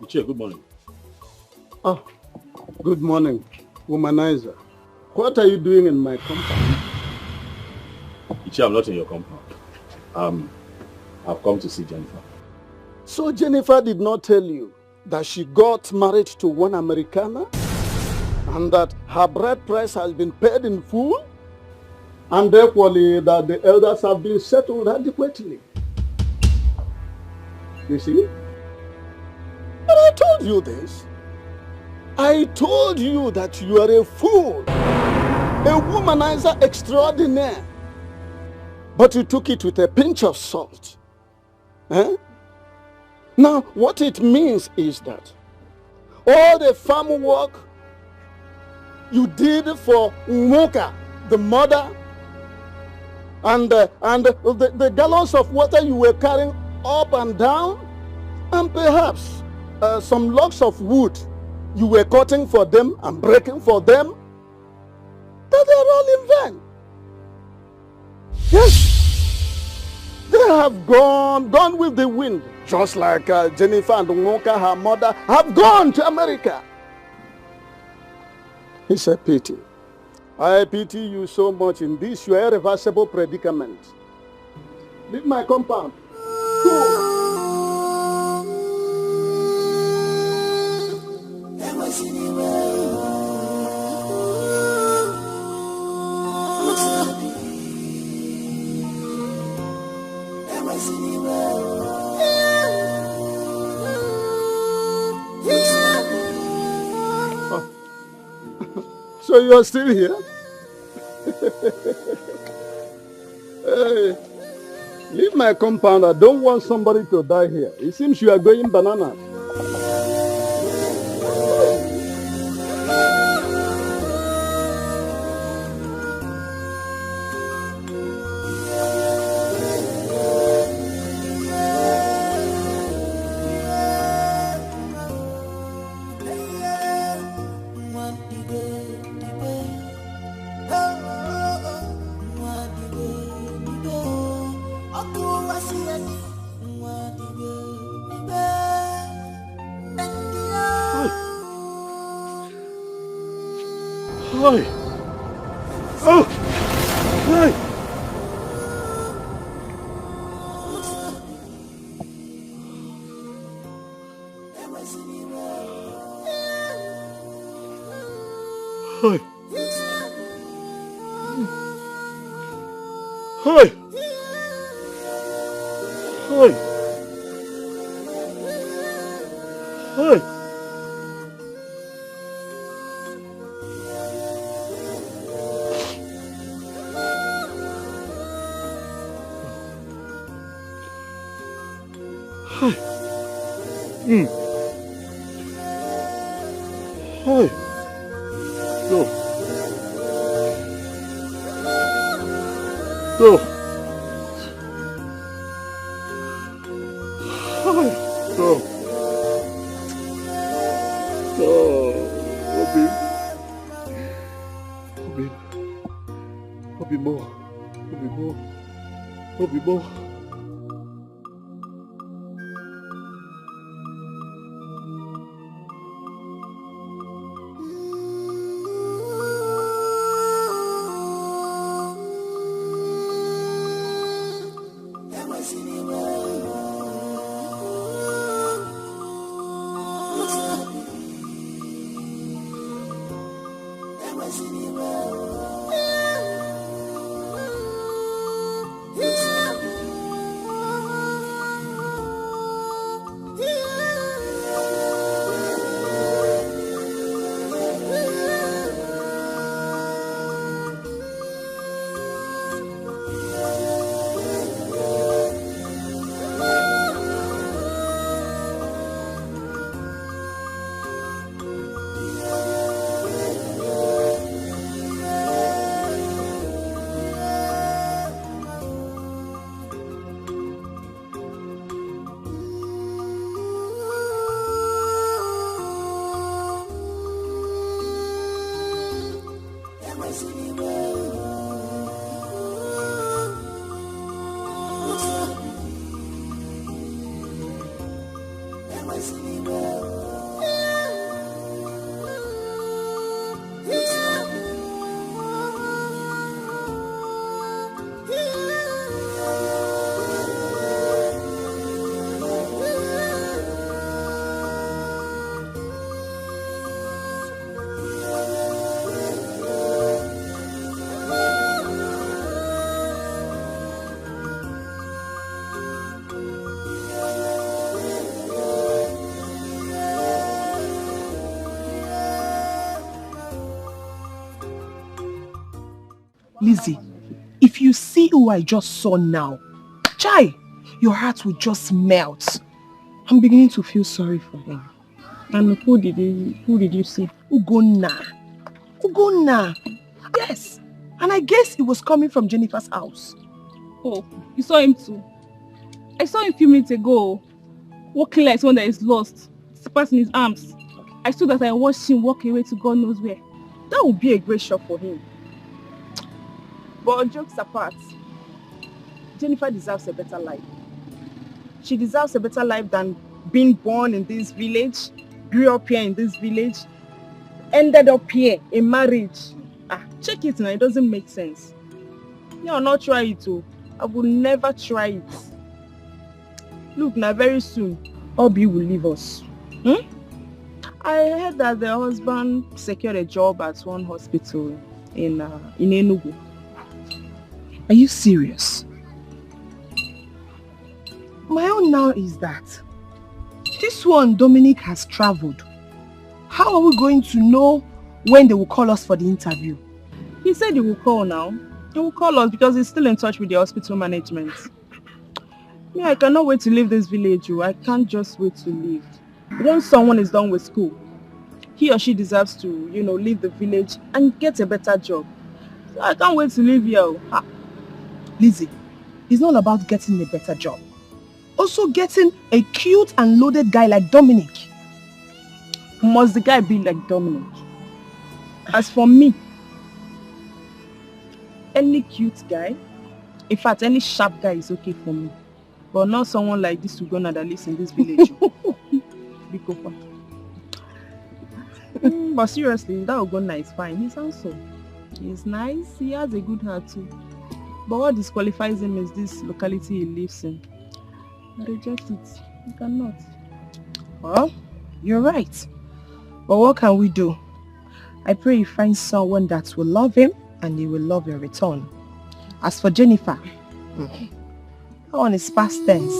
S4: Ichie, good morning.
S11: Oh, good morning, womanizer. What are you doing in my compound?
S4: Ichie, I'm not in your compound. I've come to see Jennifer.
S11: So Jennifer did not tell you that she got married to one Americana and that her bride price has been paid in full and equally that the elders have been settled adequately. You see? But I told you this. I told you that you are a fool, a womanizer extraordinaire. But you took it with a pinch of salt. Eh? Now, what it means is that all the farm work you did for Umoka, the mother, and the gallons of water you were carrying up and down, and perhaps some logs of wood you were cutting for them and breaking for them, that they are all in vain. Yes, they have gone with the wind, just like Jennifer and Nwoka, her mother, have gone to America. It's a pity. I pity you so much in this your irreversible predicament. Leave my compound. Go. So you are still here? Hey, leave my compound. I don't want somebody to die here. It seems you are going bananas.
S3: Hi. Oh! Hi. Hi. Hi. Hi. Hi. Hi. Hi. Go. Go. Hi. Go. Oh, Obi. Obi. Obi more. Obi more. Obi more.
S6: Lizzie, if you see who I just saw now, Chai, your heart will just melt. I'm beginning to feel sorry for him.
S12: And who did you see?
S6: Ugonna. Ugonna. Yes. And I guess it was coming from Jennifer's house.
S12: Oh, you saw him too? I saw him a few minutes ago, walking like someone that is lost, slippers in his arms. I stood as I watched him walk away to God knows where.
S10: That would be a great shock for him. But jokes apart, Jennifer deserves a better life. She deserves a better life than being born in this village, grew up here in this village, ended up here in marriage. Check it now, it doesn't make sense. I'll not try it too. I will never try it. Look, now very soon, Obi will leave us. I heard that the husband secured a job at one hospital in Enugu.
S15: Are you serious? My own now is that this one, Dominic, has traveled. How are we going to know when they will call us for the interview?
S10: He said he will call now. He will call us because he's still in touch with the hospital management. I cannot wait to leave this village. I can't just wait to leave. Once someone is done with school, he or she deserves to, leave the village and get a better job. So I can't wait to leave here.
S15: Lizzie, it's not about getting a better job. Also getting a cute and loaded guy like Dominic.
S10: Must the guy be like Dominic? As for me, any cute guy, in fact, any sharp guy is okay for me. But not someone like this Uganda that lives in this village. But seriously, that Uganda is fine. He's handsome. He's nice. He has a good heart too. But what disqualifies him is this locality he lives in. I reject it. You cannot.
S15: Well, you're right. But what can we do? I pray you find someone that will love him and he will love your return. As for Jennifer, that one is past tense.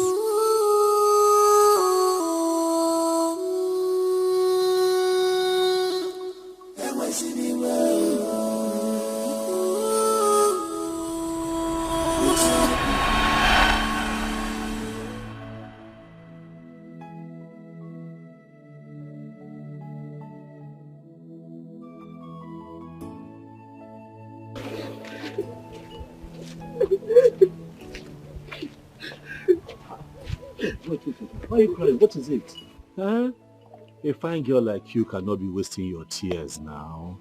S4: Why are you crying? What is it? Huh? A fine girl like you cannot be wasting your tears now.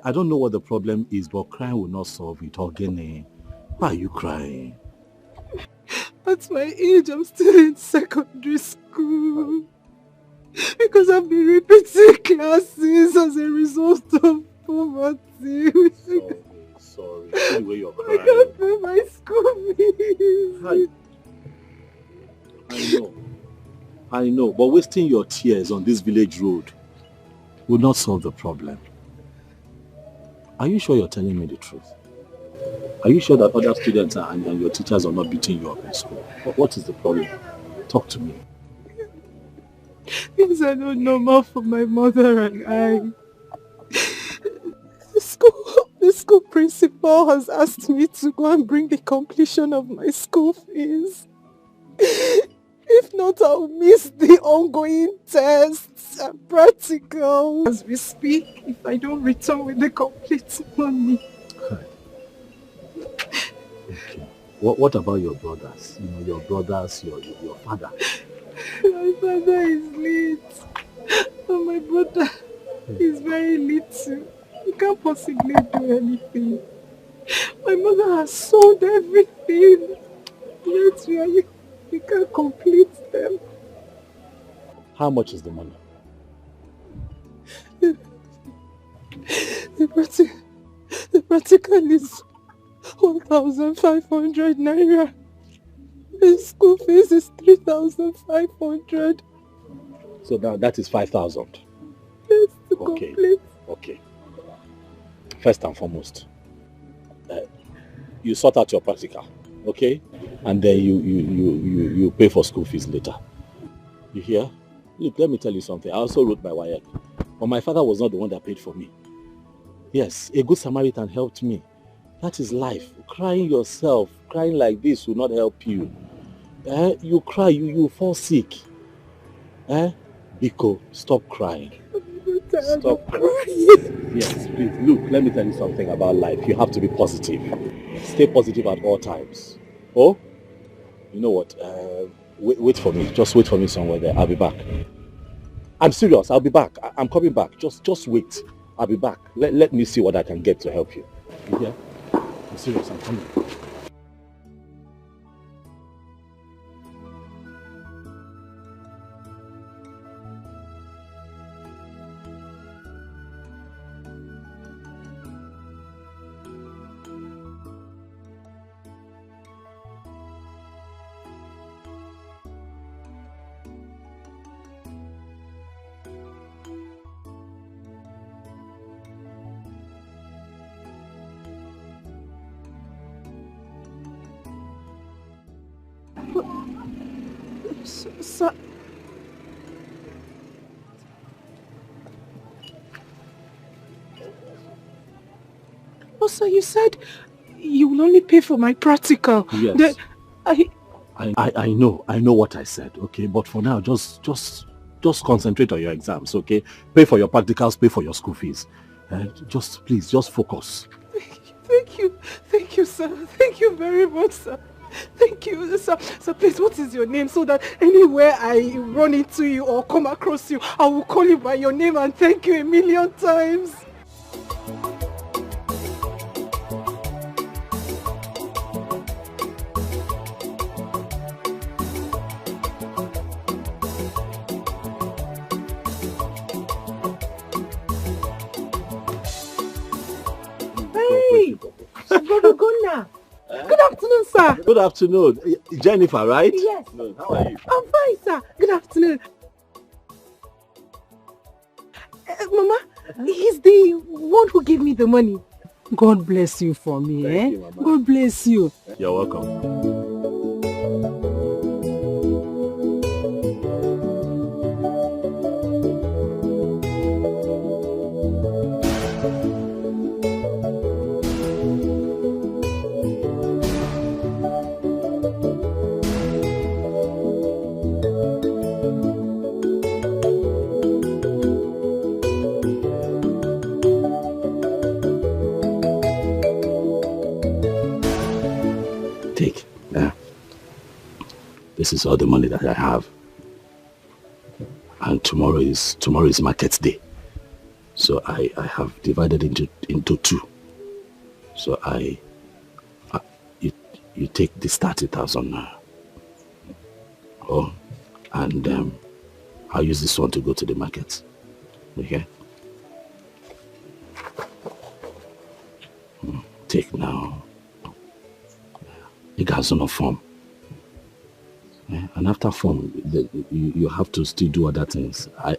S4: I don't know what the problem is, but crying will not solve it. Ogene, why are you crying?
S15: At my age, I'm still in secondary school. Because I've been repeating classes as a result of poverty.
S4: Sorry. Anyway, you're crying.
S15: I can't pay my school fees.
S4: I know, but wasting your tears on this village road will not solve the problem. Are you sure you're telling me the truth? Are you sure that other students and your teachers are not beating you up in school? What is the problem? Talk to me.
S15: Things are not normal for my mother and I. The school principal has asked me to go and bring the completion of my school fees. If not, I'll miss the ongoing tests and practicals as we speak if I don't return with the complete money.
S4: Okay. What about your brothers? Your brothers, your father?
S15: My father is late. And my brother is very little. He can't possibly do anything. My mother has sold everything. Yet we can't complete them.
S4: How much is the money?
S15: The practical is 1,500 naira. The school fees is 3,500.
S4: So now that is 5,000.
S15: Yes, to complete.
S4: Okay. First and foremost, you sort out your practical, okay? And then you pay for school fees later. You hear? Look, let me tell you something. I also wrote my WAEC, but my father was not the one that paid for me. Yes, a good Samaritan helped me. That is life. Crying yourself, crying like this will not help you. You cry, you fall sick. Biko, stop crying. Stop crying. Yes, please. Look, let me tell you something about life. You have to be positive. Stay positive at all times. Oh? You know what? Wait for me. Just wait for me somewhere there. I'll be back. I'm serious. I'll be back. I'm coming back. Just wait. I'll be back. Let me see what I can get to help you. You hear? I'm serious. I'm coming.
S6: Sir. Oh, sir, you said you will only pay for my practical.
S4: Yes. I know what I said, okay? But for now, just concentrate on your exams, okay? Pay for your practicals, pay for your school fees. Please, just focus.
S6: Thank you, sir. Thank you very much, sir. Thank you, sir. Sir, please, what is your name so that anywhere I run into you or come across you, I will call you by your name and thank you a million times. Hey, Brother Gunnar. Good afternoon, sir.
S4: Good afternoon. Jennifer, right?
S6: Yes.
S4: How are you?
S6: I'm fine, sir. Good afternoon. Mama, he's the one who gave me the money.
S2: God bless you for me,
S4: Thank you, Mama.
S2: God bless you.
S4: You're welcome. Take. This is all the money that I have. And tomorrow is market day. So I have divided into two. So you take this 30,000 now. Oh, and I'll use this one to go to the market. Okay? Take now. You guys no form. And after form, you have to still do other things. I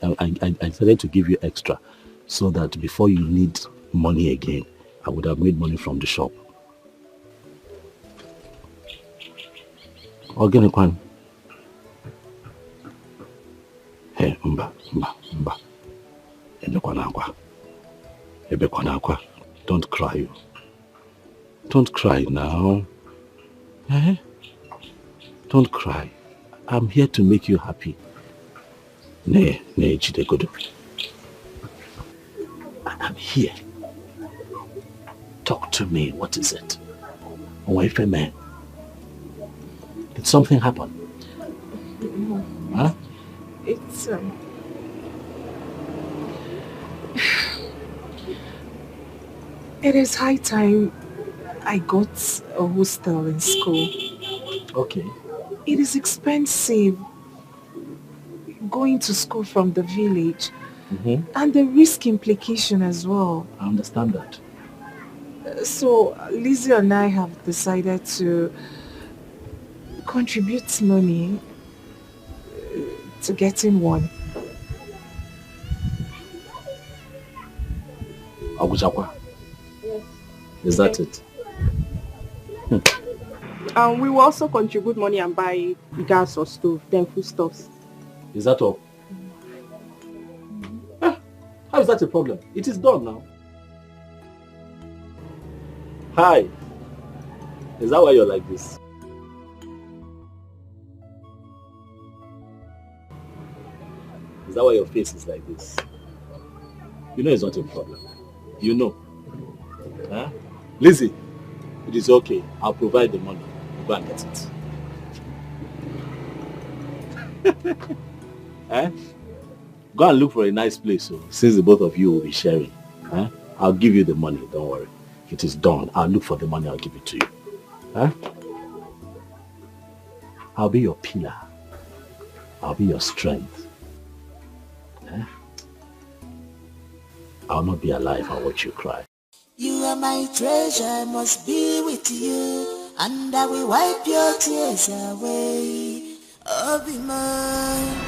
S4: decided to give you extra so that before you need money again, I would have made money from the shop. Organic one. Hey, mba. Ebekwanakwa. Don't cry. Don't cry now. Don't cry. I'm here to make you happy. Chidegodo. I'm here. Talk to me. What is it? Wife and man. Did something happen? Huh?
S6: It's it is high time I got a hostel in school.
S4: Okay.
S6: It is expensive going to school from the village, and the risk implication as well.
S4: I understand that.
S6: So Lizzie and I have decided to contribute money to getting one.
S4: Agujakwa. Is that it?
S10: We will also contribute money and buy gas or stove, then foodstuffs.
S4: Is that all? How is that a problem? It is done now. Hi. Is that why you're like this? Is that why your face is like this? You know it's not a problem. You know. Huh? Lizzie, it is okay. I'll provide the money. Go and get it. Eh? Go and look for a nice place, so since the both of you will be sharing. Huh? I'll give you the money, don't worry. It is done. I'll look for the money, I'll give it to you. Huh? I'll be your pillar. I'll be your strength. Huh? I'll not be alive and watch you cry.
S14: You are my treasure, I must be with you, and I will wipe your tears away. Oh, be mine.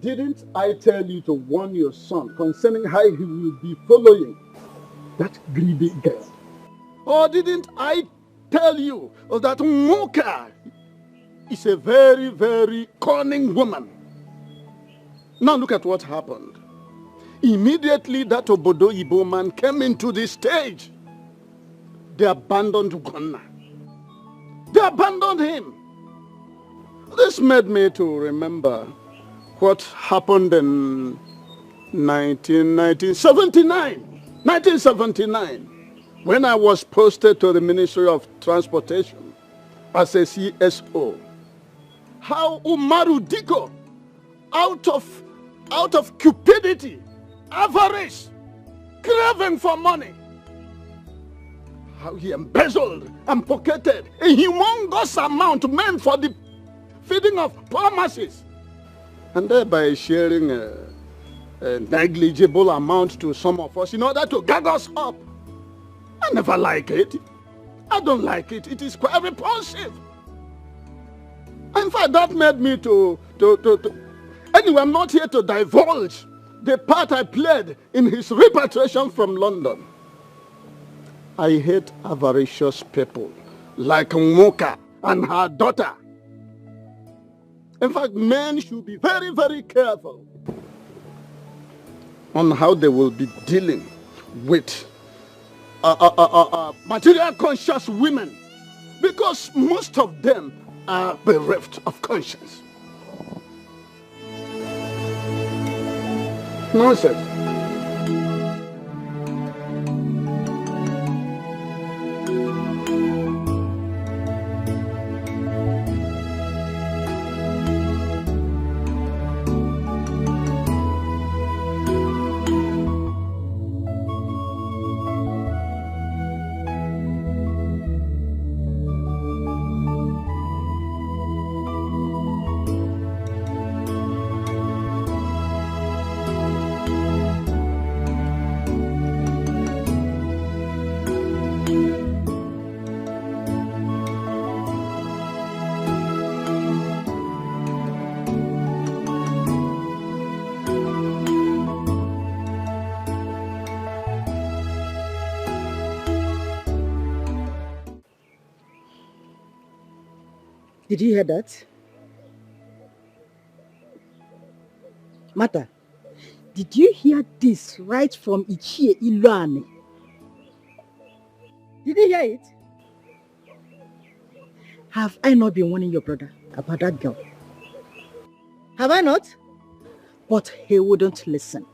S11: Didn't I tell you to warn your son concerning how he will be following that greedy girl? Or didn't I tell you that Moka is a very, very cunning woman? Now look at what happened. Immediately that Obodo Igbo man came into this stage, they abandoned Ugonna. They abandoned him. This made me to remember what happened in 1979, when I was posted to the Ministry of Transportation as a CSO. How Umaru Diko, out of cupidity, avarice, craving for money, how he embezzled and pocketed a humongous amount meant for the feeding of poor masses, and thereby sharing a negligible amount to some of us in order to gag us up. I never like it. I don't like it. It is quite repulsive. In fact, that made me to anyway, I'm not here to divulge the part I played in his repatriation from London. I hate avaricious people like Moka and her daughter. In fact, men should be very, very careful on how they will be dealing with material conscious women, because most of them are bereft of conscience. Nonsense.
S17: Did you hear that? Mata, did you hear this right from Ichie Iluane? Did you hear it? Have I not been warning your brother about that girl? Have I not? But he wouldn't listen.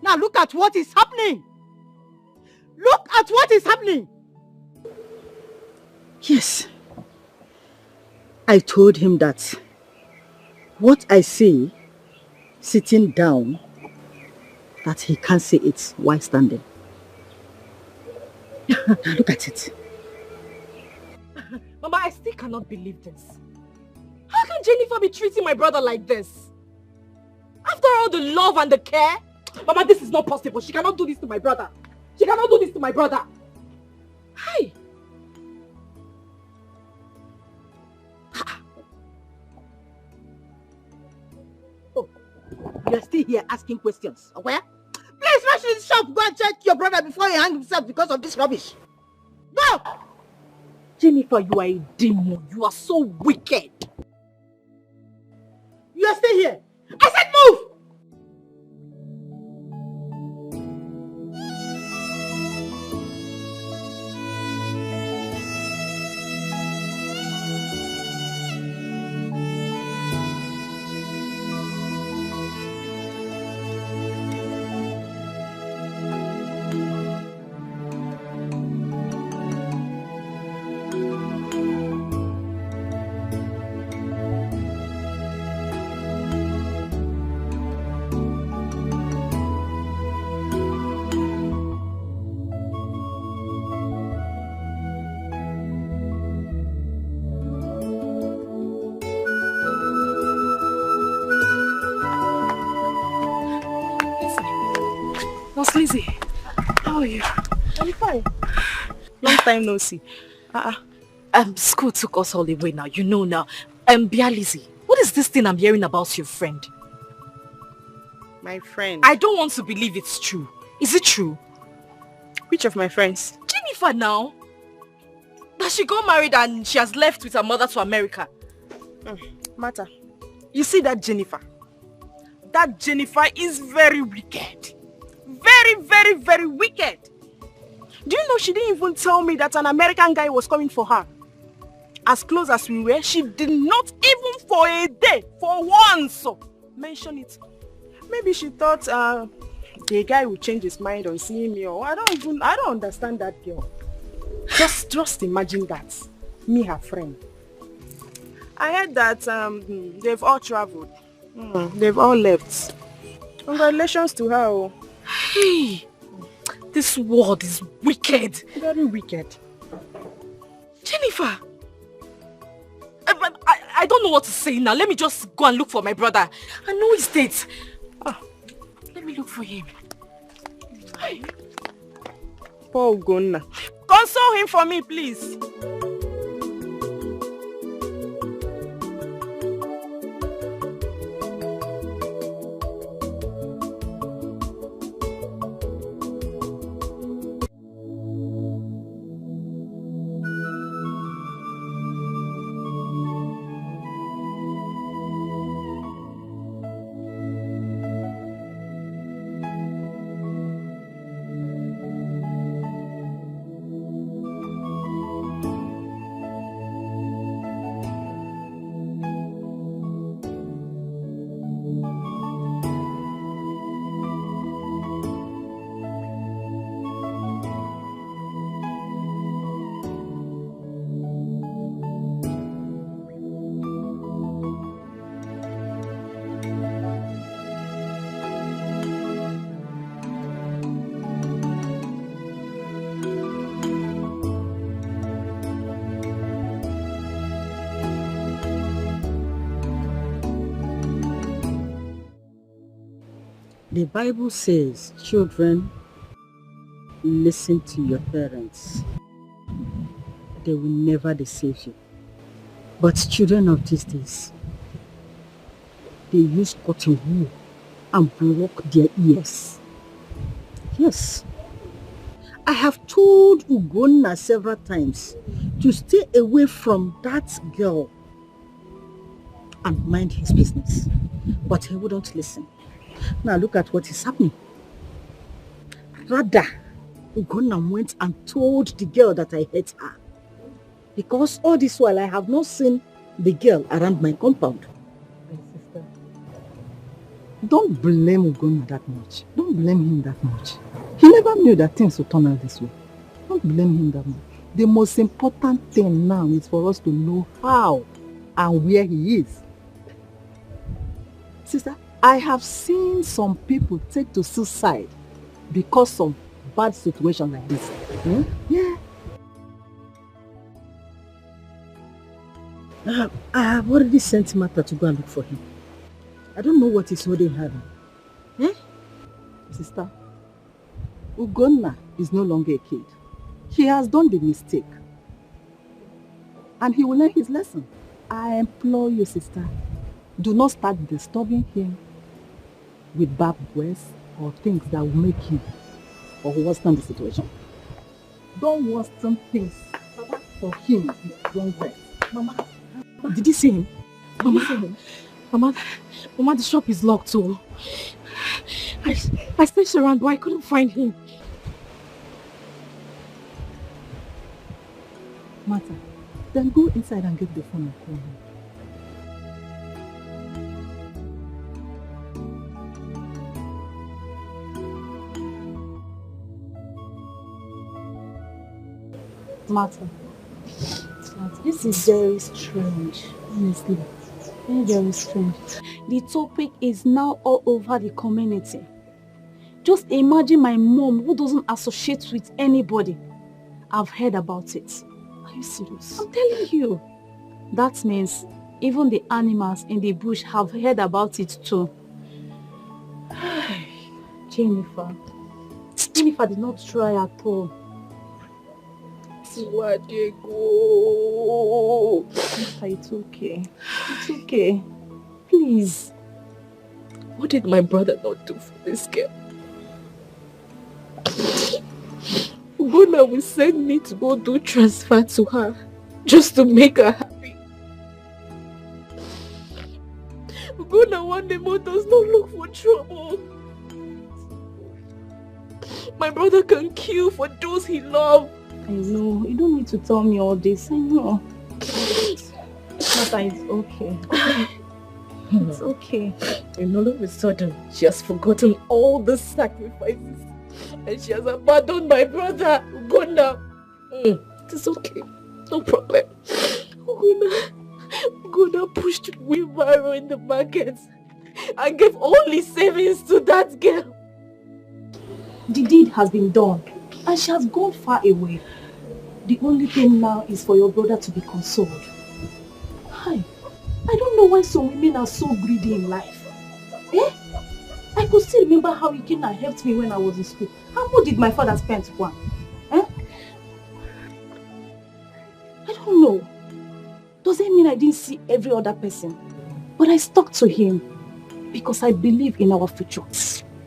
S17: Now look at what is happening. Look at what is happening. Yes. I told him that what I say sitting down, that he can't say it while standing. Now look at it.
S1: Mama, I still cannot believe this. How can Jennifer be treating my brother like this? After all the love and the care? Mama, this is not possible. She cannot do this to my brother. She cannot do this to my brother. Hi.
S17: Oh, you're still here asking questions, okay? Please rush to the shop. Go and check your brother before he hangs himself because of this rubbish. Go!
S1: Jennifer, you are a demon. You are so wicked.
S17: You are still here. I said move!
S6: Nurse Lizzie, how are you?
S10: I'm fine.
S6: Long time no see.
S1: School took us all away now. You know now. Bia Lizzie, what is this thing I'm hearing about your friend?
S6: My friend?
S1: I don't want to believe it's true. Is it true?
S6: Which of my friends?
S1: Jennifer now. That she got married and she has left with her mother to America.
S6: Martha, you see that Jennifer? That Jennifer is very wicked. Very, very, very wicked. Do you know she didn't even tell me that an American guy was coming for her? As close as we were, she did not even for a day, for once, mention it. Maybe she thought the guy would change his mind on seeing me, or I don't understand that girl. Just imagine that. Me, her friend. I heard that they've all traveled. They've all left. Congratulations to her.
S1: Hey, this world is wicked.
S6: Very wicked.
S1: Jennifer, I don't know what to say now. Let me just go and look for my brother. I know his date. Let me look for him. Hey.
S6: Poor Ugonna. Console him for me, please.
S17: The Bible says, children, listen to your parents. They will never deceive you. But children of these days, they use cotton wool and block their ears. Yes. I have told Ugonna several times to stay away from that girl. and mind his business. But he wouldn't listen. Now look at what is happening. Rather, Ugonna went and told the girl that I hate her. Because all this while I have not seen the girl around my compound. My sister, don't blame Ugonna that much. Don't blame him that much. He never knew that things would turn out this way. Don't blame him that much. The most important thing now is for us to know how and where he is. Sister, I have seen some people take to suicide because of bad situation like this. Yeah. I have already sent Martha to go and look for him. I don't know what is holding her. Sister, Ugonna is no longer a kid. He has done the mistake. And he will learn his lesson. I implore you, sister, do not start disturbing him with bad words or things that will make him or worsen the situation. Don't worsen things for him with wrong words. Mama, did you see him?
S1: Mama, the shop is locked too. I searched around, but I couldn't find him.
S17: Martha, then go inside and get the phone and call him.
S18: Martha, this is very strange, honestly. Very, very strange. The topic is now all over the community. Just imagine my mom who doesn't associate with anybody. I've heard about it. Are you serious? I'm telling you. That means even the animals in the bush have heard about it too. Jennifer did not try at all. It's okay. It's okay. Please.
S1: What did my brother not do for this girl? Ugonna will send me to go do transfer to her just to make her happy. Ugonna one day more does not look for trouble. My brother can kill for those he loves.
S18: I know. You don't need to tell me all this. I know. Martha, it's okay. It's okay.
S1: And all of a sudden, she has forgotten all the sacrifices. And she has abandoned my brother, Ugonna. It's okay. No problem. Ugonna pushed wheelbarrow in the market and gave all his savings to that girl.
S18: The deed has been done and she has gone far away. The only thing now is for your brother to be consoled. Hi. I don't know why some women are so greedy in life. I could still remember how he came and helped me when I was in school. How much did my father spend for him? I don't know. Does it mean I didn't see every other person? But I stuck to him because I believe in our future.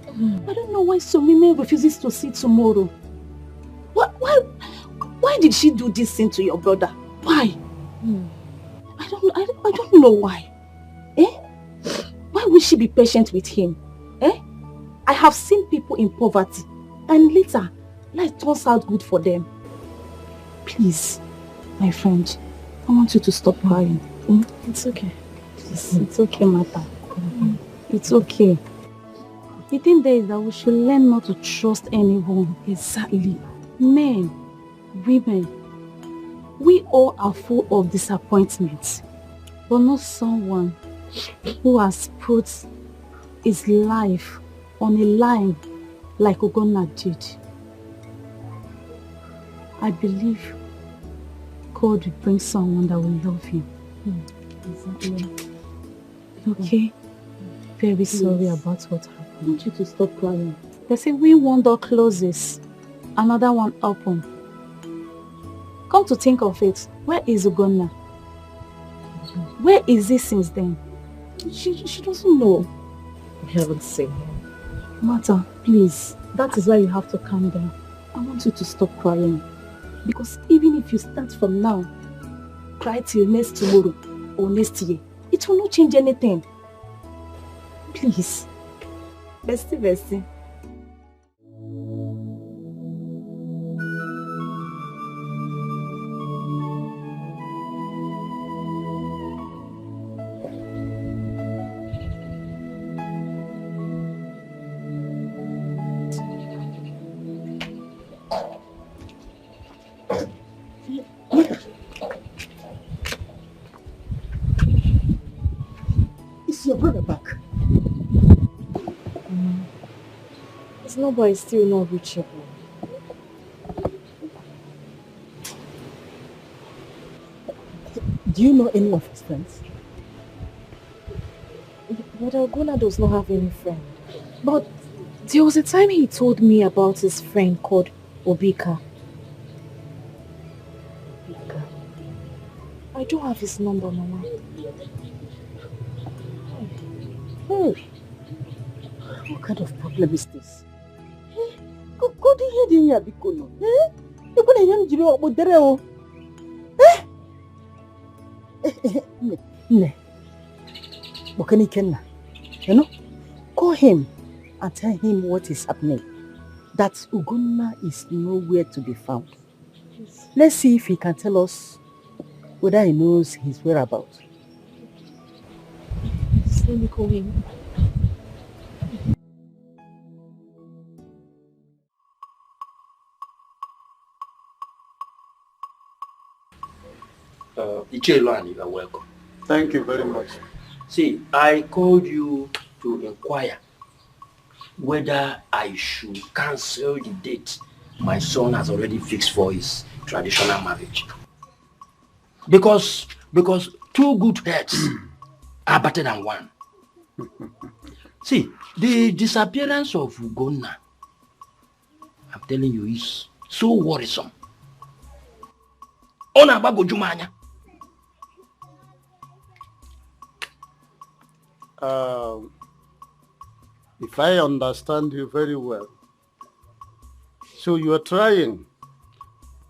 S18: I don't know why some women refuses to see tomorrow. Why did she do this thing to your brother? Why? I don't know why. Why would she be patient with him? I have seen people in poverty and later life turns out good for them. Please, my friend, I want you to stop crying.
S1: It's okay.
S18: It's okay, Martha. It's okay. The thing there is that we should learn not to trust anyone. Exactly. Men, women, we all are full of disappointments, but not someone who has put his life on a line like Ugonna did. I believe God will bring someone that will love him. Exactly. Okay? Very sorry about what happened. I want you to stop crying. They say when one door closes, another one opens. Come to think of it, where is Ugonna? Where is he since then? She doesn't know.
S1: I haven't seen him.
S18: Martha, please. That is why you have to calm down. I want you to stop crying. Because even if you start from now, cry till next tomorrow or next year, it It will not change anything. Please.
S10: Bestie.
S16: Is your brother back?
S10: His number is still not reachable.
S17: Do you know any of his friends?
S10: But Ogona does not have any friend. But there was a time he told me about his friend called Obika. I don't have his number, Mama.
S17: Hey, what kind of problem is this? Go to here, Bikono. You're going to hear me about the Ne. Bokani Kenna. You know? Call him and tell him what is happening. That Ugonna is nowhere to be found. Yes. Let's see if he can tell us whether he knows his whereabouts.
S10: Yes, let me call him.
S9: Ichelo, you are welcome.
S11: Thank you very much.
S9: See, I called you to inquire whether I should cancel the date my son has already fixed for his traditional marriage. Because two good heads are better than one. See, the disappearance of Ugonna, I'm telling you, is so worrisome. Ona bago jumanya.
S11: If I understand you very well, so you are trying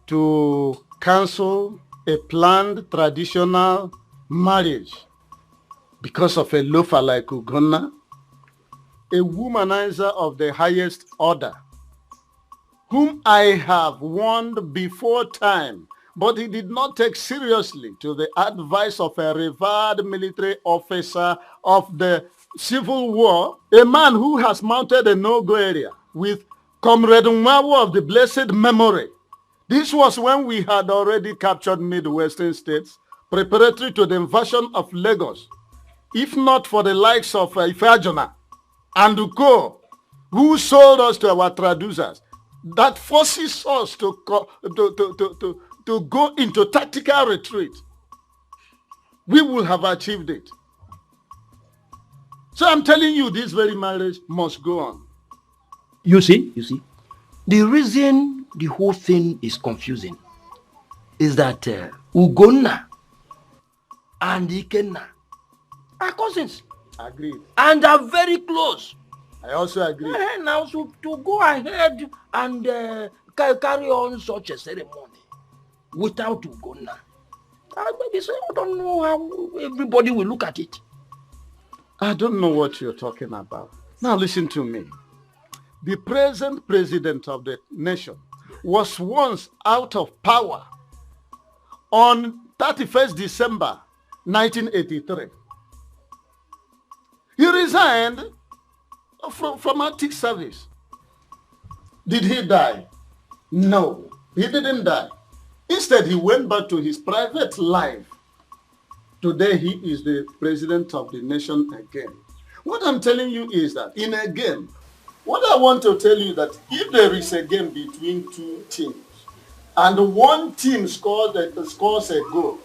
S11: to cancel a planned traditional marriage because of a loafer like Ugonna, a womanizer of the highest order, whom I have warned before time, but he did not take seriously to the advice of a revered military officer of the Civil War, a man who has mounted a no-go area with Comrade Nwawo of the blessed memory. This was when we had already captured Midwestern states, preparatory to the invasion of Lagos. If not for the likes of Ifeajona and Uko, who sold us to our traducers, that forces us to go into tactical retreat, we will have achieved it. So I'm telling you, this very marriage must go on.
S9: You see, the reason the whole thing is confusing is that Ugonna and Ikenna are cousins.
S11: Agreed.
S9: And are very close.
S11: I also agree.
S9: Now, so to go ahead and carry on such a ceremony without Ugonna, I don't know how everybody will look at it.
S11: I don't know what you're talking about. Now listen to me. The present president of the nation was once out of power on 31st December 1983. He resigned from active service. Did he die? No, he didn't die. Instead, he went back to his private life. Today, he is the president of the nation again. What I'm telling you is that in a game, what I want to tell you that if there is a game between two teams and one team scores a goal,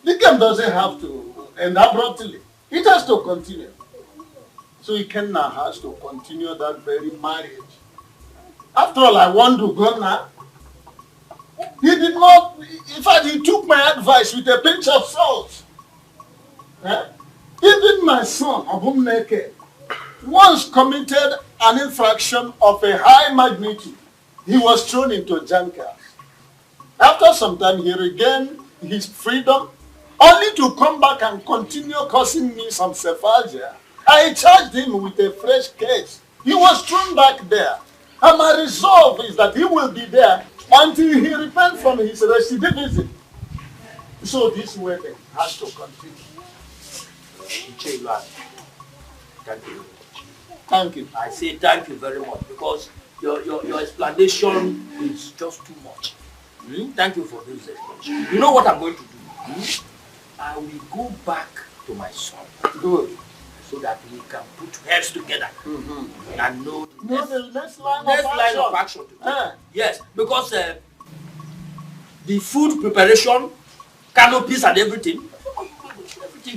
S11: the game doesn't have to end abruptly. It has to continue. So Ikenna has to continue that very marriage. After all, I want to go now. He did not, in fact, he took my advice with a pinch of salt. Even my son, Abumneke, once committed an infraction of a high magnitude. He was thrown into jankers. After some time, he regained his freedom only to come back and continue causing me some sephagia. I charged him with a fresh case. He was thrown back there. And my resolve is that he will be there until he repents from his recidivism. So this wedding has to continue.
S9: Thank you.
S11: Thank you.
S9: I say thank you very much because your explanation is just too much. Thank you for this explanation. You know what I'm going to do? I will go back to my son.
S11: Good.
S9: So that we can put heads together and know
S11: the next line
S9: of action. Yes, because the food preparation, canopies and everything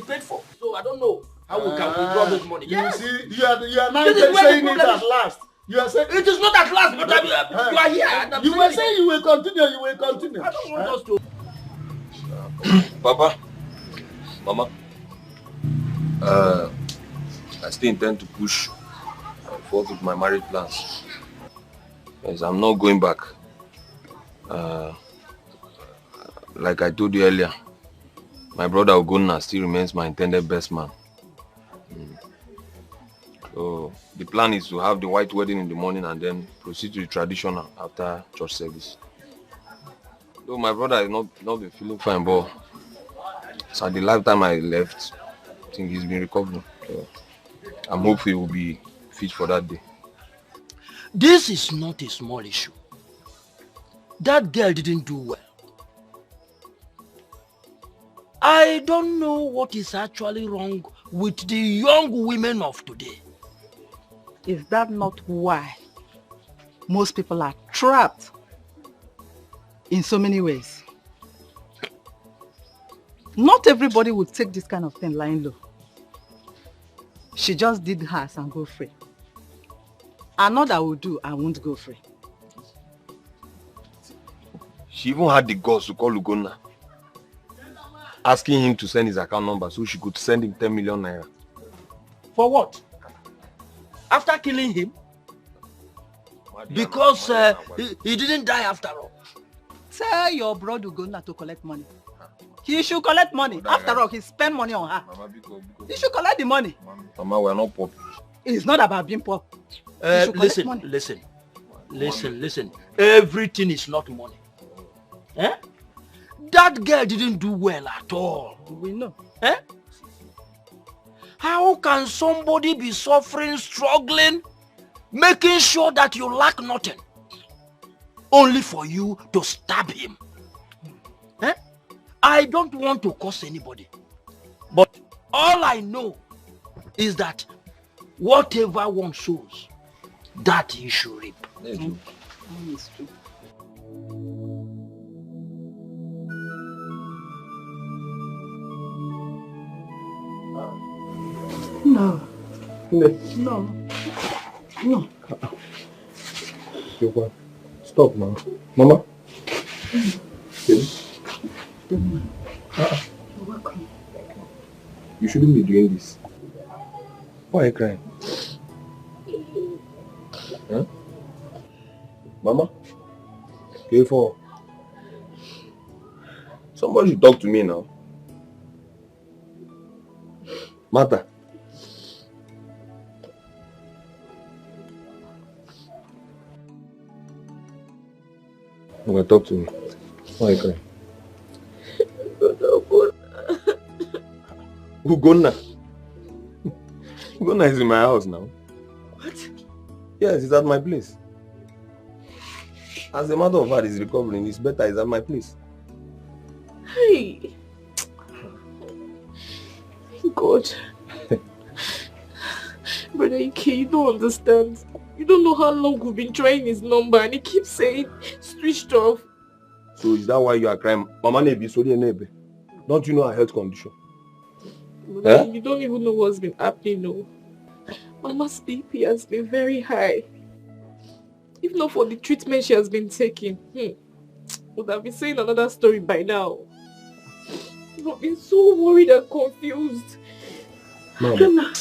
S9: paid for. So I don't know how we can withdraw this money.
S11: You see, you are now saying it at last. You are saying
S9: it is not at last, but you are here. And
S11: you were saying you will continue. You will continue.
S9: I don't want us to.
S8: Papa, Mama, I still intend to push forward with my marriage plans. Yes, I'm not going back. Like I told you earlier, my brother Ogonna still remains my intended best man. So the plan is to have the white wedding in the morning and then proceed to the traditional after church service. Though my brother has not been feeling fine, but so the lifetime I left, I think he's been recovering. So I'm hopeful he will be fit for that day.
S9: This is not a small issue. That girl didn't do well. I don't know what is actually wrong with the young women of today.
S2: Is that not why most people are trapped in so many ways? Not everybody would take this kind of thing lying low. She just did hers and go free. Another will do and won't go free.
S8: She even had the guts to call Ugonna, asking him to send his account number so she could send him 10 million naira.
S9: For what? After killing him? Because he didn't die after all.
S2: Tell your brother Ugonna to collect money. He should collect money. After all, he spent money on her. He should collect the money.
S8: Mama, we're not poor.
S2: It's not about being poor.
S9: Listen. Everything is not money. Eh? That girl didn't do well at all.
S2: We know.
S9: Eh? How can somebody be suffering, struggling, making sure that you lack nothing, only for you to stab him? Eh? I don't want to curse anybody, but all I know is that whatever one sows, that he should reap.
S2: It's true. No.
S8: Stop, man. Mama?
S2: You're welcome.
S8: You shouldn't be doing this. Why are you crying? Huh? Mama? K4. Somebody should talk to me now. Martha. You want to talk to me? Why are you crying? Ugonna. Ugonna is in my house now.
S2: What?
S8: Yes, it's at my place. As a matter of fact, he's recovering. It's better. It's at my place.
S6: Hey. God. Brother Ike, you don't understand. You don't know how long we've been trying his number and he keeps saying switched off.
S8: So is that why you are crying? Mama Nebi, sorry Nebe. Don't you know her health condition?
S6: Brother, you don't even know what's been happening, no. Mama's BP has been very high. If not for the treatment she has been taking, would have been saying another story by now. I've been so worried and confused.
S8: Mama.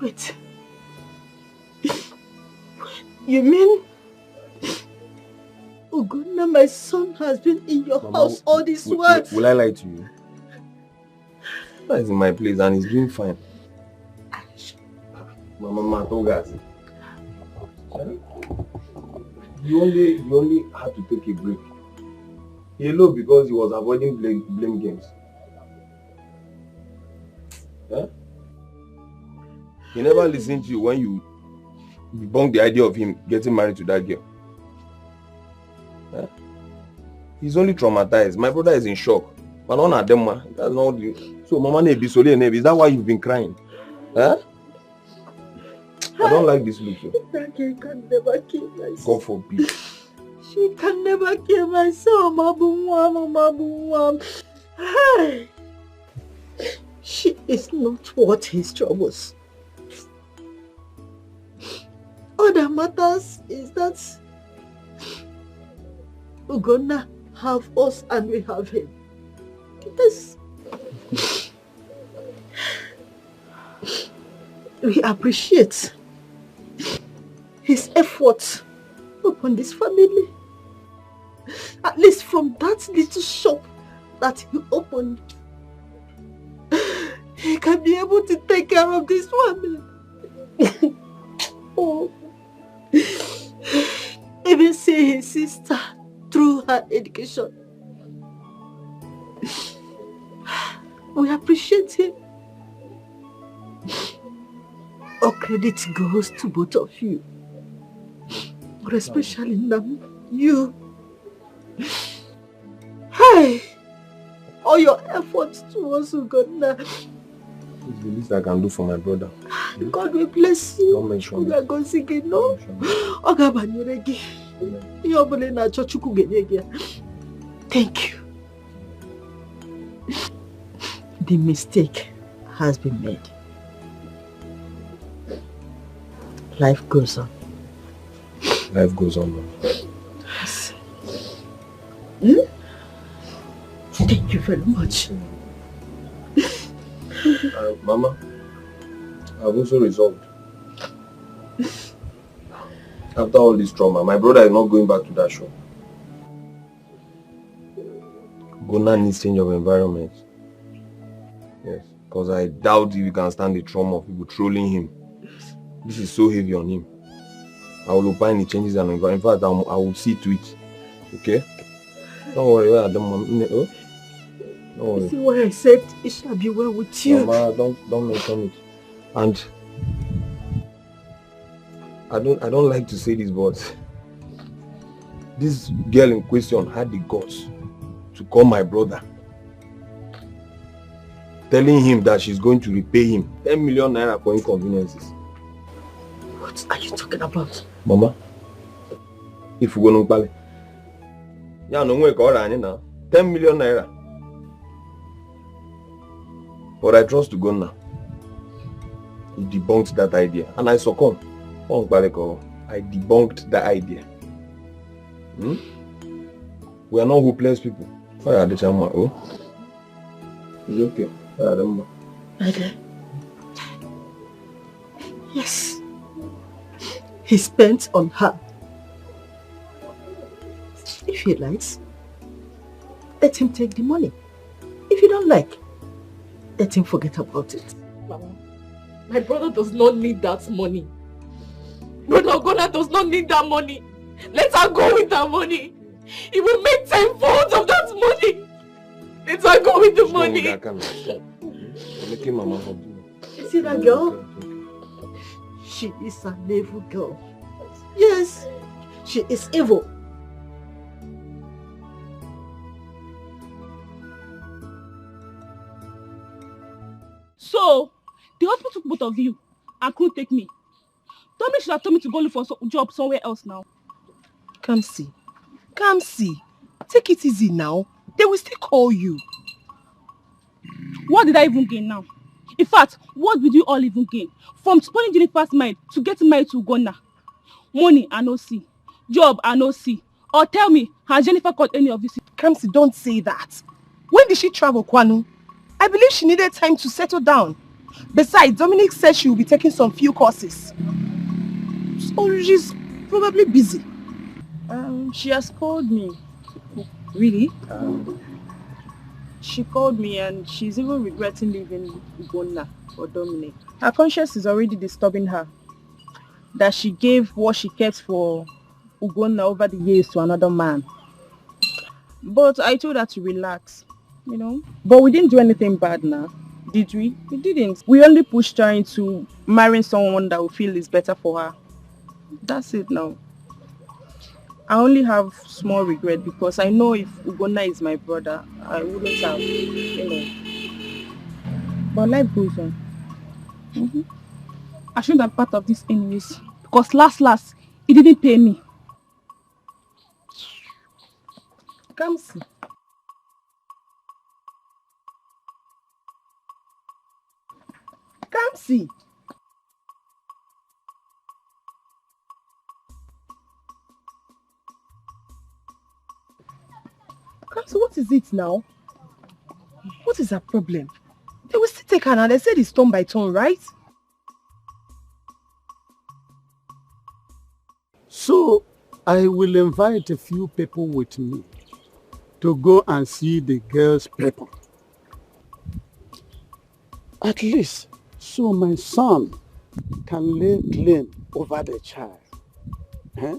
S2: Wait. You mean Ugonna, my son,
S6: has been in your house all this while.
S8: Will I lie to you? That is in my place and he's doing fine. Mama told us. You only had to take a break. He alone because he was avoiding blame games. Yeah? He never listened to you when you debunked the idea of him getting married to that girl. Yeah? He's only traumatized. My brother is in shock. But none of them, that's not the... So, Mama, is that why you've been crying? Huh? I don't like this look.
S6: That girl can never kill my son.
S8: God forbid.
S6: She can never kill my son, Mabumwam. Hey. She is not worth his troubles. All that matters is that we're gonna have us and we have him. This. We appreciate his efforts upon this family. At least from that little shop that he opened, he can be able to take care of this family. Oh. Even see his sister through her education. We appreciate him. All credit goes to both of you. But especially now, you. Hey! All your efforts towards Uganda.
S8: It's the least I can do for my brother.
S6: God will bless you.
S8: Don't mention
S6: it. Go sing it, no? Thank you. The mistake has been made. Life goes on.
S8: Life goes on, Mama.
S6: Yes. Thank you very much.
S8: Mama, I've also resolved. After all this trauma, my brother is not going back to that shop. Gona needs change of environment. Yes, because I doubt if he can stand the trauma of people trolling him. This is so heavy on him. I will opine the changes and environment. In fact, I will see to it. Okay? Don't worry. Don't worry.
S6: See what I said? It shall be well with you.
S8: Mama, don't mention it. And I don't like to say this, but this girl in question had the guts to call my brother, telling him that she's going to repay him 10 million naira for inconveniences.
S6: What are you talking about?
S8: Mama, if you go no pale, ya no we call now 10 million naira. But I trust to go now. He debunked that idea, and I succumbed. I debunked the idea. We are not hopeless people. It's okay.
S6: Okay. Yes. He spent on her. If he likes, let him take the money. If you don't like, let him forget about it.
S1: Mama, my brother does not need that money. Brother Ogona does not need that money. Let her go with that money. He will make 10-fold of that money. Let her go with the money.
S6: You see that girl? She is an evil girl. Yes, she is evil.
S12: So, the hospital took both of you and couldn't take me. Tommy should have told me to go look for a job somewhere else now.
S2: Come see. Come see. Take it easy now. They will still call you.
S12: What did I even gain now? In fact, what did you all even gain? From spoiling Jennifer's mind to getting married to Uganda. Money I no see. Job I no see. Or tell me, has Jennifer got any of this?
S2: Come see, don't say that. When did she travel, Kwanu? I believe she needed time to settle down. Besides, Dominic said she will be taking some few courses. So she's probably busy.
S10: She has called me. Really? She called me and she's even regretting leaving Ugonna for Dominic. Her conscience is already disturbing her. That she gave what she kept for Ugonna over the years to another man. But I told her to relax, you know. But we didn't do anything bad now, did we? We didn't. We only pushed her into marrying someone that we feel is better for her. That's it now. I only have small regret because I know if Ugonna is my brother, I wouldn't have, you know. But life goes on.
S12: I shouldn't have part of this anyways. Because last, he didn't pay me.
S10: Come see. Come see. Come see, what is it now? What is her problem? They will still take her now. They said it's turn by turn, right?
S11: So I will invite a few people with me to go and see the girl's paper. At least so my son can lay claim over the child. Eh?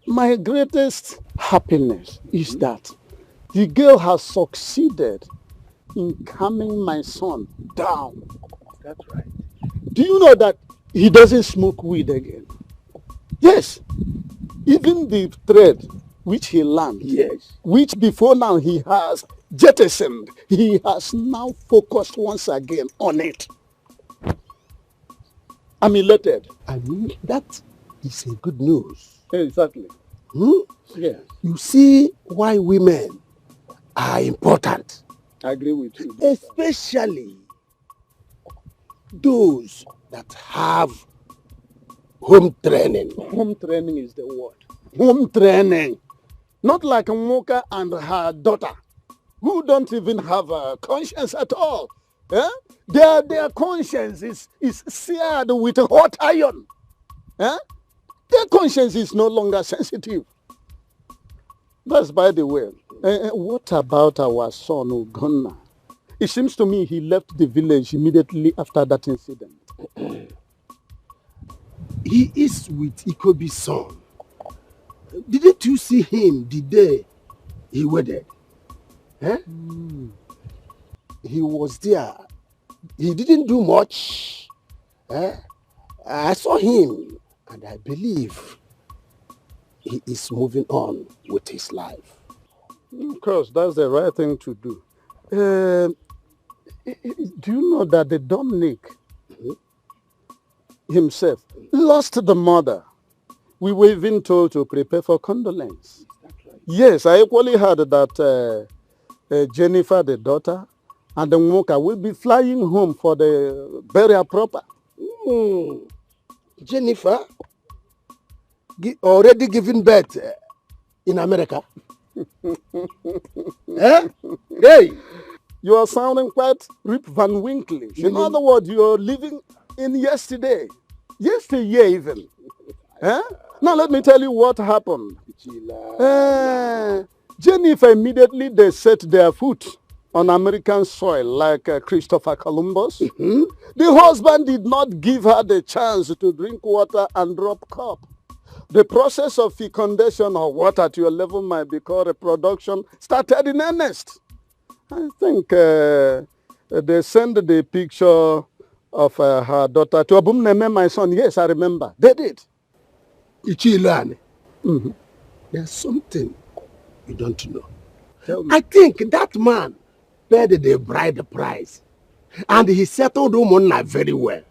S11: My greatest happiness is that the girl has succeeded in calming my son down.
S16: That's right.
S11: Do you know that he doesn't smoke weed again? Yes. Even the thread which he learned,
S16: yes,
S11: which before now he has jettisoned, he has now focused once again on it. I'm elated.
S16: I mean, that is a good news.
S11: Exactly.
S16: Yeah. You see why women are important.
S11: I agree with you.
S16: Especially those that have home training.
S11: Home training is the word. Home training. Not like Moka and her daughter, who don't even have a conscience at all. Eh? Their conscience is seared with hot iron. Eh? Their conscience is no longer sensitive. That's by the way. What about our son, Ugonna? It seems to me he left the village immediately after that incident.
S16: He is with Ikobi's son. Didn't you see him the day he wedded? Eh? He was there. He didn't do much. Eh? I saw him and I believe he is moving on with his life.
S11: Of course, that's the right thing to do. Do you know that the Dominic himself lost the mother? We were even told to prepare for condolence. Right? Yes, I equally heard that Jennifer, the daughter, and the Moka will be flying home for the burial proper.
S16: Jennifer already given birth in America. Eh? Hey!
S11: You are sounding quite Rip Van Winkle. In other words, you are living in yesterday. Yesteryear even. Eh? Now let me tell you what happened. Jennifer immediately they set their foot on American soil like Christopher Columbus. The husband did not give her the chance to drink water and drop cup. The process of fecundation or what at your level might be called reproduction started in earnest. I think they sent the picture of her daughter to Abumneme, my son. Yes, I remember. They did.
S16: Ichilane. There's something you don't know. I think that man paid the bride price and he settled Umonna very well.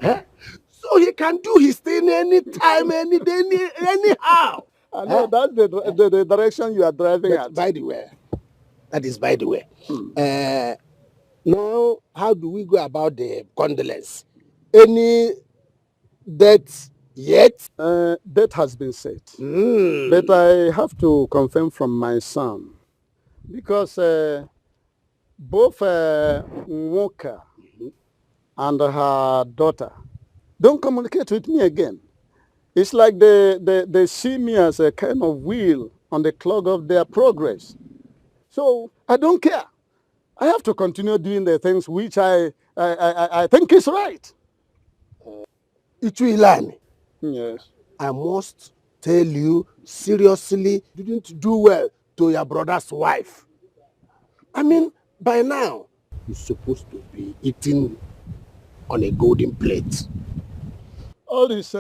S16: Eh? So he can do his thing anytime, any day, anyhow.
S11: I know that's the direction you are driving at.
S16: By the way, that is by the way. Now, how do we go about the condolence? Any date yet?
S11: Date has been set. But I have to confirm from my son. Because both Nwoka and her daughter don't communicate with me again. It's like they see me as a kind of wheel on the clock of their progress. So I don't care. I have to continue doing the things which I think is right.
S16: Ichuilani.
S11: Yes.
S16: I must tell you seriously, you didn't do well to your brother's wife. I mean, by now, you're supposed to be eating on a golden plate.
S11: All this,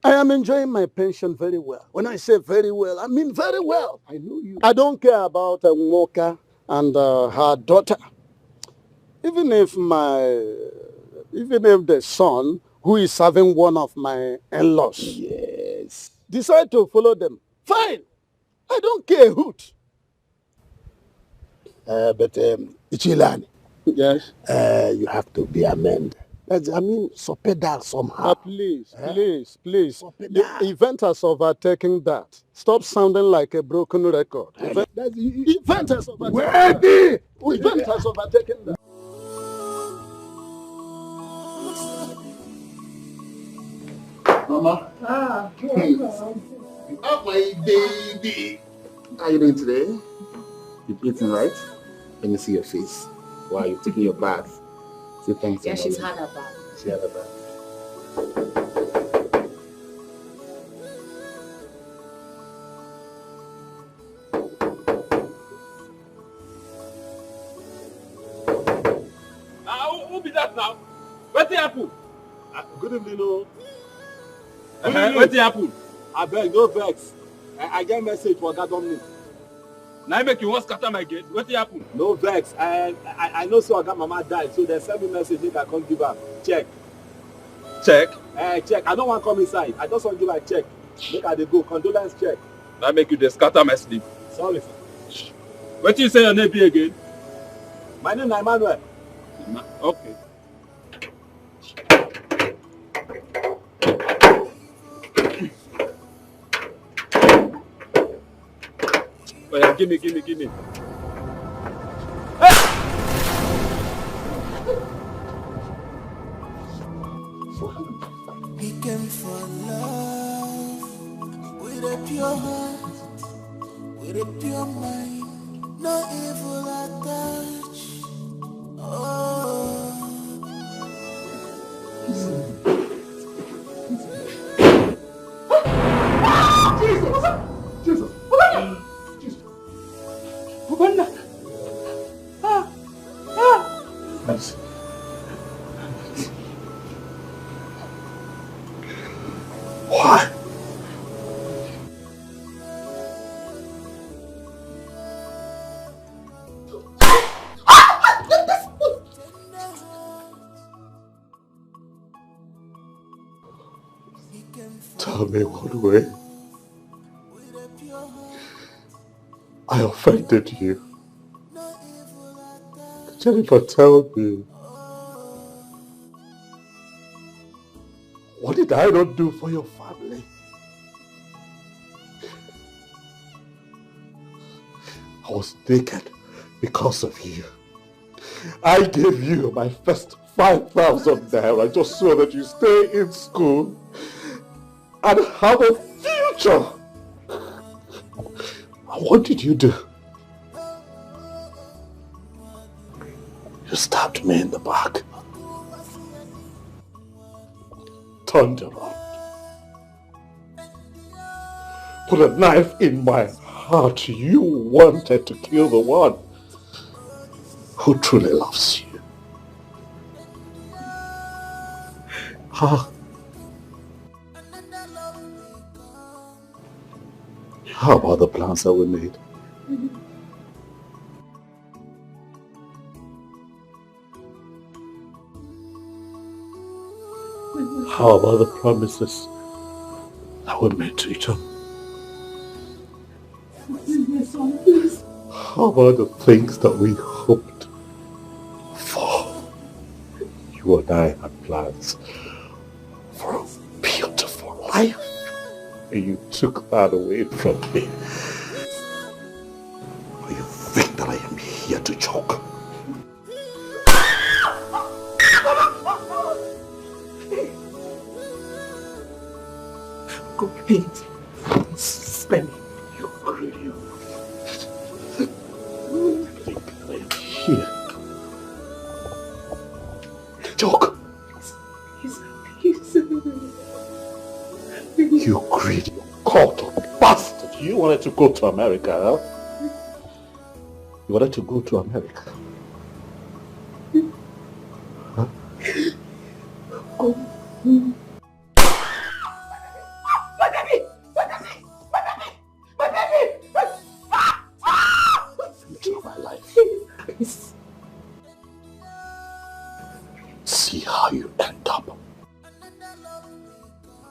S11: I am enjoying my pension very well. When I say very well, I mean very well.
S16: I know you.
S11: I don't care about Moka and her daughter. Even if the son, who is serving one of my in-laws,
S16: yes,
S11: decide to follow them, fine. I don't care a hoot.
S16: But Ichilani,
S11: yes,
S16: you have to be amended. I mean, pedal somehow.
S11: Please. The event has overtaken that. Stop sounding like a broken record. Event has overtaken that. Event has overtaken that.
S16: Mama. Oh, my baby. How are you doing today? You're eating, right? Let me see your face. Wow, you're taking your bath. Say thanks.
S19: Yeah, she's had her bath.
S16: She had her bath.
S7: Who be that now? What happened?
S3: Good evening, no.
S7: What happened?
S3: I beg, no vex. I get message for God on me.
S7: Now make you want scatter my gate. What happened?
S3: No vex. I know so I got mama died, so they send me message make I come give her check.
S7: Check?
S3: Check. I don't want to come inside. I just want to give her a check. Make her they go. Condolence check.
S7: Now make you the scatter my sleep.
S3: Sorry, sir.
S7: What you say your name be again?
S3: My name is Emmanuel.
S7: Okay. Oh yeah, give me.
S14: We came for love with a pure heart, with a pure mind, no evil attached. Oh.
S16: Jesus! Yes. Why? Tell me what way I offended you. Jennifer, tell me. What did I not do for your family? I was naked because of you. I gave you my first 5,000 naira just so that you stay in school and have a future. And what did you do? You stabbed me in the back. Turned around. Put a knife in my heart. You wanted to kill the one who truly loves you. How about the plans that we made? How about the promises that we made to each other? How about the things that we hoped for? You and I had plans for a beautiful life, and you took that away from me. Or you think that I am here to joke?
S15: Please. Spare me.
S5: You're crazy. Think I am here. Talk. You greedy, cult bastard. You wanted to go to America, huh? You wanted to go to America. Huh?
S15: Go.
S5: See how you end up.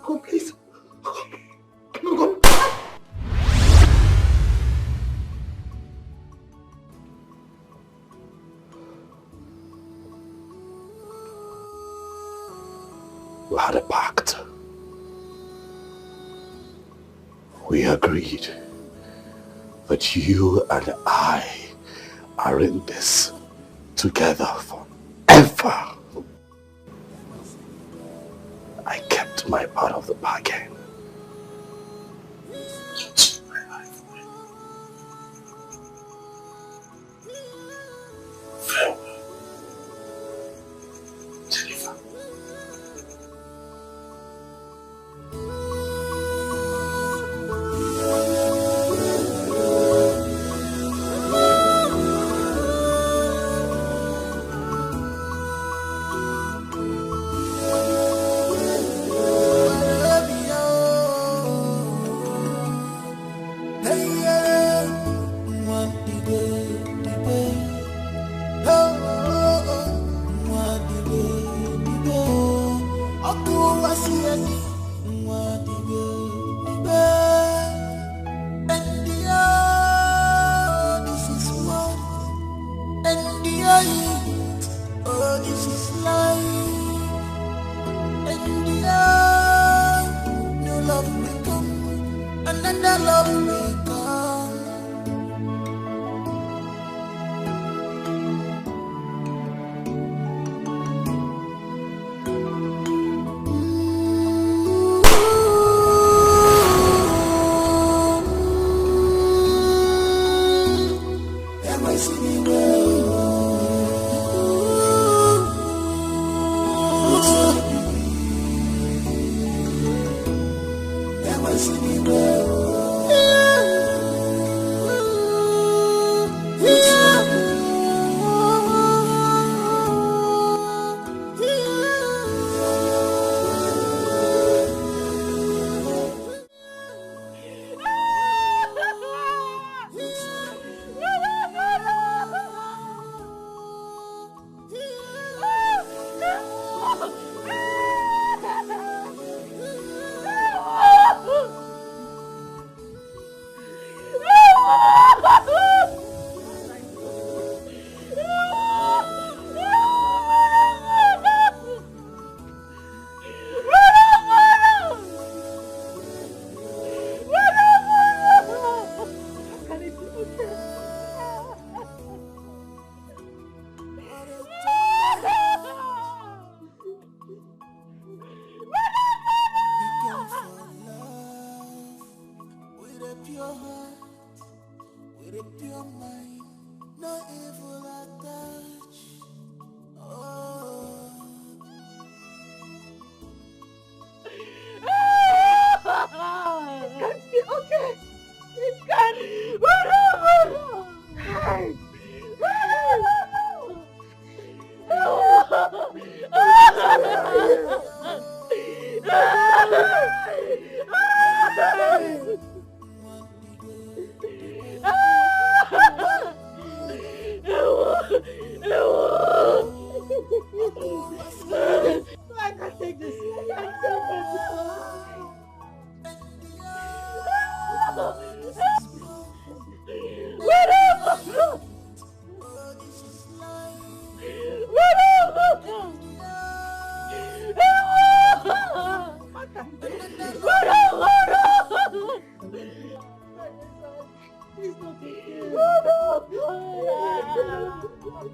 S15: Go, please.
S5: Go. We had a pact. We agreed that you and I are in this together forever. I kept my part of the bargain. You took my life away. Farewell, Jennifer.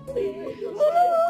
S15: Please.